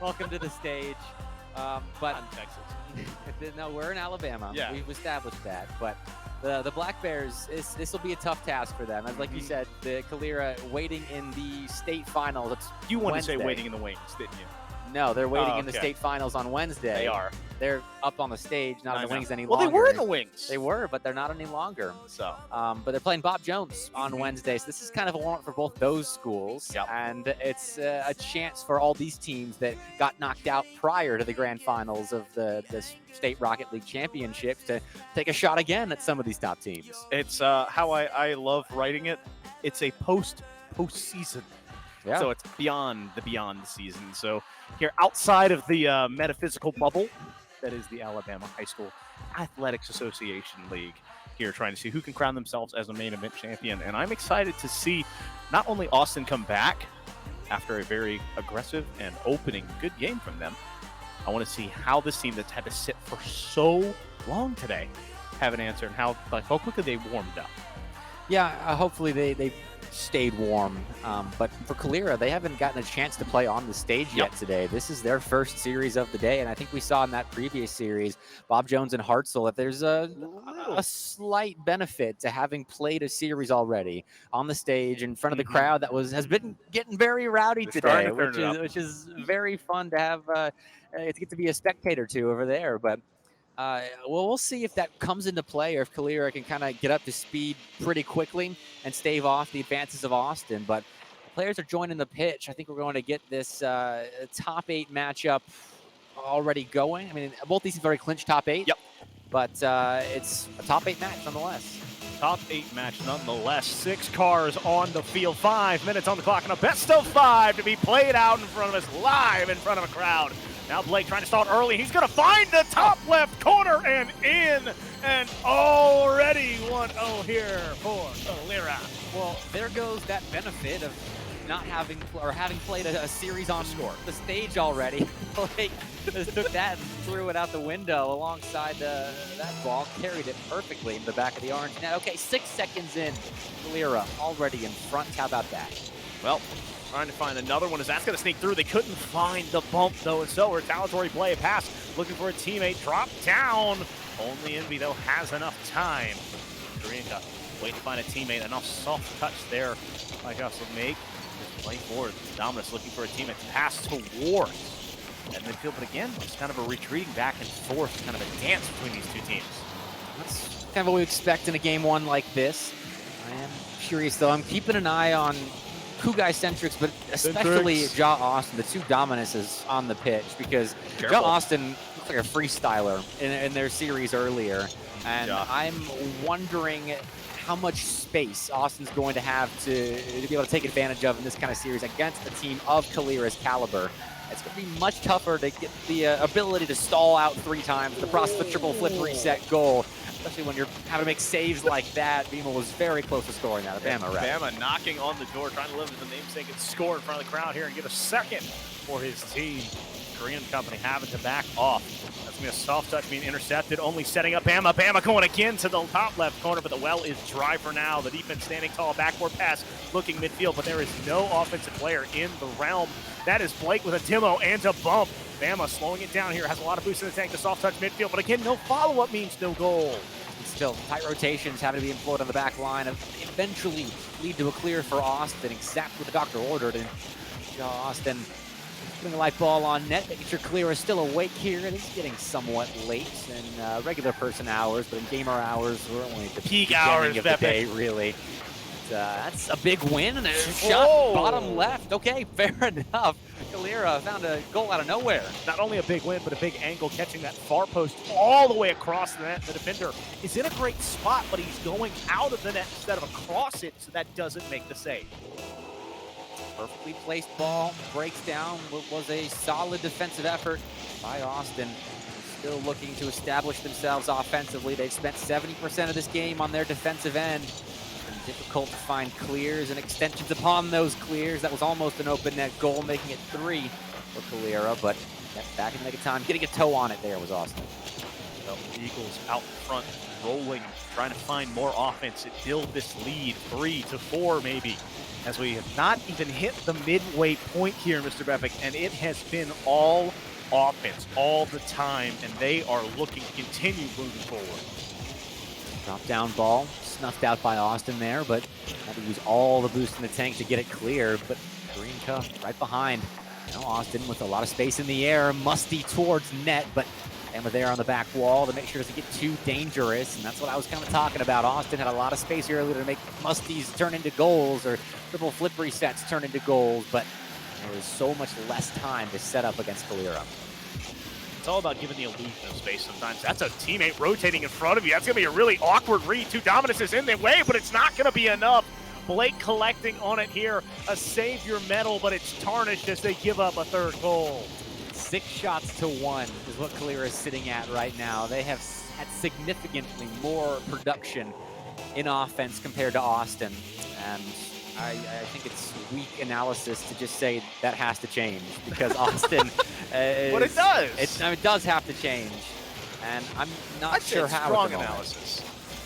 Speaker 3: Welcome to the stage. But
Speaker 2: Texas.
Speaker 3: No, we're in Alabama.
Speaker 2: Yeah.
Speaker 3: We've established that. But the Black Bears, this will be a tough task for them. As like you said, the Kalira waiting in the state finals. It's
Speaker 2: You wanted to
Speaker 3: Wednesday.
Speaker 2: say waiting in the wings, didn't you?
Speaker 3: No, they're waiting in the
Speaker 2: okay.
Speaker 3: state finals on Wednesday.
Speaker 2: They are.
Speaker 3: They're up on the stage, not
Speaker 2: I
Speaker 3: in the
Speaker 2: know.
Speaker 3: wings any
Speaker 2: Well,
Speaker 3: longer.
Speaker 2: they were in the wings.
Speaker 3: They were, but they're not any longer.
Speaker 2: So,
Speaker 3: but they're playing Bob Jones on Wednesday, so this is kind of a warm-up for both those schools.
Speaker 2: Yep.
Speaker 3: And it's a chance for all these teams that got knocked out prior to the grand finals of the State Rocket League Championship to take a shot again at some of these top teams.
Speaker 2: It's how I love writing it. It's a postseason.
Speaker 3: Yeah.
Speaker 2: So it's beyond the season. So here, outside of the metaphysical bubble, that is the Alabama High School Athletics Association League, here trying to see who can crown themselves as a main event champion. And I'm excited to see not only Austin come back after a very aggressive and opening good game from them, I want to see how this team that's had to sit for so long today have an answer and how quickly they warmed up.
Speaker 3: Yeah, hopefully they stayed warm. But for Kalira, they haven't gotten a chance to play on the stage yet today. This is their first series of the day, and I think we saw in that previous series, Bob Jones and Hartzell, that there's a slight benefit to having played a series already on the stage in front of the crowd that has been getting very rowdy today, which is very fun to have to get to be a spectator to over there. But we'll see if that comes into play or if Kalira can kind of get up to speed pretty quickly and stave off the advances of Austin. But the players are joining the pitch. I think we're going to get this top 8 matchup already going. I mean, both these teams already clinched top 8.
Speaker 2: Yep.
Speaker 3: But it's a top 8 match nonetheless.
Speaker 2: Top 8 match nonetheless. 6 cars on the field, 5 minutes on the clock, and a best of 5 to be played out in front of us, live in front of a crowd. Now Blake trying to start early. He's going to find the top left corner and in. And already 1-0 here for Kalira.
Speaker 3: Well, there goes that benefit of not having played a series on the stage already. Blake just took that and threw it out the window alongside that ball, carried it perfectly in the back of the orange net. Okay, 6 seconds in, Kalira already in front. How about that?
Speaker 2: Well, trying to find another one as that's going to sneak through. They couldn't find the bump, though, and so retaliatory play, a pass, looking for a teammate, drop down. Only Envy, though, has enough time. Koreanka waiting to find a teammate, enough soft touch there. Like us will make this play forward. Dominus looking for a teammate, pass towards at midfield, but again, it's kind of a retreating back and forth, kind of a dance between these two teams.
Speaker 3: That's kind of what we expect in a game one like this. I am curious, though. I'm keeping an eye on Kugai Centrix, but especially Ja Austin, the two Dominuses on the pitch, because Ja Austin looks like a freestyler in their series earlier, and I'm wondering how much space Austin's going to have to be able to take advantage of in this kind of series against a team of Kalira's caliber. It's going to be much tougher to get the ability to stall out 3 times, the process of triple flip reset goal, especially when you're having to make saves like that. Bima was very close to scoring that. Bama, right?
Speaker 2: Bama knocking on the door, trying to live with the namesake and score in front of the crowd here and get a second for his team. Korean Company having to back off. That's going to be a soft touch being intercepted, only setting up Bama. Bama going again to the top left corner, but the well is dry for now. The defense standing tall, backward pass, looking midfield, but there is no offensive player in the realm That is Blake with a demo and a bump. Bama slowing it down here, has a lot of boost in the tank, the soft touch midfield, but again, no follow-up means no goal.
Speaker 3: Still, tight rotations having to be employed on the back line and eventually lead to a clear for Austin, exactly what the doctor ordered. And Austin putting a light ball on net, making sure Clear is still awake here. It is getting somewhat late in regular person hours, but in gamer hours, we're only at the
Speaker 2: peak
Speaker 3: beginning
Speaker 2: hours
Speaker 3: of the day, really. That's a big win and a shot bottom left. Okay, fair enough. Kalira found a goal out of nowhere.
Speaker 2: Not only a big win, but a big angle, catching that far post all the way across the net. The defender is in a great spot, but he's going out of the net instead of across it, so that doesn't make the save.
Speaker 3: Perfectly placed ball, breaks down. What was a solid defensive effort by Austin. Still looking to establish themselves offensively. They've spent 70% of this game on their defensive end. Difficult to find clears and extensions upon those clears. That was almost an open net goal, making it 3 for Kalira, but back in the nick of time. Getting a toe on it there was Austin.
Speaker 2: Well, the Eagles out front, rolling, trying to find more offense and build this lead, 3-4 maybe, as we have not even hit the midway point here, Mr. Bepic, and it has been all offense all the time, and they are looking to continue moving forward.
Speaker 3: Drop down ball. Snuffed out by Austin there, but had to use all the boost in the tank to get it clear. But Karinka right behind. Now Austin with a lot of space in the air, musty towards net, but Emma there on the back wall to make sure it doesn't get too dangerous. And that's what I was kind of talking about. Austin had a lot of space earlier to make musties turn into goals or triple flip resets turn into goals, but there was so much less time to set up against Kalira.
Speaker 2: It's all about giving the illusion of space sometimes. That's a teammate rotating in front of you. That's going to be a really awkward read. Two Dominus is in their way, but it's not going to be enough. Blake collecting on it here. A savior medal, but it's tarnished as they give up a third goal.
Speaker 3: 6 shots to 1 is what Kalira is sitting at right now. They have had significantly more production in offense compared to Austin. And I think it's weak analysis to just say that has to change because Austin
Speaker 2: but it does.
Speaker 3: It does have to change, and I'm not sure how.
Speaker 2: Strong analysis,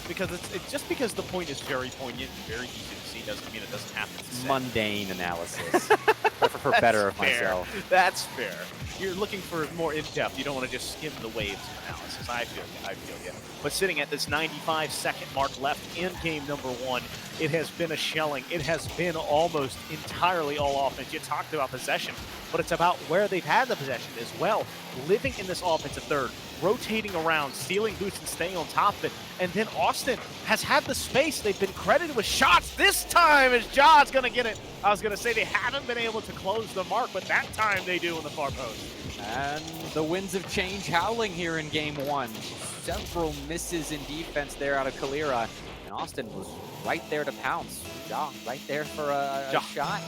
Speaker 2: because it's just because the point is very poignant and very easy to see doesn't mean it doesn't have to be said.
Speaker 3: Mundane analysis. I prefer better of myself.
Speaker 2: That's fair. You're looking for more in-depth. You don't want to just skim the waves of analysis. I feel you. But sitting at this 95-second mark left in game number 1, it has been a shelling. It has been almost entirely all offense. You talked about possession, but it's about where they've had the possession as well. Living in this offensive third, rotating around, stealing boosts and staying on top of it. And then Austin has had the space. They've been credited with shots. This time is Ja's going to get it. I was going to say they haven't been able to close the mark, but that time they do in the far post.
Speaker 3: And the winds of change howling here in game 1. Several misses in defense there out of Kalira. And Austin was right there to pounce. Ja right there for a shot.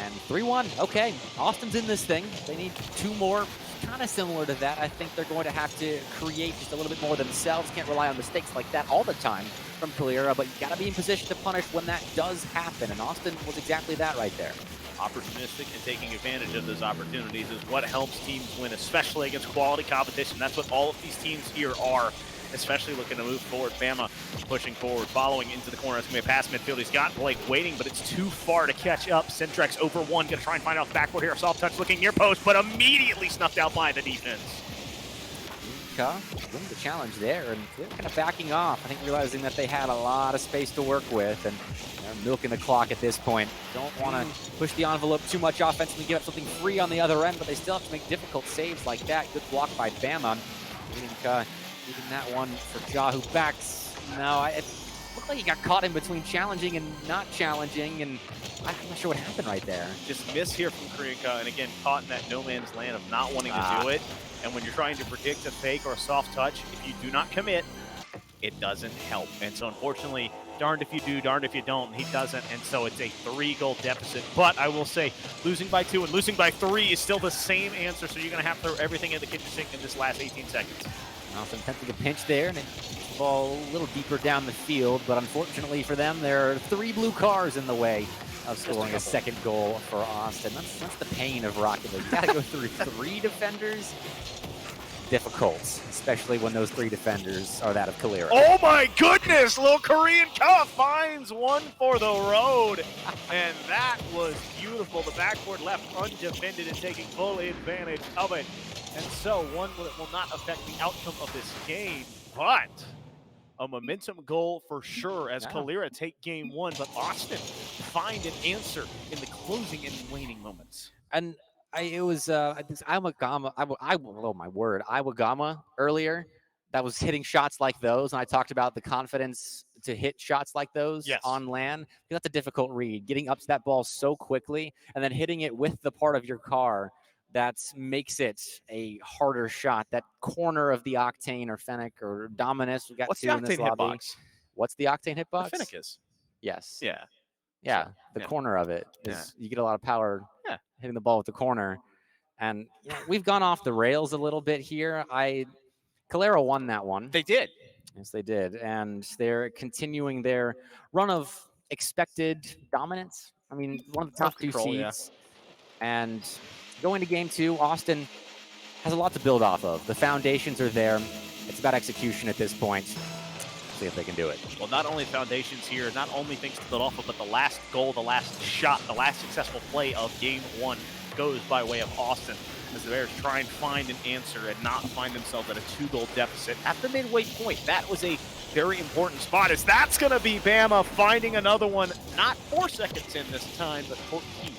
Speaker 3: And 3-1. Okay, Austin's in this thing. They need 2 more. Kind of similar to that. I think they're going to have to create just a little bit more themselves. Can't rely on mistakes like that all the time from Kalira, but you got to be in position to punish when that does happen. And Austin was exactly that right there.
Speaker 2: Opportunistic and taking advantage of those opportunities is what helps teams win, especially against quality competition. That's what all of these teams here are, especially looking to move forward. Bama pushing forward, following into the corner. It's going to be a pass midfield. He's got Blake waiting, but it's too far to catch up. Centrex over 1, going to try and find out the backboard here. Soft touch looking near post, but immediately snuffed out by the defense.
Speaker 3: Winning the challenge there, and they're kind of backing off. I think realizing that they had a lot of space to work with, and they're milking the clock at this point. Don't want to push the envelope too much offensively, give up something free on the other end, but they still have to make difficult saves like that. Good block by Bama. Even that one for Ja, who backs. No, it looked like he got caught in between challenging and not challenging, and I'm not sure what happened right there.
Speaker 2: Just miss here from Karinka, and again, caught in that no man's land of not wanting to do it. And when you're trying to predict a fake or a soft touch, if you do not commit, it doesn't help. And so unfortunately, darned if you do, darned if you don't, he doesn't. And so it's a 3-goal deficit. But I will say, losing by 2 and losing by 3 is still the same answer. So you're going to have to throw everything in the kitchen sink in this last 18 seconds.
Speaker 3: Austin attempting a pinch there, and it ball a little deeper down the field. But unfortunately for them, there are 3 blue cars in the way of scoring a second goal for Austin. That's the pain of Rocket League. You got to go through 3 defenders. difficult, especially when those 3 defenders are that of Kalira.
Speaker 2: Oh my goodness! Little Korean Cuff finds one for the road. And that was beautiful. The backboard left undefended and taking full advantage of it. And so one that will not affect the outcome of this game, but a momentum goal for sure as Kalira take game 1, but Austin find an answer in the closing and waning moments.
Speaker 3: And it was Iwagama earlier that was hitting shots like those, and I talked about the confidence to hit shots like those on LAN. That's a difficult read, getting up to that ball so quickly and then hitting it with the part of your car that makes it a harder shot. That corner of the Octane or Fennec or Dominus, we got
Speaker 2: What's
Speaker 3: 2
Speaker 2: the
Speaker 3: in this
Speaker 2: Octane
Speaker 3: lobby.
Speaker 2: hitbox?
Speaker 3: What's the Octane hitbox?
Speaker 2: The Fennec is.
Speaker 3: Yes.
Speaker 2: Yeah.
Speaker 3: Yeah, the corner of it is you get a lot of power hitting the ball with the corner. And we've gone off the rails a little bit here. Kalira won that one.
Speaker 2: They did.
Speaker 3: Yes, they did. And they're continuing their run of expected dominance. I mean, one of the top 2 seeds. And going to game 2, Austin has a lot to build off of. The foundations are there. It's about execution at this point. See if they can do it.
Speaker 2: Well, not only foundations here, not only things to build off of, but the last goal, the last shot, the last successful play of game 1 goes by way of Austin, as the Bears try and find an answer and not find themselves at a 2-goal deficit at the midway point. That was a very important spot, as that's going to be Bama finding another one, not 4 seconds in this time, but 14.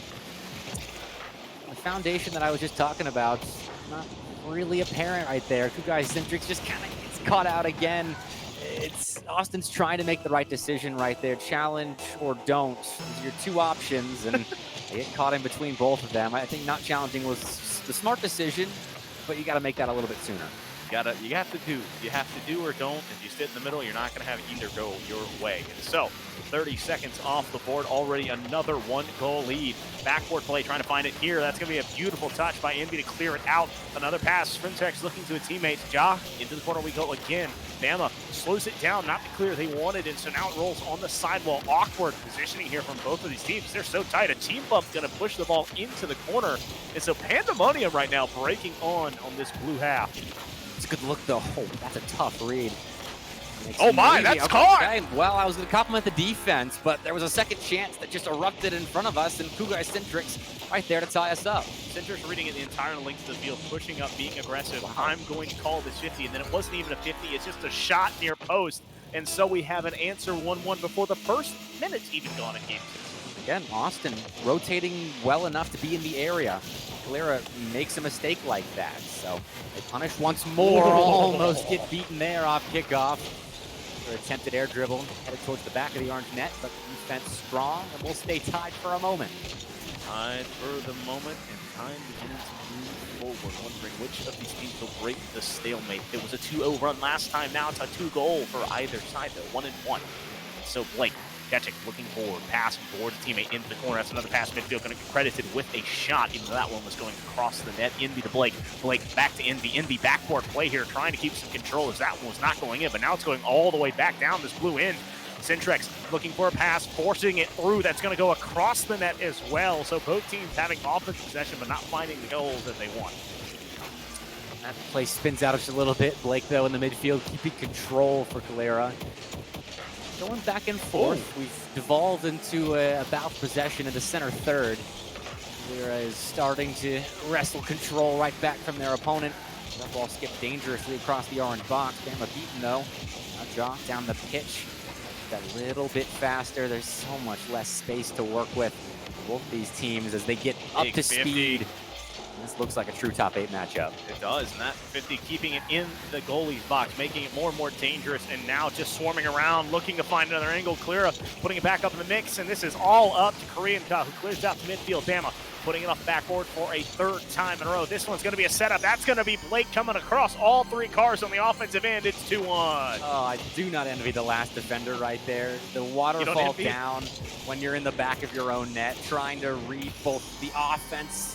Speaker 3: The foundation that I was just talking about, not really apparent right there. Kugai Centrix just kind of gets caught out again. It's Austin's trying to make the right decision right there. Challenge or don't is your 2 options, and they get caught in between both of them. I think not challenging was the smart decision, but you got to make that a little bit sooner.
Speaker 2: You have to do or don't. If you sit in the middle, you're not going to have either go your way. And so 30 seconds off the board, already another 1-goal lead. Backboard play, trying to find it here. That's going to be a beautiful touch by Envy to clear it out. Another pass. Sprintex looking to a teammate. Ja, into the corner we go again. Bama slows it down, not the clear they wanted, and so now it rolls on the sidewall. Awkward positioning here from both of these teams. They're so tight. A team bump going to push the ball into the corner. And so pandemonium right now breaking on this blue half.
Speaker 3: It's a good look, though. Oh, that's a tough read.
Speaker 2: Oh my, that's caught!
Speaker 3: Okay. Well, I was going to compliment the defense, but there was a second chance that just erupted in front of us, and Kugai Centrix right there to tie us up.
Speaker 2: Centrix reading it the entire length of the field, pushing up, being aggressive. I'm going to call this 50, and then it wasn't even a 50. It's just a shot near post. And so we have an answer 1-1 before the first minute's even gone in game 2.
Speaker 3: Again, Austin rotating well enough to be in the area. Kalira makes a mistake like that, so they punish once more. Almost get beaten there off kickoff. Their attempted air dribble headed towards the back of the orange net, but the defense strong, and we'll stay tied for a moment.
Speaker 2: Tied for the moment, and time beginning to move forward. Wondering which of these teams will break the stalemate. It was a 2-0 run last time. Now it's a 2-goal for either side, though. 1-1. So Blake Ketchik looking forward, passing forward, a teammate into the corner. That's another pass midfield, going to get credited with a shot, even though that one was going across the net. Envy to Blake. Blake back to Envy. Envy backboard play here, trying to keep some control as that one was not going in, but now it's going all the way back down this blue end. Centrex looking for a pass, forcing it through. That's going to go across the net as well. So both teams having offensive possession, but not finding the goals that they want.
Speaker 3: That play spins out just a little bit. Blake, though, in the midfield, keeping control for Kalira. Going back and forth. We've devolved into a bout of possession in the center third. Kalira is starting to wrestle control right back from their opponent. That ball skipped dangerously across the orange box. Bama beaten, though. Now Jock down the pitch. Got a little bit faster. There's so much less space to work with. Both these teams as they get up to speed. This looks like a true top 8 matchup.
Speaker 2: It does, and that 50 keeping it in the goalie's box, making it more and more dangerous, and now just swarming around, looking to find another angle. Kalira putting it back up in the mix, and this is all up to Korean Ka, who clears out the midfield. Bama putting it off backboard for a third time in a row. This one's going to be a setup. That's going to be Blake coming across all 3 cars on the offensive end. It's 2-1.
Speaker 3: Oh, I do not envy the last defender right there. The waterfall down when you're in the back of your own net, trying to read both the offense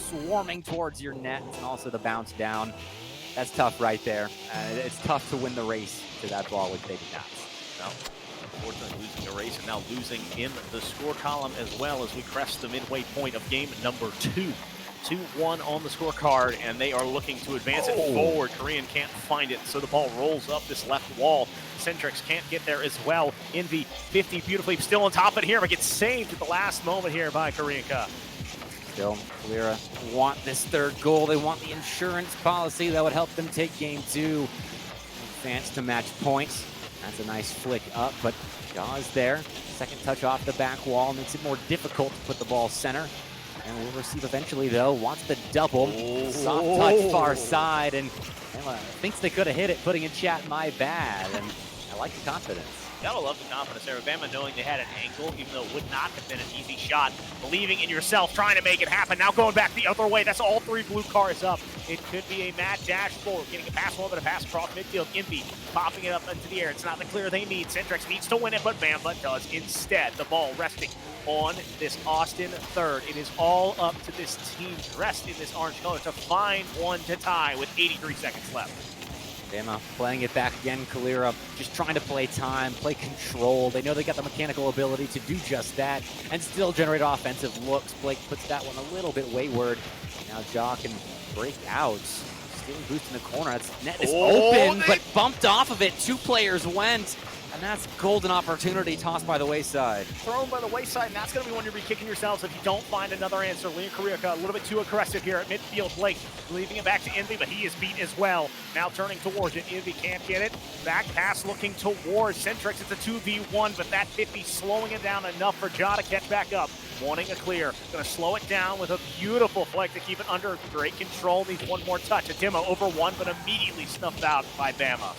Speaker 3: swarming towards your net and also the bounce down. That's tough right there. It's tough to win the race to that ball with Baby Knots.
Speaker 2: No. Unfortunately, losing the race and now losing in the score column as well as we crest the midway point of game number 2.
Speaker 17: 2-1 on the scorecard, and they are looking to advance it forward. Korean can't find it, so the ball rolls up this left wall. Centrix can't get there as well. Envy 50 beautifully still on top of it here, but gets saved at the last moment here by Koreanka.
Speaker 3: Still, Kalira want this third goal. They want the insurance policy that would help them take game 2. Advance to match points. That's a nice flick up, but Jaw is there. Second touch off the back wall makes it more difficult to put the ball center. And will receive eventually, though. Wants the double. Soft touch far side, and Bama thinks they could have hit it, putting in chat, my bad. And I like the confidence.
Speaker 17: Gotta love the confidence there. Bama knowing they had an angle, even though it would not have been an easy shot. Believing in yourself, trying to make it happen. Now going back the other way. That's all 3 blue cars up. It could be a mad dash forward. Getting a pass forward, but a pass across midfield. Envy popping it up into the air. It's not the clear they need. Centrix needs to win it, but Bama does instead. The ball resting on this Austin third. It is all up to this team dressed in this orange color to find one to tie with 83 seconds left.
Speaker 3: Bama playing it back again. Kalira just trying to play time, play control. They know they got the mechanical ability to do just that and still generate offensive looks. Blake puts that one a little bit wayward. Now Jaw can break out. Stealing boost in the corner. That's net is open, but bumped off of it. 2 players went. And that's golden opportunity tossed by the wayside.
Speaker 17: Thrown by the wayside, and that's going to be one you'll be kicking yourselves if you don't find another answer. Leon Koreaka a little bit too aggressive here at midfield. Blake leaving it back to Envy, but he is beat as well. Now turning towards it. Envy can't get it. Back pass looking towards Centrix. It's a 2v1, but that 50 slowing it down enough for Ja to catch back up. Wanting a clear. Going to slow it down with a beautiful flick to keep it under great control. Needs one more touch. A demo over 1, but immediately snuffed out by Bama.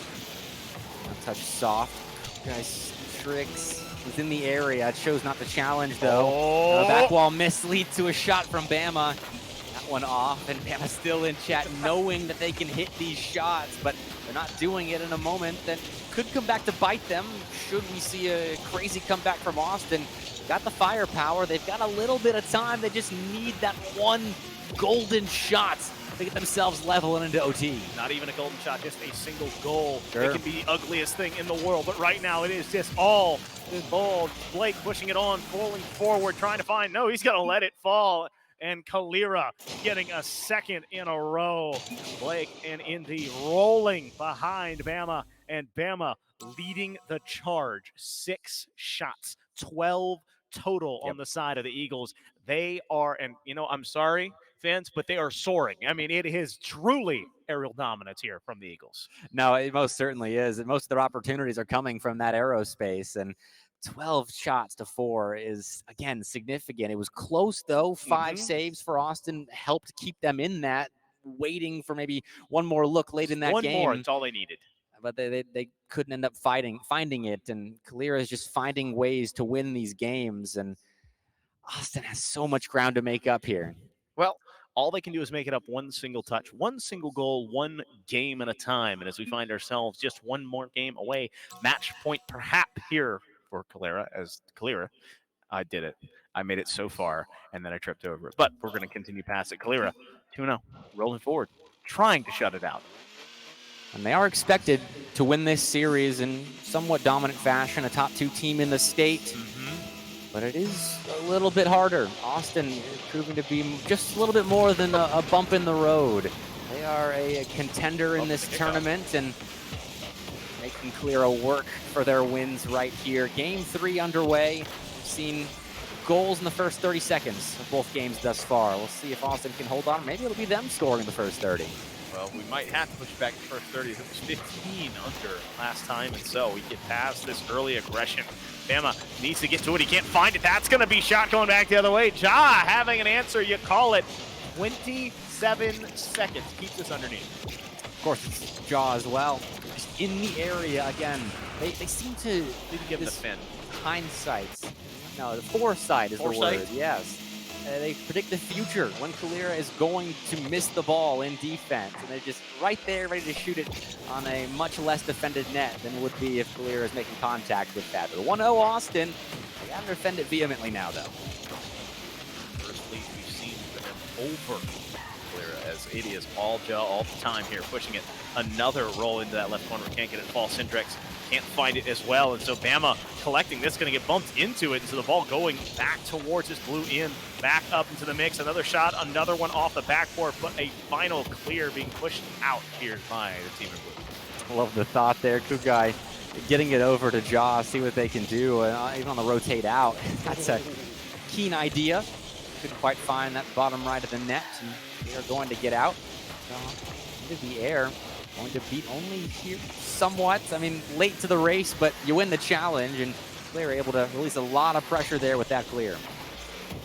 Speaker 3: Touch soft. Guys, Tricks is in the area. It chose not to challenge, though. Back wall miss leads to a shot from Bama. That one off, and Bama still in chat, knowing that they can hit these shots, but they're not doing it in a moment that could come back to bite them. Should we see a crazy comeback from Austin? Got the firepower. They've got a little bit of time. They just need that one golden shot to get themselves level and into OT.
Speaker 17: Not even a golden shot, just a single goal.
Speaker 3: Sure.
Speaker 17: It can be the ugliest thing in the world, but right now it is just all involved. Blake pushing it on, falling forward, trying to find, no, he's going to let it fall. And Kalira getting a second in a row. Blake and Envy rolling behind Bama, and Bama leading the charge. 6 shots, 12 total on the side of the Eagles. They are, and you know, I'm sorry, fans, but they are soaring. I mean, it is truly aerial dominance here from the Eagles.
Speaker 3: No, it most certainly is. And most of their opportunities are coming from that aerospace. And 12 shots to 4 is, again, significant. It was close, though. 5 saves for Austin helped keep them in that, waiting for maybe one more look late in that game.
Speaker 17: One more, it's all they needed.
Speaker 3: But they couldn't end up finding it. And Kalira is just finding ways to win these games. And Austin has so much ground to make up here.
Speaker 17: Well, all they can do is make it up one single touch, one single goal, one game at a time. And as we find ourselves just one more game away, match point perhaps here for Kalira, as Kalira, I did it. I made it so far, and then I tripped over it. But we're going to continue past it. Kalira, 2-0, rolling forward, trying to shut it out.
Speaker 3: And they are expected to win this series in somewhat dominant fashion, a top 2 team in the state. But it is a little bit harder. Austin is proving to be just a little bit more than a bump in the road. They are a contender in this tournament and making Kalira work for their wins right here. Game 3 underway. We've seen goals in the first 30 seconds of both games thus far. We'll see if Austin can hold on. Maybe it'll be them scoring in the first 30.
Speaker 17: Well, we might have to push back the first 30. It was 15 under last time, and so we get past this early aggression. Bama needs to get to it. He can't find it. That's going to be shot going back the other way. Ja having an answer. You call it. 27 seconds. Keeps us underneath.
Speaker 3: Of course, it's Ja as well. Just in the area again. They seem to
Speaker 17: give the fin.
Speaker 3: Hindsight. No, the foresight is the word. Yes. They predict the future when Kalira is going to miss the ball in defense. And they're just right there ready to shoot it on a much less defended net than would be if Kalira is making contact with that. But 1-0 Austin. They got to defend it vehemently now, though.
Speaker 17: First lead we've seen for them over
Speaker 18: Kalira, as it is all Jaw all the time here, pushing it. Another roll into that left corner. Can't get it. Fall. Syndrex can't find it as well. And so Bama collecting this, going to get bumped into it. And so the ball going back towards his blue end, back up into the mix. Another shot, another one off the backboard, but a final clear being pushed out here by the team in blue.
Speaker 3: Love the thought there. Kugai getting it over to Jaw, see what they can do, even on the rotate out. That's a keen idea. Couldn't quite find that bottom right of the net, and they are going to get out. Into the air, going to beat only here somewhat. I mean, late to the race, but you win the challenge, and they're able to release a lot of pressure there with that clear.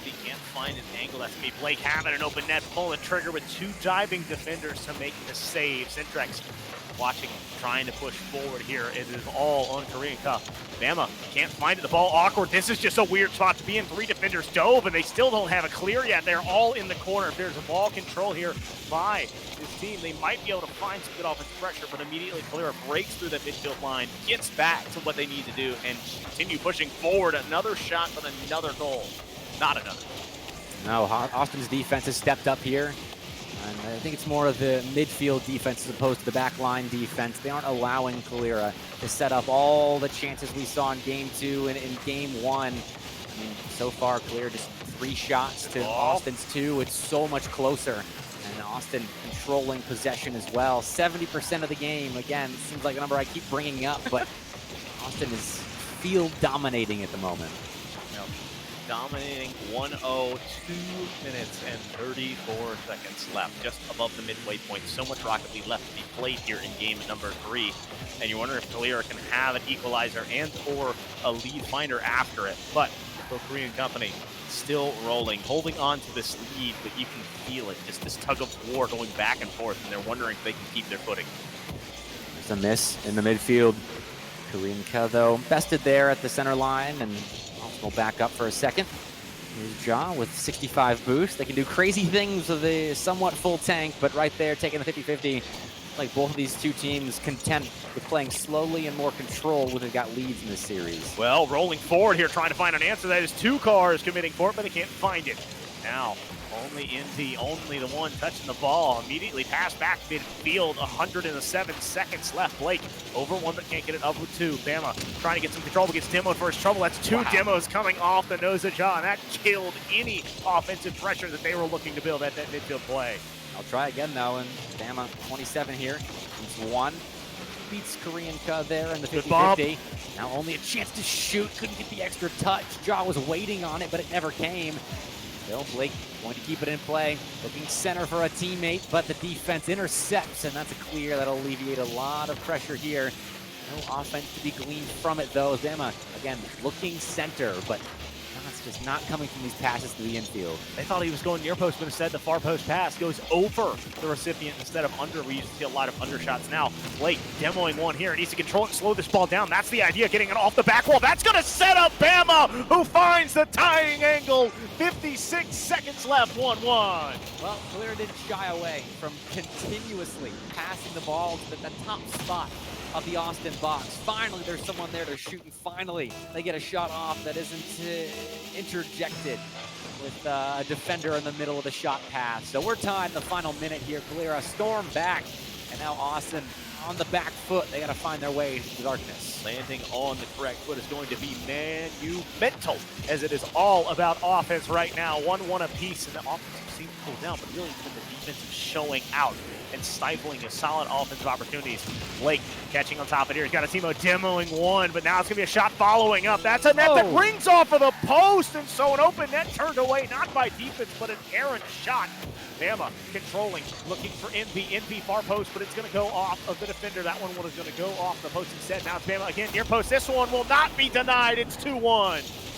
Speaker 17: He can't find an angle. That's going to be Blake having an open net, pulling the trigger with two diving defenders to make the save. Syndrex watching, trying to push forward here. It is all on Korean Cup. Bama can't find it. The ball awkward. This is just a weird spot to be in. Three defenders dove, and they still don't have a clear yet. They're all in the corner. If there's a ball control here by this team, they might be able to find some good offensive pressure, but immediately Kalira breaks through that midfield line, gets back to what they need to do, and continue pushing forward. Another shot, but another goal. Not another.
Speaker 3: No, Austin's defense has stepped up here. And I think it's more of the midfield defense as opposed to the backline defense. They aren't allowing Kalira to set up all the chances we saw in Game 2 and in Game 1. I mean, so far, Kalira just 3 shots to Austin's 2. It's so much closer. And Austin controlling possession as well. 70% of the game. Again, it seems like a number I keep bringing up, but Austin is field dominating at the moment.
Speaker 18: Dominating 1-0, 2 minutes and 34 seconds left, just above the midway point. So much Rocket League left to be played here in game number 3. And you wonder if Kalira can have an equalizer and or a lead finder after it. But the Korean Company still rolling, holding on to this lead, but you can feel it, just this tug of war going back and forth, and they're wondering if they can keep their footing.
Speaker 3: There's a miss in the midfield. Korean Ka, though, bested there at the center line, and will back up for a second. Here's Jaw with 65 boost. They can do crazy things with a somewhat full tank, but right there, taking the 50-50. Like both of these two teams content with playing slowly and more control when they've got leads in this series.
Speaker 17: Well, rolling forward here, trying to find an answer. That is 2 cars committing for it, but they can't find it. Now, only NT, only the one touching the ball. Immediately pass back midfield, 107 seconds left. Blake over one, but can't get it up with 2. Bama trying to get some control, but gets demoed for his trouble. That's 2 demos coming off the nose of Jaw, and that killed any offensive pressure that they were looking to build at that midfield play.
Speaker 3: I'll try again, though, and Bama 27 here. It's 1. Beats Korean Ka there in the 50-50. Now only a chance to shoot. Couldn't get the extra touch. Jaw was waiting on it, but it never came. Still, Blake going to keep it in play. Looking center for a teammate, but the defense intercepts, and that's a clear. That'll alleviate a lot of pressure here. No offense to be gleaned from it, though. Bama, again, looking center, but it's just not coming from these passes to the infield.
Speaker 17: They thought he was going near post, but instead the far post pass goes over the recipient instead of under. We used to see a lot of undershots now. Blake demoing one here. Needs to control it and slow this ball down. That's the idea, getting it off the back wall. That's going to set up Bama, who finds the tying angle. 56 seconds left, 1-1.
Speaker 3: Well, Kalira didn't shy away from continuously passing the ball to the top spot of the Austin box. Finally, there's someone there to shoot, and finally, they get a shot off that isn't interjected with a defender in the middle of the shot pass. So we're tied in the final minute here. Kalira storm back, and now Austin on the back foot. They got to find their way into the darkness.
Speaker 17: Landing on the correct foot is going to be monumental, as it is all about offense right now. 1-1 apiece, and the offense seems to pull down, but really it's been the defense showing out and stifling a solid offensive opportunities. Blake catching on top of it here. He's got a Timo demoing one, but now it's going to be a shot following up. That's a net that rings off of the post, and so an open net turned away, not by defense, but an errant shot. Bama controlling, looking for NP. NP far post, but it's going to go off of the defender. That one was going to go off the post instead. Now it's Bama again, near post. This one will not be denied. It's 2-1.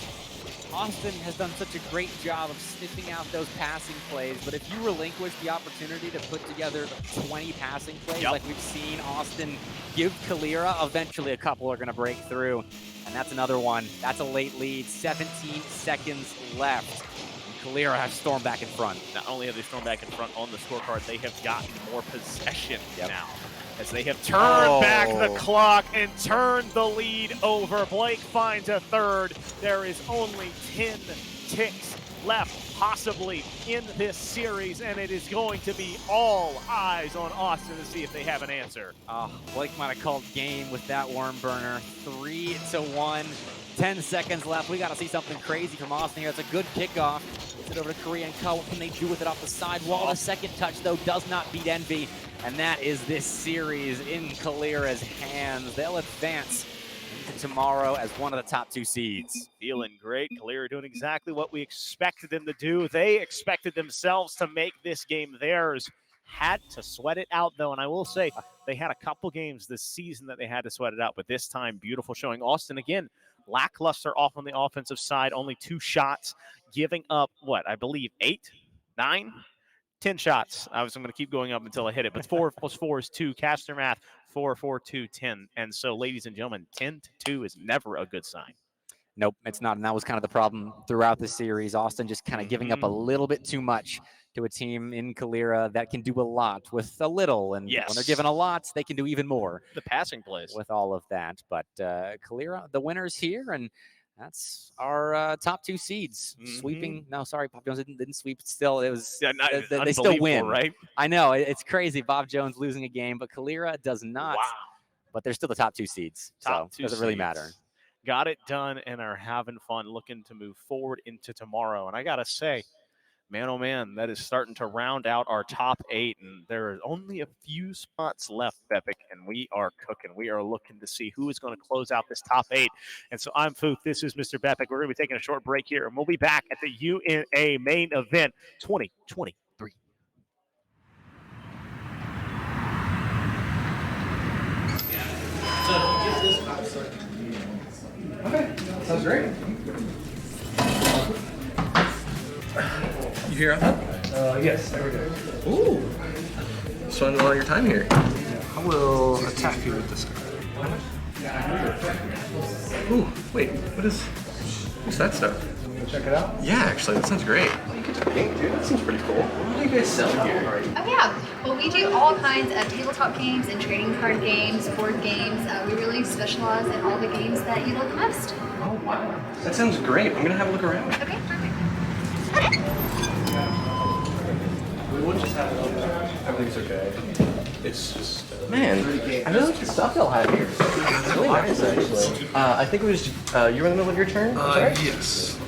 Speaker 3: Austin has done such a great job of sniffing out those passing plays, but if you relinquish the opportunity to put together 20 passing plays like we've seen Austin give Kalira, eventually a couple are going to break through, and that's another one. That's a late lead, 17 seconds left. Kalira has stormed back in front.
Speaker 18: Not only have they stormed back in front on the scorecard, they have gotten more possession now, as they have
Speaker 17: turned back the clock and turned the lead over. Blake finds a third. There is only 10 ticks left possibly in this series, and it is going to be all eyes on Austin to see if they have an answer.
Speaker 3: Blake might have called game with that worm burner. 3-1. 10 seconds left. We got to see something crazy from Austin here. It's a good kickoff. Gets it over to Korean Co. What can they do with it off the sidewall? The second touch, though, does not beat Envy. And that is this series in Kalira's hands. They'll advance into tomorrow as one of the top 2 seeds.
Speaker 17: Feeling great. Kalira doing exactly what we expected them to do. They expected themselves to make this game theirs. Had to sweat it out, though, and I will say they had a couple games this season that they had to sweat it out, but this time, beautiful showing. Austin, again, lackluster off on the offensive side, only 2 shots, giving up, what, I believe 8, 9, 10 shots. I'm going to keep going up until I hit it, but 4 plus 4 is 2. Caster math, 4, 4, 2, 10. And so, ladies and gentlemen, 10-2 is never a good sign.
Speaker 3: Nope, it's not, and that was kind of the problem throughout the series. Austin just kind of giving up a little bit too much to a team in Kalira that can do a lot with a little, and when they're given a lot, they can do even more.
Speaker 18: The passing plays.
Speaker 3: With all of that, but Kalira, the winners here, and that's our top 2 seeds. Sweeping, no, sorry, Bob Jones didn't sweep. Still, it was, they still win.
Speaker 17: Right?
Speaker 3: I know, it's crazy, Bob Jones losing a game, but Kalira does not.
Speaker 17: Wow.
Speaker 3: But they're still the top 2 seeds, so it doesn't really matter.
Speaker 17: Got it done and are having fun, looking to move forward into tomorrow. And I got to say, man, oh man, that is starting to round out our top 8. And there are only a few spots left, Bepic, and we are cooking. We are looking to see who is going to close out this top 8. And so I'm Fook. This is Mr. Bepic. We're going to be taking a short break here, and we'll be back at the UNA main event 2023.
Speaker 5: Okay, sounds great. You here?
Speaker 6: Yes, there we go.
Speaker 5: Ooh. Spending a lot of your time here.
Speaker 6: I will attack you with this guy.
Speaker 5: Ooh, wait, what's that stuff?
Speaker 6: Check it out?
Speaker 5: Yeah, actually, that sounds great. Oh, you get to paint, dude. That seems pretty cool. What do you guys sell here?
Speaker 7: Oh yeah, well we do all kinds of tabletop games and trading card games, board games. We really specialize in all the games that you love the most.
Speaker 5: Oh wow, that sounds great. I'm gonna have a look around.
Speaker 7: Okay, perfect.
Speaker 5: We would just have it on there. Everything's okay. It's just man, I really like the stuff y'all have here. It's really nice, actually. I think it was you were in the middle of your turn.
Speaker 6: Yes.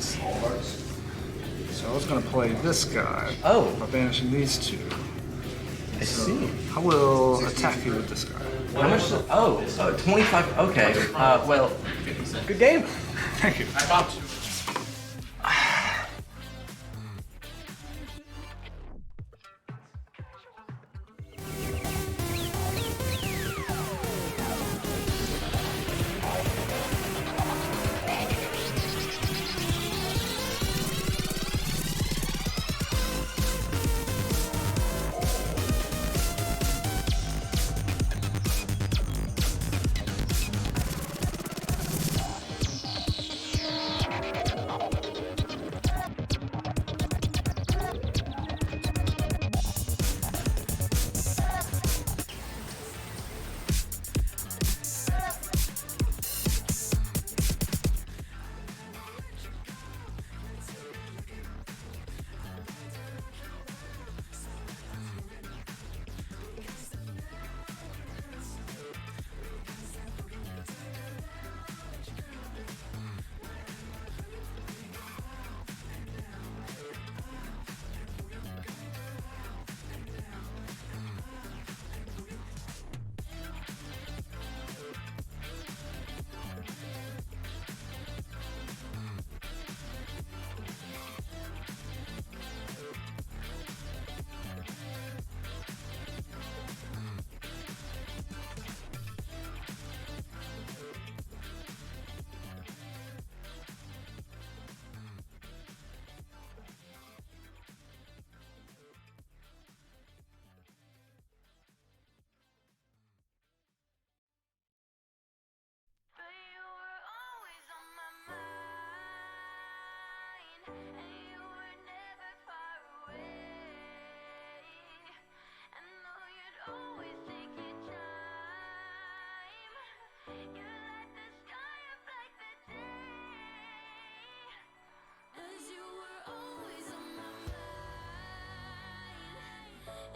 Speaker 6: So I was going to play this guy.
Speaker 5: Oh.
Speaker 6: By banishing these 2.
Speaker 5: I see.
Speaker 6: I will attack you with this guy.
Speaker 5: How much? 25. Okay. Well, good game.
Speaker 6: Thank you.
Speaker 5: I bombed you.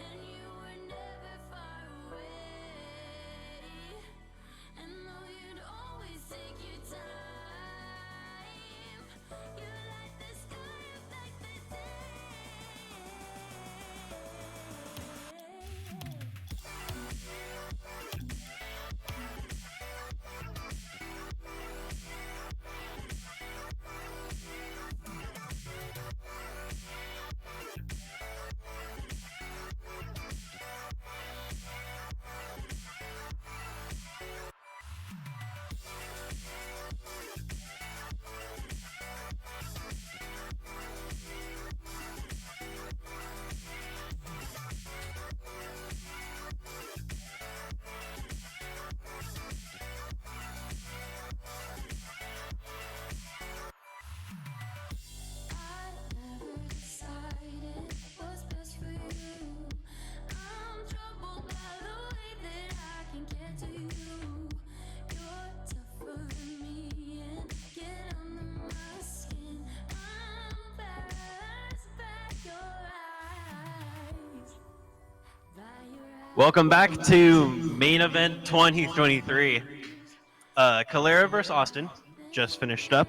Speaker 10: and you were never far away. And though you'd always take your time, you light the sky up like the decided what's best for you. I'm troubled by the way that I can get to you. You're tougher than me and get under my skin. I'm paralyzed by your eyes.
Speaker 13: Welcome back to main event 2023. Calera versus Austin just finished up.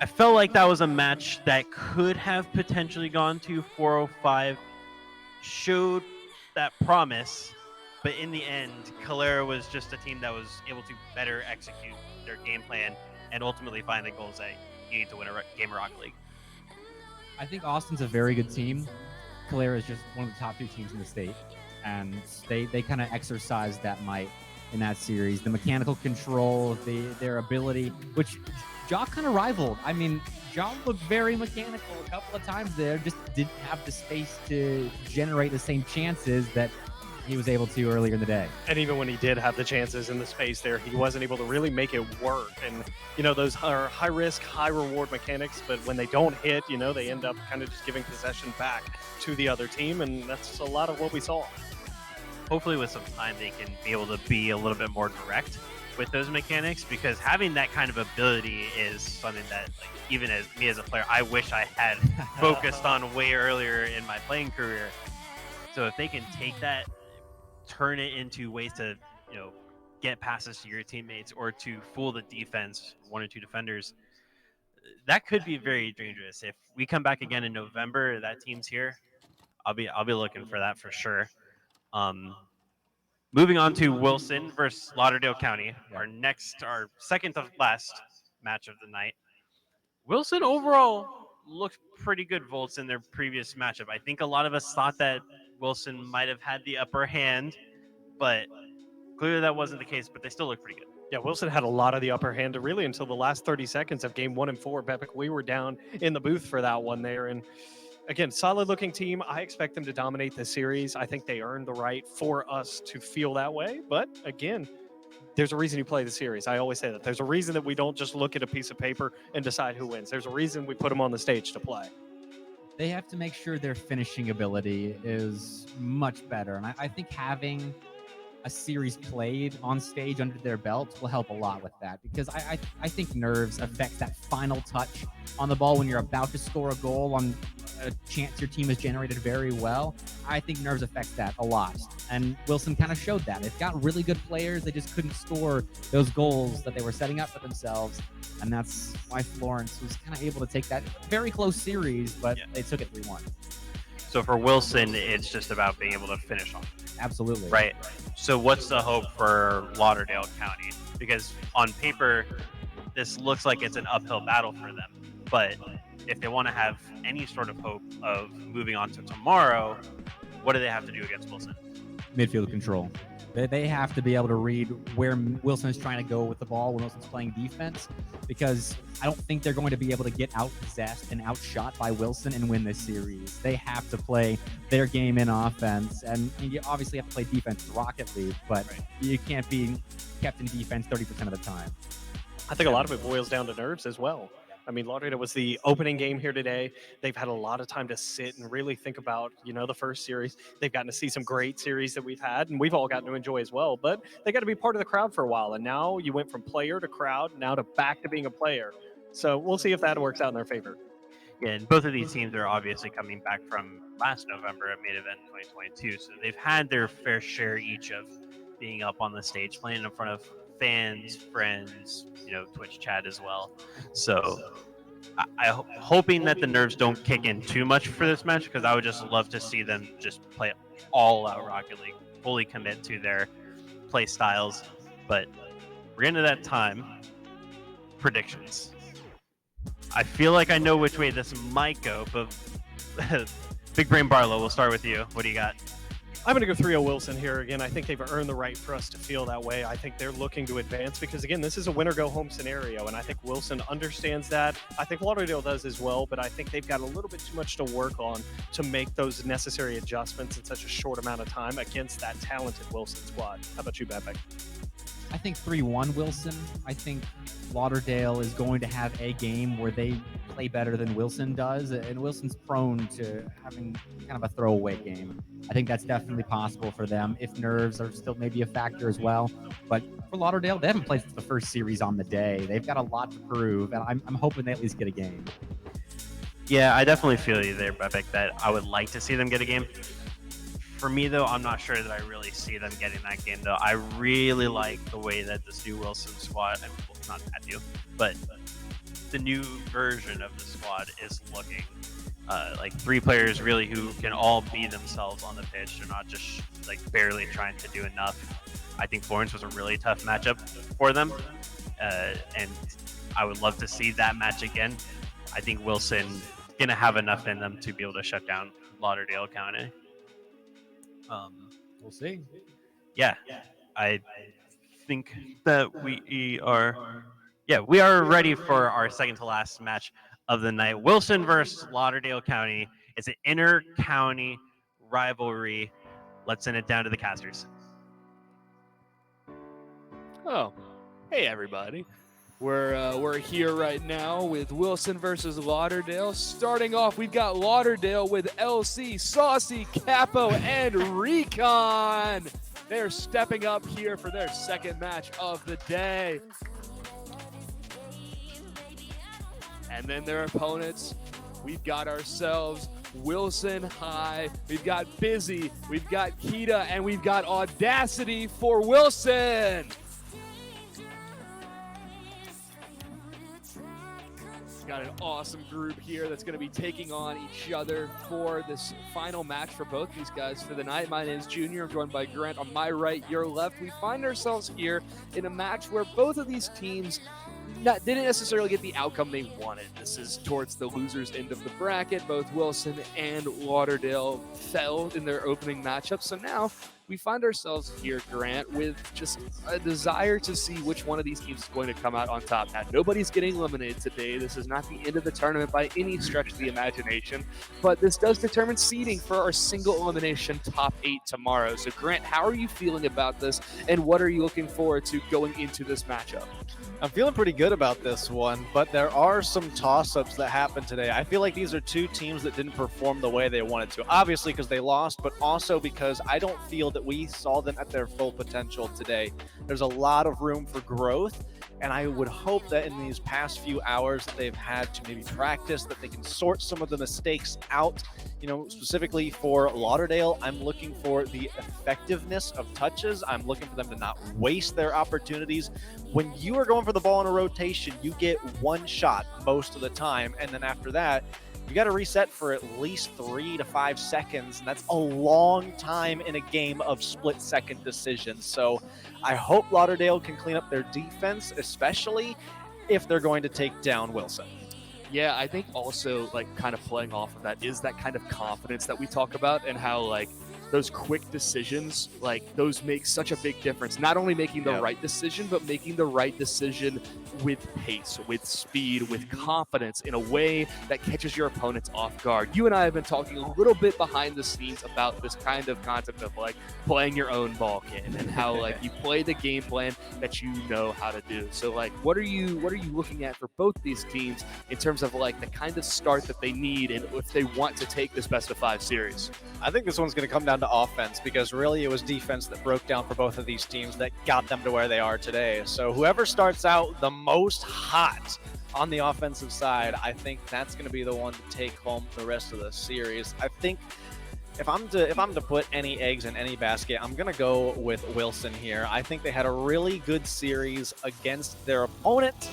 Speaker 13: I felt like that was a match that could have potentially gone to 405, showed that promise, but in the end, Calera was just a team that was able to better execute their game plan and ultimately find the goals that you need to win a game of Rocket League.
Speaker 12: I think Austin's a very good team. Calera is just one of the top 2 teams in the state, and they kind of exercised that might in that series. The mechanical control, their ability, which Jaw kind of rivaled. I mean, Jaw looked very mechanical a couple of times there, just didn't have the space to generate the same chances that he was able to earlier in the day.
Speaker 4: And even when he did have the chances in the space there, he wasn't able to really make it work. And, those are high risk, high reward mechanics, but when they don't hit, they end up kind of just giving possession back to the other team. And that's a lot of what we saw.
Speaker 13: Hopefully with some time they can be able to be a little bit more direct with those mechanics, because having that kind of ability is something that, like, even as me as a player, I wish I had focused on way earlier in my playing career. So if they can take that, turn it into ways to, get passes to your teammates or to fool the defense, 1 or 2 defenders, that could be very dangerous. If we come back again in November, that team's here, I'll be looking for that for sure. Moving on to Wilson versus Lauderdale County, our second to last match of the night. Wilson overall looked pretty good, Volts, in their previous matchup. I think a lot of us thought that Wilson might have had the upper hand, but clearly that wasn't the case, but they still look pretty good.
Speaker 4: Yeah, Wilson had a lot of the upper hand really until the last 30 seconds of game 1 and 4. Bepic, we were down in the booth for that one there. And again, solid looking team. I expect them to dominate the series. I think they earned the right for us to feel that way. But again, there's a reason you play the series. I always say that. There's a reason that we don't just look at a piece of paper and decide who wins. There's a reason we put them on the stage to play.
Speaker 12: They have to make sure their finishing ability is much better. And I think having a series played on stage under their belt will help a lot with that, because I think nerves affects that final touch on the ball when you're about to score a goal on a chance your team has generated very well. I think nerves affects that a lot, and Wilson kind of showed that. They've got really good players, they just couldn't score those goals that they were setting up for themselves, and that's why Florence was kind of able to take that very close series, but they took it 3-1.
Speaker 13: So for Wilson, it's just about being able to finish on.
Speaker 12: Absolutely.
Speaker 13: Right. So what's the hope for Lauderdale County? Because on paper, this looks like it's an uphill battle for them. But if they want to have any sort of hope of moving on to tomorrow, what do they have to do against Wilson?
Speaker 12: Midfield control. They have to be able to read where Wilson is trying to go with the ball when Wilson's playing defense, because I don't think they're going to be able to get out-possessed and outshot by Wilson and win this series. They have to play their game in offense, and you obviously have to play defense in Rocket League, but you can't be kept in defense 30% of the time.
Speaker 4: I think a lot of it boils down to nerves as well. I mean, Lauderdale was the opening game here today. They've had a lot of time to sit and really think about, the first series. They've gotten to see some great series that we've had, and we've all gotten to enjoy as well. But they got to be part of the crowd for a while. And now you went from player to crowd, now to back to being a player. So we'll see if that works out in their favor.
Speaker 13: again, both of these teams are obviously coming back from last November at main event 2022, so they've had their fair share each of being up on the stage, playing in front of fans, friends, Twitch chat as well. So I'm hoping that the nerves don't kick in too much for this match, because I would just love to see them just play all out Rocket League, fully commit to their play styles. But we're getting to that time. Predictions. I feel like I know which way this might go, but Big Brain Barlow, we'll start with you. What do you got?
Speaker 4: I'm going to go 3-0 Wilson here again. I think they've earned the right for us to feel that way. I think they're looking to advance because, again, this is a winner-go-home scenario, and I think Wilson understands that. I think Lauderdale does as well, but I think they've got a little bit too much to work on to make those necessary adjustments in such a short amount of time against that talented Wilson squad. How about you, Babek?
Speaker 12: I think 3-1 Wilson. I think Lauderdale is going to have a game where they play better than Wilson does, and Wilson's prone to having kind of a throwaway game. I think that's definitely possible for them, if nerves are still maybe a factor as well. But for Lauderdale, they haven't played the first series on the day. They've got a lot to prove, and I'm hoping they at least get a game.
Speaker 13: Yeah, I definitely feel you there, Babek, that I would like to see them get a game. For me, though, I'm not sure that I really see them getting that game, though. I really like the way that this new Wilson squad, not that new, but the new version of the squad is looking. Like 3 players really who can all be themselves on the pitch. They're not just like barely trying to do enough. I think Florence was a really tough matchup for them, and I would love to see that match again. I think Wilson gonna have enough in them to be able to shut down Lauderdale County.
Speaker 12: We'll see.
Speaker 13: Yeah, I think that we are ready for our second to last match of the night. Wilson versus Lauderdale County. It's an inter-county rivalry. Let's send it down to the casters.
Speaker 14: Oh, hey everybody. We're here right now with Wilson versus Lauderdale. Starting off, we've got Lauderdale with LC, Saucy, Capo, and Recon. They're stepping up here for their second match of the day. And then their opponents, we've got ourselves Wilson High, we've got Busy, we've got Kita, and we've got Audacity for Wilson. Got an awesome group here that's going to be taking on each other for this final match for both these guys for the night. My name is Junior. I'm joined by Grant on my right, your left. We find ourselves here in a match where both of these teams didn't necessarily get the outcome they wanted. This is towards the loser's end of the bracket. Both Wilson and Lauderdale fell in their opening matchup. So now we find ourselves here, Grant, with just a desire to see which one of these teams is going to come out on top. Now, nobody's getting eliminated today. This is not the end of the tournament by any stretch of the imagination, but this does determine seeding for our single elimination top 8 tomorrow. So, Grant, how are you feeling about this, and what are you looking forward to going into this matchup?
Speaker 16: I'm feeling pretty good about this one, but there are some toss-ups that happened today. I feel like these are two teams that didn't perform the way they wanted to. Obviously because they lost, but also because I don't feel that we saw them at their full potential today. There's a lot of room for growth, and I would hope that in these past few hours that they've had to maybe practice, that they can sort some of the mistakes out. You know, specifically for Lauderdale, I'm looking for the effectiveness of touches. I'm looking for them to not waste their opportunities. When you are going for the ball in a rotation, you get one shot most of the time, and then after that, you got to reset for at least 3 to 5 seconds, and that's a long time in a game of split-second decisions. So I hope Lauderdale can clean up their defense, especially if they're going to take down Wilson.
Speaker 14: Yeah, I think also, like, kind of playing off of that is that kind of confidence that we talk about, and how, like, those quick decisions, like, those make such a big difference. Not only making the right decision, but making the right decision with pace, with speed, with confidence in a way that catches your opponents off guard. You and I have been talking a little bit behind the scenes about this kind of concept of, like, playing your own ball game, and how, like, you play the game plan that you know how to do. So, like, what are you looking at for both these teams in terms of, like, the kind of start that they need, and if they want to take this best-of-5 series?
Speaker 16: I think this one's going to come down to offense, because really it was defense that broke down for both of these teams that got them to where they are today. So whoever starts out the most hot on the offensive side, I think that's going to be the one to take home the rest of the series. I think if I'm to put any eggs in any basket, I'm going to go with Wilson here. I think they had a really good series against their opponent.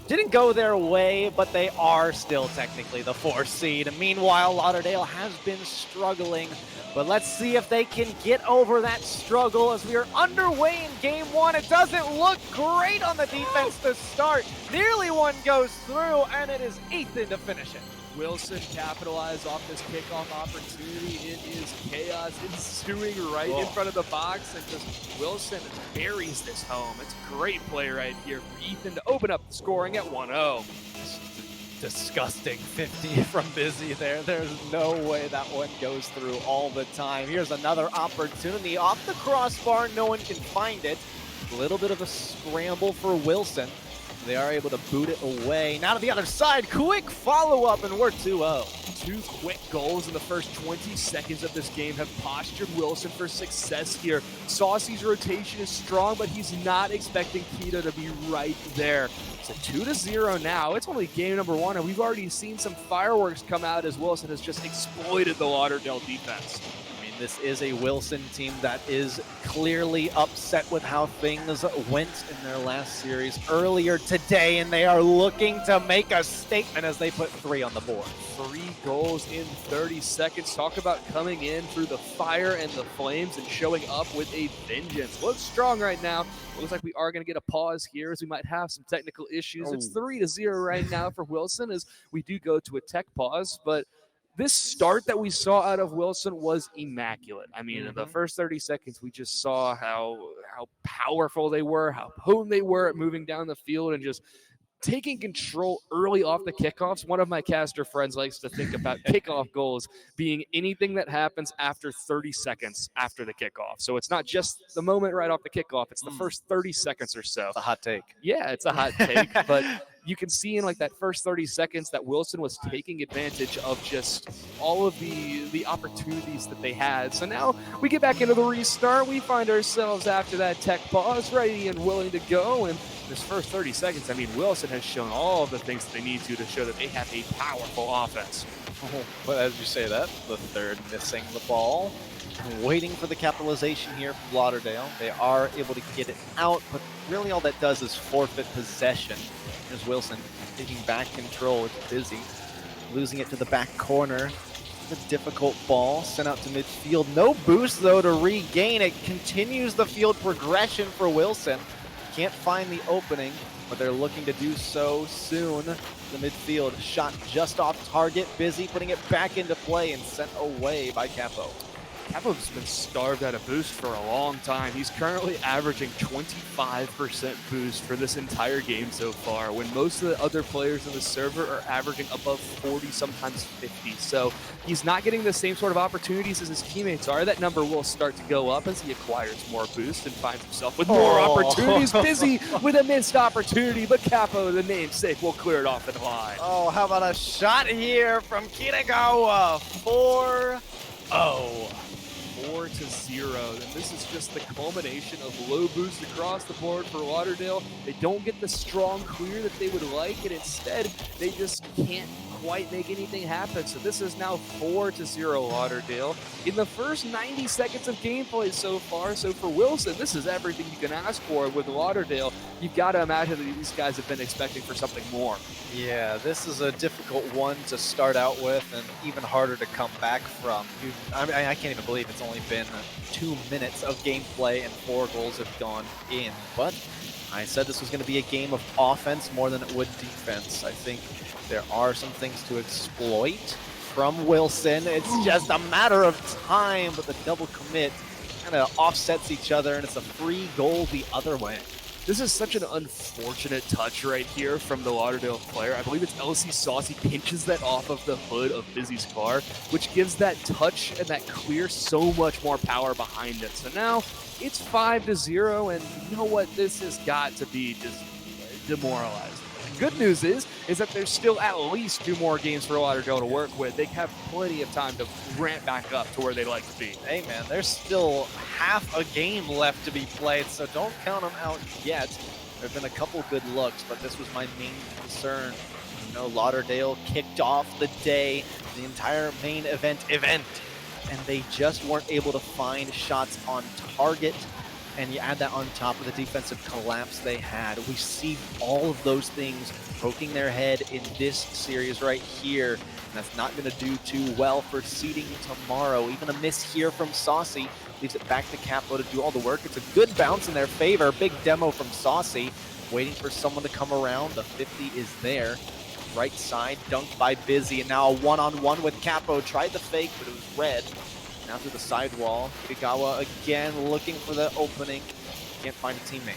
Speaker 16: Didn't go their way, but they are still technically the 4th seed. Meanwhile, Lauderdale has been struggling, but let's see if they can get over that struggle as we are underway in game 1. It doesn't look great on the defense to start. Nearly one goes through, and it is Ethan to finish it.
Speaker 14: Wilson capitalized off this kickoff opportunity. It is chaos ensuing right in front of the box, and just Wilson buries this home. It's a great play right here for Ethan to open up the scoring at 1-0.
Speaker 16: Disgusting 50 from Busy there. There's no way that one goes through all the time. Here's another opportunity off the crossbar. No one can find it. A little bit of a scramble for Wilson. They are able to boot it away. Now to the other side, quick follow-up, and we're 2-0.
Speaker 14: 2 quick goals in the first 20 seconds of this game have postured Wilson for success here. Saucy's rotation is strong, but he's not expecting Keto to be right there. It's a 2-0 now. It's only game number 1, and we've already seen some fireworks come out as Wilson has just exploited the Lauderdale defense.
Speaker 16: This is a Wilson team that is clearly upset with how things went in their last series earlier today, and they are looking to make a statement as they put 3 on the board.
Speaker 14: 3 goals in 30 seconds. Talk about coming in through the fire and the flames and showing up with a vengeance. Looks strong right now. Looks like we are going to get a pause here as we might have some technical issues. It's 3-0 right now for Wilson as we do go to a tech pause, but this start that we saw out of Wilson was immaculate. I mean, in the first 30 seconds, we just saw how powerful they were, how potent they were at moving down the field and just taking control early off the kickoffs. One of my caster friends likes to think about kickoff goals being anything that happens after 30 seconds after the kickoff. So it's not just the moment right off the kickoff. It's the first 30 seconds or so.
Speaker 16: It's a hot take.
Speaker 14: Yeah, it's a hot take, but you can see in like that first 30 seconds that Wilson was taking advantage of just all of the opportunities that they had. So now we get back into the restart. We find ourselves after that tech pause ready and willing to go. And this first 30 seconds, I mean, Wilson has shown all of the things that they need to show that they have a powerful offense.
Speaker 16: But as you say that, the third missing the ball. Waiting for the capitalization here from Lauderdale. They are able to get it out, but really all that does is forfeit possession. Here's Wilson taking back control. It's Busy. Losing it to the back corner. The difficult ball sent out to midfield. No boost, though, to regain. It continues the field progression for Wilson. Can't find the opening, but they're looking to do so soon. The midfield shot just off target. Busy putting it back into play and sent away by Capo.
Speaker 14: Capo's been starved out of boost for a long time. He's currently averaging 25% boost for this entire game so far, when most of the other players in the server are averaging above 40, sometimes 50. So he's not getting the same sort of opportunities as his teammates are. That number will start to go up as he acquires more boost and finds himself with more opportunities. Busy with a missed opportunity, but Capo, the namesake, will clear it off in the line.
Speaker 16: Oh, how about a shot here from Kitagawa? 4-0.
Speaker 14: 4-0. And this is just the culmination of low boost across the board for Lauderdale. They don't get the strong clear that they would like, and instead they just can't quite make anything happen. So this is now 4-0 Lauderdale in the first 90 seconds of gameplay so far. So for Wilson, this is everything you can ask for with Lauderdale. You've got to imagine that these guys have been expecting for something more.
Speaker 16: Yeah, this is a difficult one to start out with and even harder to come back from. I can't even believe it's only been 2 minutes of gameplay and 4 goals have gone in. But I said this was going to be a game of offense more than it would defense. I think there are some things to exploit from Wilson. It's just a matter of time, but the double commit kind of offsets each other, and it's a free goal the other way.
Speaker 14: This is such an unfortunate touch right here from the Lauderdale player. I believe it's LC Saucy pinches that off of the hood of Busy's car, which gives that touch and that clear so much more power behind it. So now it's 5-0, and you know what? This has got to be just demoralizing. Good news is that there's still at least 2 more games for Lauderdale to work with. They have plenty of time to ramp back up to where they like to be.
Speaker 16: Hey, man, there's still half a game left to be played, so don't count them out yet. There have been a couple good looks, but this was my main concern. You know, Lauderdale kicked off the day, the entire main event, and they just weren't able to find shots on target. And you add that on top of the defensive collapse they had. We see all of those things poking their head in this series right here. And that's not going to do too well for seeding tomorrow. Even a miss here from Saucy leaves it back to Capo to do all the work. It's a good bounce in their favor. Big demo from Saucy, waiting for someone to come around. The 50 is there. Right side, dunked by Busy, and now a one-on-one with Capo. Tried the fake, but it was red. Now through the sidewall, Kitagawa again looking for the opening. Can't find a teammate.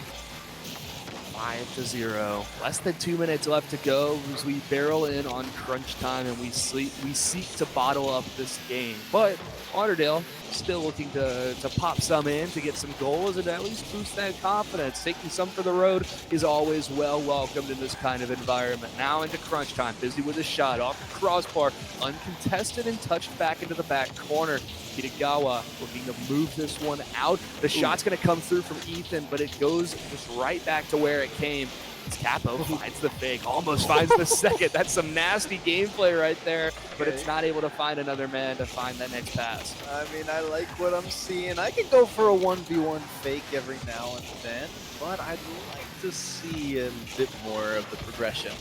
Speaker 14: 5-0. Less than 2 minutes left to go as we barrel in on crunch time and we seek to bottle up this game. But Lauderdale still looking to pop some in, to get some goals, and at least boost that confidence. Taking some for the road is always well welcomed in this kind of environment. Now into crunch time. Busy with a shot off the crossbar, uncontested and touched back into the back corner. Kitagawa looking to move this one out. The shot's going to come through from Ethan, but it goes just right back to where it came. It's Capo finds the fake, almost finds the second. That's some nasty gameplay right there, but it's not able to find another man to find that next pass.
Speaker 16: I mean, I like what I'm seeing. I can go for a 1v1 fake every now and then, but I'd like to see a bit more of the progression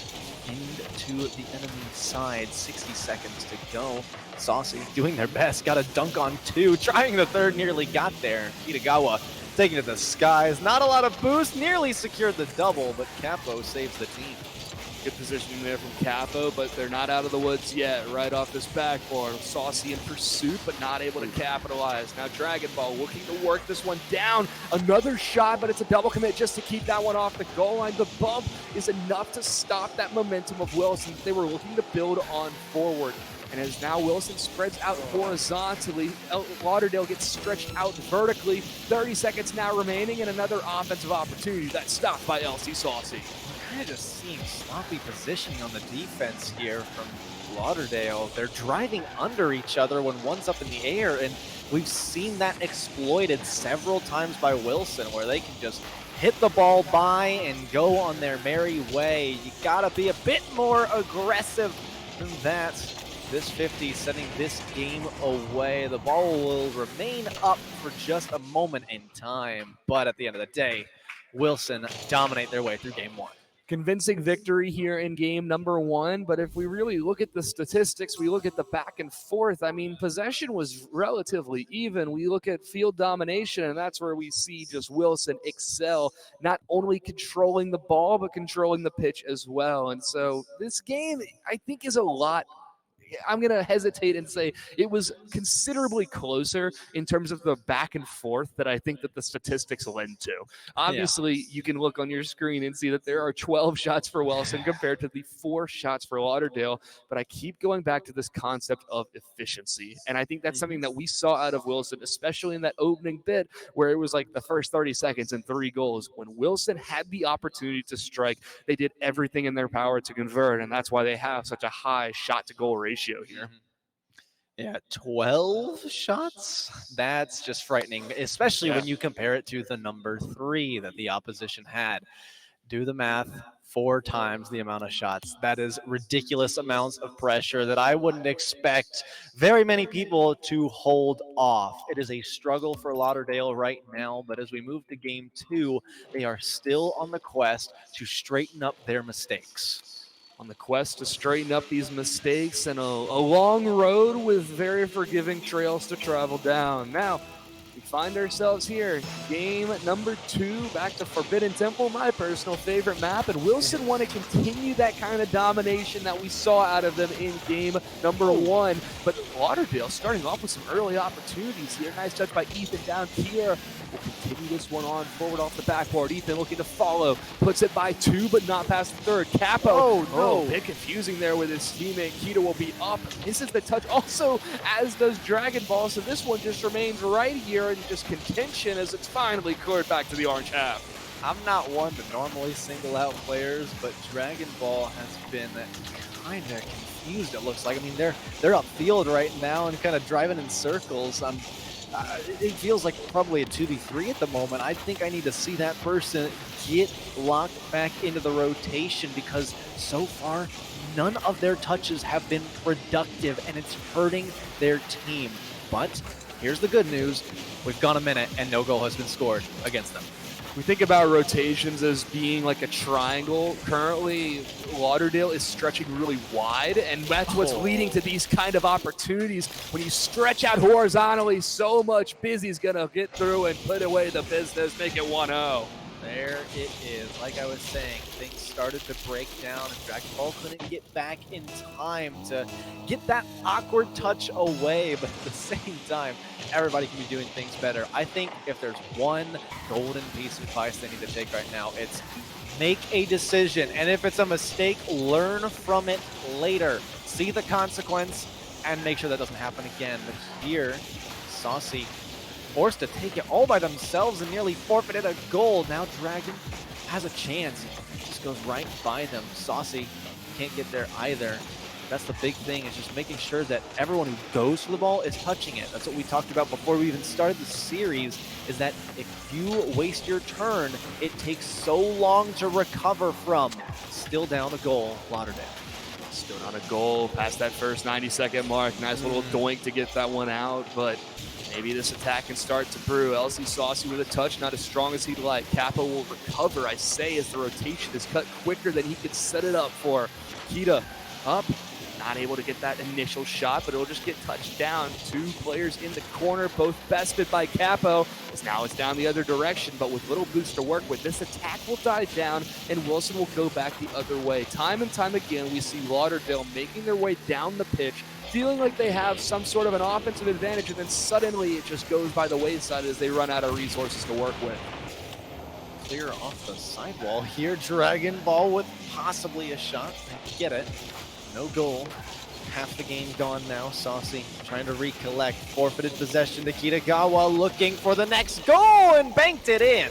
Speaker 16: into the enemy side. 60 seconds to go. Saucy doing their best, got a dunk on 2, trying the third, nearly got there. Kitagawa taking it to the skies, not a lot of boost, nearly secured the double, but Capo saves the team.
Speaker 14: Good positioning there from Capo, but they're not out of the woods yet. Right off this backboard, Saucy in pursuit, but not able to capitalize. Now Dragon Ball looking to work this one down. Another shot, but it's a double commit just to keep that one off the goal line. The bump is enough to stop that momentum of Wilson. They were looking to build on forward. And as now Wilson spreads out horizontally, Lauderdale gets stretched out vertically. 30 seconds now remaining, and another offensive opportunity that's stopped by LC Saucy.
Speaker 16: Kind of just seeing sloppy positioning on the defense here from Lauderdale. They're driving under each other when one's up in the air, and we've seen that exploited several times by Wilson, where they can just hit the ball by and go on their merry way. You gotta be a bit more aggressive than that. This 50 sending this game away. The ball will remain up for just a moment in time, but at the end of the day, Wilson dominate their way through game 1.
Speaker 14: Convincing victory here in game number 1, but if we really look at the statistics, we look at the back and forth, I mean, possession was relatively even. We look at field domination, and that's where we see just Wilson excel, not only controlling the ball, but controlling the pitch as well. And so this game, I think, is a lot. I'm going to hesitate and say it was considerably closer in terms of the back and forth that I think that the statistics lend to. Obviously, you can look on your screen and see that there are 12 shots for Wilson compared to the 4 shots for Lauderdale, but I keep going back to this concept of efficiency, and I think that's something that we saw out of Wilson, especially in that opening bit where it was like the first 30 seconds and 3 goals. When Wilson had the opportunity to strike, they did everything in their power to convert, and that's why they have such a high shot-to-goal ratio here.
Speaker 16: Yeah, 12 shots? That's just frightening, especially when you compare it to the number 3 that the opposition had. Do the math, 4 times the amount of shots. That is ridiculous amounts of pressure that I wouldn't expect very many people to hold off. It is a struggle for Lauderdale right now, but as we move to game 2, they are still on the quest to straighten up their mistakes.
Speaker 14: On the quest to straighten up these mistakes and a long road with very forgiving trails to travel down. Now, we find ourselves here, game number 2, back to Forbidden Temple, my personal favorite map, and Wilson want to continue that kind of domination that we saw out of them in game number 1, but Lauderdale starting off with some early opportunities here. Nice touch by Ethan down here. We'll continue this one on forward off the backboard. Ethan looking to follow, puts it by 2, but not past the 3rd. Capo, a bit confusing there with his teammate. Kita will be up, misses the touch also, as does Dragon Ball, so this one just remains right here in just contention as it's finally cleared back to the orange half.
Speaker 16: I'm not one to normally single out players, but Dragon Ball has been kind of confused, it looks like. I mean, they're upfield right now and kind of driving in circles. it feels like probably a 2v3 at the moment. I think I need to see that person get locked back into the rotation because so far, none of their touches have been productive and it's hurting their team. But here's the good news. We've gone a minute and no goal has been scored against them.
Speaker 14: We think about rotations as being like a triangle. Currently, Lauderdale is stretching really wide, and that's what's leading to these kind of opportunities. When you stretch out horizontally, so much Busy's going to get through and put away the business, make it 1-0.
Speaker 16: There it is. Like I was saying, things started to break down and Dragon Ball couldn't get back in time to get that awkward touch away, but at the same time, everybody can be doing things better. I think if there's one golden piece of advice they need to take right now, it's make a decision. And if it's a mistake, learn from it later. See the consequence and make sure that doesn't happen again. But here, Saucy forced to take it all by themselves and nearly forfeited a goal. Now Dragon has a chance. It just goes right by them. Saucy can't get there either. That's the big thing, is just making sure that everyone who goes for the ball is touching it. That's what we talked about before we even started the series, is that if you waste your turn, it takes so long to recover from. Still down a goal, Lauderdale.
Speaker 14: Still not a goal past that first 90-second mark. Nice little doink to get that one out, but maybe this attack can start to brew. LC Saucy with a touch, not as strong as he'd like. Kappa will recover, I say, as the rotation is cut quicker than he could set it up for. Kita up, not able to get that initial shot, but it'll just get touched down. Two players in the corner, both bested by Capo. Now it's down the other direction, but with little boost to work with, this attack will die down, and Wilson will go back the other way. Time and time again, we see Lauderdale making their way down the pitch, feeling like they have some sort of an offensive advantage, and then suddenly it just goes by the wayside as they run out of resources to work with.
Speaker 16: Clear off the sidewall here. Dragon Ball with possibly a shot. They get it. No goal. Half the game gone now. Saucy trying to recollect. Forfeited possession to Kitagawa, looking for the next goal and banked it in.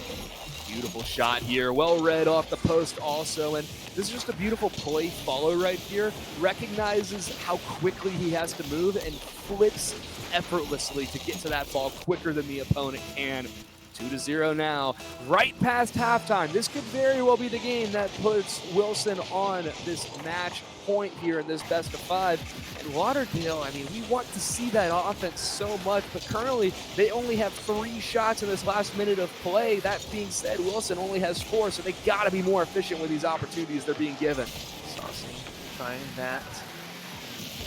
Speaker 14: Beautiful shot here. Well read off the post also. And this is just a beautiful play follow right here. Recognizes how quickly he has to move and flips effortlessly to get to that ball quicker than the opponent can. 2-0 now, right past halftime. This could very well be the game that puts Wilson on this match point here in this best of 5. And Lauderdale, I mean, we want to see that offense so much, but currently they only have 3 shots in this last minute of play. That being said, Wilson only has 4, so they got to be more efficient with these opportunities they're being given.
Speaker 16: Saucy trying that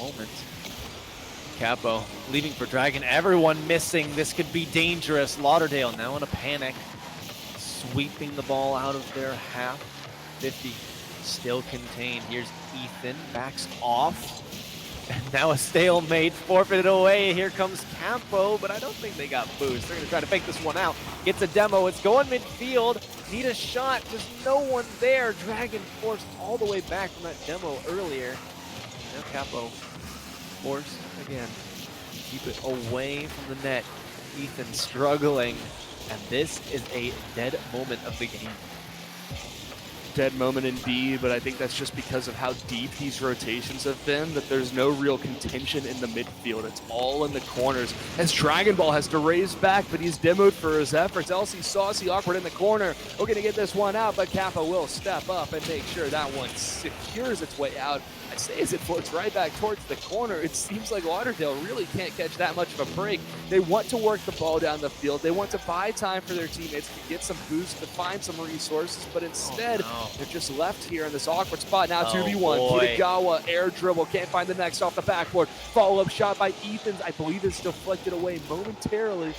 Speaker 16: moment. Capo leaving for Dragon. Everyone missing. This could be dangerous. Lauderdale now in a panic. Sweeping the ball out of their half. 50 still contained. Here's Ethan. Backs off. And now a stalemate. Forfeited away. Here comes Capo, but I don't think they got boost. They're going to try to fake this one out. Gets a demo. It's going midfield. Need a shot. There's no one there. Dragon forced all the way back from that demo earlier. Now Capo forced again. Keep it away from the net. Ethan struggling. And this is a dead moment of the game.
Speaker 14: Dead moment indeed, but I think that's just because of how deep these rotations have been, that there's no real contention in the midfield. It's all in the corners. As Dragon Ball has to raise back, but he's demoed for his efforts. LC Saucy awkward in the corner. We're going to get this one out, but Kappa will step up and make sure that one secures its way out. I say as it floats right back towards the corner, it seems like Lauderdale really can't catch that much of a break. They want to work the ball down the field. They want to buy time for their teammates to get some boost, to find some resources, but instead, they're just left here in this awkward spot. Now 2v1, Kitagawa, air dribble, can't find the next off the backboard. Follow-up shot by Ethan's, I believe it's deflected away momentarily.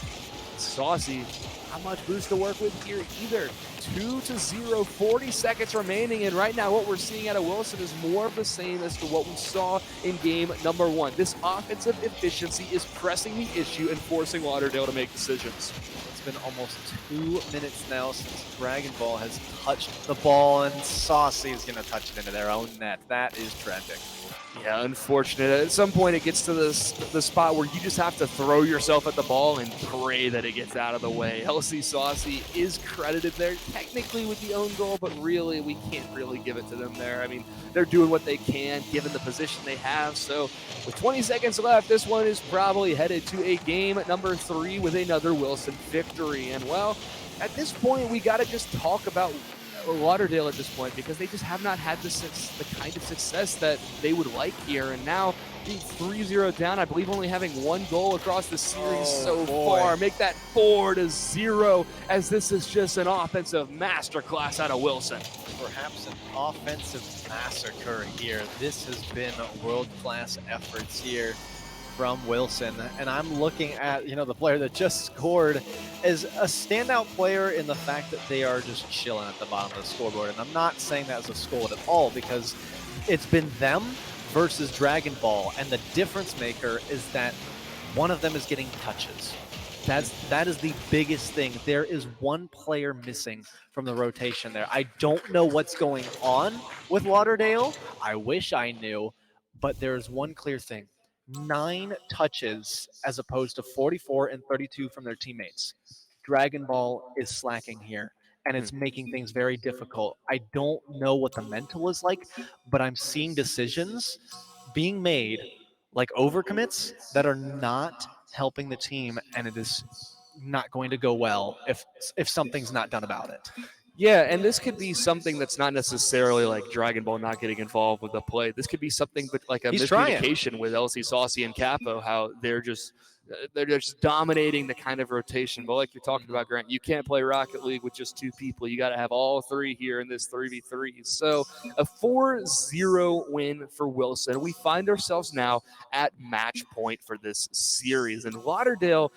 Speaker 14: Saucy, not much boost to work with here either. 2-0, 40 seconds remaining, and right now what we're seeing out of Wilson is more of the same as to what we saw in game number 1. This offensive efficiency is pressing the issue and forcing Lauderdale to make decisions.
Speaker 16: Let's It's been almost 2 minutes now since Dragon Ball has touched the ball, and Saucy is going to touch it into their own net. That is tragic.
Speaker 14: Yeah, unfortunate. At some point, it gets to the spot where you just have to throw yourself at the ball and pray that it gets out of the way. LC Saucy is credited there, technically with the own goal, but really, we can't really give it to them there. I mean, they're doing what they can, given the position they have. So, with 20 seconds left, this one is probably headed to a game at number 3 with another Wilson victory. And, well, at this point, we got to just talk about Lauderdale at this point, because they just have not had the kind of success that they would like here. And now being 3-0 down, I believe only having 1 goal across the series far. Make that 4-0, as this is just an offensive masterclass out of Wilson.
Speaker 16: Perhaps an offensive massacre here. This has been world-class efforts here from Wilson, and I'm looking at, the player that just scored as a standout player in the fact that they are just chilling at the bottom of the scoreboard. And I'm not saying that as a scold at all, because it's been them versus Dragon Ball, and the difference maker is that one of them is getting touches. That is the biggest thing. There is one player missing from the rotation there. I don't know what's going on with Lauderdale. I wish I knew, but there's one clear thing. 9 touches as opposed to 44 and 32 from their teammates. Dragon Ball is slacking here, and it's making things very difficult. I don't know what the mental is like, but I'm seeing decisions being made, like overcommits, that are not helping the team, and it is not going to go well if something's not done about it.
Speaker 14: Yeah, and this could be something that's not necessarily like Dragon Ball not getting involved with the play. This could be something but like a miscommunication with LC Saucy and Capo, how they're just dominating the kind of rotation. But like you're talking about, Grant, you can't play Rocket League with just 2 people. You got to have all 3 here in this 3v3. So a 4-0 win for Wilson. We find ourselves now at match point for this series. And Lauderdale,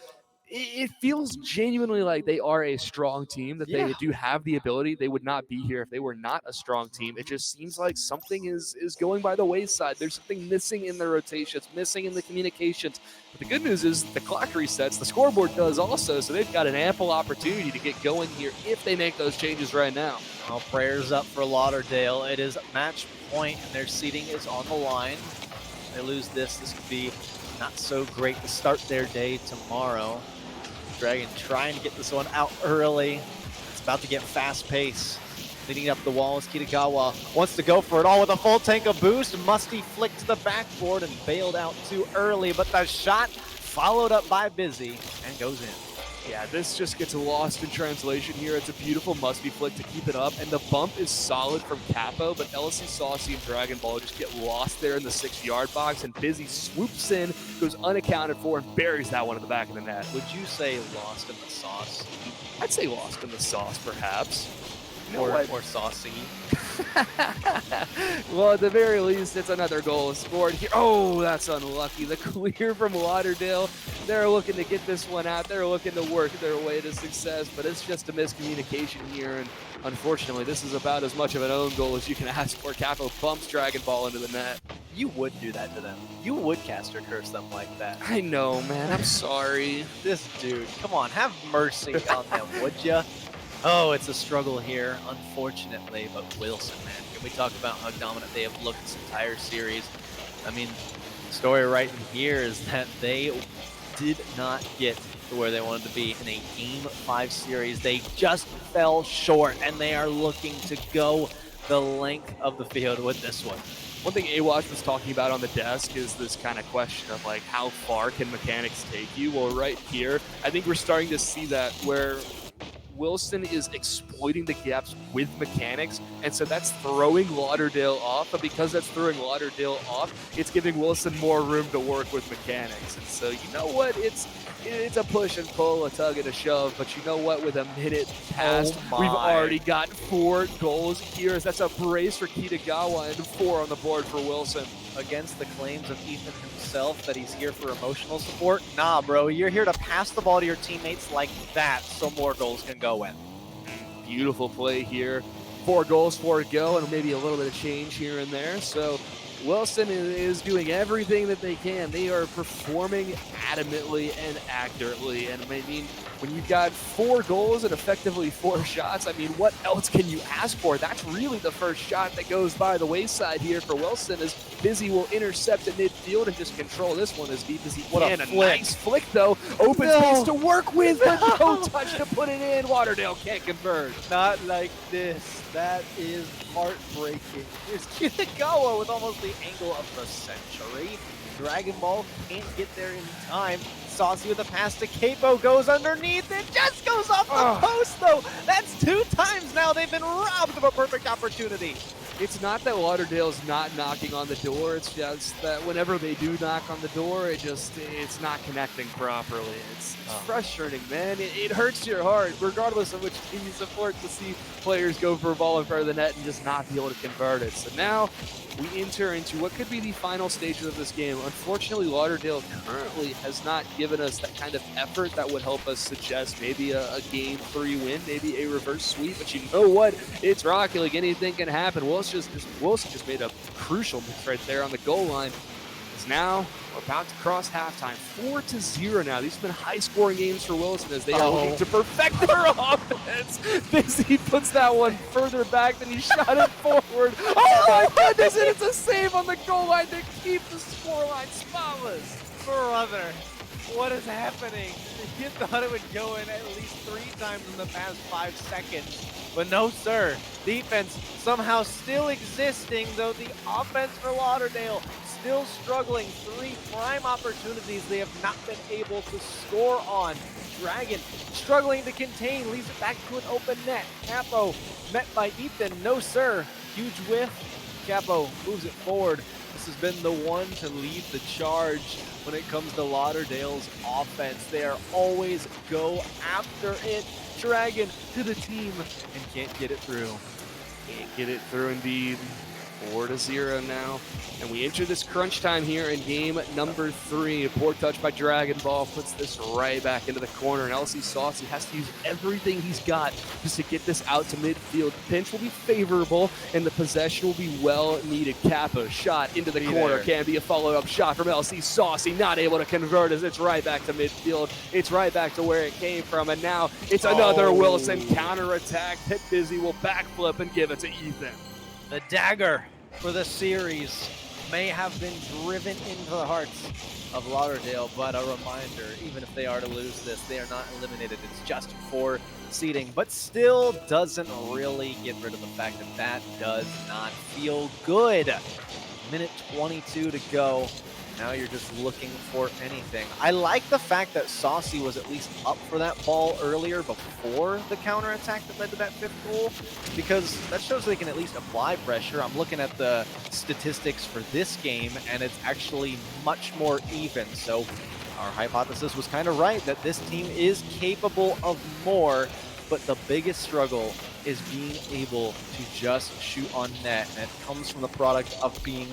Speaker 14: it feels genuinely like they are a strong team, that they do have the ability. They would not be here if they were not a strong team. It just seems like something is going by the wayside. There's something missing in the rotations, missing in the communications. But the good news is the clock resets. The scoreboard does also, so they've got an ample opportunity to get going here if they make those changes right now.
Speaker 16: Well, prayers up for Lauderdale. It is match point, and their seating is on the line. If they lose this could be not so great to start their day tomorrow. Dragon trying to get this one out early. It's about to get fast pace. Leading up the walls, Kitagawa wants to go for it all with a full tank of boost. Musty flicked to the backboard and bailed out too early, but the shot followed up by Busy and goes in.
Speaker 14: Yeah, this just gets lost in translation here. It's a beautiful Musty flick to keep it up, and the bump is solid from Capo, but LC Saucy and Dragon Ball just get lost there in the 6-yard box, and Busy swoops in, goes unaccounted for, and buries that one in the back of the net.
Speaker 16: Would you say lost in the sauce?
Speaker 14: I'd say lost in the sauce, perhaps.
Speaker 16: Or saucy.
Speaker 14: Well, at the very least, it's another goal scored here. Oh, that's unlucky. The clear from Lauderdale. They're looking to get this one out. They're looking to work their way to success, but it's just a miscommunication here. And unfortunately, this is about as much of an own goal as you can ask for. Capo bumps Dragon Ball into the net.
Speaker 16: You would do that to them. You would cast or curse them like that.
Speaker 14: I know, man. I'm sorry.
Speaker 16: This dude, come on, have mercy on them, would ya? Oh, it's a struggle here, unfortunately, but Wilson, man, can we talk about how dominant they have looked this entire series? I mean, the story right in here is that they did not get to where they wanted to be in a Game 5 series. They just fell short, and they are looking to go the length of the field with this one.
Speaker 14: One thing Awash was talking about on the desk is this kind of question of, like, how far can mechanics take you? Well, right here, I think we're starting to see that where Wilson is exploiting the gaps with mechanics, and so that's throwing Lauderdale off, but because that's throwing Lauderdale off, it's giving Wilson more room to work with mechanics. And so, you know what, it's a push and pull, a tug and a shove, but you know what, with a minute past, we've already got 4 goals here. That's a brace for Kitagawa and 4 on the board for Wilson.
Speaker 16: Against the claims of Ethan himself that he's here for emotional support. Nah, bro, you're here to pass the ball to your teammates like that so more goals can go in.
Speaker 14: Beautiful play here. 4 goals, 4 to go, and maybe a little bit of change here and there. So Wilson is doing everything that they can. They are performing adamantly and accurately. And I mean, when you've got 4 goals and effectively 4 shots, I mean, what else can you ask for? That's really the first shot that goes by the wayside here for Wilson, as Busy will intercept at midfield and just control this one as deep as he can. A nice flick, though. Open space to work with, but no touch to put it in. Lauderdale can't convert.
Speaker 16: Not like this. That is heartbreaking. Here's Kitagawa with almost the angle of the century. Dragon Ball can't get there in time. Saucy with a pass to Capo, goes underneath, it just goes off the post though. That's 2 times now they've been robbed of a perfect opportunity.
Speaker 14: It's not that Lauderdale's not knocking on the door, it's just that whenever they do knock on the door, it's not connecting properly. It's frustrating, man. It hurts your heart, regardless of which team you support, to see players go for a ball in front of the net and just not be able to convert it. So now we enter into what could be the final stages of this game. Unfortunately, Lauderdale currently has not given us that kind of effort that would help us suggest maybe a Game 3 win, maybe a reverse sweep. But you know what? It's Rocket League. Anything can happen. Wilson just made a crucial miss right there on the goal line. As now we're about to cross halftime. 4-0 now. These have been high-scoring games for Wilson as they are looking to perfect their offense. Busy puts that one further back than he shot it forward. Oh my goodness, and it's a save on the goal line to keep the scoreline spotless.
Speaker 16: Brother, what is happening? You thought it would go in at least 3 times in the past 5 seconds. But no, sir. Defense somehow still existing, though the offense for Lauderdale still struggling. 3 prime opportunities they have not been able to score on. Dragon struggling to contain, leaves it back to an open net. Capo met by Ethan. No, sir. Huge whiff. Capo moves it forward. This has been the one to lead the charge when it comes to Lauderdale's offense. They are always go after it. Dragon to the team and can't get it through.
Speaker 14: Can't get it through indeed. 4-0 now. And we enter this crunch time here in game number 3. A poor touch by Dragon Ball puts this right back into the corner. And LC Saucy has to use everything he's got just to get this out to midfield. The pinch will be favorable and the possession will be well needed. Kappa shot into the corner. Can be a follow-up shot from LC Saucy. Not able to convert as it's right back to midfield. It's right back to where it came from. And now it's another Wilson counterattack. Hit Busy will backflip and give it to Ethan.
Speaker 16: The dagger for the series may have been driven into the hearts of Lauderdale, but a reminder, even if they are to lose this, they are not eliminated. It's just for seeding, but still doesn't really get rid of the fact that that does not feel good. Minute 22 to go. Now you're just looking for anything. I like the fact that Saucy was at least up for that ball earlier before the counterattack that led to that 5th goal, because that shows they can at least apply pressure. I'm looking at the statistics for this game, and it's actually much more even. So our hypothesis was kind of right, that this team is capable of more, but the biggest struggle is being able to just shoot on net, and it comes from the product of being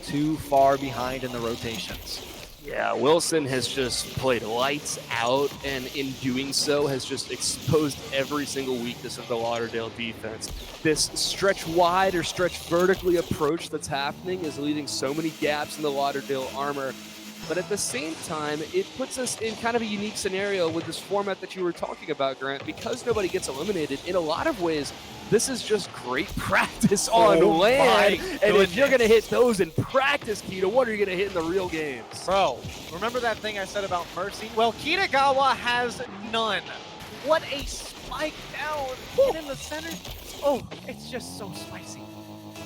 Speaker 16: too far behind in the rotations.
Speaker 14: Yeah, Wilson has just played lights out, and in doing so has just exposed every single weakness of the Lauderdale defense. This stretch wide or stretch vertically approach that's happening is leaving so many gaps in the Lauderdale armor. But at the same time, it puts us in kind of a unique scenario with this format that you were talking about, Grant. Because nobody gets eliminated, in a lot of ways, this is just great practice on land. And if you're going to hit those in practice, Kita, what are you going to hit in the real games?
Speaker 16: Bro, remember that thing I said about Mercy? Well, Kitagawa has none. What a spike down and in the center. Oh, it's just so spicy.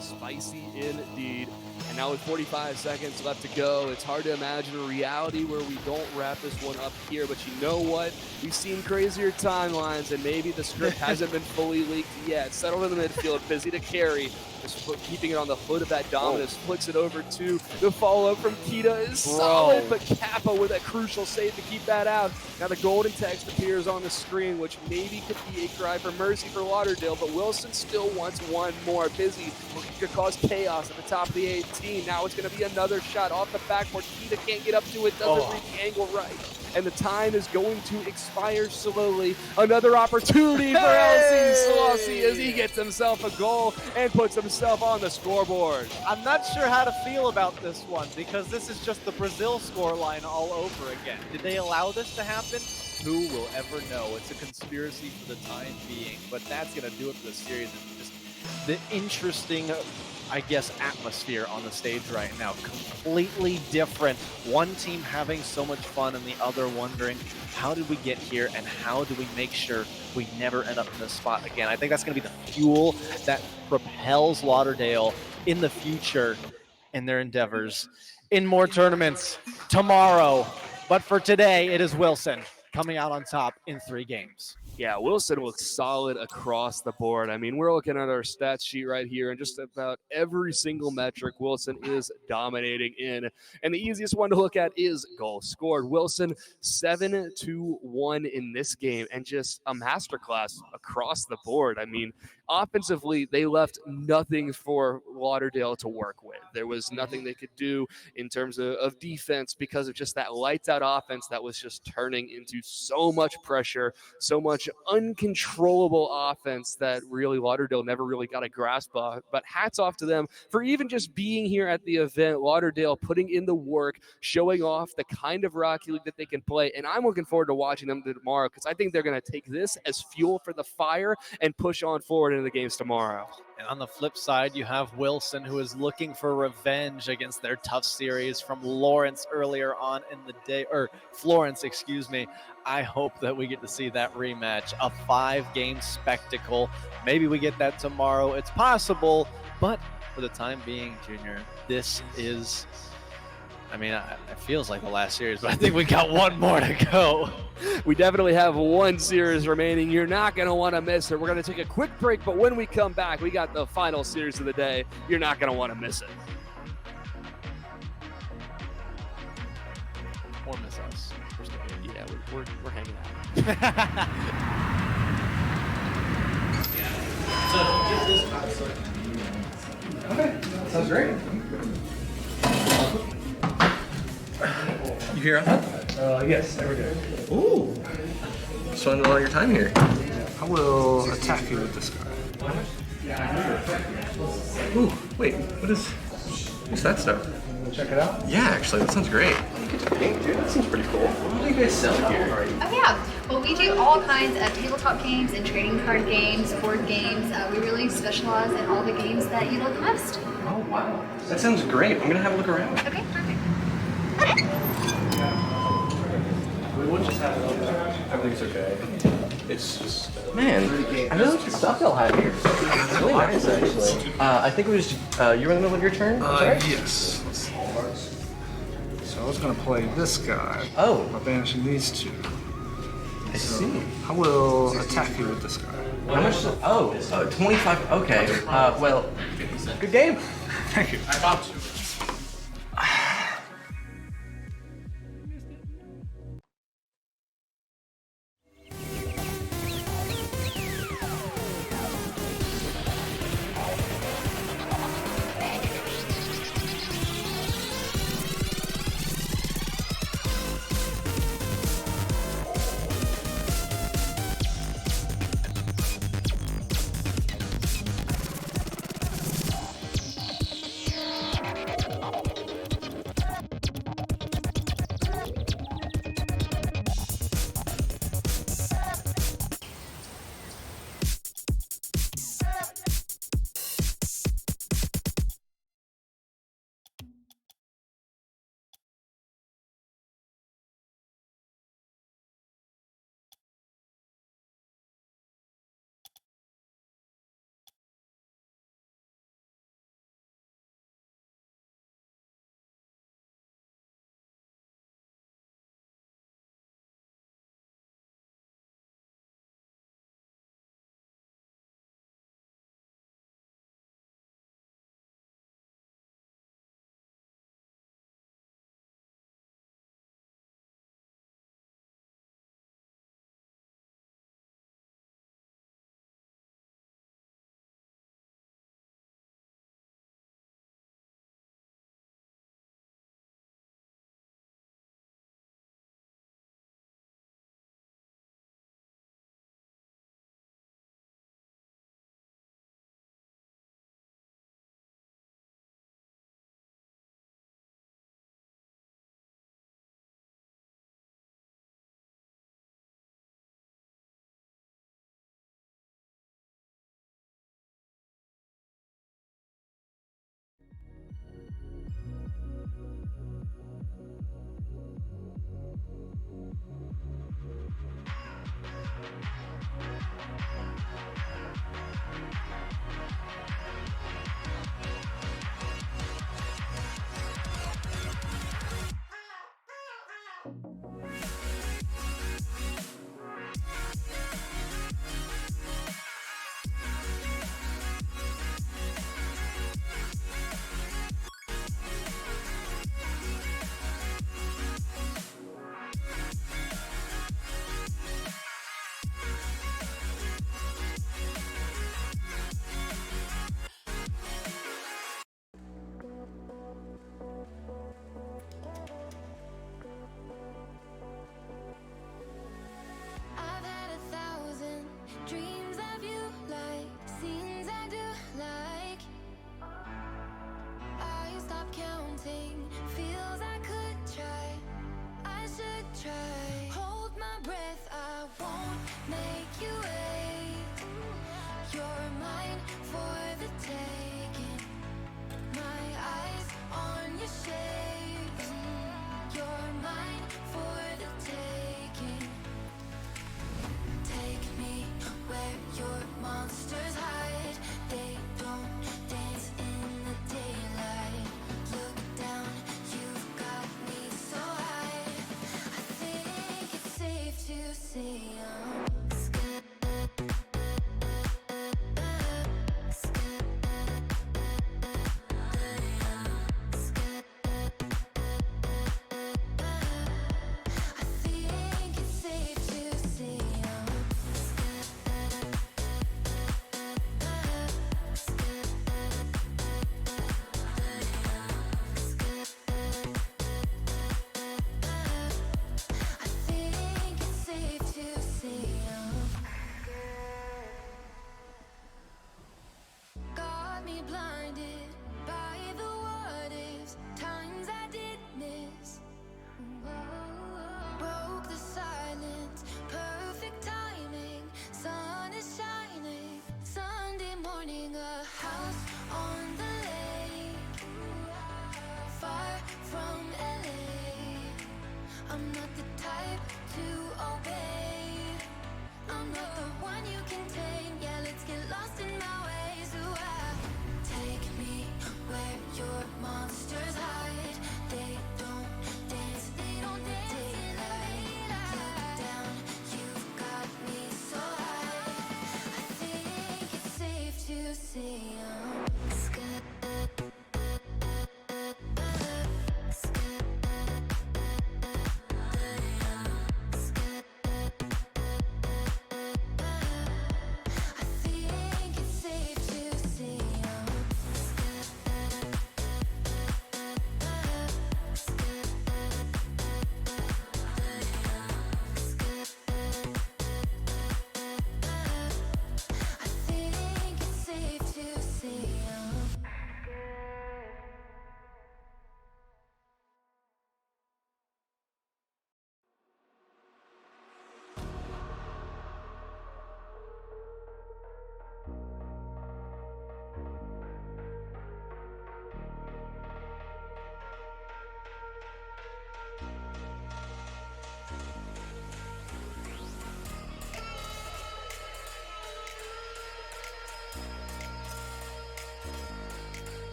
Speaker 14: Spicy indeed. And now with 45 seconds left to go, it's hard to imagine a reality where we don't wrap this one up here. But you know what? We've seen crazier timelines, and maybe the script hasn't been fully leaked yet. Settled in the midfield, busy to carry. Just keeping it on the foot of that Dominus, flicks it over to the follow-up from Kita is solid, but Kappa with that crucial save to keep that out. Now the golden text appears on the screen, which maybe could be a cry for mercy for Lauderdale, but Wilson still wants one more. Busy could cause chaos at the top of the 18. Now it's going to be another shot off the backboard. Kita can't get up to it, doesn't reach the angle right. And the time is going to expire slowly. Another opportunity for LC Saucy as he gets himself a goal and puts himself on the scoreboard.
Speaker 16: I'm not sure how to feel about this one, because this is just the Brazil scoreline all over again. Did they allow this to happen? Who will ever know? It's a conspiracy for the time being, but that's going to do it for the series. It's just the interesting, I guess, atmosphere on the stage right now. Completely different. One team having so much fun and the other wondering, how did we get here and how do we make sure we never end up in this spot again? I think that's going to be the fuel that propels Lauderdale in the future in their endeavors in more tournaments tomorrow. But for today, it is Wilson coming out on top in 3 games.
Speaker 14: Yeah, Wilson looks solid across the board. I mean, we're looking at our stats sheet right here, and just about every single metric Wilson is dominating in. And the easiest one to look at is goals scored. Wilson 7-1 in this game, and just a masterclass across the board. I mean, offensively, they left nothing for Lauderdale to work with. There was nothing they could do in terms of defense because of just that lights-out offense that was just turning into so much pressure, so much uncontrollable offense that really Lauderdale never really got a grasp of. But hats off to them for even just being here at the event. Lauderdale putting in the work, showing off the kind of Rocky League that they can play. And I'm looking forward to watching them tomorrow because I think they're going to take this as fuel for the fire and push on forward into the games tomorrow.
Speaker 16: And on the flip side, you have Wilson, who is looking for revenge against their tough series from Lawrence earlier on in the day, or Florence, excuse me. I hope that we get to see that rematch, a 5-game spectacle. Maybe we get that tomorrow. It's possible, but for the time being, Junior, this is, I mean, it feels like the last series, but I think we got one more to go.
Speaker 14: We definitely have one series remaining. You're not going to want to miss it. We're going to take a quick break, but when we come back, we got the final series of the day. You're not going to want to miss it.
Speaker 16: Or miss us.
Speaker 14: Yeah, we're hanging out.
Speaker 5: Okay, sounds great. You here on that?
Speaker 6: Yes, there we go.
Speaker 5: Ooh. Spending a lot of your time here.
Speaker 6: I will attack you with this guy.
Speaker 5: Ooh, wait, what's that stuff?
Speaker 6: Check it out?
Speaker 5: Yeah, actually, that sounds great. Pink, dude, that seems pretty cool. What do you guys sell here?
Speaker 7: Oh yeah, well we do all kinds of tabletop games and trading card games, board games. We really specialize in all the games that you love most.
Speaker 5: Oh wow, that sounds great. I'm gonna have a look around.
Speaker 7: Okay, perfect.
Speaker 5: We'll just have it over. Everything's okay. It's just man, I really like the stuff y'all have here. It's really nice, actually. I think it was you were in the middle of your turn.
Speaker 6: Yes. So I was gonna play this guy.
Speaker 5: Oh.
Speaker 6: By banishing these 2.
Speaker 5: I see.
Speaker 6: I will attack you with this guy.
Speaker 5: How much? Oh, 25. Okay. Well, good game.
Speaker 6: Thank you.
Speaker 5: I got you.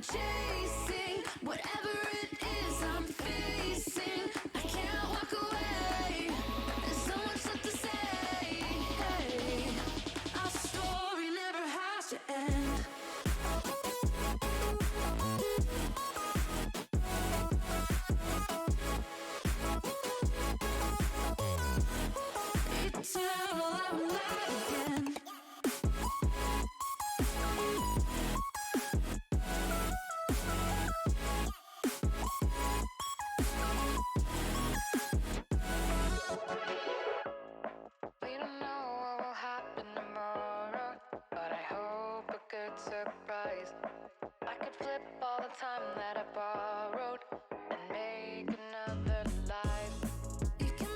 Speaker 1: and chasing whatever it is I'm facing. I can't walk away. There's so much left to say. Hey, our story never has to end. Eternal, I'm alive again. We don't know what will happen tomorrow, but I hope a good surprise. I could flip all the time that I borrowed and make another life. You can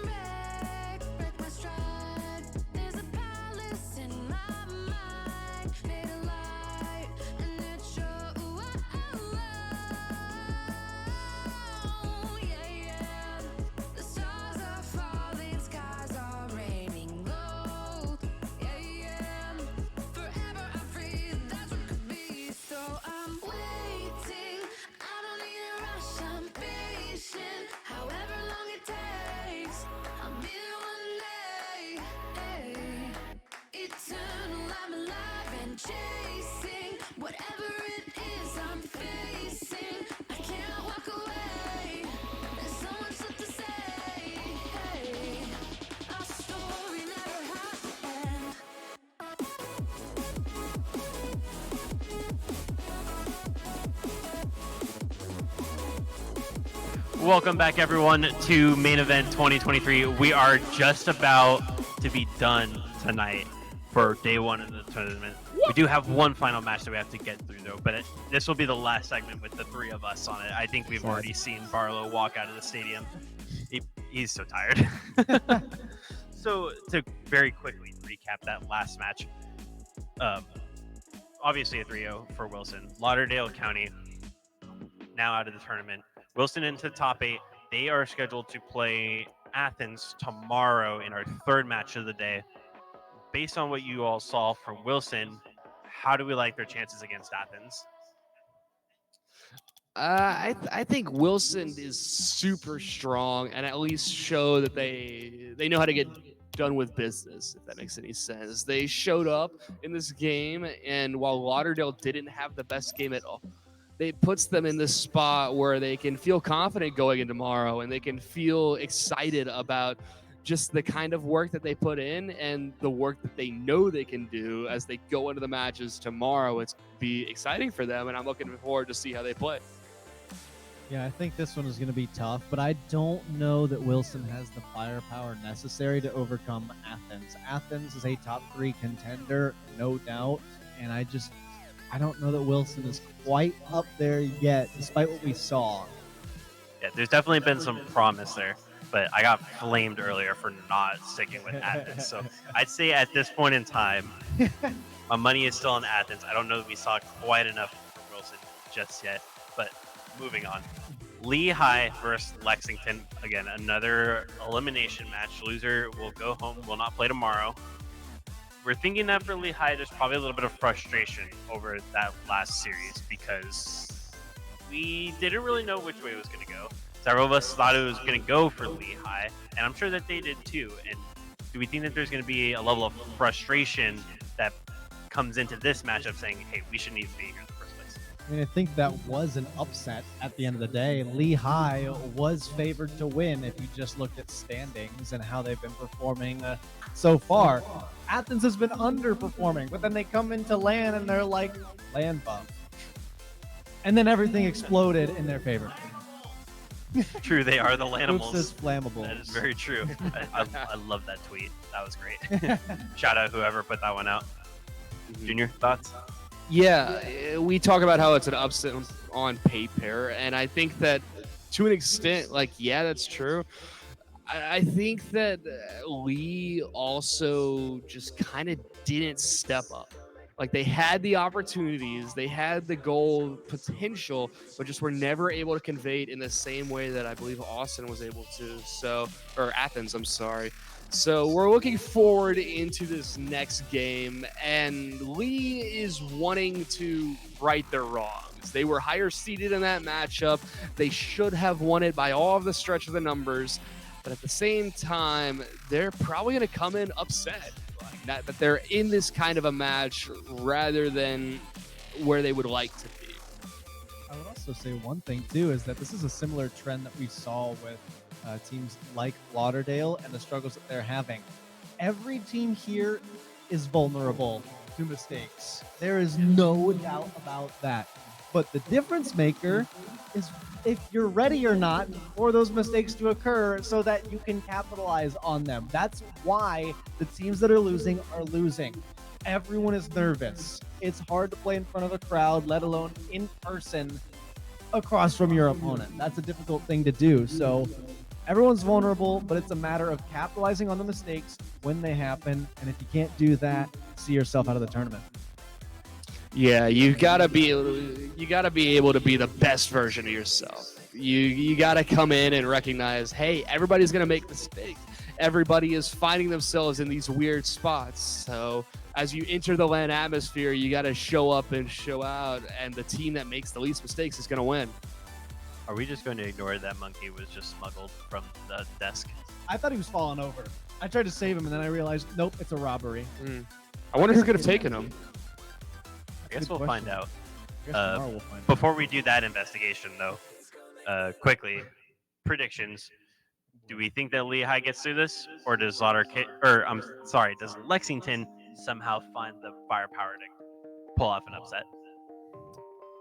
Speaker 1: break my stride. There's a palace in my mind, made of light, and it shows. Yeah, yeah. The stars are falling, skies are raining gold. Yeah, yeah. Forever I'm free, that's what could be. So I'm waiting. I don't need a rush, I'm patient. However long it takes, I'll be there one day. Hey. Eternal, I'm alive and chasing whatever it is I'm facing. I can't walk away. There's so much left to say. Hey, our story never has to end.
Speaker 13: Welcome back, everyone, to Main Event 2023. We are just about to be done tonight for day one of the tournament. We do have one final match that we have to get through, though, but this will be the last segment with the three of us on it. I think we've already seen Barlow walk out of the stadium. He's so tired. So, to very quickly recap that last match, obviously a 3-0 for Wilson. Lauderdale County now out of the tournament. Wilson into the top 8. They are scheduled to play Athens tomorrow in our third match of the day. Based on what you all saw from Wilson, how do we like their chances against Athens?
Speaker 14: I think Wilson is super strong and at least show that they know how to get done with business, if that makes any sense. They showed up in this game, and while Lauderdale didn't have the best game at all, it puts them in this spot where they can feel confident going in tomorrow, and they can feel excited about just the kind of work that they put in and the work that they know they can do as they go into the matches tomorrow. It's be exciting for them, and I'm looking forward to see how they play.
Speaker 11: Yeah, I think this one is going to be tough, but I don't know that Wilson has the firepower necessary to overcome Athens. Athens is a top 3 contender, no doubt, and I don't know that Wilson is quite up there yet, despite what we saw.
Speaker 13: Yeah, there's definitely been some promise there, but I got flamed earlier for not sticking with Athens. So I'd say at this point in time, my money is still on Athens. I don't know that we saw quite enough from Wilson just yet, but moving on. Lehigh versus Lexington. Again, another elimination match. Loser will go home, will not play tomorrow. We're thinking that for Lehigh, there's probably a little bit of frustration over that last series because we didn't really know which way it was going to go. Several of us thought it was going to go for Lehigh, and I'm sure that they did too. And do we think that there's going to be a level of frustration that comes into this matchup saying, hey, we shouldn't even be here in the first place?
Speaker 11: I mean, I think that was an upset at the end of the day. Lehigh was favored to win if you just looked at standings and how they've been performing so far. Athens has been underperforming, but then they come into LAN and they're like LAN buff. And then everything exploded in their favor.
Speaker 13: True, they are the Lanimals.
Speaker 11: Oops is flammable.
Speaker 13: That is very true. I love that tweet. That was great. Shout out whoever put that one out. Junior, thoughts?
Speaker 14: Yeah, we talk about how it's an upset on paper, and I think that to an extent, yeah, that's true. I think that Lee also just kind of didn't step up. They had the opportunities, they had the goal potential, but just were never able to convey it in the same way that I believe Austin was able to. Or Athens, I'm sorry. So we're looking forward into this next game, and Lee is wanting to right their wrongs. points. They were higher seeded in that matchup. They should have won it by all of the stretch of the numbers. But at the same time, they're probably going to come in upset. That they're in this kind of a match rather than where they would like to be.
Speaker 11: I would also say one thing too is that this is a similar trend that we saw with teams like Lauderdale and the struggles that they're having. Every team here is vulnerable to mistakes. There is no doubt about that. But the difference maker is if you're ready or not for those mistakes to occur so that you can capitalize on them. That's why the teams that are losing are losing. Everyone is nervous. It's hard to play in front of a crowd, let alone in person across from your opponent. That's a difficult thing to do. So everyone's vulnerable, but it's a matter of capitalizing on the mistakes when they happen. And if you can't do that, see yourself out of the tournament.
Speaker 14: Yeah, you gotta be able to be the best version of yourself. You gotta come in and recognize, hey, everybody's gonna make mistakes. Everybody is finding themselves in these weird spots. So as you enter the LAN atmosphere, you gotta show up and show out, and the team that makes the least mistakes is gonna win.
Speaker 13: Are we just going to ignore that monkey was just smuggled from the desk?
Speaker 11: I thought he was falling over. I tried to save him, and then I realized, nope, it's a robbery.
Speaker 14: I wonder who could have taken him.
Speaker 13: I guess we'll find out.
Speaker 11: I guess tomorrow we'll find out.
Speaker 13: Before we do that investigation, though, quickly, predictions. Do we think that Lehigh gets through this, or does does Lexington somehow find the firepower to pull off an upset?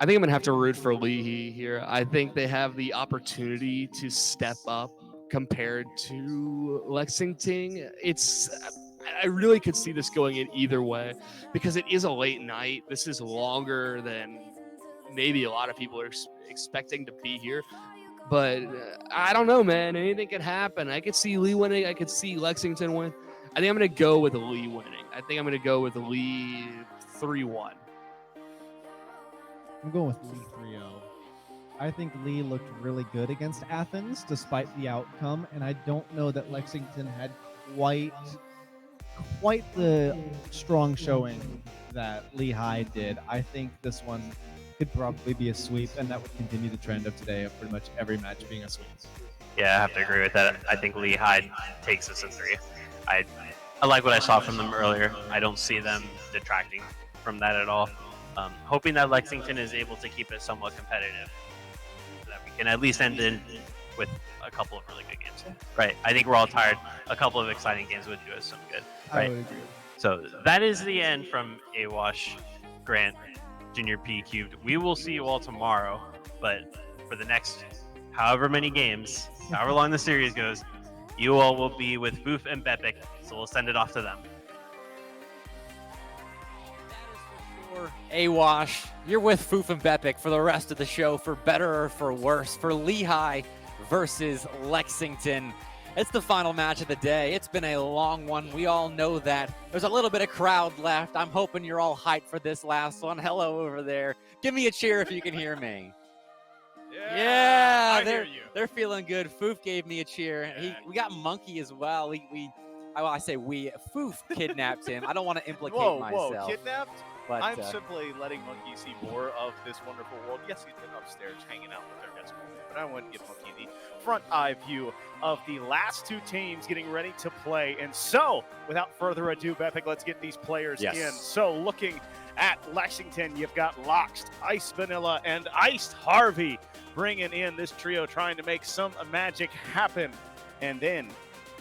Speaker 14: I think I'm going to have to root for Lehigh here. I think they have the opportunity to step up compared to Lexington. I really could see this going in either way because it is a late night. This is longer than maybe a lot of people are expecting to be here. But I don't know, man. Anything could happen. I could see Lee winning. I could see Lexington win. I think I'm going to go with Lee winning. I think I'm going to go with Lee 3-1.
Speaker 11: I'm going with Lee 3-0. I think Lee looked really good against Athens despite the outcome, and I don't know that Lexington had quite the strong showing that Lehigh did. I think this one could probably be a sweep, and that would continue the trend of today of pretty much every match being a sweep.
Speaker 13: Yeah, I have to agree with that. I think Lehigh takes us a 3. I like what I saw from them earlier. I don't see them detracting from that at all. Hoping that Lexington is able to keep it somewhat competitive, so that we can at least end in with a couple of really good games. Right. I think we're all tired. A couple of exciting games would do us some good. Right.
Speaker 11: I would agree.
Speaker 13: So that is the end from AWASH Grant Junior P Cubed. We will see you all tomorrow, but for the next however many games, however long the series goes, you all will be with Foof and Bepic, so we'll send it off to them.
Speaker 3: AWASH, you're with Foof and Bepic for the rest of the show, for better or for worse, for Lehigh versus Lexington. It's the final match of the day. It's been a long one. We all know that. There's a little bit of crowd left. I'm hoping you're all hyped for this last one. Hello over there. Give me a cheer if you can hear me. Yeah, they're feeling good. Foof gave me a cheer.
Speaker 17: Yeah.
Speaker 11: Oh,
Speaker 17: We got Monkey as well.
Speaker 3: Foof kidnapped him. I don't want to implicate
Speaker 17: Whoa,
Speaker 3: myself.
Speaker 17: kidnapped?
Speaker 3: But,
Speaker 17: I'm simply letting Monkey see more of this wonderful world. Yes, he's been upstairs hanging out with their guests, but I want to give Monkey the front eye view of the last two teams getting ready to play. And so, without further ado, Bepic, let's get these players in. So, looking at Lexington, you've got Loxed, Ice Vanilla, and Iced Harvey bringing in this trio, trying to make some magic happen. And then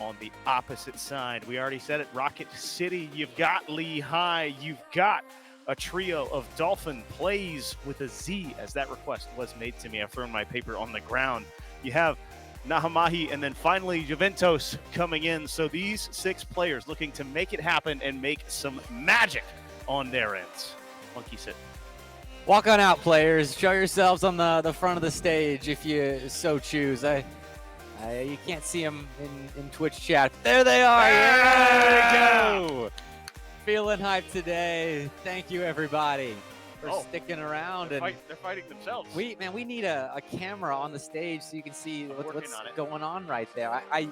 Speaker 17: on the opposite side, we already said it, Rocket City, you've got Lehigh, you've got a trio of Dolphin Plays with a Z, as that request was made to me. I've thrown my paper on the ground. You have Nahamahi, and then finally Juventus coming in. So these 6 players looking to make it happen and make some magic on their ends. Monkey sit.
Speaker 3: Walk on out, players. Show yourselves on the front of the stage if you so choose. You can't see them in Twitch chat. There they are. There we go. Feeling hyped today. Thank you, everybody, for sticking around.
Speaker 17: They're fighting themselves.
Speaker 3: We need a camera on the stage so you can see what's going on right there. I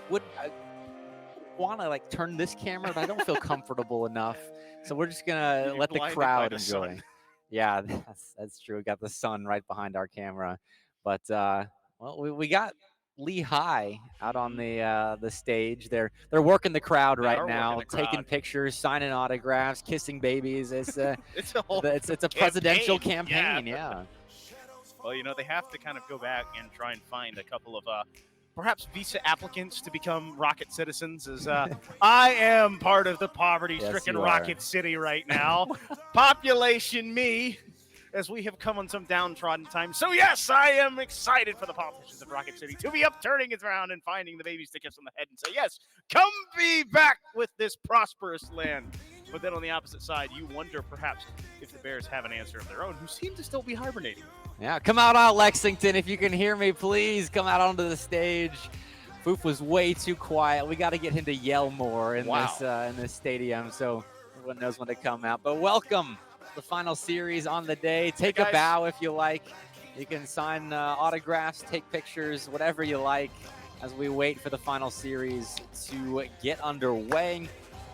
Speaker 3: want to turn this camera, but I don't feel comfortable enough. So we're just gonna let the crowd enjoy. Yeah, that's true. We got the sun right behind our camera, but well, we got Lehigh out on the stage. They're working the crowd
Speaker 18: They
Speaker 3: right
Speaker 18: are
Speaker 3: now,
Speaker 18: working the
Speaker 3: taking
Speaker 18: crowd.
Speaker 3: pictures, signing autographs, kissing babies. It's
Speaker 18: It's a whole
Speaker 3: it's a presidential
Speaker 18: campaign,
Speaker 3: campaign. Yeah.
Speaker 18: Well, you know, they have to kind of go back and try and find a couple of perhaps visa applicants to become Rocket citizens. As I am part of the poverty-stricken
Speaker 3: you are.
Speaker 18: Rocket City right now. Population me, as we have come on some downtrodden times. So yes, I am excited for the politicians of Rocket City to be upturning it around and finding the babies to kiss on the head and say, yes, come be back with this prosperous land. But then on the opposite side, you wonder perhaps if the Bears have an answer of their own, who seem to still be hibernating.
Speaker 3: Yeah, come out Lexington. If you can hear me, please come out onto the stage. Foof was way too quiet. We got to get him to yell more in this stadium so everyone knows when to come out. But welcome to the final series on the day. Take a bow if you like. You can sign autographs, take pictures, whatever you like as we wait for the final series to get underway.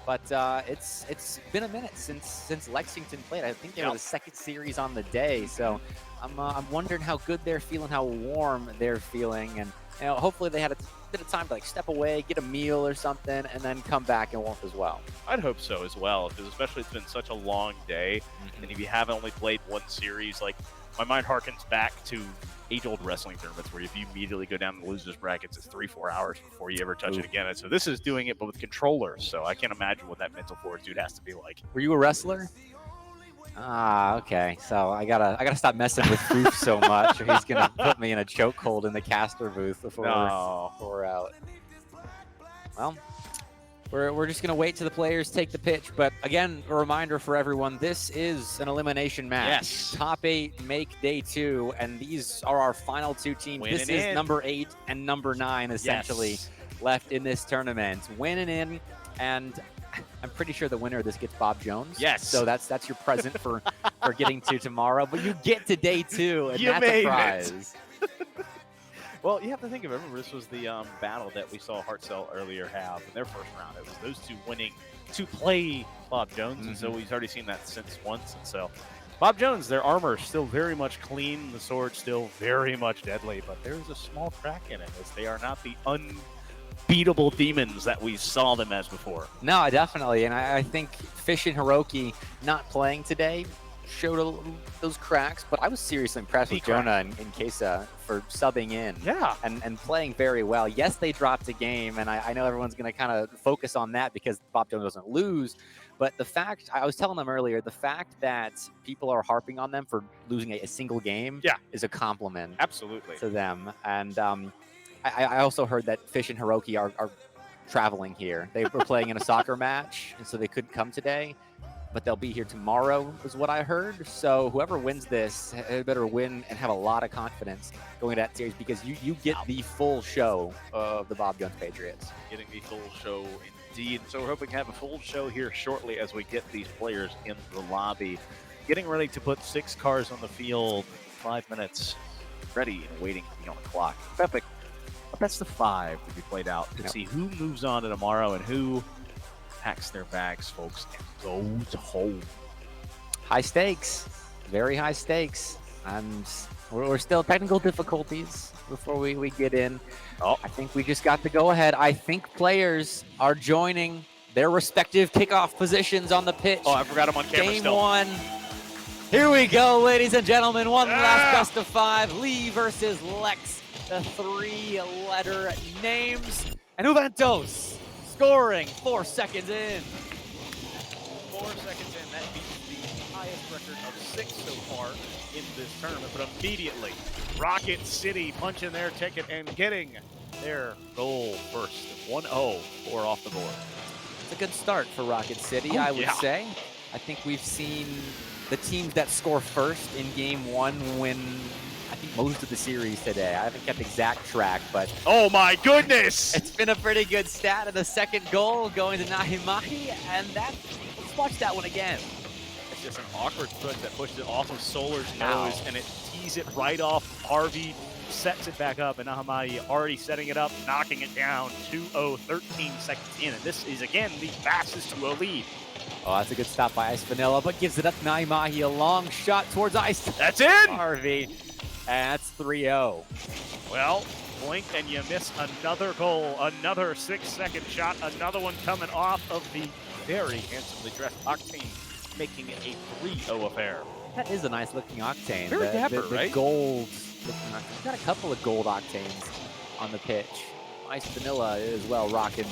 Speaker 3: But it's been a minute since Lexington played. I think they were the second series on the day. So I'm wondering how good they're feeling, how warm they're feeling, and hopefully they had a bit of time to step away, get a meal or something, and then come back and warm as well.
Speaker 18: I'd hope so as well, because especially it's been such a long day, and if you haven't only played one series, my mind harkens back to age-old wrestling tournaments where if you immediately go down the losers brackets, it's 3-4 hours before you ever touch it again. And so this is doing it, but with controllers. So I can't imagine what that mental fortitude has to be like.
Speaker 3: Were you a wrestler? Okay. So I gotta stop messing with Foof so much, or he's gonna put me in a chokehold in the caster booth before we're out. Well, we're just gonna wait till the players take the pitch. But again, a reminder for everyone: this is an elimination match.
Speaker 18: Yes.
Speaker 3: Top 8 make day 2, and these are our final 2 teams.
Speaker 18: Winning
Speaker 3: this is
Speaker 18: in.
Speaker 3: number 8 and number 9 essentially left in this tournament. Winning in, and I'm pretty sure the winner of this gets Bob Jones.
Speaker 18: Yes.
Speaker 3: So that's your present for getting to tomorrow. But you get to day 2, and
Speaker 18: You
Speaker 3: that's a
Speaker 18: made it.
Speaker 3: prize.
Speaker 18: Well, you have to think of it. Remember, this was the battle that we saw Hartzell earlier have in their first round. It was those two winning to play Bob Jones, and so we've already seen that since once. And so Bob Jones, their armor still very much clean, the sword still very much deadly, but there's a small crack in it as they are not the unbeatable demons that we saw them as before.
Speaker 3: No, definitely. And I think Fish and Hiroki not playing today showed those cracks, but I was seriously impressed with Jonah and Kesa for subbing in and playing very well. Yes, they dropped a game, and I know everyone's going to kind of focus on that because Bob Jones doesn't lose, but the fact, I was telling them earlier, the fact that people are harping on them for losing a single game is a compliment.
Speaker 18: Absolutely.
Speaker 3: To them. And I also heard that Fish and Hiroki are traveling here. They were playing in a soccer match, and so they couldn't come today. But they'll be here tomorrow, is what I heard. So whoever wins this better win and have a lot of confidence going into that series because you get the full show of the Bob Jones Patriots.
Speaker 18: Getting the full show indeed. So we're hoping to have a full show here shortly as we get these players in the lobby. Getting ready to put 6 cars on the field, 5 minutes ready and waiting to be on the clock. Epic. But that's the 5 to be played out to see who moves on to tomorrow and who packs their bags, folks, and goes home.
Speaker 3: High stakes, very high stakes, and we're still technical difficulties before we get in. I think we just got the go ahead. I think players are joining their respective kickoff positions on the pitch.
Speaker 18: Oh, I forgot I'm on camera
Speaker 3: Game
Speaker 18: still.
Speaker 3: 1. Here we go, ladies and gentlemen. One last best of 5. Lee versus Lex. The 3-letter names. And Juventus scoring 4 seconds in.
Speaker 18: 4 seconds in, that beats the highest record of 6 so far in this tournament. But immediately, Rocket City punching their ticket and getting their goal first. 1-0 for off the board.
Speaker 3: It's a good start for Rocket City, I would say. I think we've seen the teams that score first in Game 1 win, I think, most of the series today. I haven't kept exact track, but...
Speaker 18: Oh my goodness!
Speaker 3: It's been a pretty good stat. And the second goal going to Nahimahi, and let's watch that one again.
Speaker 18: It's just an awkward push that pushes it off of Solar's nose, and it tees it right off. Harvey sets it back up, and Nahimahi already setting it up, knocking it down. 2-0, 13 seconds in, and this is, again, the fastest to a lead
Speaker 3: Oh, that's a good stop by Ice Vanilla, but gives it up Naimahi, a long shot towards Ice.
Speaker 17: That's in!
Speaker 3: Harvey, and that's 3-0.
Speaker 17: Well, blink and you miss another goal, another 6-second shot, another one coming off of the very handsomely dressed Octane, making it a 3-0 affair.
Speaker 3: That is a nice looking Octane.
Speaker 17: Very dapper,
Speaker 3: the
Speaker 17: right?
Speaker 3: Gold looking Octane. We've got a couple of gold Octanes on the pitch. Ice Vanilla as well rocking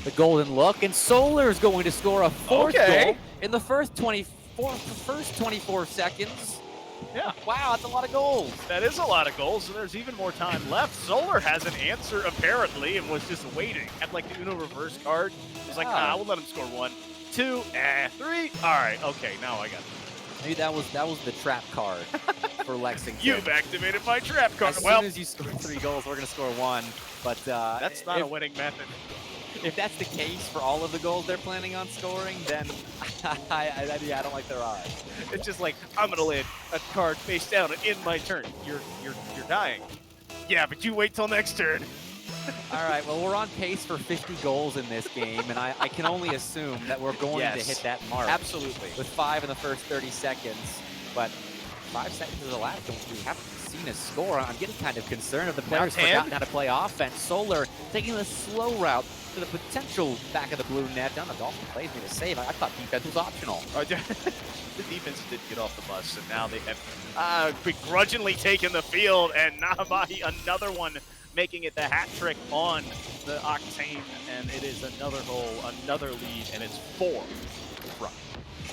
Speaker 3: the golden look, and Solar's going to score a fourth goal in the first 24 seconds.
Speaker 17: Yeah.
Speaker 3: Wow, that's a lot of goals.
Speaker 17: That is a lot of goals, and there's even more time left. Solar has an answer, apparently, and was just waiting. Had like the Uno reverse card. He's like, nah, we'll let him score 1, 2, 3. All right, okay, now I got it.
Speaker 3: Maybe that was the trap card for Lexington.
Speaker 17: You've activated my trap card.
Speaker 3: As
Speaker 17: Well,
Speaker 3: soon as you score 3 goals, we're going to score 1. But
Speaker 17: that's not a winning method.
Speaker 3: If that's the case for all of the goals they're planning on scoring, then I don't like their odds.
Speaker 17: It's just like, I'm gonna land a card face down and end my turn. You're dying. Yeah, but you wait till next turn.
Speaker 3: All right, well, we're on pace for 50 goals in this game, and I can only assume that we're going to hit that mark.
Speaker 17: Absolutely.
Speaker 3: With 5 in the first 30 seconds, but 5 seconds is elapsed, and we haven't seen a score. I'm getting kind of concerned if the players forgotten how to play offense. Solar taking the slow route to the potential back of the blue net. Down the Dolphin plays me to save. I thought defense was optional.
Speaker 17: The defense did get off the bus, and now they have begrudgingly taken the field, and Nahamahi, another one, making it the hat trick on the Octane, and it is another goal, another lead, and it's 4. Right.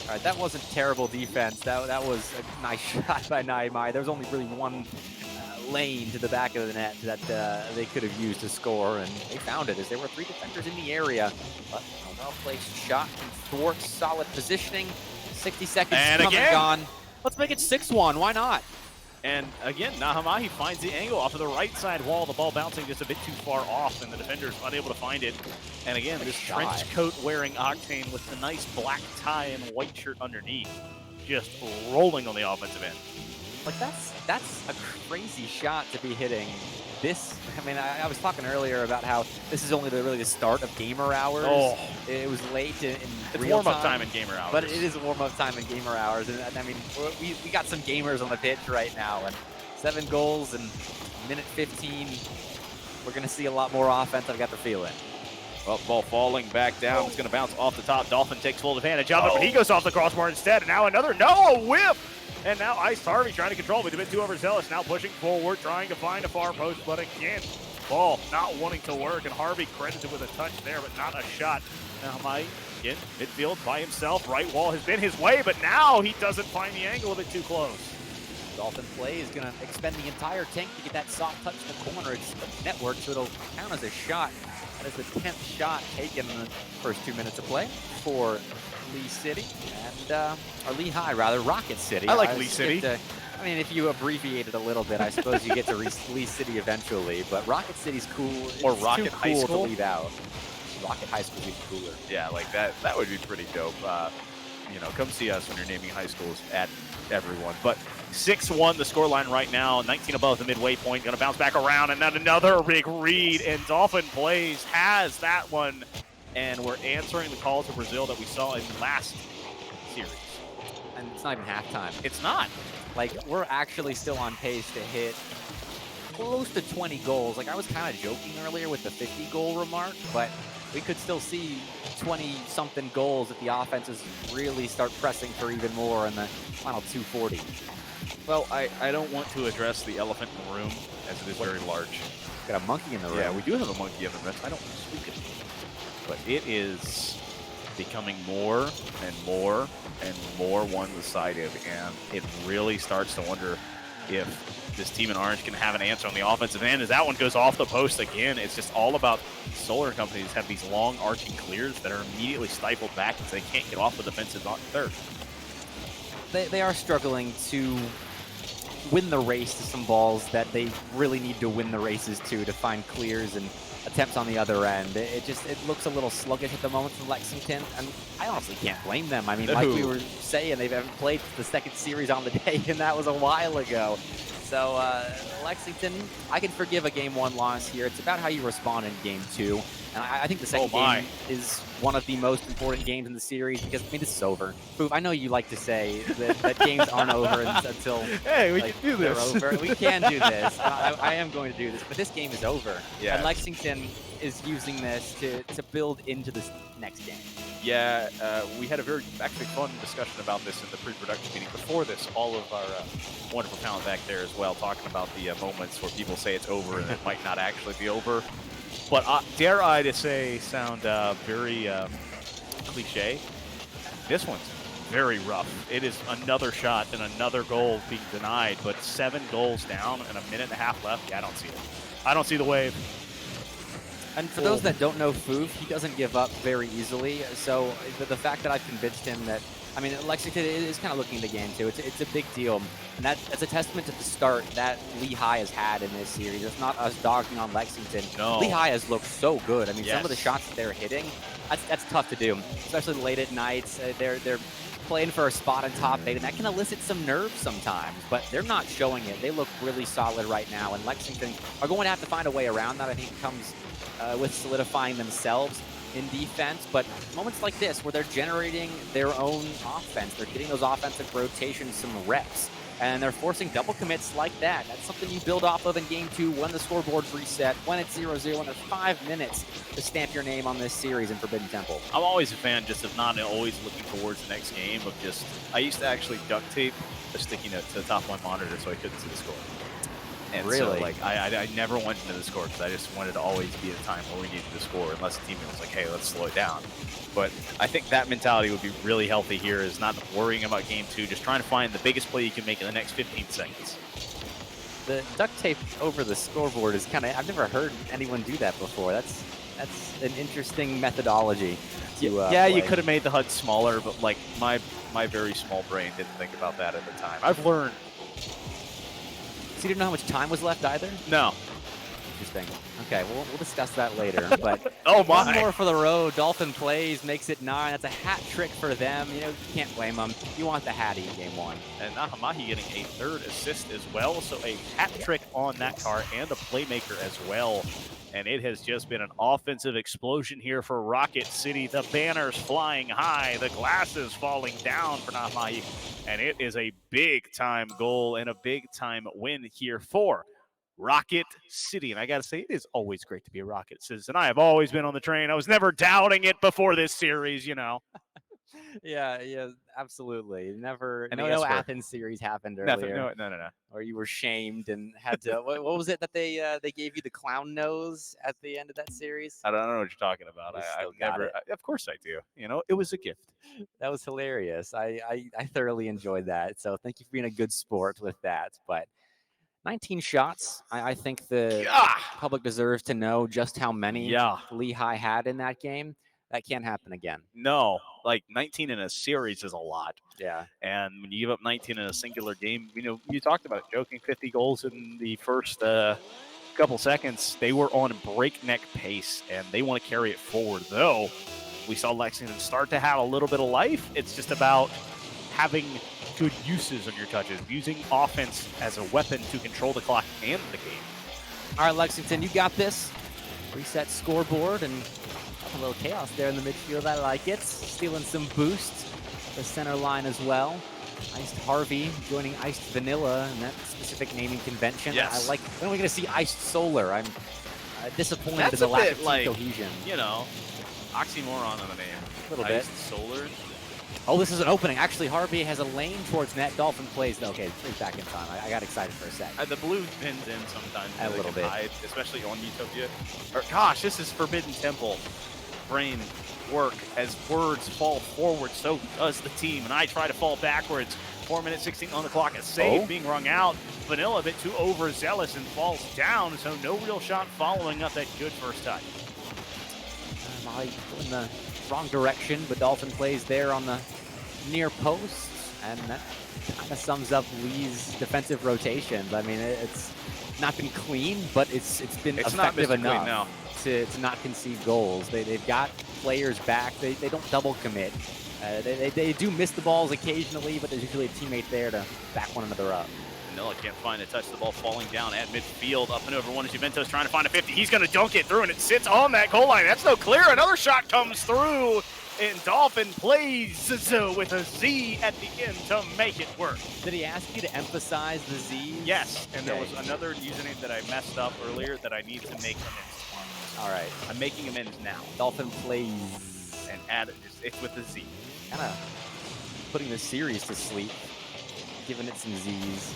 Speaker 3: All right, that wasn't terrible defense. That was a nice shot by Naimai. There was only really one lane to the back of the net that they could have used to score, and they found it as there were 3 defenders in the area. But a well-placed shot can thwart solid positioning. 60 seconds
Speaker 17: and
Speaker 3: come
Speaker 17: again.
Speaker 3: and gone. Let's make it 6-1. Why not?
Speaker 17: And again, Nahamahi finds the angle off of the right side wall. The ball bouncing just a bit too far off, and the defender's unable to find it. And again, this trench coat wearing Octane with the nice black tie and white shirt underneath, just rolling on the offensive end.
Speaker 3: Like that's a crazy shot to be hitting. This, I mean, I was talking earlier about how this is only really the start of gamer hours.
Speaker 17: Oh.
Speaker 3: It was late in
Speaker 17: It's
Speaker 3: real
Speaker 17: warm-up time in gamer hours.
Speaker 3: But it is warm-up time in gamer hours. And I mean, we got some gamers on the pitch right now. And 7 goals in minute 15. We're going to see a lot more offense, I've got the feeling.
Speaker 17: Well, ball falling back down. It's going to bounce off the top. Dolphin takes full advantage of it, but he goes off the crossbar instead. And now another, a whip! And now Ice Harvey trying to control, but a bit too overzealous. Now pushing forward, trying to find a far post, but again, ball not wanting to work. And Harvey credited with a touch there, but not a shot. Now Mike, again, midfield by himself. Right wall has been his way, but now he doesn't find the angle a bit too close.
Speaker 3: Dolphin play is going to expend the entire tank to get that soft touch in the corner. It's network, so it'll count as a shot. That is the 10th shot taken in the first 2 minutes of play for Lee City, and or Lehigh rather, Rocket City.
Speaker 17: I like Lee City.
Speaker 3: I mean, if you abbreviate it a little bit, I suppose you get to Lee City eventually, but Rocket City's cool.
Speaker 5: Or
Speaker 3: It's
Speaker 5: Rocket
Speaker 3: too
Speaker 5: High
Speaker 3: cool
Speaker 5: School?
Speaker 3: to leave out. Rocket High School would be cooler.
Speaker 5: Yeah, like that would be pretty dope. Come see us when you're naming high schools at everyone. But
Speaker 17: 6-1 the scoreline right now, 19 above the midway point, gonna bounce back around, and then another big read, and Dolphin plays, has that one, and we're answering the call to Brazil that we saw in last series.
Speaker 3: And it's not even halftime.
Speaker 17: It's not.
Speaker 3: Like, we're actually still on pace to hit close to 20 goals. Like, I was kind of joking earlier with the 50-goal remark, but we could still see 20-something goals if the offenses really start pressing for even more in the final 240.
Speaker 5: Well, I don't want to address the elephant in the room, as it is very large.
Speaker 3: Got a monkey in the room.
Speaker 5: Yeah, we do have a monkey in the room. I don't speak it. But it is becoming more and more and more one-sided, and it really starts to wonder if this team in orange can have an answer on the offensive end. As that one goes off the post again, it's just all about Solar companies have these long arching clears that are immediately stifled back because they can't get off the defensive third.
Speaker 3: They are struggling to win the race to some balls that they really need to win the races to find clears and attempts on the other end. It looks a little sluggish at the moment from Lexington, and I honestly can't blame them. I mean, like we were saying, they haven't played the second series on the day, and that was a while ago. So Lexington, I can forgive a Game 1 loss here. It's about how you respond in Game 2. And I think the second game is one of the most important games in the series because, I mean, this is over. Foof, I know you like to say that games aren't over until
Speaker 17: hey, we can do
Speaker 3: they're
Speaker 17: this.
Speaker 3: over. We can do this. I am going to do this, but this game is over.
Speaker 5: Yeah.
Speaker 3: And Lexington is using this to build into this next game.
Speaker 5: Yeah, we had a very actually fun discussion about this in the pre-production meeting. Before this, all of our wonderful talent back there as well, talking about the moments where people say it's over and it might not actually be over. But dare I to say, sound very cliche, this one's very rough. It is another shot and another goal being denied, but 7 goals down and a minute and a half left. Yeah, I don't see it. I don't see the wave.
Speaker 3: And for those that don't know Foof, he doesn't give up very easily. So the fact that I've convinced him that, I mean, Lexington is kind of looking at the game too. It's a big deal. And that's a testament to the start that Lehigh has had in this series. It's not us dogging on Lexington.
Speaker 5: No.
Speaker 3: Lehigh has looked so good. I mean,
Speaker 5: Yes.
Speaker 3: some of the shots that they're hitting, that's tough to do, especially late at nights. They're playing for a spot on top 8, and that can elicit some nerves sometimes, but they're not showing it. They look really solid right now, and Lexington are going to have to find a way around that. I think it comes with solidifying themselves in defense, but moments like this where they're generating their own offense, they're getting those offensive rotations some reps, and they're forcing double commits like that. That's something you build off of in Game 2 when the scoreboard's reset, when it's 0-0, when there's 5 minutes to stamp your name on this series in Forbidden Temple.
Speaker 5: I'm always a fan just of not always looking towards the next game, of just, I used to actually duct tape a sticky note to the top of my monitor so I couldn't see the score. And
Speaker 3: Really?
Speaker 5: so, like, I never went into the score because I just wanted to always be at a time where we needed to score unless the teammate was like, hey, let's slow it down. But I think that mentality would be really healthy here, is not worrying about Game 2, just trying to find the biggest play you can make in the next 15 seconds.
Speaker 3: The duct tape over the scoreboard is kind of, I've never heard anyone do that before. That's an interesting methodology to
Speaker 5: Yeah, you
Speaker 3: play.
Speaker 5: could have made the HUD smaller, but like my very small brain didn't think about that at the time. I've learned.
Speaker 3: So you didn't know how much time was left either?
Speaker 5: No.
Speaker 3: Interesting. Okay, we'll discuss that later. But
Speaker 5: Oh
Speaker 3: one
Speaker 5: my.
Speaker 3: more for the road. Dolphin plays, makes it 9. That's a hat trick for them. You know, you can't blame them. You want the hattie in Game 1.
Speaker 5: And Nahamahi getting a 3rd assist as well, so a hat trick on that car and a playmaker as well. And it has just been an offensive explosion here for Rocket City. The banners flying high, the glasses falling down for Nahamahi. And it is a big-time goal and a big-time win here for Rocket City. And I got to say, it is always great to be a Rocket citizen. I have always been on the train. I was never doubting it before this series, you know.
Speaker 3: Yeah, absolutely. Never.
Speaker 5: And
Speaker 3: No
Speaker 5: yes, we're-
Speaker 3: Athens series happened
Speaker 5: Nothing,
Speaker 3: earlier.
Speaker 5: no.
Speaker 3: Or you were shamed and had to. what was it that they gave you, the clown nose at the end of that series?
Speaker 5: I don't know what you're talking about.
Speaker 3: You
Speaker 5: I've
Speaker 3: still got
Speaker 5: never.
Speaker 3: it.
Speaker 5: Of course I do. You know, it was a gift.
Speaker 3: That was hilarious. I thoroughly enjoyed that. So thank you for being a good sport with that. But 19 shots. I think the public deserves to know just how many Lehigh had in that game. That can't happen again.
Speaker 5: No, like 19 in a series is a lot.
Speaker 3: Yeah.
Speaker 5: And when you give up 19 in a singular game, you know, you talked about it, joking 50 goals in the first couple seconds. They were on breakneck pace, and they want to carry it forward. Though we saw Lexington start to have a little bit of life. It's just about having good uses on your touches, using offense as a weapon to control the clock and the game.
Speaker 3: All right, Lexington, you got this. Reset scoreboard and a little chaos there in the midfield. I like it. Stealing some boosts. The center line as well. Iced Harvey joining Iced Vanilla in that specific naming convention.
Speaker 5: Yes.
Speaker 3: I like. When are we going to see Iced Solar? I'm disappointed
Speaker 5: That's
Speaker 3: in the
Speaker 5: a
Speaker 3: lack
Speaker 5: bit
Speaker 3: of team
Speaker 5: like,
Speaker 3: cohesion.
Speaker 5: you know, oxymoron in the name.
Speaker 3: A little bit.
Speaker 5: Iced Solar.
Speaker 3: Oh, this is an opening. Actually, Harvey has a lane towards net. Dolphin plays. Okay, he's back in time. I got excited for a sec.
Speaker 5: The blue pins in sometimes.
Speaker 3: A
Speaker 5: they
Speaker 3: little
Speaker 5: can
Speaker 3: bit.
Speaker 5: hide, especially on Utopia. Or, gosh, this is Forbidden Temple. Brain work as words fall forward, so does the team. And I try to fall backwards. 4 minutes 16 on the clock. A save being rung out. Vanilla a bit too overzealous and falls down, so no real shot following up that good first touch.
Speaker 3: Molly in the wrong direction, but Dolphin plays there on the near post, and that kind of sums up Lee's defensive rotations. I mean, it's not been clean, but it's been
Speaker 5: It's not
Speaker 3: effective
Speaker 5: been clean,
Speaker 3: enough to not concede goals. They've got players back. They don't double commit. They do miss the balls occasionally, but there's usually a teammate there to back one another up.
Speaker 18: Vanilla can't find a touch. The ball falling down at midfield. Up and over one is Juventus trying to find a 50. He's going to dunk it through, and it sits on that goal line. That's no clear. Another shot comes through, and Dolphin plays with a Z at the end to make it work.
Speaker 3: Did he ask you to emphasize the Z?
Speaker 18: Yes, and there was another username that I messed up earlier that I need to make amends for.
Speaker 3: All right.
Speaker 18: I'm making amends now.
Speaker 3: Dolphin plays.
Speaker 18: And add it. It's with a Z.
Speaker 3: Kind of putting the series to sleep, giving it some Z's.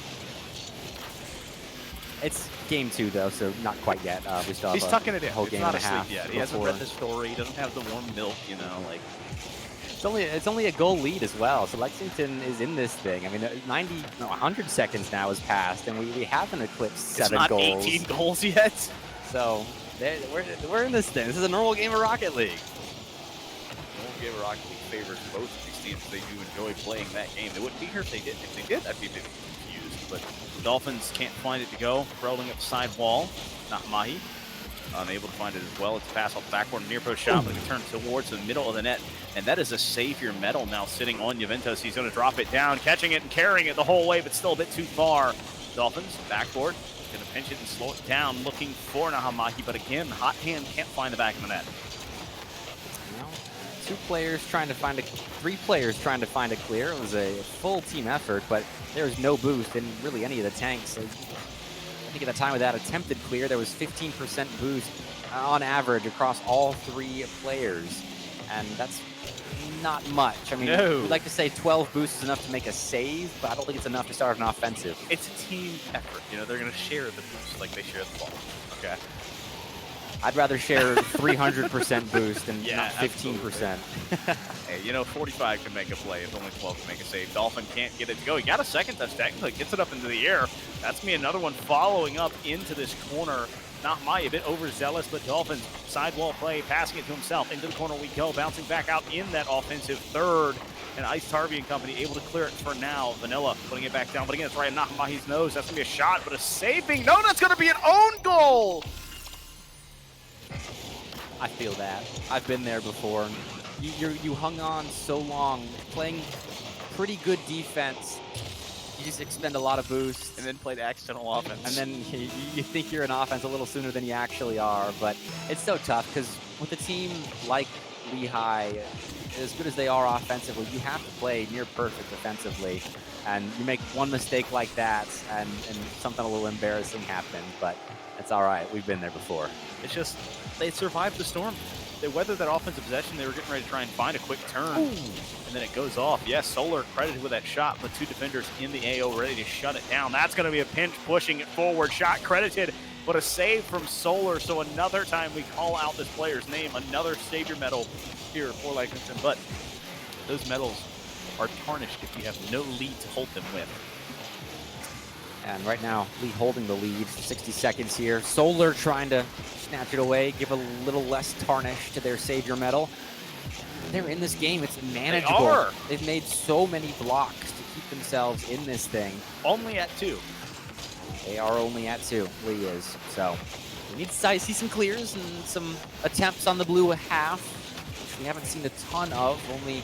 Speaker 3: It's game 2 though, so not quite yet. We still have
Speaker 18: He's tucking it
Speaker 3: a
Speaker 18: in.
Speaker 3: whole
Speaker 18: It's
Speaker 3: game
Speaker 18: not
Speaker 3: and a half
Speaker 18: asleep yet. He hasn't read the story. He doesn't have the warm milk, you know, like.
Speaker 3: It's only a goal lead as well, so Lexington is in this thing. I mean, 100 seconds now has passed, and we haven't eclipsed 7
Speaker 18: it's not
Speaker 3: goals.
Speaker 18: 18 goals yet.
Speaker 3: So we're in this thing. This is a normal game of Rocket League.
Speaker 18: Normal game of Rocket League favors both of these teams. They do enjoy playing that game. They wouldn't be here if they didn't. If they did, I'd be a bit confused. But the Dolphins can't find it to go. Rolling up the side wall. Not Mahi. Unable to find it as well. It's a pass off the backboard, near post shot, but it turns towards the middle of the net. And that is a savior medal now sitting on Juventus. He's going to drop it down, catching it and carrying it the whole way, but still a bit too far. Dolphins, backboard, going to pinch it and slow it down, looking for Nahamahi, but again, hot hand can't find the back of the net.
Speaker 3: Three players trying to find a clear. It was a full team effort, but there was no boost in really any of the tanks. I think at the time of that attempted clear, there was 15% boost on average across all 3 players, and that's not much. I mean, we'd like to say 12 boosts is enough to make a save, but I don't think it's enough to start an offensive.
Speaker 18: It's a team effort. You know, they're going to share the boost like they share the ball. Okay.
Speaker 3: I'd rather share 300% boost than
Speaker 18: Yeah,
Speaker 3: not 15%.
Speaker 18: Hey, you know, 45 can make a play if only 12 can make a save. Dolphin can't get it to go. He got a second touch technically, gets it up into the air. That's me another one following up into this corner. Not Maya, a bit overzealous, but Dolphins sidewall play, passing it to himself. Into the corner we go, bouncing back out in that offensive third. And Ice Tarvey and company able to clear it for now. Vanilla putting it back down, but again, it's right in Nahamahi's nose. That's going to be a shot, but a saving. No, that's going to be an own goal.
Speaker 3: I feel that. I've been there before. You hung on so long, playing pretty good defense. You just expend a lot of boost.
Speaker 18: And then played accidental offense.
Speaker 3: And then you think you're in offense a little sooner than you actually are. But it's so tough because with a team like Lehigh, as good as they are offensively, you have to play near perfect defensively. And you make one mistake like that, and something a little embarrassing happens. But it's all right. We've been there before.
Speaker 18: It's just they survived the storm. They weathered that offensive possession. They were getting ready to try and find a quick turn. Ooh. And then it goes off. Yes, Solar credited with that shot, but 2 defenders in the AO ready to shut it down. That's going to be a pinch pushing it forward. Shot credited, but a save from Solar. So another time we call out this player's name, another savior medal here for Lexington. But those medals are tarnished if you have no lead to hold them with.
Speaker 3: And right now, Lee holding the lead for 60 seconds here. Solar trying to snatch it away, give a little less tarnish to their savior medal. They're in this game. It's manageable.
Speaker 18: They are.
Speaker 3: They've made so many blocks to keep themselves in this thing.
Speaker 18: Only at 2.
Speaker 3: They are only at 2. Lee is. So we need to see some clears and some attempts on the blue half, which we haven't seen a ton of. Only,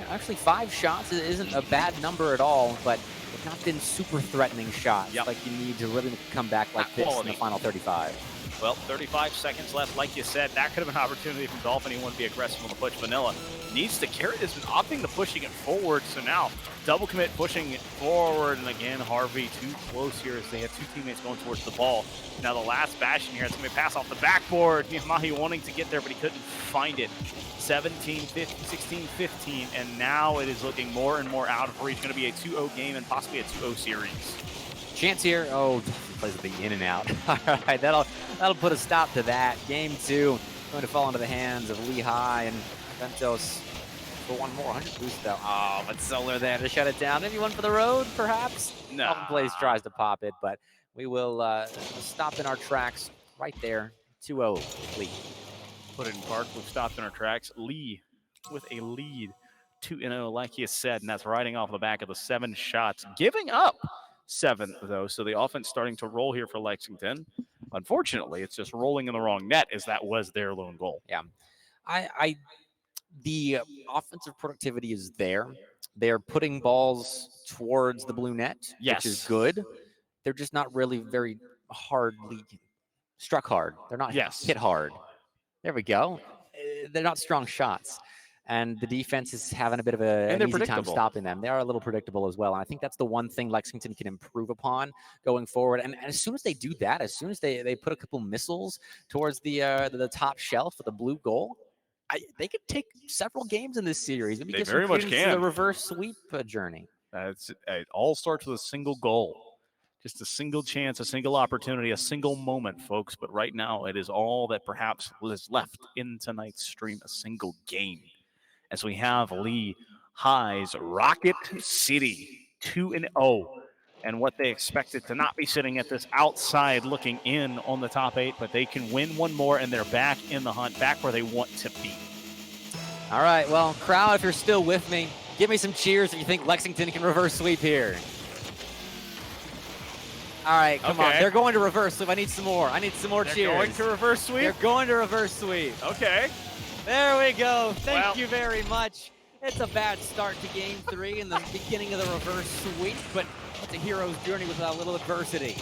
Speaker 3: actually 5 shots isn't a bad number at all, but they've not been super threatening shots like you need to really come back like this in the final 35.
Speaker 18: Well, 35 seconds left. Like you said, that could have been an opportunity from Dolphin. He wouldn't be aggressive on the push. Vanilla needs to carry this, but opting to pushing it forward. So now double commit pushing it forward. And again, Harvey too close here as they have 2 teammates going towards the ball. Now the last bastion here. It's going to be a pass off the backboard. Nihamahi wanting to get there, but he couldn't find it. 17, 15, 16, 15. And now it is looking more and more out of reach. Going to be a 2-0 game and possibly a 2-0 series.
Speaker 3: Chance here. Oh, plays a big in and out. All right, that'll put a stop to that. Game 2 going to fall into the hands of Lehigh and Ventos for one more 100 boost though. Oh, but Solar there to shut it down. Maybe one for the road, perhaps.
Speaker 18: No.
Speaker 3: Plays tries to pop it, but we will stop in our tracks right there. 2-0 Lee.
Speaker 18: Put it in park. We've stopped in our tracks. Lee with a lead 2-0, like he said, and that's riding off the back of the 7 shots, giving up 7 though, so the offense starting to roll here for Lexington. Unfortunately, it's just rolling in the wrong net, as that was their lone goal.
Speaker 3: Yeah, the offensive productivity is there. they're putting balls towards the blue net,
Speaker 5: Yes.
Speaker 3: which is good. They're just not really very hardly struck hard. They're not hit hard. There we go. They're not strong shots. And the defense is having a bit of an easy time stopping them. They are a little predictable as well. And I think that's the one thing Lexington can improve upon going forward. And as soon as they do that, as soon as they put a couple missiles towards the top shelf of the blue goal, they could take several games in this series. Maybe
Speaker 5: They
Speaker 3: give
Speaker 5: very
Speaker 3: some
Speaker 5: much
Speaker 3: credence to
Speaker 5: can.
Speaker 3: the reverse sweep journey.
Speaker 5: It all starts with a single goal. Just a single chance, a single opportunity, a single moment, folks. But right now, it is all that perhaps is left in tonight's stream, a single game. As we have Lehigh's Rocket City 2-0. And what they expected to not be sitting at this outside looking in on the top 8, but they can win one more and they're back in the hunt, back where they want to be.
Speaker 3: All right, well, crowd, if you're still with me, give me some cheers if you think Lexington can reverse sweep here. All right, come on. They're going to reverse sweep. I need some more. I need some more cheers.
Speaker 5: They're going to reverse sweep?
Speaker 3: They're going to reverse sweep.
Speaker 5: Okay.
Speaker 3: There we go. Thank you very much. It's a bad start to game 3 in the beginning of the reverse sweep, but it's a hero's journey with a little adversity.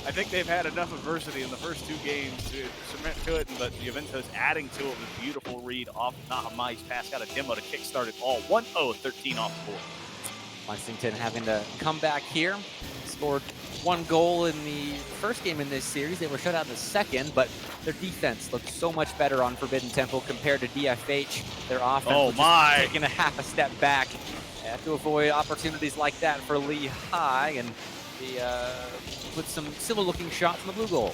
Speaker 5: I think they've had enough adversity in the first 2 games to cement to it, but Juventus adding to it with a beautiful read off Nahamai's pass. Got a demo to kickstart it all. 1-0, 13 off the board.
Speaker 3: Lexington having to come back here. Scored 1 goal in the first game in this series. They were shut out in the second, but their defense looked so much better on Forbidden Temple compared to DFH. Their offense was just taking a half a step back. They have to avoid opportunities like that for Lehigh, and they put some similar-looking shots in the blue goal.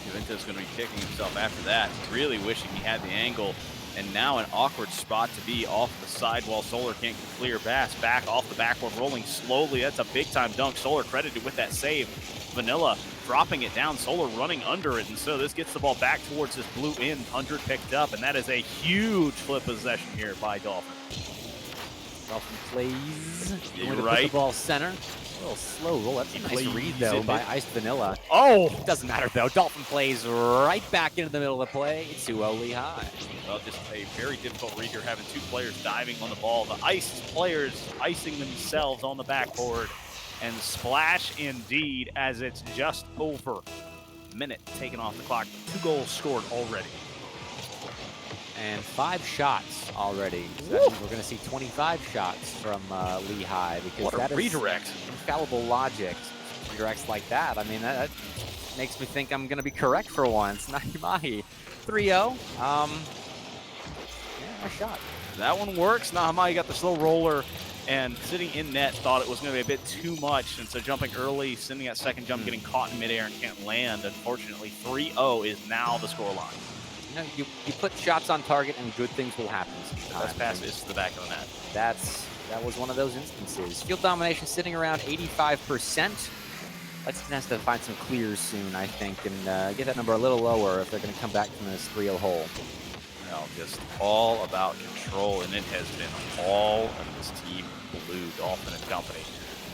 Speaker 5: Juventus going to be kicking himself after that. Really wishing he had the angle. And now an awkward spot to be off the sidewall. Solar can't clear pass. Back off the backboard, rolling slowly. That's a big-time dunk. Solar credited with that save. Vanilla dropping it down. Solar running under it. And so this gets the ball back towards this blue end. 100 picked up. And that is a huge flip possession here by Dolphin.
Speaker 3: Dolphin plays.
Speaker 5: Yeah,
Speaker 3: Going to
Speaker 5: right.
Speaker 3: put the ball center. A little slow roll. That's a nice read, though, by Iced Vanilla.
Speaker 5: Oh!
Speaker 3: Doesn't matter, though. Dolphin plays right back into the middle of the play. 2-0 Lehigh.
Speaker 5: Well, just a very difficult read here, having 2 players diving on the ball. The iced players icing themselves on the backboard. And splash indeed, as it's just over. Minute taken off the clock. 2 goals scored already.
Speaker 3: And 5 shots already. So that means we're going to see 25 shots from Lehigh, because
Speaker 5: What a
Speaker 3: that is
Speaker 5: redirect.
Speaker 3: Infallible logic. Redirects like that. I mean, that makes me think I'm going to be correct for once. Nahimahi, 3-0. Yeah, nice shot.
Speaker 5: That one works. Nahamai got the slow roller, and sitting in net thought it was going to be a bit too much, and so jumping early, sending that second jump, getting caught in midair and can't land. Unfortunately, 3-0 is now the scoreline.
Speaker 3: You know, you put shots on target and good things will happen sometimes.
Speaker 5: The best pass is to the back of the net.
Speaker 3: That was one of those instances. Field domination sitting around 85%. Lexington has to find some clears soon, I think, and get that number a little lower if they're going to come back from this 3-0 hole.
Speaker 5: Well, just all about control, and it has been all of this team blue, Dolphin and company.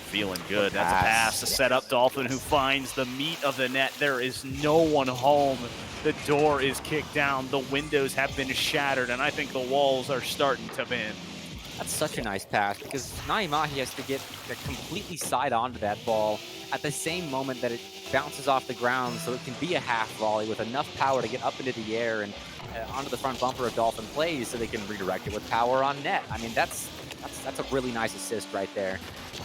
Speaker 5: Feeling good. That's a pass to set up Dolphin, who finds the meat of the net. There is no one home. The door is kicked down. The windows have been shattered, and I think the walls are starting to bend.
Speaker 3: That's such a nice pass, because Naimahi has to get completely side onto that ball at the same moment that it bounces off the ground, so it can be a half volley with enough power to get up into the air and onto the front bumper of Dolphin plays, so they can redirect it with power on net. I mean, that's a really nice assist right there.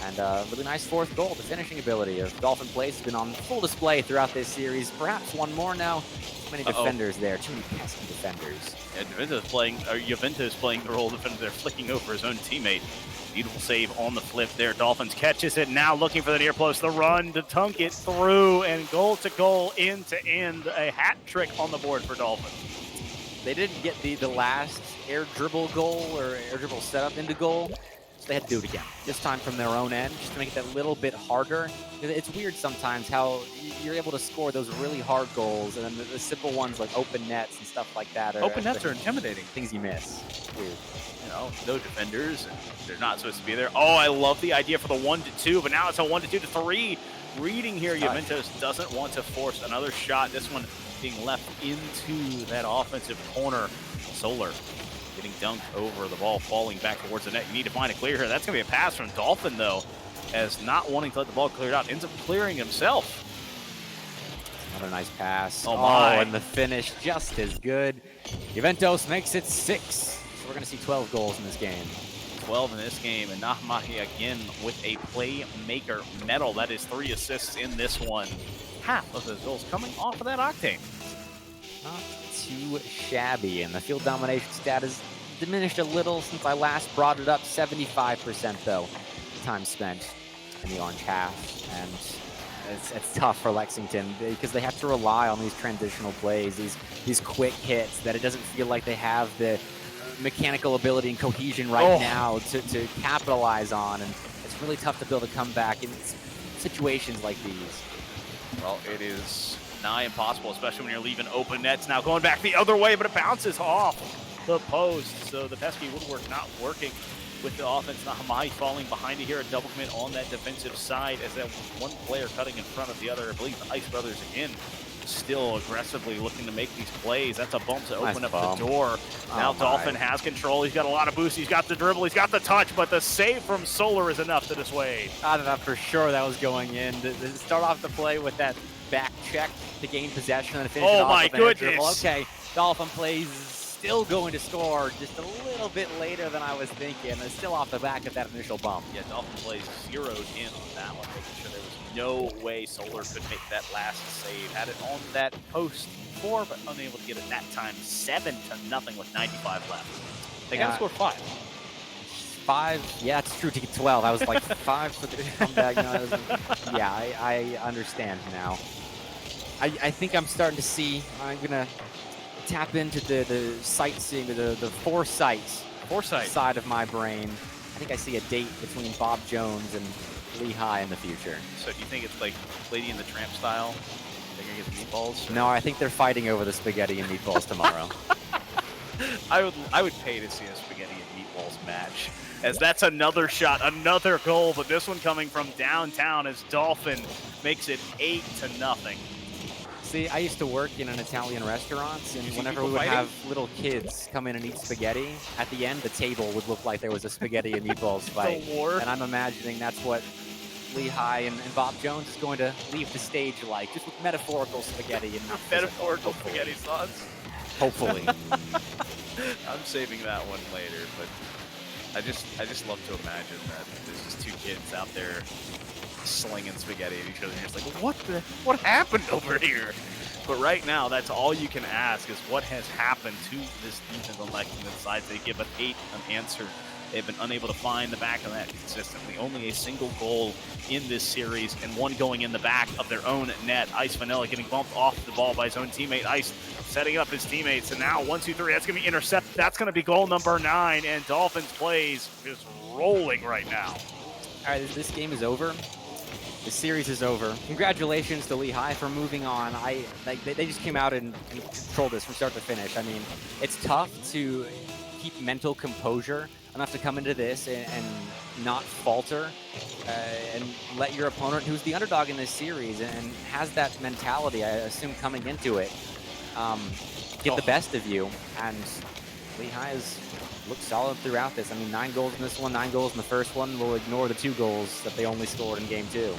Speaker 3: And really nice 4th goal. The finishing ability of Dolphin plays has been on full display throughout this series. Perhaps one more now. Too many defenders there. Too many pesky defenders.
Speaker 5: Yeah, Juventus playing the role of defender there, flicking over his own teammate. Beautiful save on the flip there. Dolphins catches it now, looking for the near post. The run to dunk it through, and goal to goal, end to end. A hat trick on the board for Dolphins.
Speaker 3: They didn't get the last air dribble goal or air dribble setup into goal. So they had to do it again, this time from their own end, just to make it that little bit harder. It's weird sometimes how you're able to score those really hard goals, and then the simple ones like open nets and stuff like that.
Speaker 5: Open nets are intimidating.
Speaker 3: Things you miss. Weird.
Speaker 5: You know, no defenders, and they're not supposed to be there. Oh, I love the idea for the 1-2, but now it's a 1-2-3. Reading here, Juventus doesn't want to force another shot. This one being left into that offensive corner. Solar getting dunked over, the ball falling back towards the net. You need to find a clear here. That's going to be a pass from Dolphin, though, as not wanting to let the ball clear it out, ends up clearing himself.
Speaker 3: Another nice pass.
Speaker 5: Oh, my.
Speaker 3: And the finish just as good. Juventus makes it 6. So we're going to see 12 goals in this game.
Speaker 5: 12 in this game, and Nahamahi again with a playmaker medal. That is 3 assists in this one. Half of those goals coming off of that Octane.
Speaker 3: Not too shabby, and the field domination stat has diminished a little since I last brought it up. 75% though, time spent in the orange half, and it's tough for Lexington because they have to rely on these transitional plays, these quick hits that it doesn't feel like they have the mechanical ability and cohesion right now to capitalize on, and it's really tough to build a comeback in situations like these.
Speaker 5: Well, it is nigh impossible, especially when you're leaving open nets. Now going back the other way, but it bounces off the post, so the pesky woodwork not working with the offense. Nahamahi falling behind it here, a double commit on that defensive side as that one player cutting in front of the other. I believe the Ice Brothers again still aggressively looking to make these plays. That's a bump to open up the door. Now Dolphin has control. He's got a lot of boost. He's got the dribble. He's got the touch, but the save from Solar is enough to dissuade.
Speaker 3: I thought for sure that was going in. To start off the play with that back check to gain possession and finish it off with an air dribble. Okay, Dolphin plays still going to score just a little bit later than I was thinking. It's still off the back of that initial bump.
Speaker 5: Yeah, Dolphin plays zeroed in on that one, making sure there was no way Solar could make that last save. Had it on that post before, but unable to get it that time. 7-0 with 95 left. They got to score 5.
Speaker 3: 5, yeah, it's true to get 12. I was like 5 for the comeback. Yeah, I understand now. I think I'm starting to see. I'm gonna tap into the sightseeing, the foresight side of my brain. I think I see a date between Bob Jones and Lehigh in the future.
Speaker 5: So do you think it's like Lady and the Tramp style? They're gonna get the meatballs?
Speaker 3: No, I think they're fighting over the spaghetti and meatballs tomorrow.
Speaker 5: I would pay to see a spaghetti and meatballs match, as that's another shot, another goal, but this one coming from downtown as Dolphin makes it 8-0.
Speaker 3: See, I used to work in an Italian restaurant, and whenever we would have little kids come in and eat spaghetti, at the end the table would look like there was a spaghetti and meatballs fight. And I'm imagining that's what Lehigh and Bob Jones is going to leave the stage like, just with metaphorical spaghetti and not
Speaker 5: metaphorical spaghetti sauce.
Speaker 3: Hopefully.
Speaker 5: I'm saving that one later, but I just love to imagine that there's just 2 kids out there slinging spaghetti at each other. And it's like, what happened over here? But right now, that's all you can ask is what has happened to this defense on Lexington side. They give an 8 an answer. They've been unable to find the back of that consistently. Only a single goal in this series, and one going in the back of their own net. Ice Vanilla getting bumped off the ball by his own teammate. Ice setting up his teammates, and now 1, 2, 3. That's going to be intercepted. That's going to be goal number 9, and Dolphins plays is rolling right now.
Speaker 3: All right, this game is over. The series is over. Congratulations to Lehigh for moving on. They just came out and controlled this from start to finish. I mean, it's tough to keep mental composure enough to come into this and not falter and let your opponent, who's the underdog in this series and has that mentality, I assume, coming into it, get the best of you. And Lehigh has looked solid throughout this. I mean, 9 goals in this one, 9 goals in the first one. We'll ignore the 2 goals that they only scored in game 2.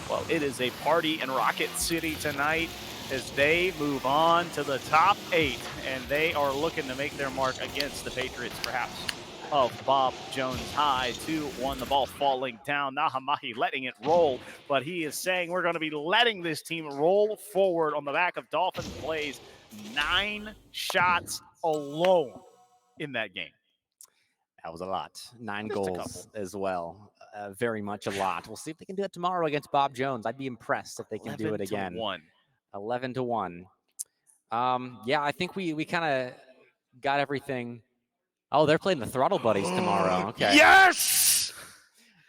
Speaker 5: Well, it is a party in Rocket City tonight as they move on to the top 8, and they are looking to make their mark against the Patriots, perhaps of Bob Jones High. 2-1, the ball falling down. Nahamahi letting it roll, but he is saying we're going to be letting this team roll forward on the back of Dolphins plays. 9 shots alone in that game.
Speaker 3: That was a lot. 9 goals as well. Very much a lot. We'll see if they can do it tomorrow against Bob Jones. I'd be impressed if they can do it again. 11-1. Yeah, I think we kind of got everything. Oh, they're playing the Throttle Buddies tomorrow. Okay.
Speaker 5: Yes!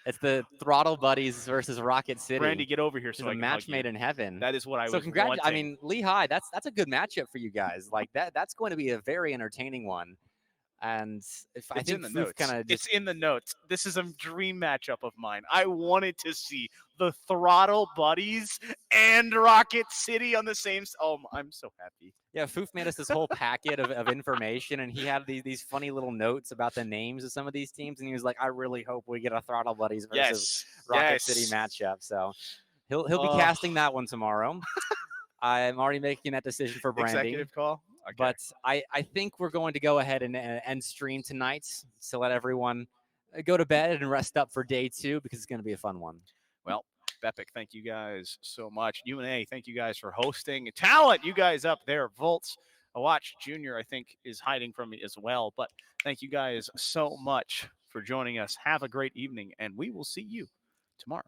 Speaker 3: It's the Throttle Buddies versus Rocket City.
Speaker 5: Randy, get over here.
Speaker 3: It's a match made in heaven.
Speaker 5: That is what I was
Speaker 3: wanting. I mean, Lehigh, that's a good matchup for you guys. Like that's going to be a very entertaining one. And if I think
Speaker 5: it's in the notes. This is a dream matchup of mine. I wanted to see the Throttle Buddies and Rocket City on the same. Oh, I'm so happy.
Speaker 3: Yeah, Foof made us this whole packet of information, and he had these funny little notes about the names of some of these teams, and he was like, "I really hope we get a Throttle Buddies versus Rocket City matchup." So he'll be casting that one tomorrow. I'm already making that decision for Brandy.
Speaker 17: Executive call. Okay.
Speaker 3: But I think we're going to go ahead and end stream tonight to let everyone go to bed and rest up for day 2 because it's going to be a fun one.
Speaker 17: Well, Bepic, thank you guys so much. UNA, thank you guys for hosting. Talent, you guys up there. Volts, Watch Junior, I think, is hiding from me as well. But thank you guys so much for joining us. Have a great evening, and we will see you tomorrow.